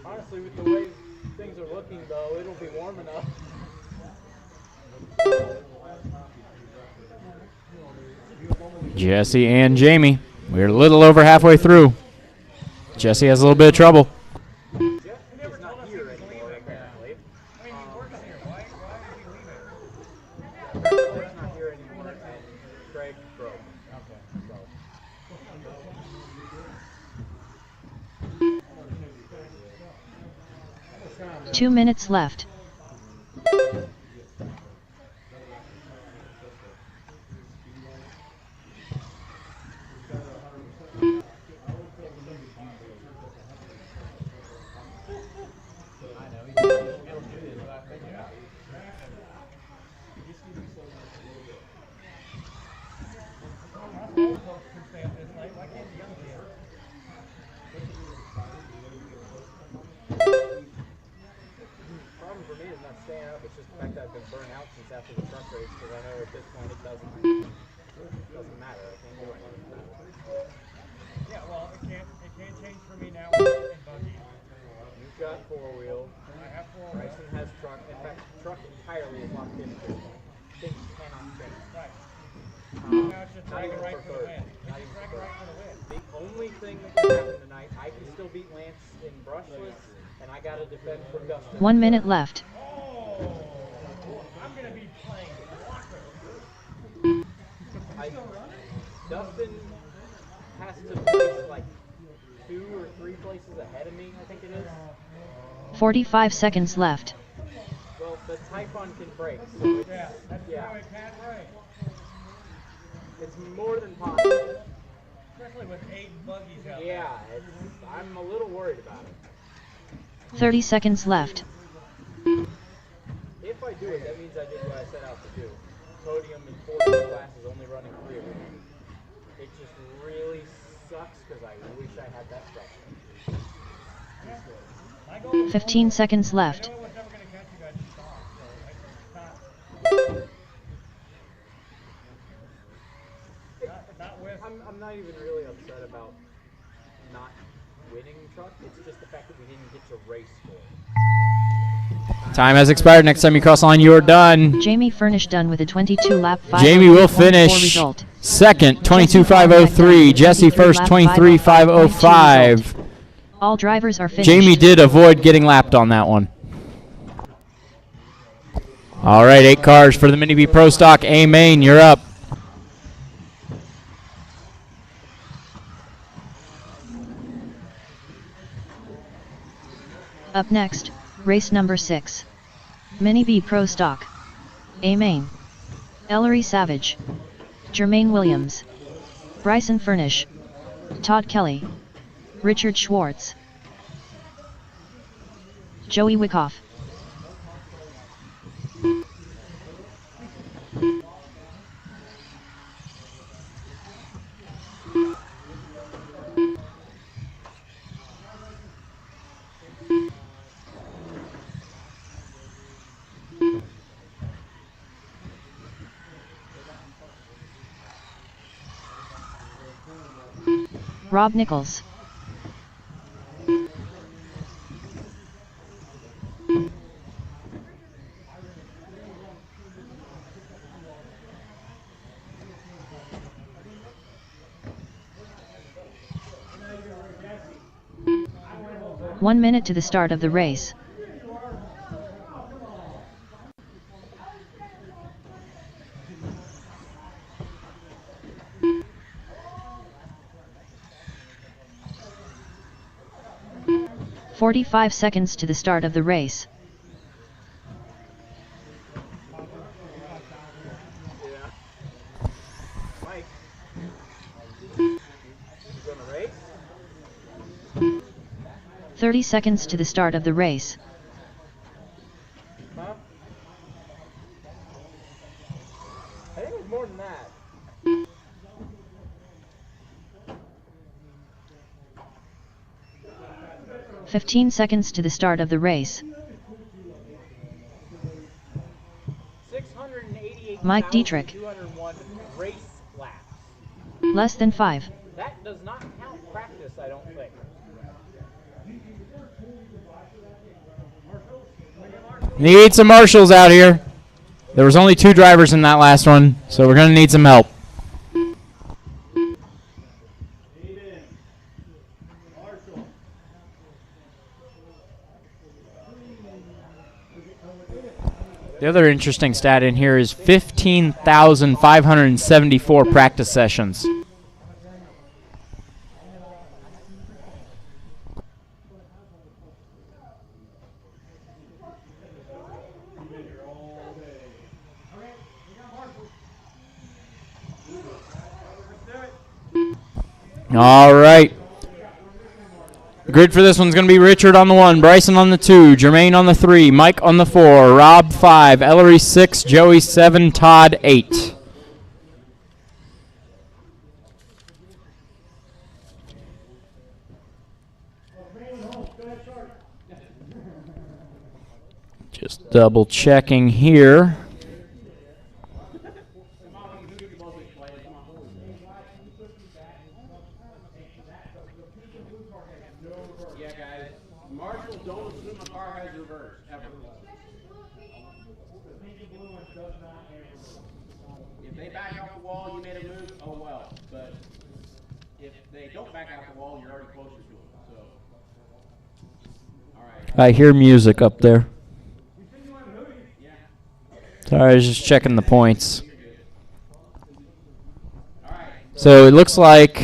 Honestly, with the way things are looking, though, it'll be warm enough. Jesse and Jamie. We're a little over halfway through. Jesse has a little bit of trouble. He's not here anymore, apparently. He's not here anymore, and Craig broke. Okay. 2 minutes left. truck. It's just the fact that I've been burnt out since after the truck race because I know at this point it doesn't matter. I can't do anything about it. Yeah, well, it can't change for me now in buggy. You've got four-wheel. I have four-wheel. Bryson has truck. In fact, truck entirely is locked in at this point. Things cannot change. Right. Now it's just Not dragging even right for for the third. win. Not even for Dragging third. right for the win. The only thing that can happen tonight, I can still beat Lance in brushless, and I got to defend from Dustin. 1 minute left. Oh, I'm going to be playing blocker. Dustin has to place like 2 or 3 places ahead of me, I think it is. 45 seconds left. Well, the Typhon can break, so it's, Yeah, that's yeah. how it can break. It's more than possible. Especially with 8 buggies out Yeah, I'm a little worried about it. 30 seconds left. If I do it, that means I did what I set out to do. Podium in 4 classes, only running 3 of them. It just really sucks because I wish I had that structure. 15 seconds left. I know it was never going to catch you guys to stop, so it's not with. I'm not even really upset about not winning truck. It's just the fact that we didn't get to race for it. Time has expired. Next time you cross the line, you are done. Jamie Furnish done with a 22-lap 5. Jamie will finish second, 22.503. Jesse first, 23.505. All drivers are finished. Jamie did avoid getting lapped on that one. All right, 8 cars for the Mini B Pro Stock. A Main, you're up. Up next, race number 6. Mini B Pro Stock. A Main. Ellery Savage. Jermaine Williams. Bryson Furnish. Todd Kelly. Richard Schwartz. Joey Wyckoff. Rob Nichols. One minute to the start of the race. "45 seconds to the start of the race. Mike, you gonna race? 30 seconds to the start of the race. Huh? I think it was more than that. 15 seconds to the start of the race. Mike Dietrich. 688,201 race laps. Less than 5. That does not count practice, I don't think. Need some marshals out here. There was only 2 drivers in that last one, so we're going to need some help. The other interesting stat in here is 15,574 practice sessions. All right. The grid for this one's going to be Richard on the 1, Bryson on the 2, Jermaine on the 3, Mike on the 4, Rob 5, Ellery 6, Joey 7, Todd 8. Just double checking here. Yeah, guys. Marshall, don't assume a car has reverse, ever. If they back off the wall, you made a move, oh well. But if they don't back off the wall, you're already closer to them. So, all right. I hear music up there. Sorry, I was just checking the points. So it looks like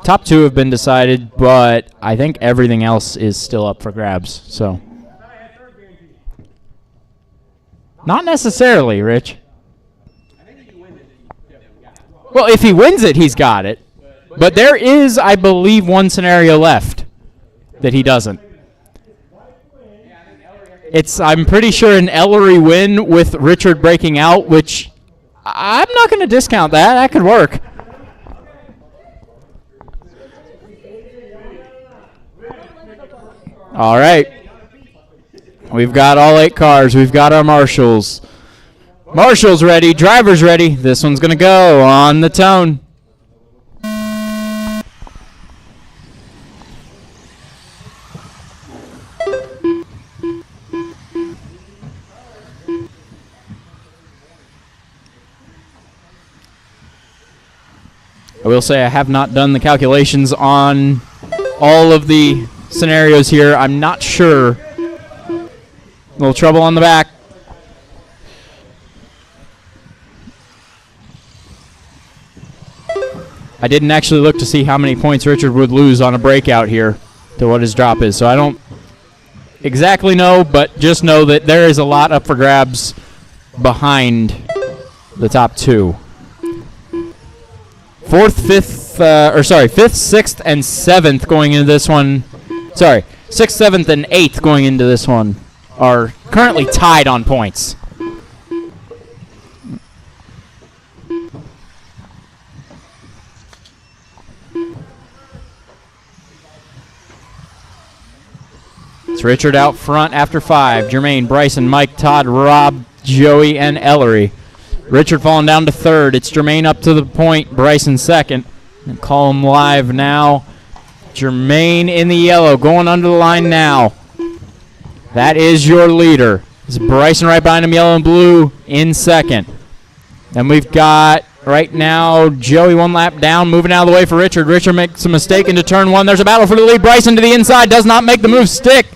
top 2 have been decided, but I think everything else is still up for grabs. So, not necessarily, Rich. Well, if he wins it, he's got it. But there is, I believe, one scenario left that he doesn't. I'm pretty sure an Ellery win with Richard breaking out, which I'm not going to discount that. That could work. All right. We've got all 8 cars. We've got our marshals. Marshals ready. Drivers ready. This one's going to go on the tone. I will say I have not done the calculations on all of the scenarios here. I'm not sure. A little trouble on the back. I didn't actually look to see how many points Richard would lose on a breakout here to what his drop is. So I don't exactly know, but just know that there is a lot up for grabs behind the top 2. 5th, 6th, and 7th going into this one. Sorry, 6th, 7th, and 8th going into this one are currently tied on points. It's Richard out front after 5. Jermaine, Bryson, Mike, Todd, Rob, Joey, and Ellery. Richard falling down to 3rd. It's Jermaine up to the point. Bryson 2nd. And call him live now. Jermaine in the yellow, going under the line now. That is your leader. It's Bryson right behind him, yellow and blue, in 2nd. Then we've got, right now, Joey 1 lap down, moving out of the way for Richard. Richard makes a mistake into turn 1. There's a battle for the lead. Bryson to the inside, does not make the move stick.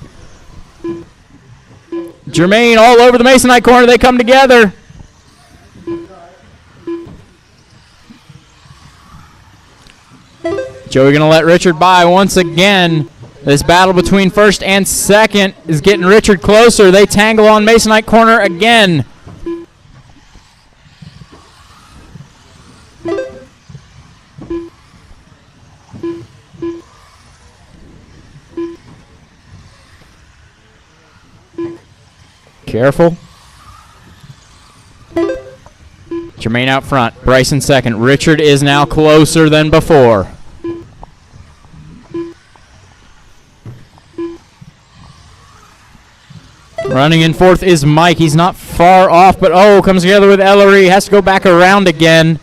Jermaine all over the Masonite corner. They come together. Joey going to let Richard by once again. This battle between 1st and 2nd is getting Richard closer. They tangle on Masonite corner again. Careful. Jermaine out front. Bryson 2nd. Richard is now closer than before. Running in 4th is Mike. He's not far off, but comes together with Ellery. Has to go back around again.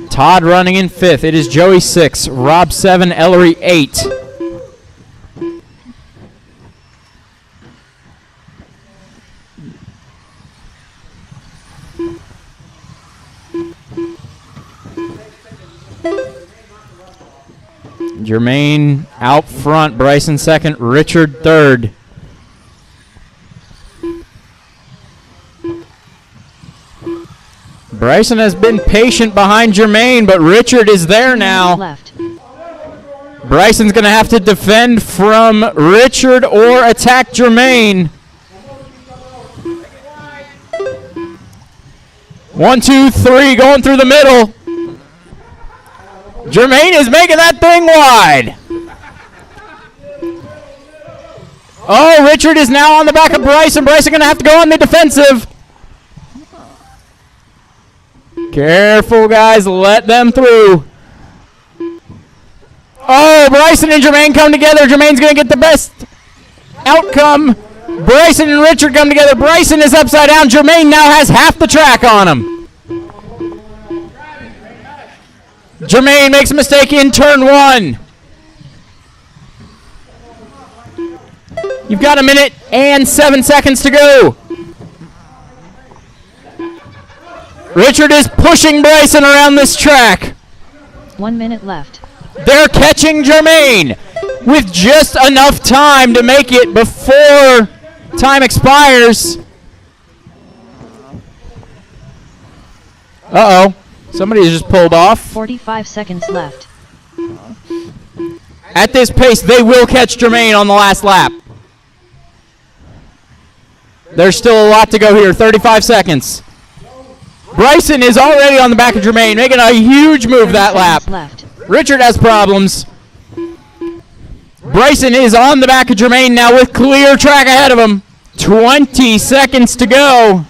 Todd running in 5th. It is Joey 6, Rob 7, Ellery 8. Jermaine out front. Bryson 2nd, Richard 3rd. Bryson has been patient behind Jermaine, but Richard is there now. Left. Bryson's going to have to defend from Richard or attack Jermaine. 1, 2, 3, going through the middle. Jermaine is making that thing wide. Oh, Richard is now on the back of Bryson. Bryson going to have to go on the defensive. Careful, guys. Let them through. Oh, Bryson and Jermaine come together. Jermaine's going to get the best outcome. Bryson and Richard come together. Bryson is upside down. Jermaine now has half the track on him. Jermaine makes a mistake in turn 1. You've got 1 minute and 7 seconds to go. Richard is pushing Bryson around this track. 1 minute left. They're catching Jermaine with just enough time to make it before time expires. Uh-oh. Somebody just pulled off. 45 seconds left. At this pace, they will catch Jermaine on the last lap. There's still a lot to go here. 35 seconds. Bryson is already on the back of Jermaine, making a huge move that lap. Left. Richard has problems. Bryson is on the back of Jermaine now with clear track ahead of him. 20 seconds to go.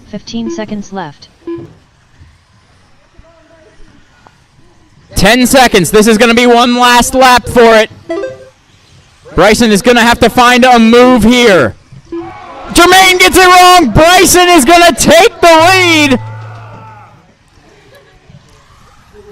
15 seconds left. 10 seconds. This is going to be one last lap for it. Bryson is going to have to find a move here. Jermaine gets it wrong. Bryson is going to take the lead.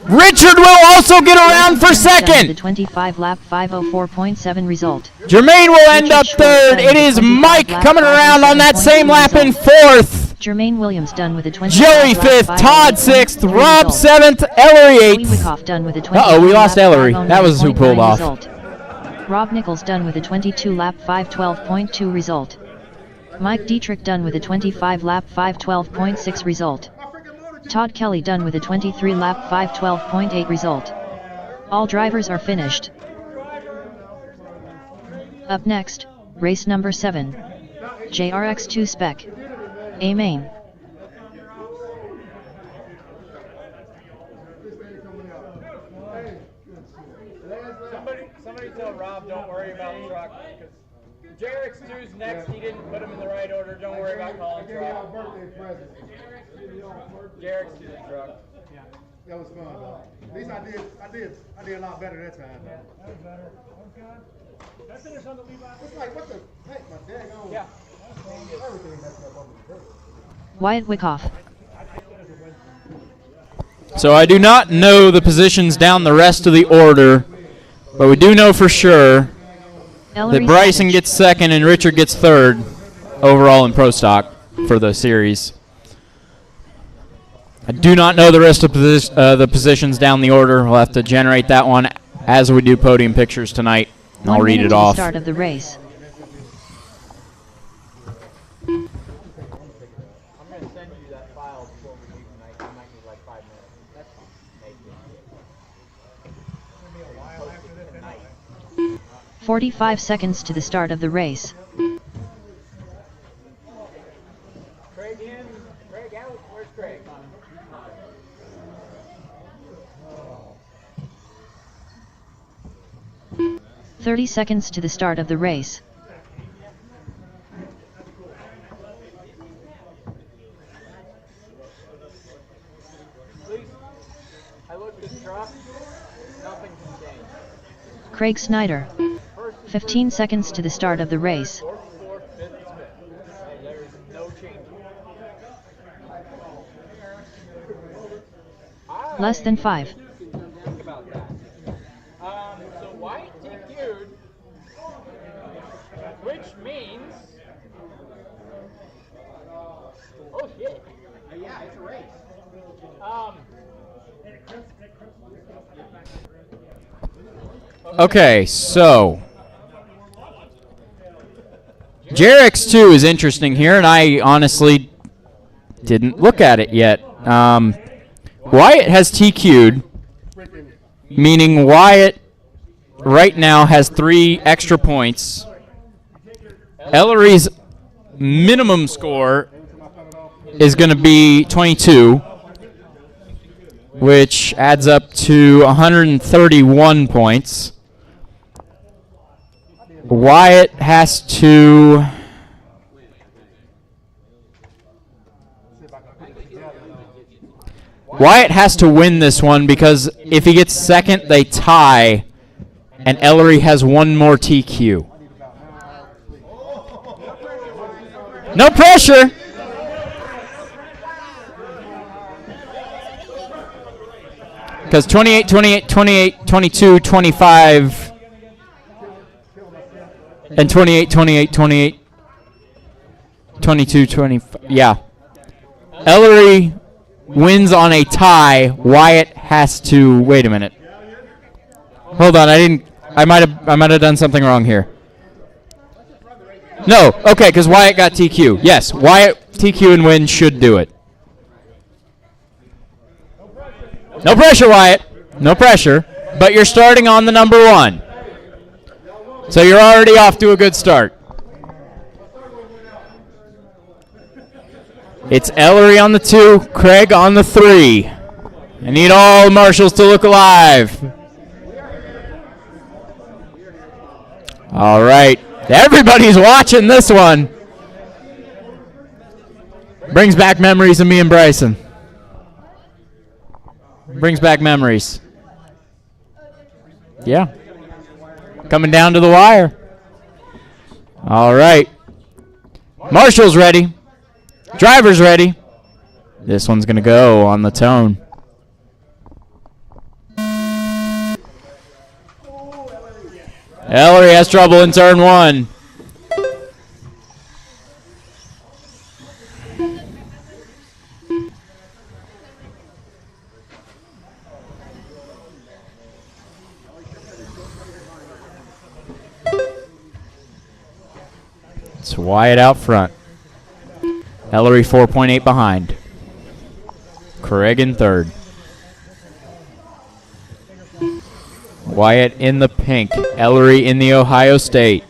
Richard will also get around for second. The 25 lap 5:04.7 result. Jermaine will end up third. It is Mike coming around on that same lap in fourth. Jermaine Williams done with a 20. Joey fifth, Todd sixth, Rob seventh, Ellery eighth. Done with a 20. Uh-oh, we lost Ellery. That was who pulled off. Result. Rob Nichols done with a 22 lap 5:12.2 result. Mike Dietrich done with a 25 lap 5:12.6 result. Todd Kelly done with a 23 lap 5:12.8 result. All drivers are finished. Up next, race number 7. JRX2 Spec. A main. Somebody tell Rob don't worry about the truck. JRX2's next, he didn't put him in the right order. Don't worry about calling truck. JRX2's truck. Yeah. That was fun though. At least I did a lot better that time. That was better. Okay. That's finished on the Levi. It's like what the heck, my dad on. Yeah. Everything messed up on the dirt. Wyatt Wyckoff. So I do not know the positions down the rest of the order, but we do know for sure that Bryson gets second and Richard gets third overall in Pro Stock for the series. I do not know the rest of the positions down the order. We'll have to generate that one as we do podium pictures tonight, and I'll read it off. Start of the race. I'm going to send you that file before we leave tonight. You might need like 5 minutes. That's fine. Maybe. It's going to be a while after this tonight. 45 seconds to the start of the race. Craig in, Craig out. Where's Craig? 30 seconds to the start of the race. Please, I looked at the truck. Nothing can change. Craig Snyder. 15 seconds to the start of the race. Fourth, fifth, there is no change. Less than 5. Think about that. So White DQ'd, which means, oh shit. Yeah, it's a race. Okay, so JRX2 is interesting here, and I honestly didn't look at it yet. Wyatt has TQ'd, meaning Wyatt right now has 3 extra points. Ellery's minimum score is going to be 22, which adds up to 131 points. Wyatt has to win this one because if he gets second, they tie, And Ellery has one more TQ. No pressure. Because 28, 28, 28, 22, 25, and 28, 28, 28, 22, 25. Yeah. Ellery wins on a tie. Wyatt has to wait a minute. Hold on, I might have done something wrong here. No, okay, because Wyatt got TQ. Yes, Wyatt TQ and win should do it. No pressure, Wyatt. No pressure. But you're starting on the number 1. So you're already off to a good start. It's Ellery on the 2, Craig on the 3. I need all the marshals to look alive. All right. Everybody's watching this one. Brings back memories of me and Bryson. Brings back memories. Yeah. Coming down to the wire. All right. Marshall's ready. Driver's ready. This one's going to go on the tone. Ellery has trouble in turn 1. It's Wyatt out front. Ellery 4.8 behind. Craig in third. Wyatt in the pink. Ellery in the Ohio State.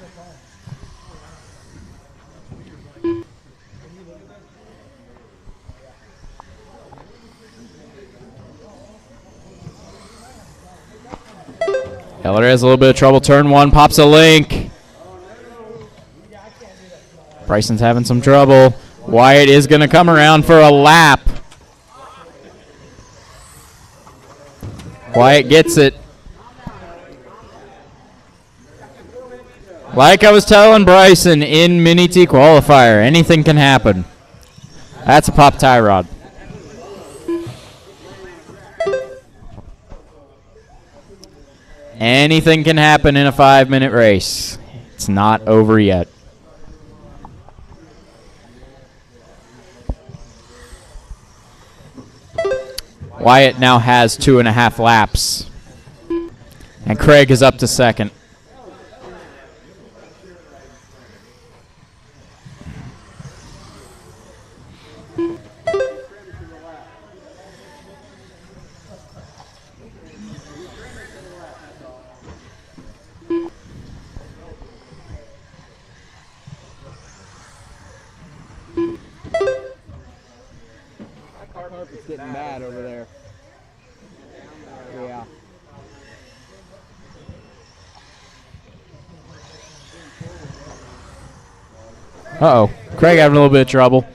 Ellery has a little bit of trouble. Turn 1, pops a link. Bryson's having some trouble. Wyatt is going to come around for a lap. Wyatt gets it. Like I was telling Bryson in Mini T qualifier, anything can happen. That's a pop tie rod. Anything can happen in a 5-minute race. It's not over yet. Wyatt now has 2.5 laps. And Craig is up to second. It's getting bad over there. Yeah. Uh-oh. Craig having a little bit of trouble.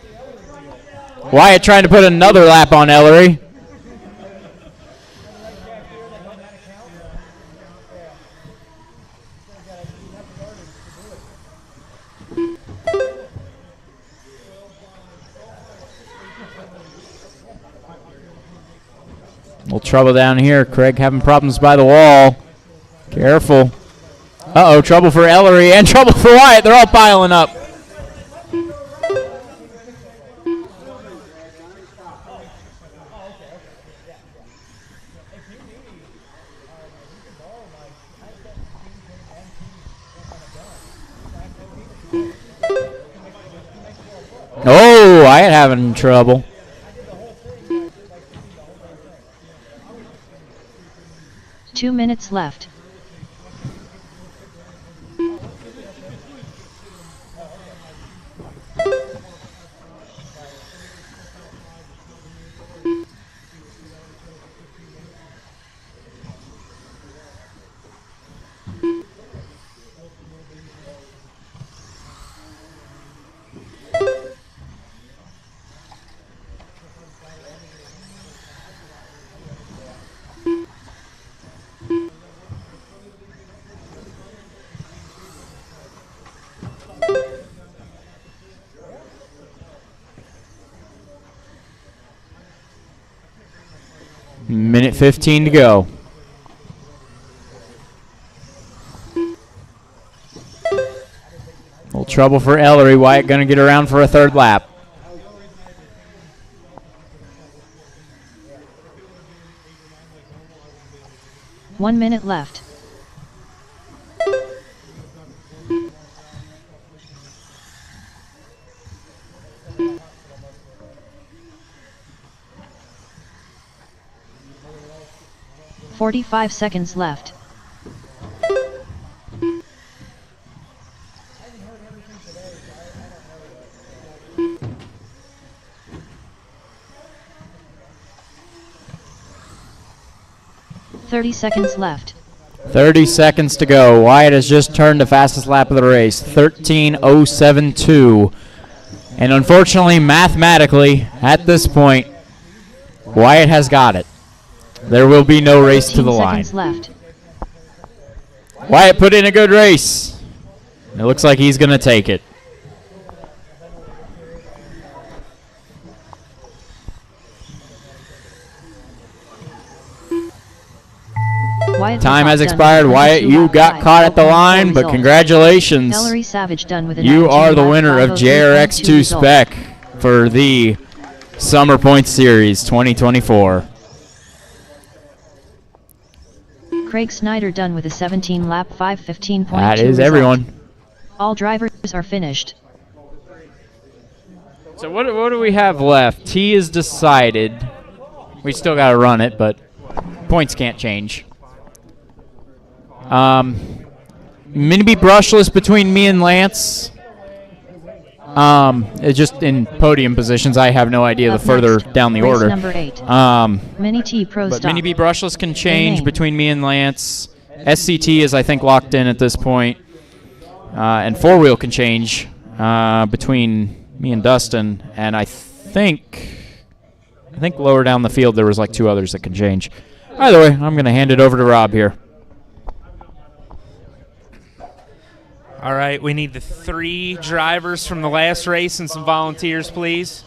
Wyatt trying to put another lap on Ellery. Little trouble down here. Craig having problems by the wall. Careful. Uh-oh, trouble for Ellery and trouble for Wyatt. They're all piling up. Oh, Wyatt having trouble. Two minutes left. Minute 15 to go. A little trouble for Ellery. Wyatt going to get around for a third lap. One minute left. "45 seconds left. "30 seconds left. 30 seconds to go. Wyatt has just turned the fastest lap of the race, 13:072. And unfortunately, mathematically, at this point, Wyatt has got it. There will be no race to the line. Left. Wyatt put in a good race. It looks like he's going to take it. Time has expired. Wyatt, you got caught at the line, but congratulations. Ellery Savage done with a You are the winner of JRX2 Spec for the Summer Points Series 2024. Craig Snyder done with a 17-lap 5:15.2 That is result. everyone. All drivers are finished. So what do we have left? T is decided. We still got to run it, but points can't change. Mini-B brushless between me and Lance. It's just in podium positions. I have no idea the further down the order. Number 8. Mini-T Pro But Stock. Mini-B brushless can change between me and Lance. SCT is, I think, locked in at this point. And four-wheel can change between me and Dustin. And I think lower down the field there was like 2 others that can change. Either way, I'm going to hand it over to Rob here. All right, we need the 3 drivers from the last race and some volunteers, please.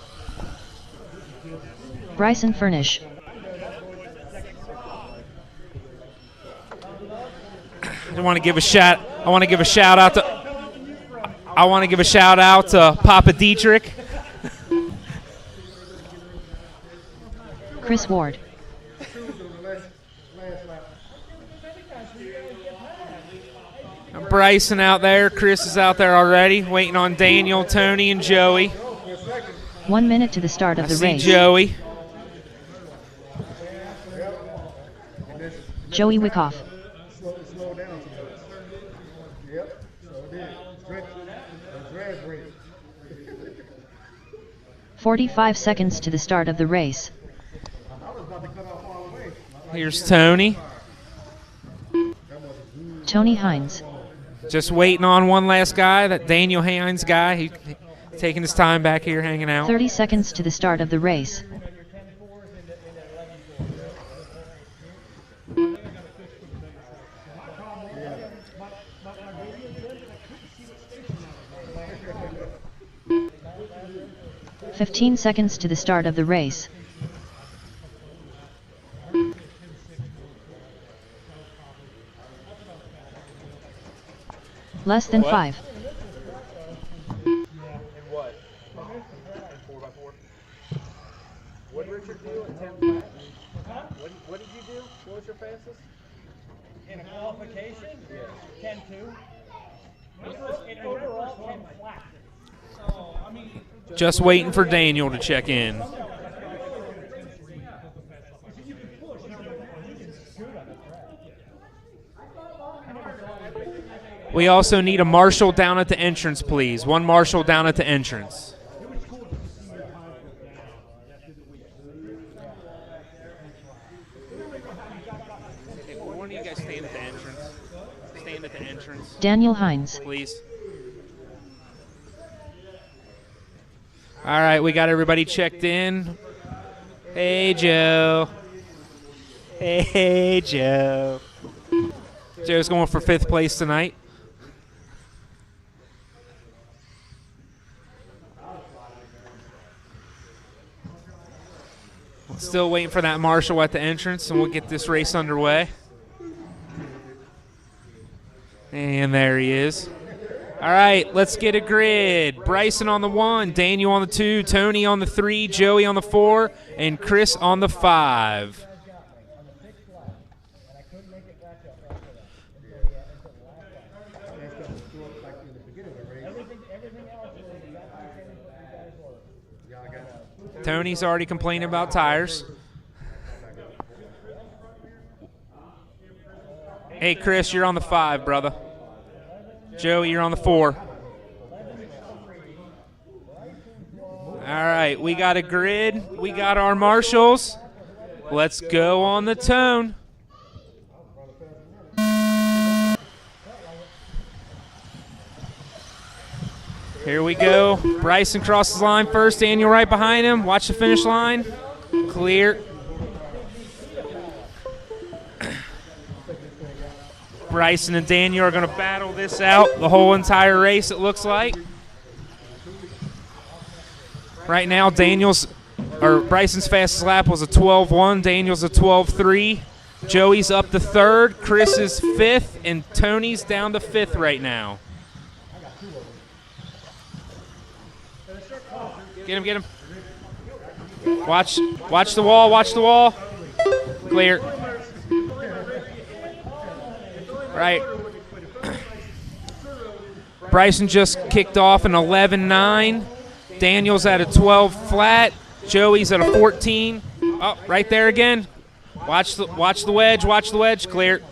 Bryson Furnish. I want to give a shout out to Papa Dietrich. Chris Ward. Bryson out there. Chris is out there already, waiting on Daniel, Tony, and Joey. 1 minute to the start of the See race. Joey. Joey Wickoff. Slow down. Yep, so it is. Drag race. 45 seconds to the start of the race. Here's Tony. Tony Hines. Just waiting on one last guy, that Daniel Hines guy. He's taking his time back here hanging out. 30 seconds to the start of the race. "15 seconds to the start of the race. Less than 5. In what? 4x4. What did Richard do in 10 laps? What did you do? What was your fastest? In a qualification? Yes. 10-2. In overall 10 flat. So, I mean, Just waiting for Daniel to check in. We also need a marshal down at the entrance, please. One marshal down at the entrance. Okay, one of you guys stand at the entrance. Stand at the entrance. Daniel Hines. Please. All right, we got everybody checked in. Hey, Joe. Hey, Joe. Joe's going for 5th place tonight. Still waiting for that marshal at the entrance, and we'll get this race underway. And there he is. All right, let's get a grid. Bryson on the 1, Daniel on the 2, Tony on the 3, Joey on the 4, and Chris on the 5. Tony's already complaining about tires. Hey, Chris, you're on the 5, brother. Joey, you're on the 4. All right, we got a grid. We got our marshals. Let's go on the tone. Here we go. Bryson crosses the line first. Daniel right behind him. Watch the finish line. Clear. Bryson and Daniel are going to battle this out the whole entire race, it looks like. Right now, Bryson's fastest lap was a 12.1. Daniel's a 12.3. Joey's up to 3rd. Chris is 5th, and Tony's down to 5th right now. Get him. Watch the wall. Clear. Right. Bryson just kicked off an 11.9. Daniel's at a 12 flat. Joey's at a 14. Oh, right there again. Watch the wedge. Clear.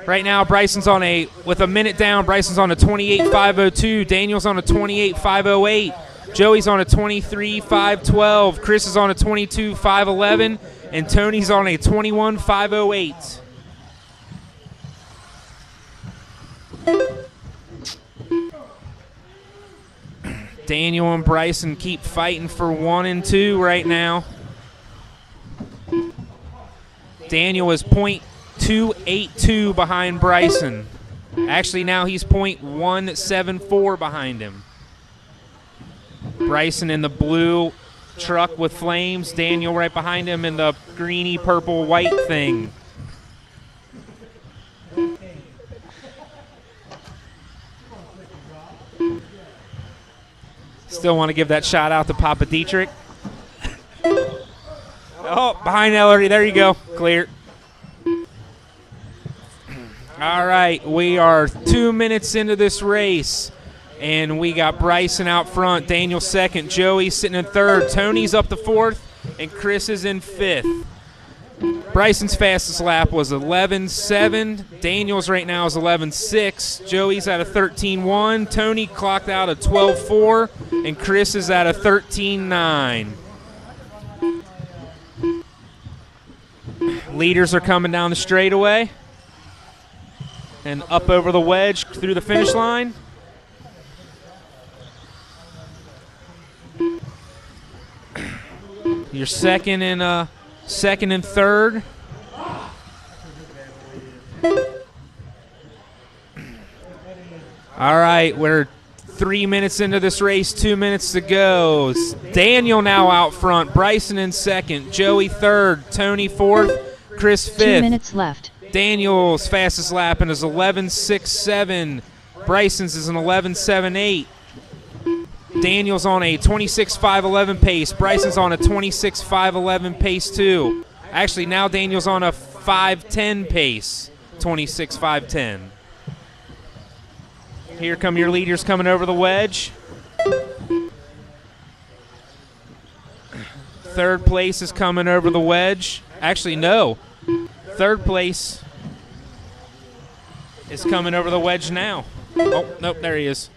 Right now, with a minute down, Bryson's on a 28.502. Daniel's on a 28.508. Joey's on a 23.512. Chris is on a 22.511. And Tony's on a 21.508. Daniel and Bryson keep fighting for 1 and 2 right now. Daniel is .282 behind Bryson. Actually, now he's .174 behind him. Bryson in the blue truck with flames. Daniel right behind him in the greeny purple white thing. Still want to give that shout out to Papa Dietrich. Oh, behind Ellery. There you go. Clear. All right, we are 2 minutes into this race, and we got Bryson out front, Daniel 2nd, Joey sitting in 3rd, Tony's up to 4th, and Chris is in 5th. Bryson's fastest lap was 11.7. Daniel's right now is 11.6. Joey's at a 13.1. Tony clocked out a 12.4, and Chris is at a 13.9. Leaders are coming down the straightaway and up over the wedge through the finish line. Your second and 3rd. All right, we're 3 minutes into this race, 2 minutes to go. Daniel now out front, Bryson in 2nd, Joey 3rd, Tony 4th, Chris 5th. 2 minutes left. Daniel's fastest lap is 11.67. Bryson's is an 11.78. Daniel's on a 26.511 pace. Bryson's on a 26.511 pace too. Actually, now Daniel's on a 5.10 pace, 26.510. Here come your leaders coming over the wedge. 3rd place is coming over the wedge. Actually, no. 3rd place is coming over the wedge now. Oh, nope, there he is.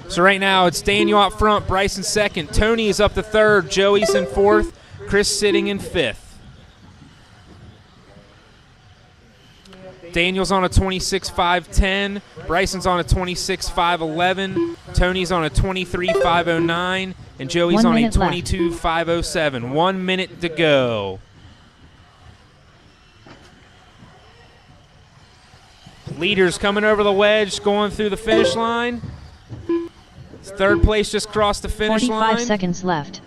So right now it's Daniel out front, Bryson 2nd, Tony is up to 3rd, Joey's in 4th, Chris sitting in 5th. Daniel's on a 26.510, Bryson's on a 26.511, Tony's on a 23.509, and Joey's on a 22.507. 1 minute to go. Leaders coming over the wedge, going through the finish line. Third place just crossed the finish line. 45 seconds left.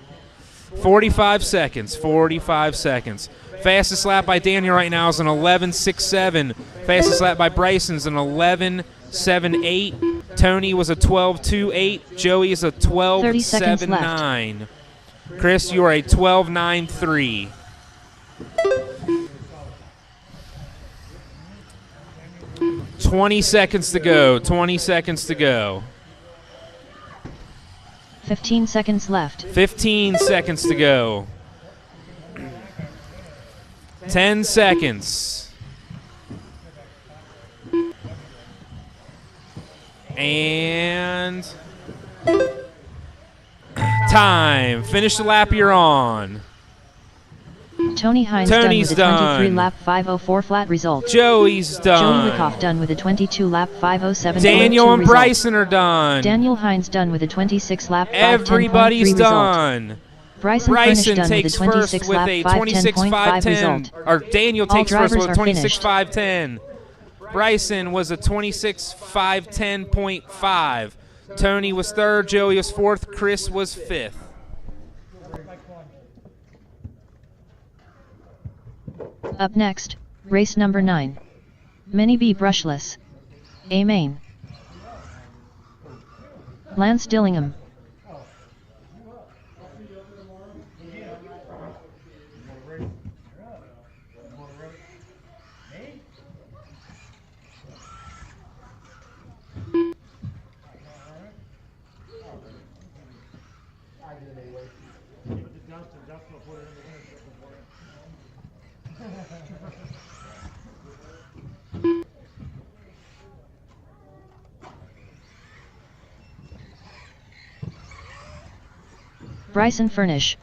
45 seconds. 45 seconds. Fastest lap by Daniel right now is an 11.67. Fastest lap by Bryson's an 11.78. Tony was a 12.28. Joey is a 12.79. Chris, you are a 12.93. 20 seconds to go. 20 seconds to go. 15 seconds left. 15 seconds to go. 10 seconds. And time. Finish the lap you're on. Tony Hines Tony's done with a 23 done. lap 5:04 flat result. Joey's done. Joey Wickoff done with a 22 lap 5:07. Daniel and result. Bryson are done. Daniel Hines done with a 26 lap 5:10.3 Everybody's result. done. Bryson Furnish done takes with a first 26 with lap a 5:10.5 26.510. result. Or Daniel All takes first drivers with a are finished. 26.510. Bryson was a 26.510.5. Tony was third. Joey was fourth. Chris was fifth. Up next, race number 9. Mini B brushless. A main. Lance Dillingham. Bryson Furnish.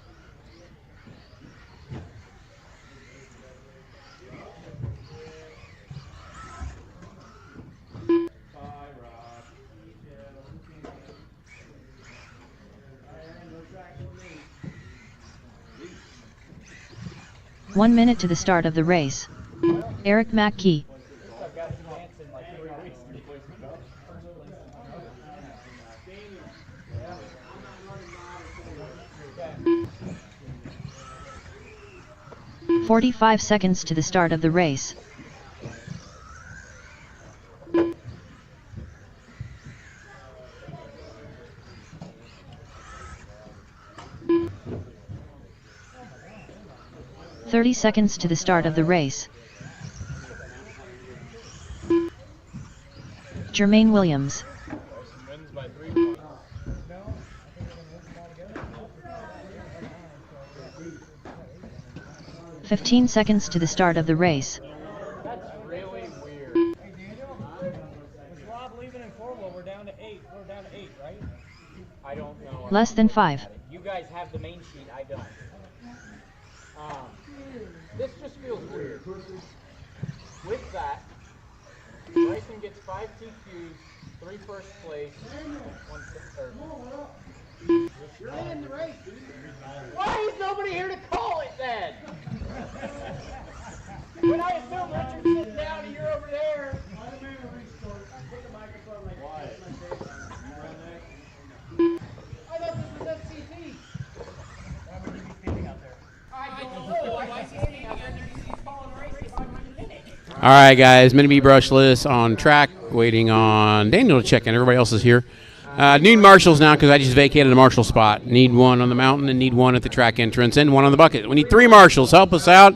One minute to the start of the race. Eric McKee. 45 seconds to the start of the race. "30 seconds to the start of the race. Jermaine Williams. Wins by 3 points. 15 seconds to the start of the race. That's really weird. Hey Daniel, was Rob leaving in Cornwall? We're down to 8. We're down to 8, right? I don't know. Less than 5. You guys have the main sheet. I don't. This just feels weird. With that, Bryson gets 5 TQs, 3 first place, 1 third. You're in the race, dude. Why is nobody here to call it then? When I assume Richard's sitting down and you're over there. Put the microphone like this. I thought this was FCT. Why would you be standing out there? I don't know. Why is he standing out there? He's calling the race if I'm in it. All right, guys. Mini B brushless on track, waiting on Daniel to check in. Everybody else is here. Need marshals now because I just vacated a marshal spot. Need one on the mountain and need one at the track entrance and one on the bucket. We need 3 marshals. Help us out.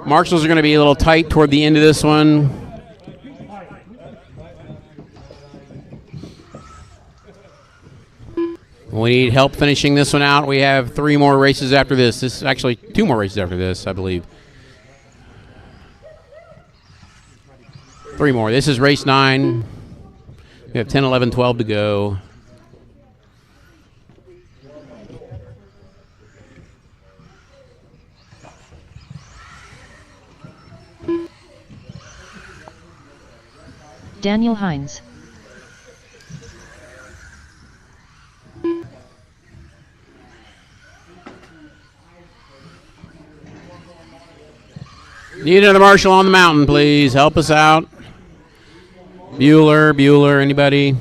Marshals are going to be a little tight toward the end of this one. We need help finishing this one out. We have 3 more races after this. This is actually 2 more races after this, I believe. 3 more. This is race 9. We have 10, 11, 12 to go. Daniel Hines. Need another marshal on the mountain, please. Help us out. Bueller, anybody?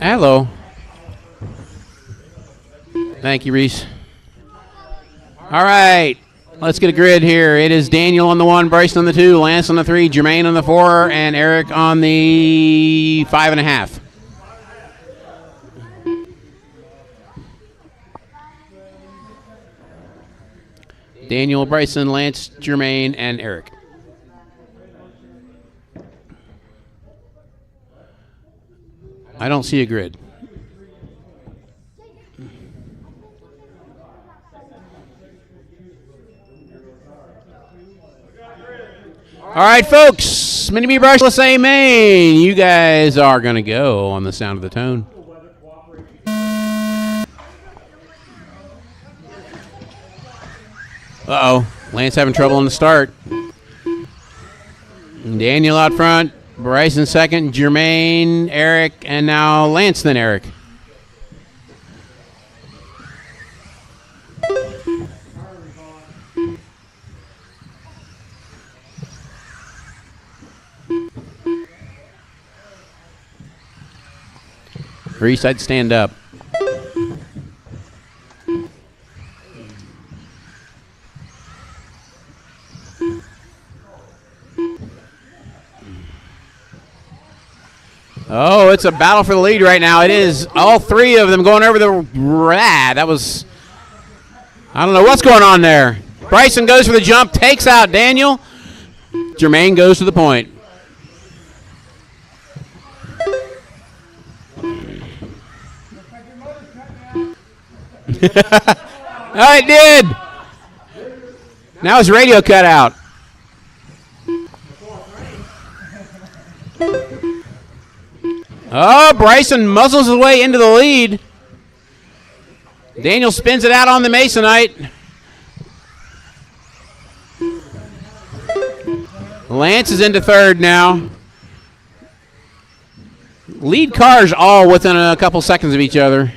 Hello. Thank you, Reese. All right, let's get a grid here. It is Daniel on the 1, Bryson on the 2, Lance on the 3, Jermaine on the 4, and Eric on the 5.5. Daniel, Bryson, Lance, Jermaine, and Eric. I don't see a grid. All right, folks. Mini-Me Brushless A Main. You guys are going to go on the sound of the tone. Uh-oh. Lance having trouble in the start. Daniel out front. Bryson second. Jermaine, Eric, and now Lance, then Eric. Reese, I'd stand up. Oh, it's a battle for the lead right now. It is all three of them going over the rad. That was, I don't know what's going on there. Bryson goes for the jump, takes out Daniel. Jermaine goes to the point. Oh, it did. Now his radio cut out. Oh, Bryson muzzles his way into the lead. Daniel spins it out on the Masonite. Lance is into third now. Lead cars all within a couple seconds of each other.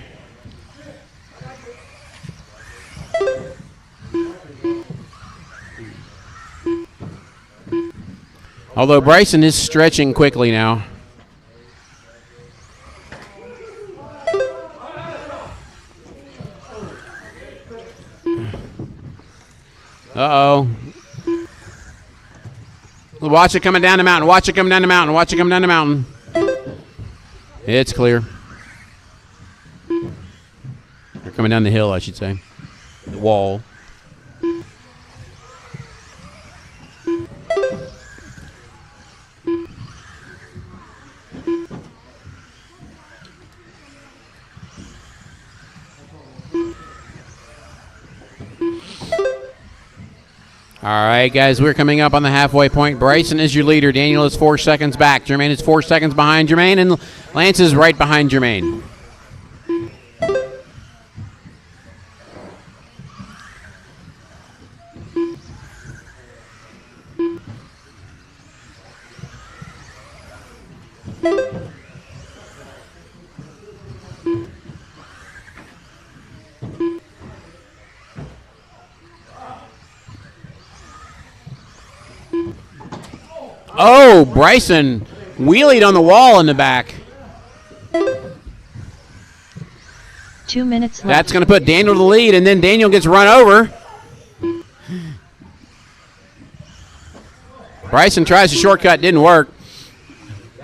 Although Bryson is stretching quickly now. Uh-oh. Watch it coming down the mountain. Watch it coming down the mountain. Watch it coming down the mountain. It's clear. They're coming down the hill, I should say. The wall. All right, guys, we're coming up on the halfway point. Bryson is your leader. Daniel is 4 seconds back. Jermaine is 4 seconds behind Jermaine, and Lance is right behind Jermaine. Oh, Bryson wheelied on the wall in the back. 2 minutes left. That's going to put Daniel to the lead, and then Daniel gets run over. Bryson tries a shortcut, didn't work.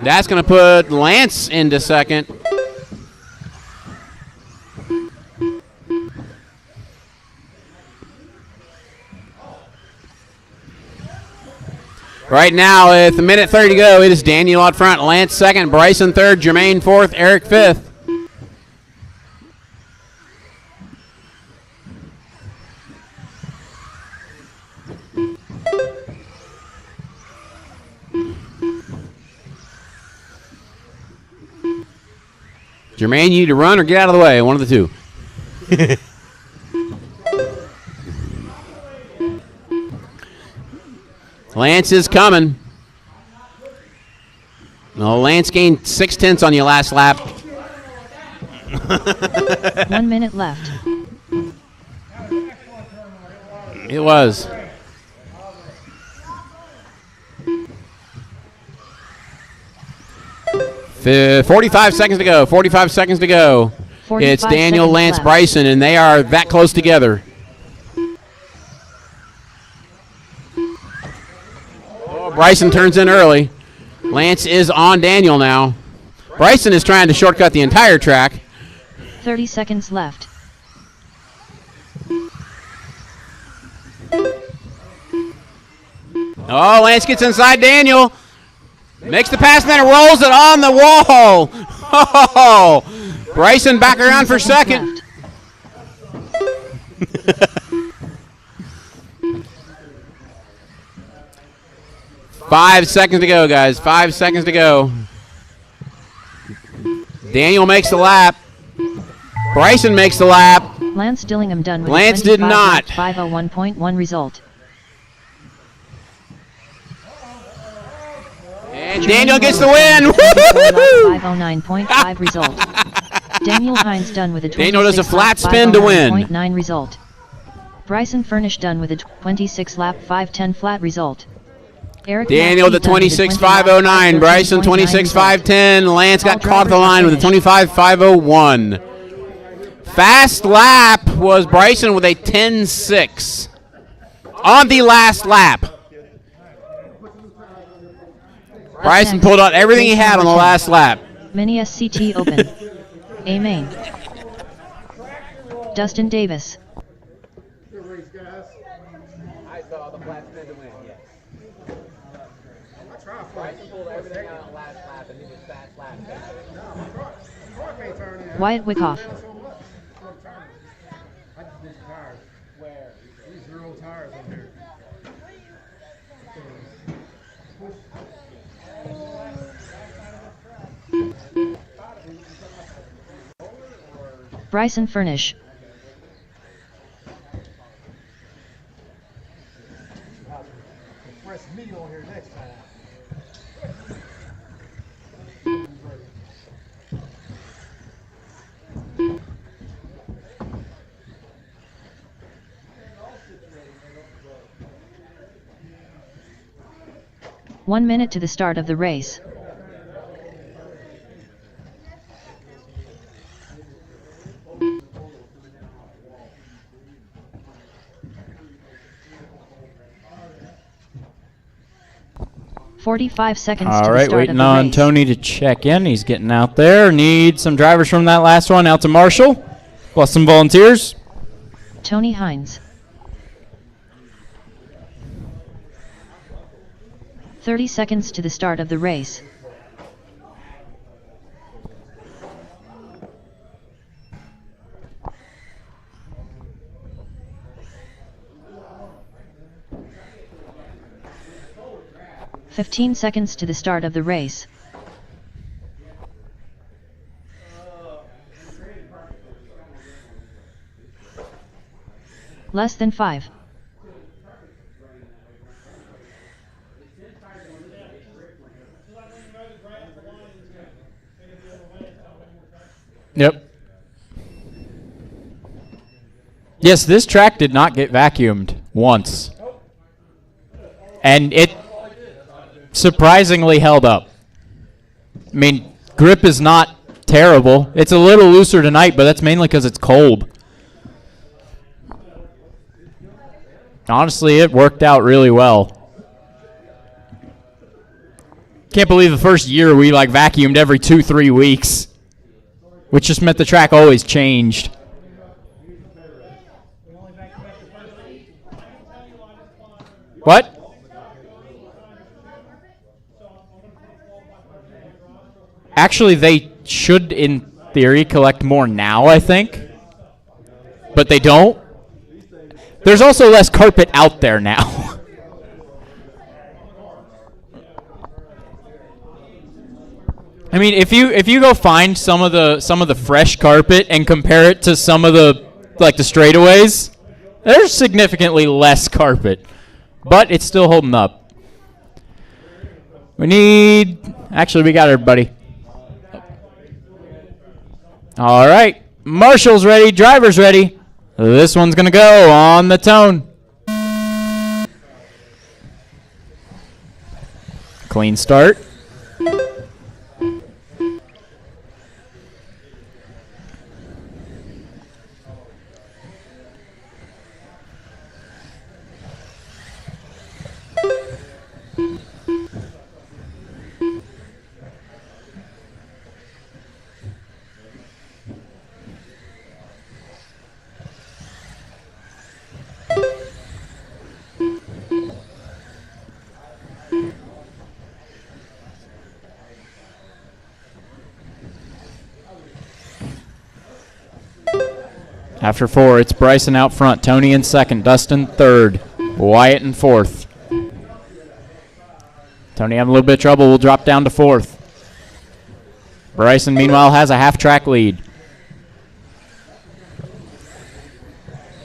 That's going to put Lance into second. Right now, with a minute 30 to go, it is Daniel out front, Lance second, Bryson third, Jermaine fourth, Eric fifth. Jermaine, you need to run or get out of the way, one of the two. Lance is coming. No, Lance gained 0.6 on you last lap. 1 minute left. It was. 45 seconds to go. 45 seconds to go. It's Daniel, Lance, left. Bryson, and they are that close together. Oh, Bryson turns in early. Lance is on Daniel now. Bryson is trying to shortcut the entire track. 30 seconds left. Oh, Lance gets inside Daniel. Makes the pass and then rolls it on the wall. Oh, Bryson back around for second. 5 seconds to go, guys. 5 seconds to go. Daniel makes the lap. Bryson makes the lap. Lance Dillingham done with Lance a did not. 501.1 result. And Daniel gets the win. Woo-hoo-hoo-hoo! 509.5 result. Daniel Hines done with a 26 Daniel does a flat spin to win. 509.9 result. Bryson Furnish done with a 26 lap 510 flat result. Eric Daniel the 26.509. Bryson 26.510. Lance got caught at the line with a 25.501. Fast lap was Bryson with a 10.6 on the last lap. Bryson pulled out everything he had on the last lap. Mini SCT Open. A main. Dustin Davis. I saw the flat spin to win, yes. Bryson pulled everything out on the last lap and he did fast lap. Wyatt Wyckoff. Where? These are old tires on here. Bryson Furnish. Press me on here next time. 1 minute to the start of the race. $45 seconds to the All right, start of waiting the on race. Tony to check in. He's getting out there. Need some drivers from that last one out to Marshall, plus some volunteers. Tony Hines. 30 seconds to the start of the race. $15 seconds to the start of the race. Less than 5. Yep. Yes, this track did not get vacuumed once. And it surprisingly held up. I mean, grip is not terrible. It's a little looser tonight, but that's mainly because it's cold. Honestly, it worked out really well. Can't believe the first year we like vacuumed every 2-3 weeks, which just meant the track always changed. What? Actually, they should, in theory, collect more now, I think. But they don't. There's also less carpet out there now. I mean, if you go find some of the fresh carpet and compare it to some of the the straightaways, there's significantly less carpet, but it's still holding up. We got everybody. All right, Marshall's ready, driver's ready. This one's gonna go on the tone. Clean start. After 4, it's Bryson out front, Tony in second, Dustin third, Wyatt in fourth. Tony having a little bit of trouble, will drop down to fourth. Bryson, meanwhile, has a half-track lead.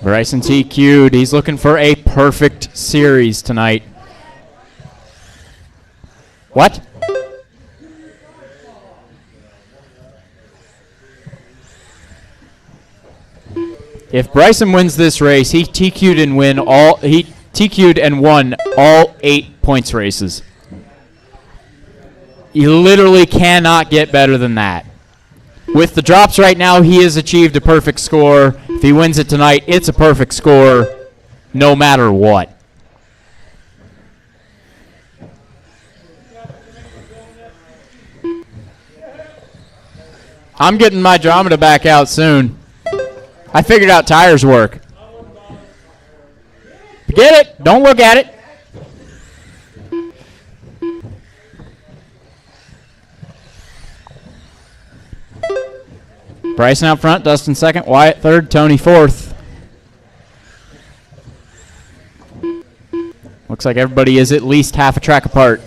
Bryson TQ'd. He's looking for a perfect series tonight. What? If Bryson wins this race, he TQ'd and won all 8 points races. You literally cannot get better than that. With the drops right now, he has achieved a perfect score. If he wins it tonight, it's a perfect score no matter what. I'm getting my Andromeda back out soon. I figured out tires work. Forget it. Don't look at it. Bryson out front, Dustin second, Wyatt third, Tony fourth. Looks like everybody is at least half a track apart.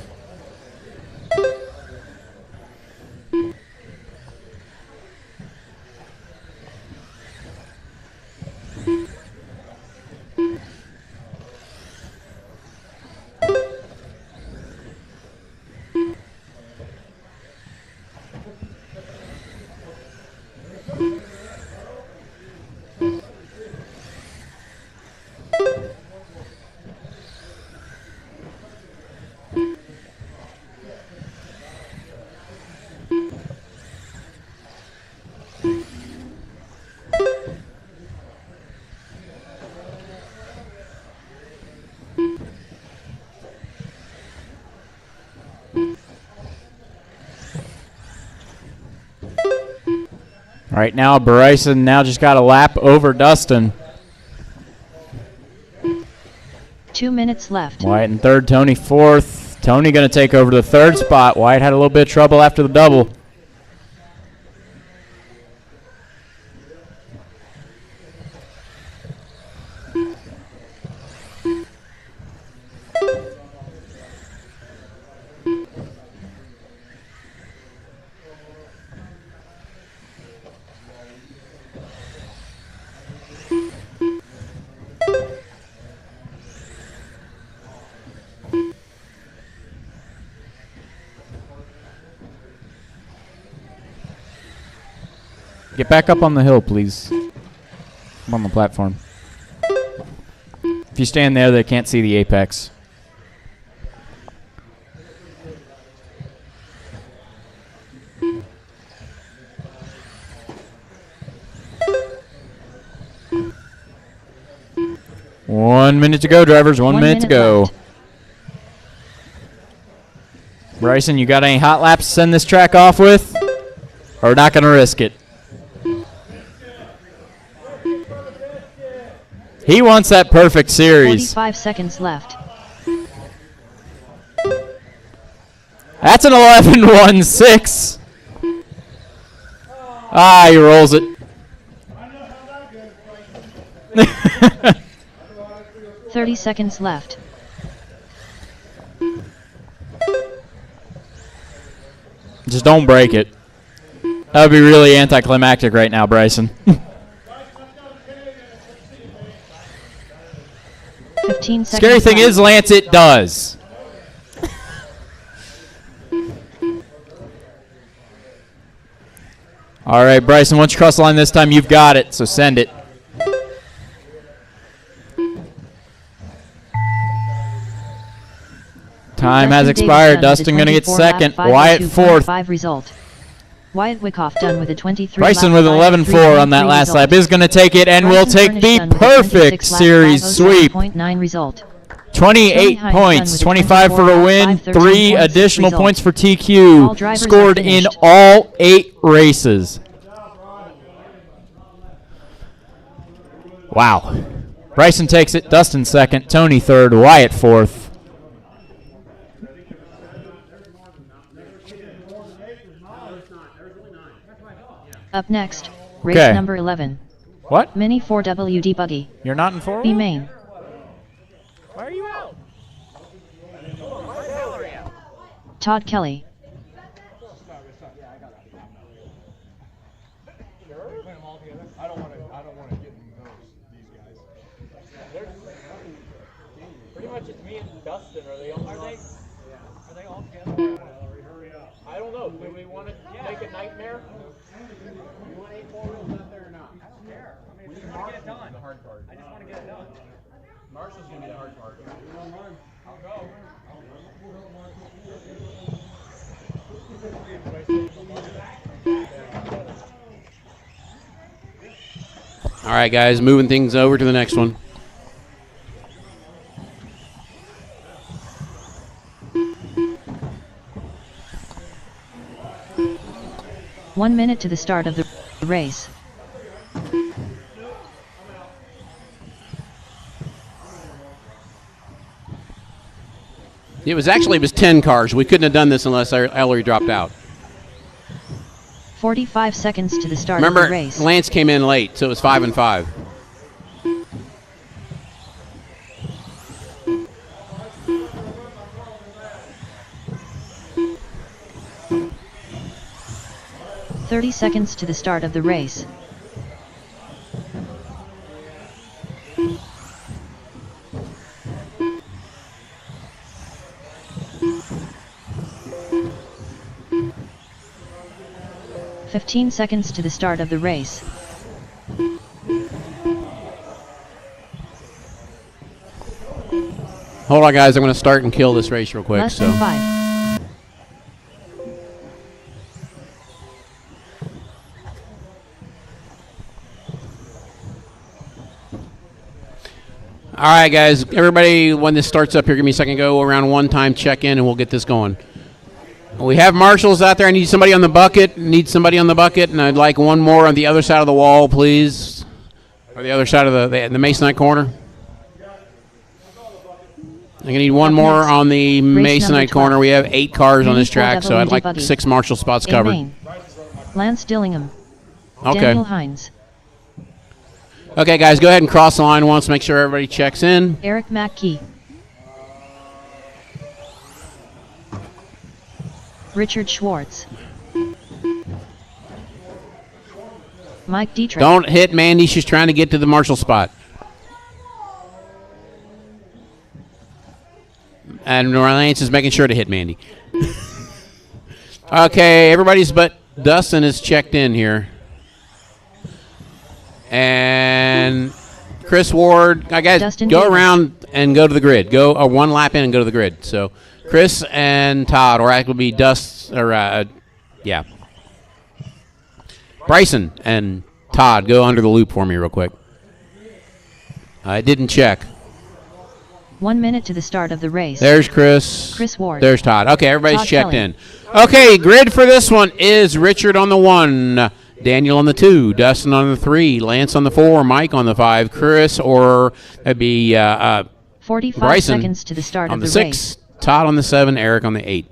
Right now, Bryson now just got a lap over Dustin. 2 minutes left. Wyatt in third, Tony fourth. Tony going to take over the third spot. Wyatt had a little bit of trouble after the double. Get back up on the hill, please. I'm on the platform. If you stand there, they can't see the apex. One minute to go, drivers. One minute to go. Left. Bryson, you got any hot laps to send this track off with? Or we're not going to risk it? He wants that perfect series. 45 seconds left. That's an 11-1-6. Ah, he rolls it. 30 seconds left. Just don't break it. That would be really anticlimactic right now, Bryson. 15 seconds. Scary thing is, Lance, it does. All right, Bryson, once you cross the line this time, you've got it, so send it. Time has expired. Dustin going to get second. Wyatt fourth. Result. Wyatt Wyckoff done with a 23. Bryson with 11-4 on that last lap is going to take it and will take the perfect series sweep. 28 points, 25 for a win, 3 additional points for TQ, scored in all 8 races. Wow. Bryson takes it, Dustin second, Tony third, Wyatt fourth. Up next, race number 11. What? Mini 4WD buggy. You're not in 4? B main. Why are you out? Todd Kelly. I don't want to get in these guys. Pretty much it's me and Dustin. Are they all together? I don't know. Do we want to make a nightmare? You want 8 4-wheels out there or not? I don't care. I mean, I just want to get it done. The hard part. I just want to get it done. Marshall's going to be the hard part. I'll go. All right, guys, moving things over to the next one. One minute to the start of the race. It was 10 cars. We couldn't have done this unless Ellery dropped out. 45 seconds to the start Remember, of the race. Lance came in late, so it was 5 and 5. "30 seconds to the start of the race. "15 seconds to the start of the race. Hold on, guys. I'm going to start and kill this race real quick. Less than 5. All right, guys. Everybody, when this starts up here, give me a second. Go around one time, check in, and we'll get this going. We have marshals out there. I need somebody on the bucket. And I'd like one more on the other side of the wall, please. Or the other side of the Masonite corner. I'm going to need one more on the Masonite corner. We have 8 cars on this track, so I'd like 6 marshal spots covered. Main. Lance Dillingham. Okay. Daniel Hines. Okay, guys, go ahead and cross the line once. Make sure everybody checks in. Eric McKee. Richard Schwartz. Mike Dietrich. Don't hit Mandy. She's trying to get to the marshal spot. And Lance is making sure to hit Mandy. Okay, everybody's but Dustin is checked in here. And Chris Ward, guys, Dustin go Davis. around and go to the grid. Go one lap in and go to the grid. So Chris and Todd, or actually be yeah. Bryson and Todd, go under the loop for me real quick. I didn't check. 1 minute to the start of the race. There's Chris. Chris Ward. There's Todd. Okay, everybody's Todd checked Kelly. in. Okay, grid for this one is Richard on the 1, Daniel on the 2, Dustin on the 3, Lance on the 4, Mike on the 5, Chris, or that'd be 45 Bryson seconds to the start on of the the 6, race. Todd on the 7, Eric on the 8.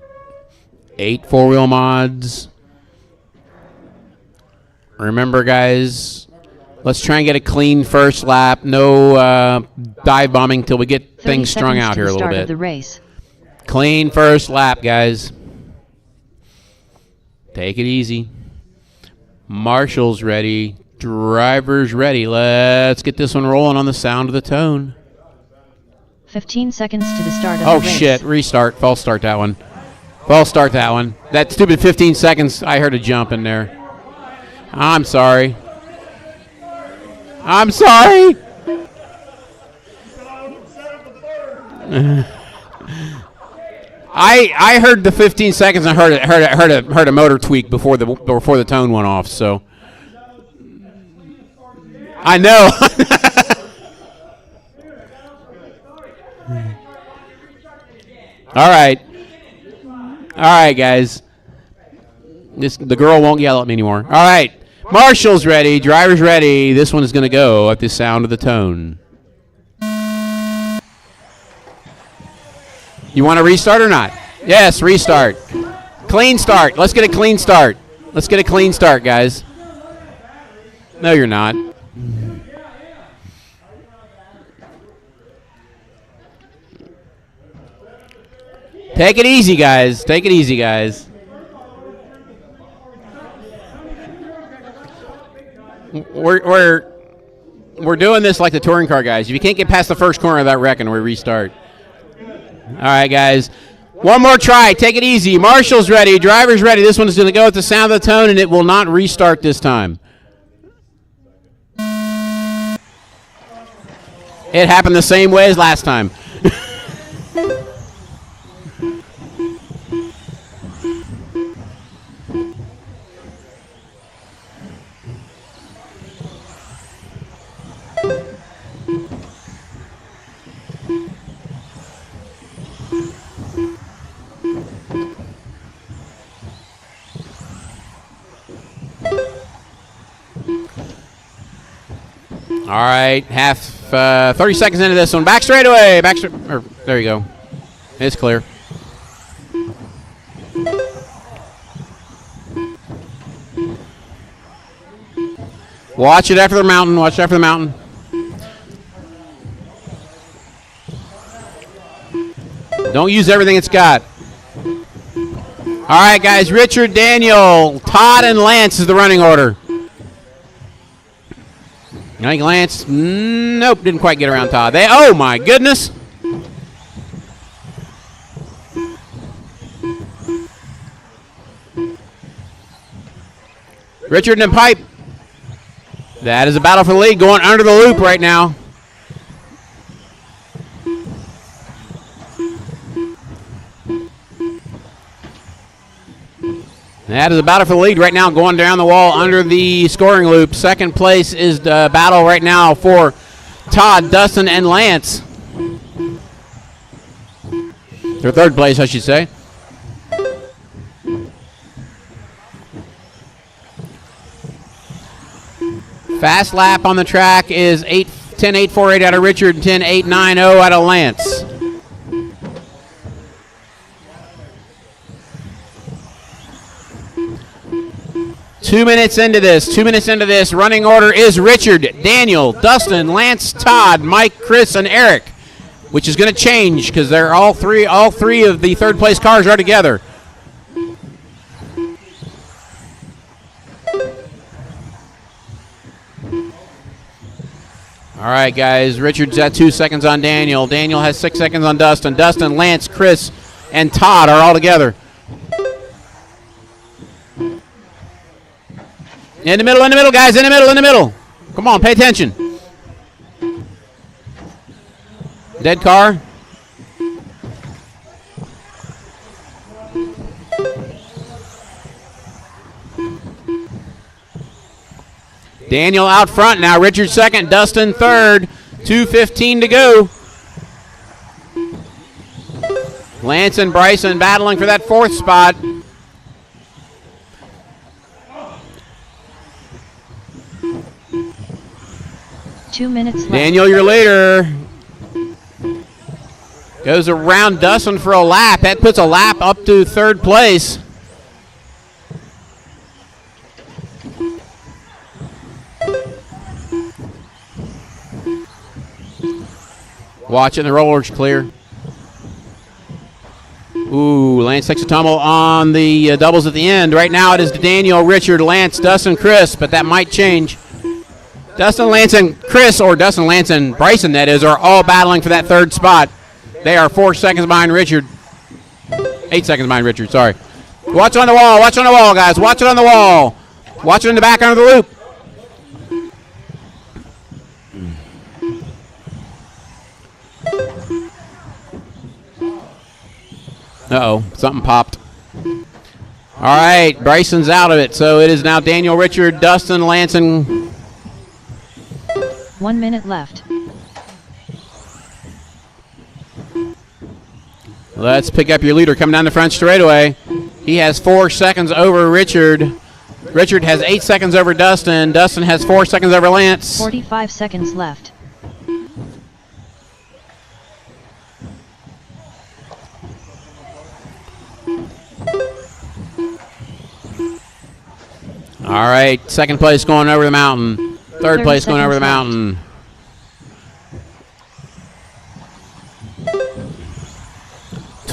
8 4-wheel mods. Remember, guys, let's try and get a clean first lap. No dive bombing till we get 30 things strung seconds out to here a the little start bit. of the race. Clean first lap, guys. Take it easy. Marshall's ready. Driver's ready. Let's get this one rolling on the sound of the tone. 15 seconds to the start of Oh, the race. shit. Restart. False start that one. False start that one. That stupid 15 seconds, I heard a jump in there. I'm sorry. I'm sorry. I heard the 15 seconds. I heard a motor tweak before the tone went off. So I know. All right, guys. The girl won't yell at me anymore. All right, Marshall's ready. Driver's ready. This one is going to go at the sound of the tone. You want to restart or not? Yes, restart. Clean start. Let's get a clean start. Let's get a clean start, guys. No, you're not. Take it easy, guys. Take it easy, guys. We're doing this like the touring car guys. If you can't get past the first corner of that wrecking, we restart. All right, guys. One more try. Take it easy. Marshall's ready. Driver's ready. This one is going to go at the sound of the tone, and it will not restart this time. It happened the same way as last time. All right, 30 seconds into this one. Back straightaway. There you go. It's clear. Watch it after the mountain. Watch it after the mountain. Don't use everything it's got. All right, guys. Richard, Daniel, Todd, and Lance is the running order. I think Lance, nope, didn't quite get around Todd. Oh, my goodness. Richard and Pipe. That is a battle for the lead going under the loop right now. That is a battle for the lead right now, going down the wall under the scoring loop. Second place is the battle right now for Todd, Dustin, and Lance. Or third place, I should say. Fast lap on the track is 10.848 out of Richard, 10.890 out of Lance. Two minutes into this, running order is Richard, Daniel, Dustin, Lance, Todd, Mike, Chris, and Eric, which is going to change because they're all three of the third place cars are together. All right, guys, Richard's at 2 seconds on Daniel. Daniel has 6 seconds on Dustin. Dustin, Lance, Chris, and Todd are all together. In the middle, guys, in the middle. Come on, pay attention. Dead car. Daniel out front now. Richard second, Dustin third. 2:15 to go. Lance and Bryson battling for that fourth spot. Daniel, your leader. Goes around Dustin for a lap. That puts a lap up to third place. Watching the rollers clear. Ooh, Lance takes a tumble on the doubles at the end. Right now it is Daniel, Richard, Lance, Dustin, Chris, but that might change. Dustin, Lance, and Chris, or Dustin, Lance, and Bryson, that is, are all battling for that third spot. They are 4 seconds behind Richard. 8 seconds behind Richard, sorry. Watch on the wall, guys. Watch it on the wall. Watch it in the back under the loop. Uh-oh, something popped. All right, Bryson's out of it, so it is now Daniel, Richard, Dustin, Lance, and... 1 minute left. Let's pick up your leader coming down the front straightaway. He has 4 seconds over Richard. Richard has 8 seconds over Dustin. Dustin has 4 seconds over Lance. 45 seconds left. All right, second place going over the mountain. Third place going over the mountain.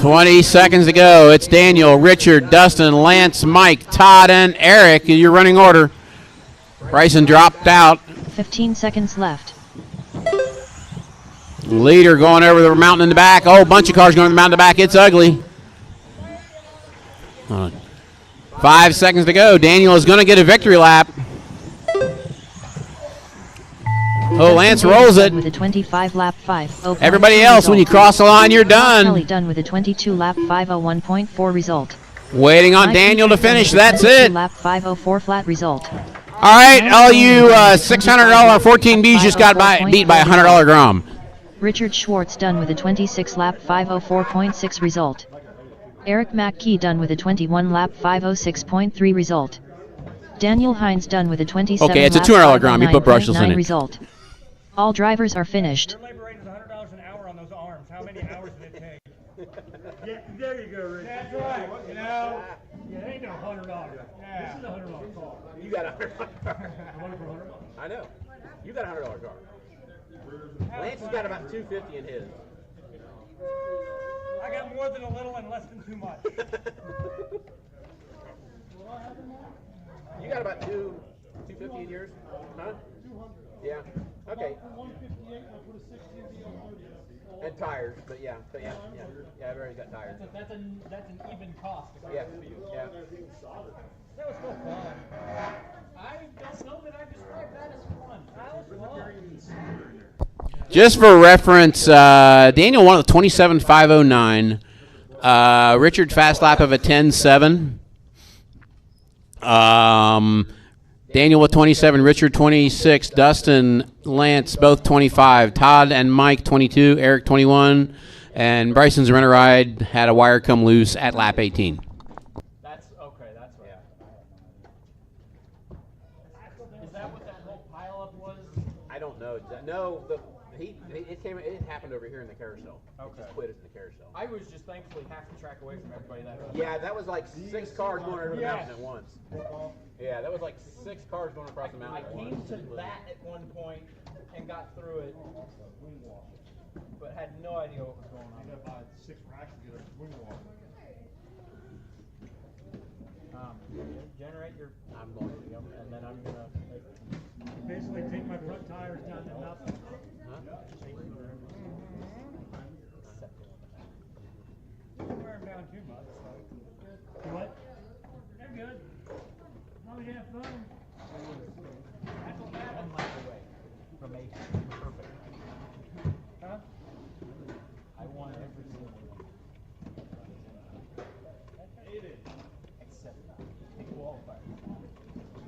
20 seconds to go. It's Daniel, Richard, Dustin, Lance, Mike, Todd, and Eric in your running order. Bryson dropped out. 15 seconds left. Leader going over the mountain in the back. Oh, bunch of cars going over the mountain in the back. It's ugly. 5 seconds to go. Daniel is going to get a victory lap. Oh, Lance rolls it. With a 25 lap 5. Everybody else, when you cross the line, you're done. Kelly done with a 22 lap 501.4 result. Waiting on Daniel to finish. That's it. Lap 504 flat result. All right, all you $600 14Bs just got beat by a $100 Grom. Richard Schwartz done with a 26 lap 504.6 result. Eric McKee done with a 21 lap 506.3 result. Daniel Hines done with a 27 Okay, it's a $200 Grom. You put brushless in it. Result. All drivers are finished. Your labor rate is $100 an hour on those arms. How many hours did it take? Yeah, there you go, Rick. That's right. You know, yeah, it ain't no $100. Yeah. This is a $100 car. You got a $100 car. I know. You got a $100 car. Lance has got about $250 in his. I got more than a little and less than too much. You got about $250 in yours? Huh? 200. Yeah. Okay. 158. I put a 60 on. And tires, but yeah. So yeah. I've already got tires. That's an even cost. Yeah. That was so fun. I don't know that I described that as fun. That was fun. Just for reference, Daniel won with 27.509. Richard fast lap of a 10.7. Daniel with 27, Richard 26, Dustin, Lance both 25, Todd and Mike 22, Eric 21, and Bryson's runner ride had a wire come loose at lap 18. That's okay. That's right. Is that what that whole pileup was? I don't know. No, it happened over here in the carousel. Okay. It just quit at the carousel. I was just thankfully half the track away from everybody that. Yeah, that was like 6 cars going over the mountain at once. Yeah, that was like 6 cars going across the mountain. I came to that at one point and got through it, but had no idea what was going on. I got 6 racks to get a swing walk. Generate your. I'm going to, and then I'm gonna basically take my front tires down to nothing. Don't wear them down too much. So. What? They're good. As long as you have fun. That's what matters. 1 lap away from a perfect. Huh? I won every single one. Except the qualifier.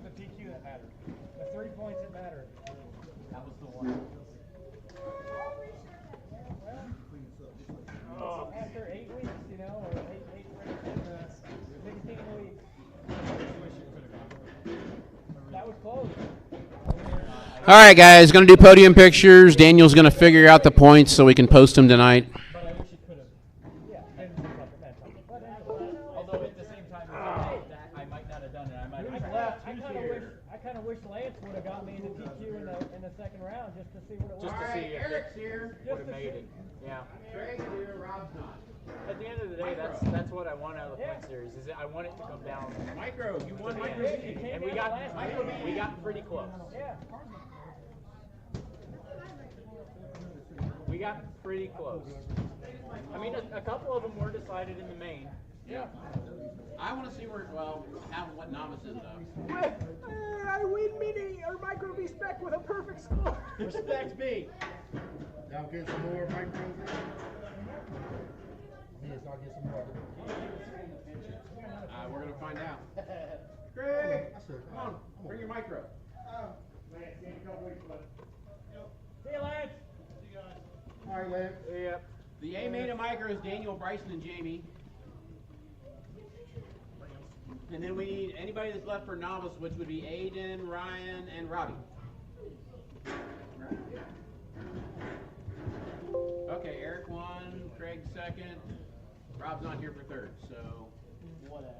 The PQ that mattered. The 3 points that mattered. That was the one. After 8 weeks, you know, or 8 races, 16 weeks. That was close. All right, guys, going to do podium pictures. Daniel's going to figure out the points so we can post them tonight. But I wish it could have. Yeah, although at the same time, that I might not have done it. I might have left. I kind of wish Lance would have got me in the TQ in the second round just to see what it was. Just to see if Eric's here. would have made it. Yeah. Craig's here. Rob's not. At the end of the day, that's what I want out of the point series. Is I want it to come down. Micro, you won micro, and we got pretty close. Yeah. We got pretty close. I mean, a couple of them were decided in the main. Yeah. I want to see what novice ended up. I win mini or micro B spec with a perfect score. Respect me. Now get some more micros. Yes, I'll get some more. We're going to find out. Craig, come on, bring your micro. See you, Lance. All right, Lance. Yep. The A main of micro is Daniel, Bryson, and Jamie. And then we need anybody that's left for novice, which would be Aiden, Ryan, and Robbie. Okay, Eric won, Craig second. Rob's not here for third, so Whatever.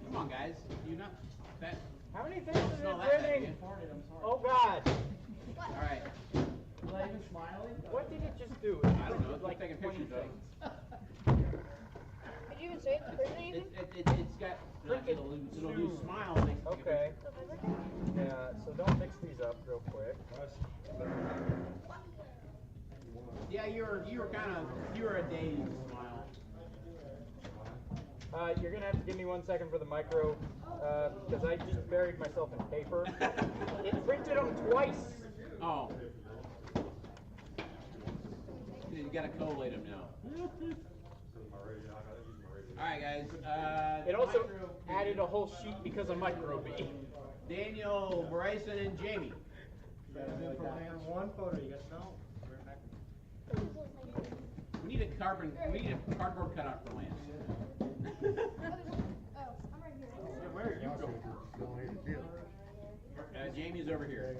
come on, guys. You not that? How many things is Smell it that winning? bad, Oh God. All right. Was I even smiling? What did it just do? I don't know. It's like taking pictures of. you even say it? Prison even? It's got, it'll do smile next to Okay. Yeah, so don't mix these up real quick. Yeah, you were a dazed smile. You're gonna have to give me 1 second for the micro, because I just buried myself in paper. It printed them twice. Oh. You gotta collate them now. Alright guys, It also added a whole sheet because of micro B. Daniel, Bryson, and Jamie. One photo, you got no. We need a cardboard cutout for Lance. Oh, I'm right here. Where are you going? Jamie's over here.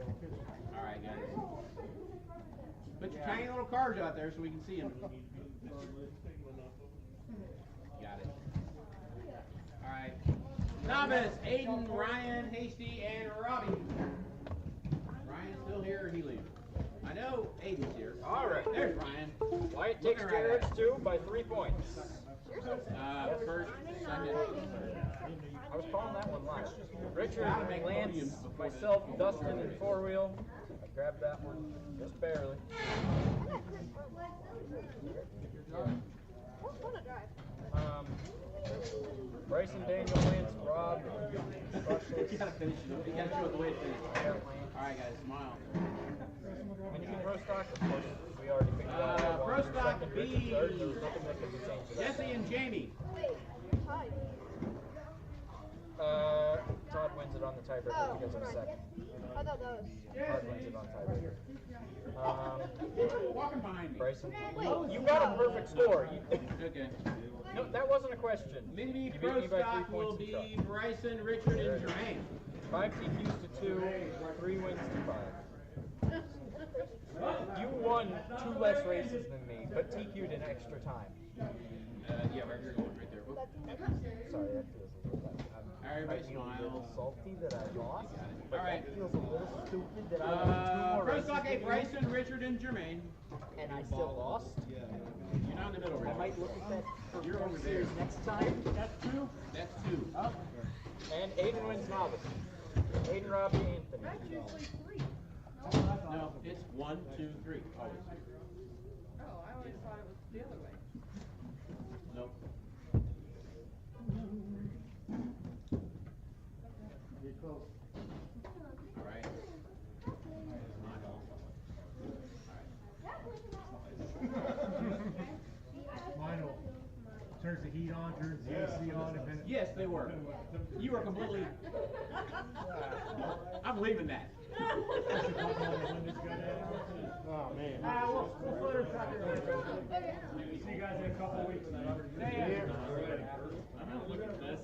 Alright guys. Put your tiny little cars out there so we can see them. Got it. Alright. Novice, Aiden, Ryan, Hasty, and Robbie. Ryan's still here or he leaving? I know Aiden's here. Alright. There's Ryan. Wyatt takes Jared's 2 by 3 points. First, second. I was calling that one live. Richard, Lance, myself, Dustin, and 4-wheel. I grabbed that one just barely. Bryson, Daniel, Lance, Rob, You gotta finish it. You gotta show it the way it finished. Alright guys, smile. And you can pro stock, of course. We already figured out. Pro stock B. There was nothing that could be changed to that. Jesse and Jamie. Hi. Todd wins it on the tiebreaker because of a second. I thought that was. Todd wins it on tiebreaker. Walking behind me. Bryson, you got a perfect score. Okay. No, that wasn't a question. Mini You beat pro me by 3 stock will points in be truck. Bryson, Richard, and Jermaine. 5 TQs to 2, 3 wins to 5. You won 2 less races than me, but TQ'd in extra time. Yeah, right here, right there. Whoop. Sorry, that feels a little bad. Everybody I feel a little smile. salty that I lost, but All right. that feels a little stupid that I won 2 more Pro races stock A, than you, Bryson, Richard, and Jermaine. and I still lost. You're not in the middle, I right? might look at that for You're over series there. next time. That's 2. That's 2. And Aiden wins novice. Aiden, Robbie, Anthony. That's usually 3. No, it's 1, 2, 3. Always. Oh, I always thought it was the other way. Nope. All right. Mine turns the heat on, turns the AC on, and then. Yes, they were. You were completely. I'm leaving that. Oh, man. We'll put her back here. See you guys in a couple of weeks. Look at this.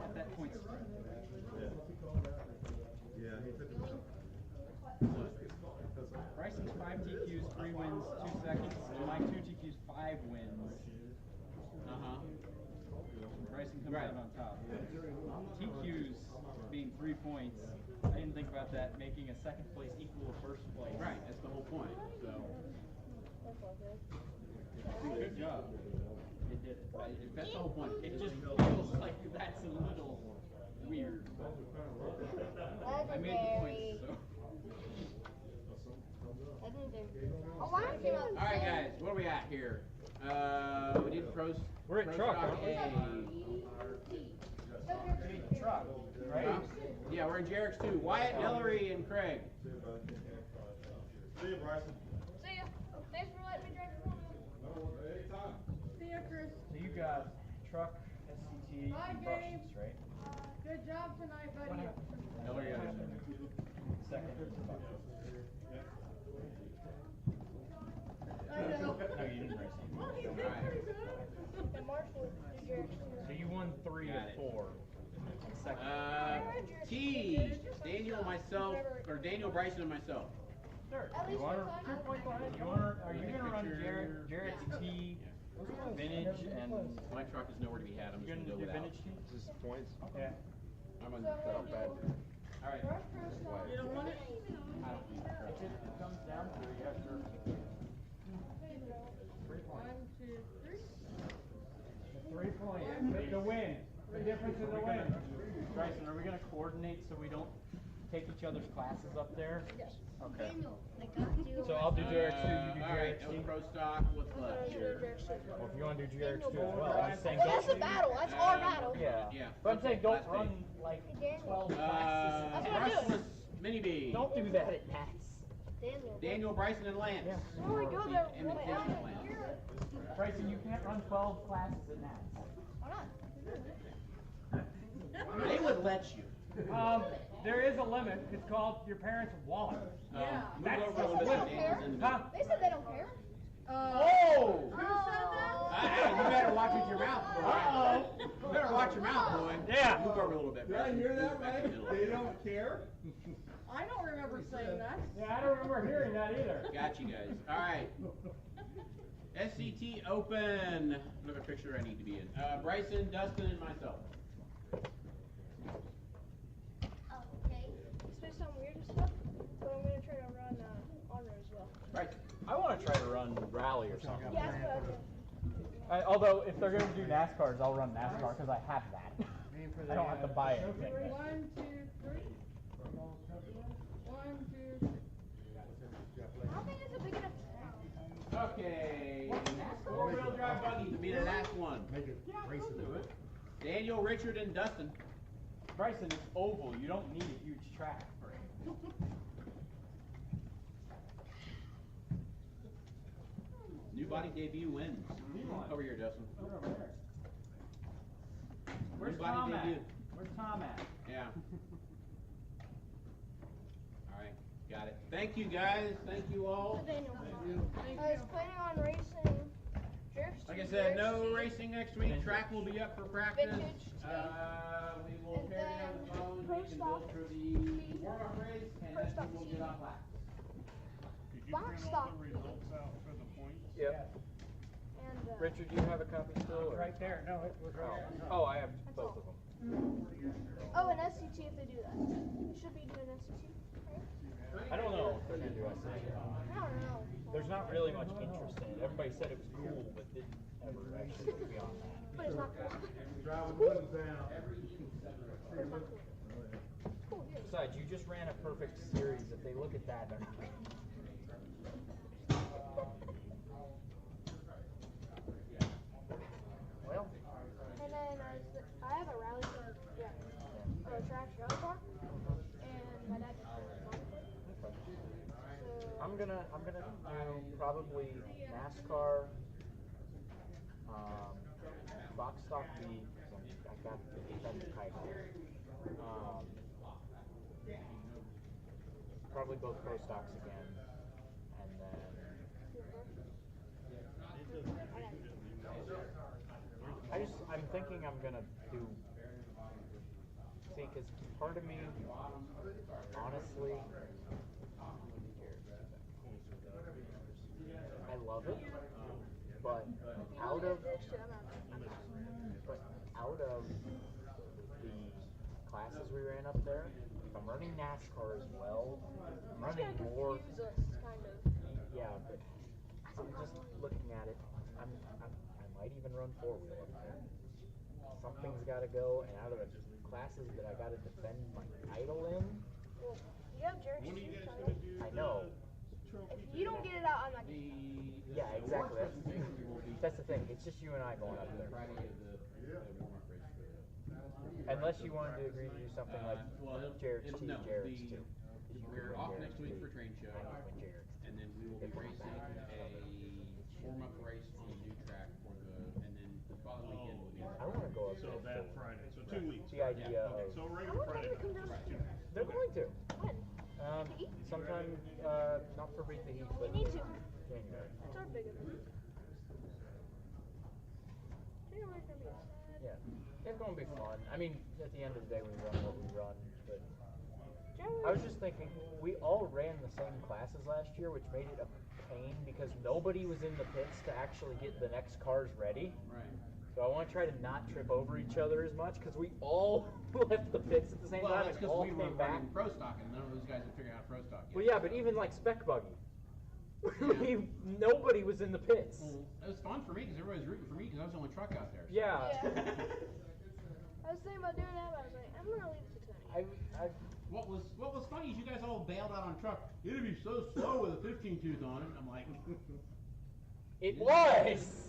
At that point. Yeah, he took it. Bryson's 5 TQs, 3 wins, 2 seconds. My 2 TQs, 5 wins. Bryson comes out on top. TQs being 3 points. I didn't think about that, making a second place equal to first place. Right, that's the whole point. So. Good job. It did it. That's the whole point. It just feels like that's a little weird. I made the points, so. All right, guys, what do we got here? We did We're at truck, stock aren't we? A. Truck, right? Yeah, we're in Jarek's too. Wyatt, Hillary, and Craig. See you, Bryson. See ya. Thanks for letting me drive your phone. Anytime. See ya, Chris. So you got truck, SCT, Bye, and Gabe. brushes, right? Good job tonight, buddy. Hillary, Second. I know. No, you didn't race Well, he did Alright. pretty good. And Marshall, did your. So you won 3 Got of it. 4. Second. T, Daniel, myself, or Daniel, Bryson, and myself. Sure. At You least want you're to? fine. You want to? Are you gonna run Jared's T, vintage, and My truck is nowhere to be had. I'm you're just gonna going to do go without. vintage T? Just points. Yeah. I'm on truck bad. All right. You don't want it? I don't need a truck. It comes down to you have to. 1, 2, 3. The wind. The difference in the wind. Bryson, are we gonna coordinate so we don't take each other's classes up there? Yes. Okay. Daniel, they got you. So I'll do JRX2, you do Alright, no JRX2. pro stock, what's left here? Well, if you want to do GRX2 as well, Well, I'm just saying that's the battle. That's our battle. Yeah. Yeah. But I'm saying Okay, don't last run page. like Daniel. 12 classes. That's what I'm doing. Brushless mini B. Don't do that at Nats. Daniel, Bryson, and Lance. Yeah. When we go there, The when I imitation out Lance. here. Bryson, you can't run 12 classes at Nats. Why not? They would let you. There is a limit. It's called your parents' wallet. Yeah. Move That's over a little They bit so don't Daniel's care. in the Huh? middle. They said they don't care. Oh! Who said that? Hey, you better watch with your mouth, boy. Uh-oh. You better watch your mouth, boy. Yeah. Move over a little bit. Did I hear that Move back right? in the middle. They don't care? I don't remember saying that. Yeah, I don't remember hearing that either. Got you guys. All right. SCT Open. Another picture I need to be in. Bryson, Dustin, and myself. Okay. It's based on weird stuff, but I'm gonna try to run honor as well. Right. I want to try to run rally or something. Yeah, that's what I did. Although, if they're going to do NASCARs, I'll run NASCAR because I have that. I don't have to buy anything. 1, 2, 3. 1, 2, 3. I don't think it's a big enough. Okay. Four-wheel drive buggy to be the last one. Make it race Do it. Daniel, Richard, and Dustin. Bryson, it's oval. You don't need a huge track for it. New body debut wins. Over here, Dustin. Where's New body Tom at? debut. Where's Tom at? Yeah. All right, got it. Thank you, guys. Thank you all. Daniel. I was planning on racing drifts. Like I said, no racing next week. Track will be up for practice. Vintage. We will And carry down the then phone. pro We can stock. build for the warm-up race, and Pro then stock we will team. get off lap. Did you Box print all stock. the results out for the points? Yep. And Richard, do you have a copy still? Or? Right there. No, it was right there. Oh, I have That's both all. of them. Oh, an SCT if they do that. You should be doing SCT, right? I don't know if they're going to do SCT. I don't know. There's not really much interest in it. Everybody said it was cool, but didn't ever actually be on that. But it's not cool. Driving buttons down. But it's not cool. It's cool, yeah. Besides, you just ran a perfect series. If they look at that, they're not. Well, And then I have a rally car, yeah, a track rally car, and my dad just bought it. So I'm gonna do probably NASCAR, box stock B. I got the defense title. Probably both pro stocks again, and then I'm thinking I'm gonna do. See, because part of me, honestly, I love it, but out of the classes we ran up there, if I'm running NASCAR as well, I'm it's running gonna more. confuse us, kind of. Yeah, but I'm just looking at it. I might even run four-wheel up there. Something's got to go, and out of the classes that I got to defend my title in, Well, you have Jared's When are you guys title. gonna do? I know. If you don't get it out, I'm not getting it. Yeah, exactly. That's the thing. It's just you and I going up there. Friday of the warm-up race for the. Unless you wanted to agree to do something like Jared's T, Jared's too. We're off next week for train show, I need to win Jared's. and then we will be racing a warm-up race on a new track for the, and then the following weekend will be. I want to go up So there. that Friday, so 2 weeks. The idea of So a I regular want Friday. them to come down. they're going to. When? Sometime not for Beat the Heat, We but need to. January. It's our big event. January's gonna be sad. Yeah, it's going to be fun. I mean, at the end of the day, we run what we run, but January. I was just thinking, we all ran the same classes last year, which made it a pain because nobody was in the pits to actually get the next cars ready. Right. So I want to try to not trip over each other as much because we all left the pits at the same Well, time that's and because all we were came back. running pro stock, and none of those guys have figured out pro stock yet. Well, yeah, but even like spec buggy, nobody was in the pits. It was fun for me because everybody was rooting for me because I was the only truck out there. Yeah. I was thinking about doing that, but I was like, I'm gonna leave it to Tony. What was funny is you guys all bailed out on truck. It'd be so slow with a 15 tooth on it. I'm like, It was.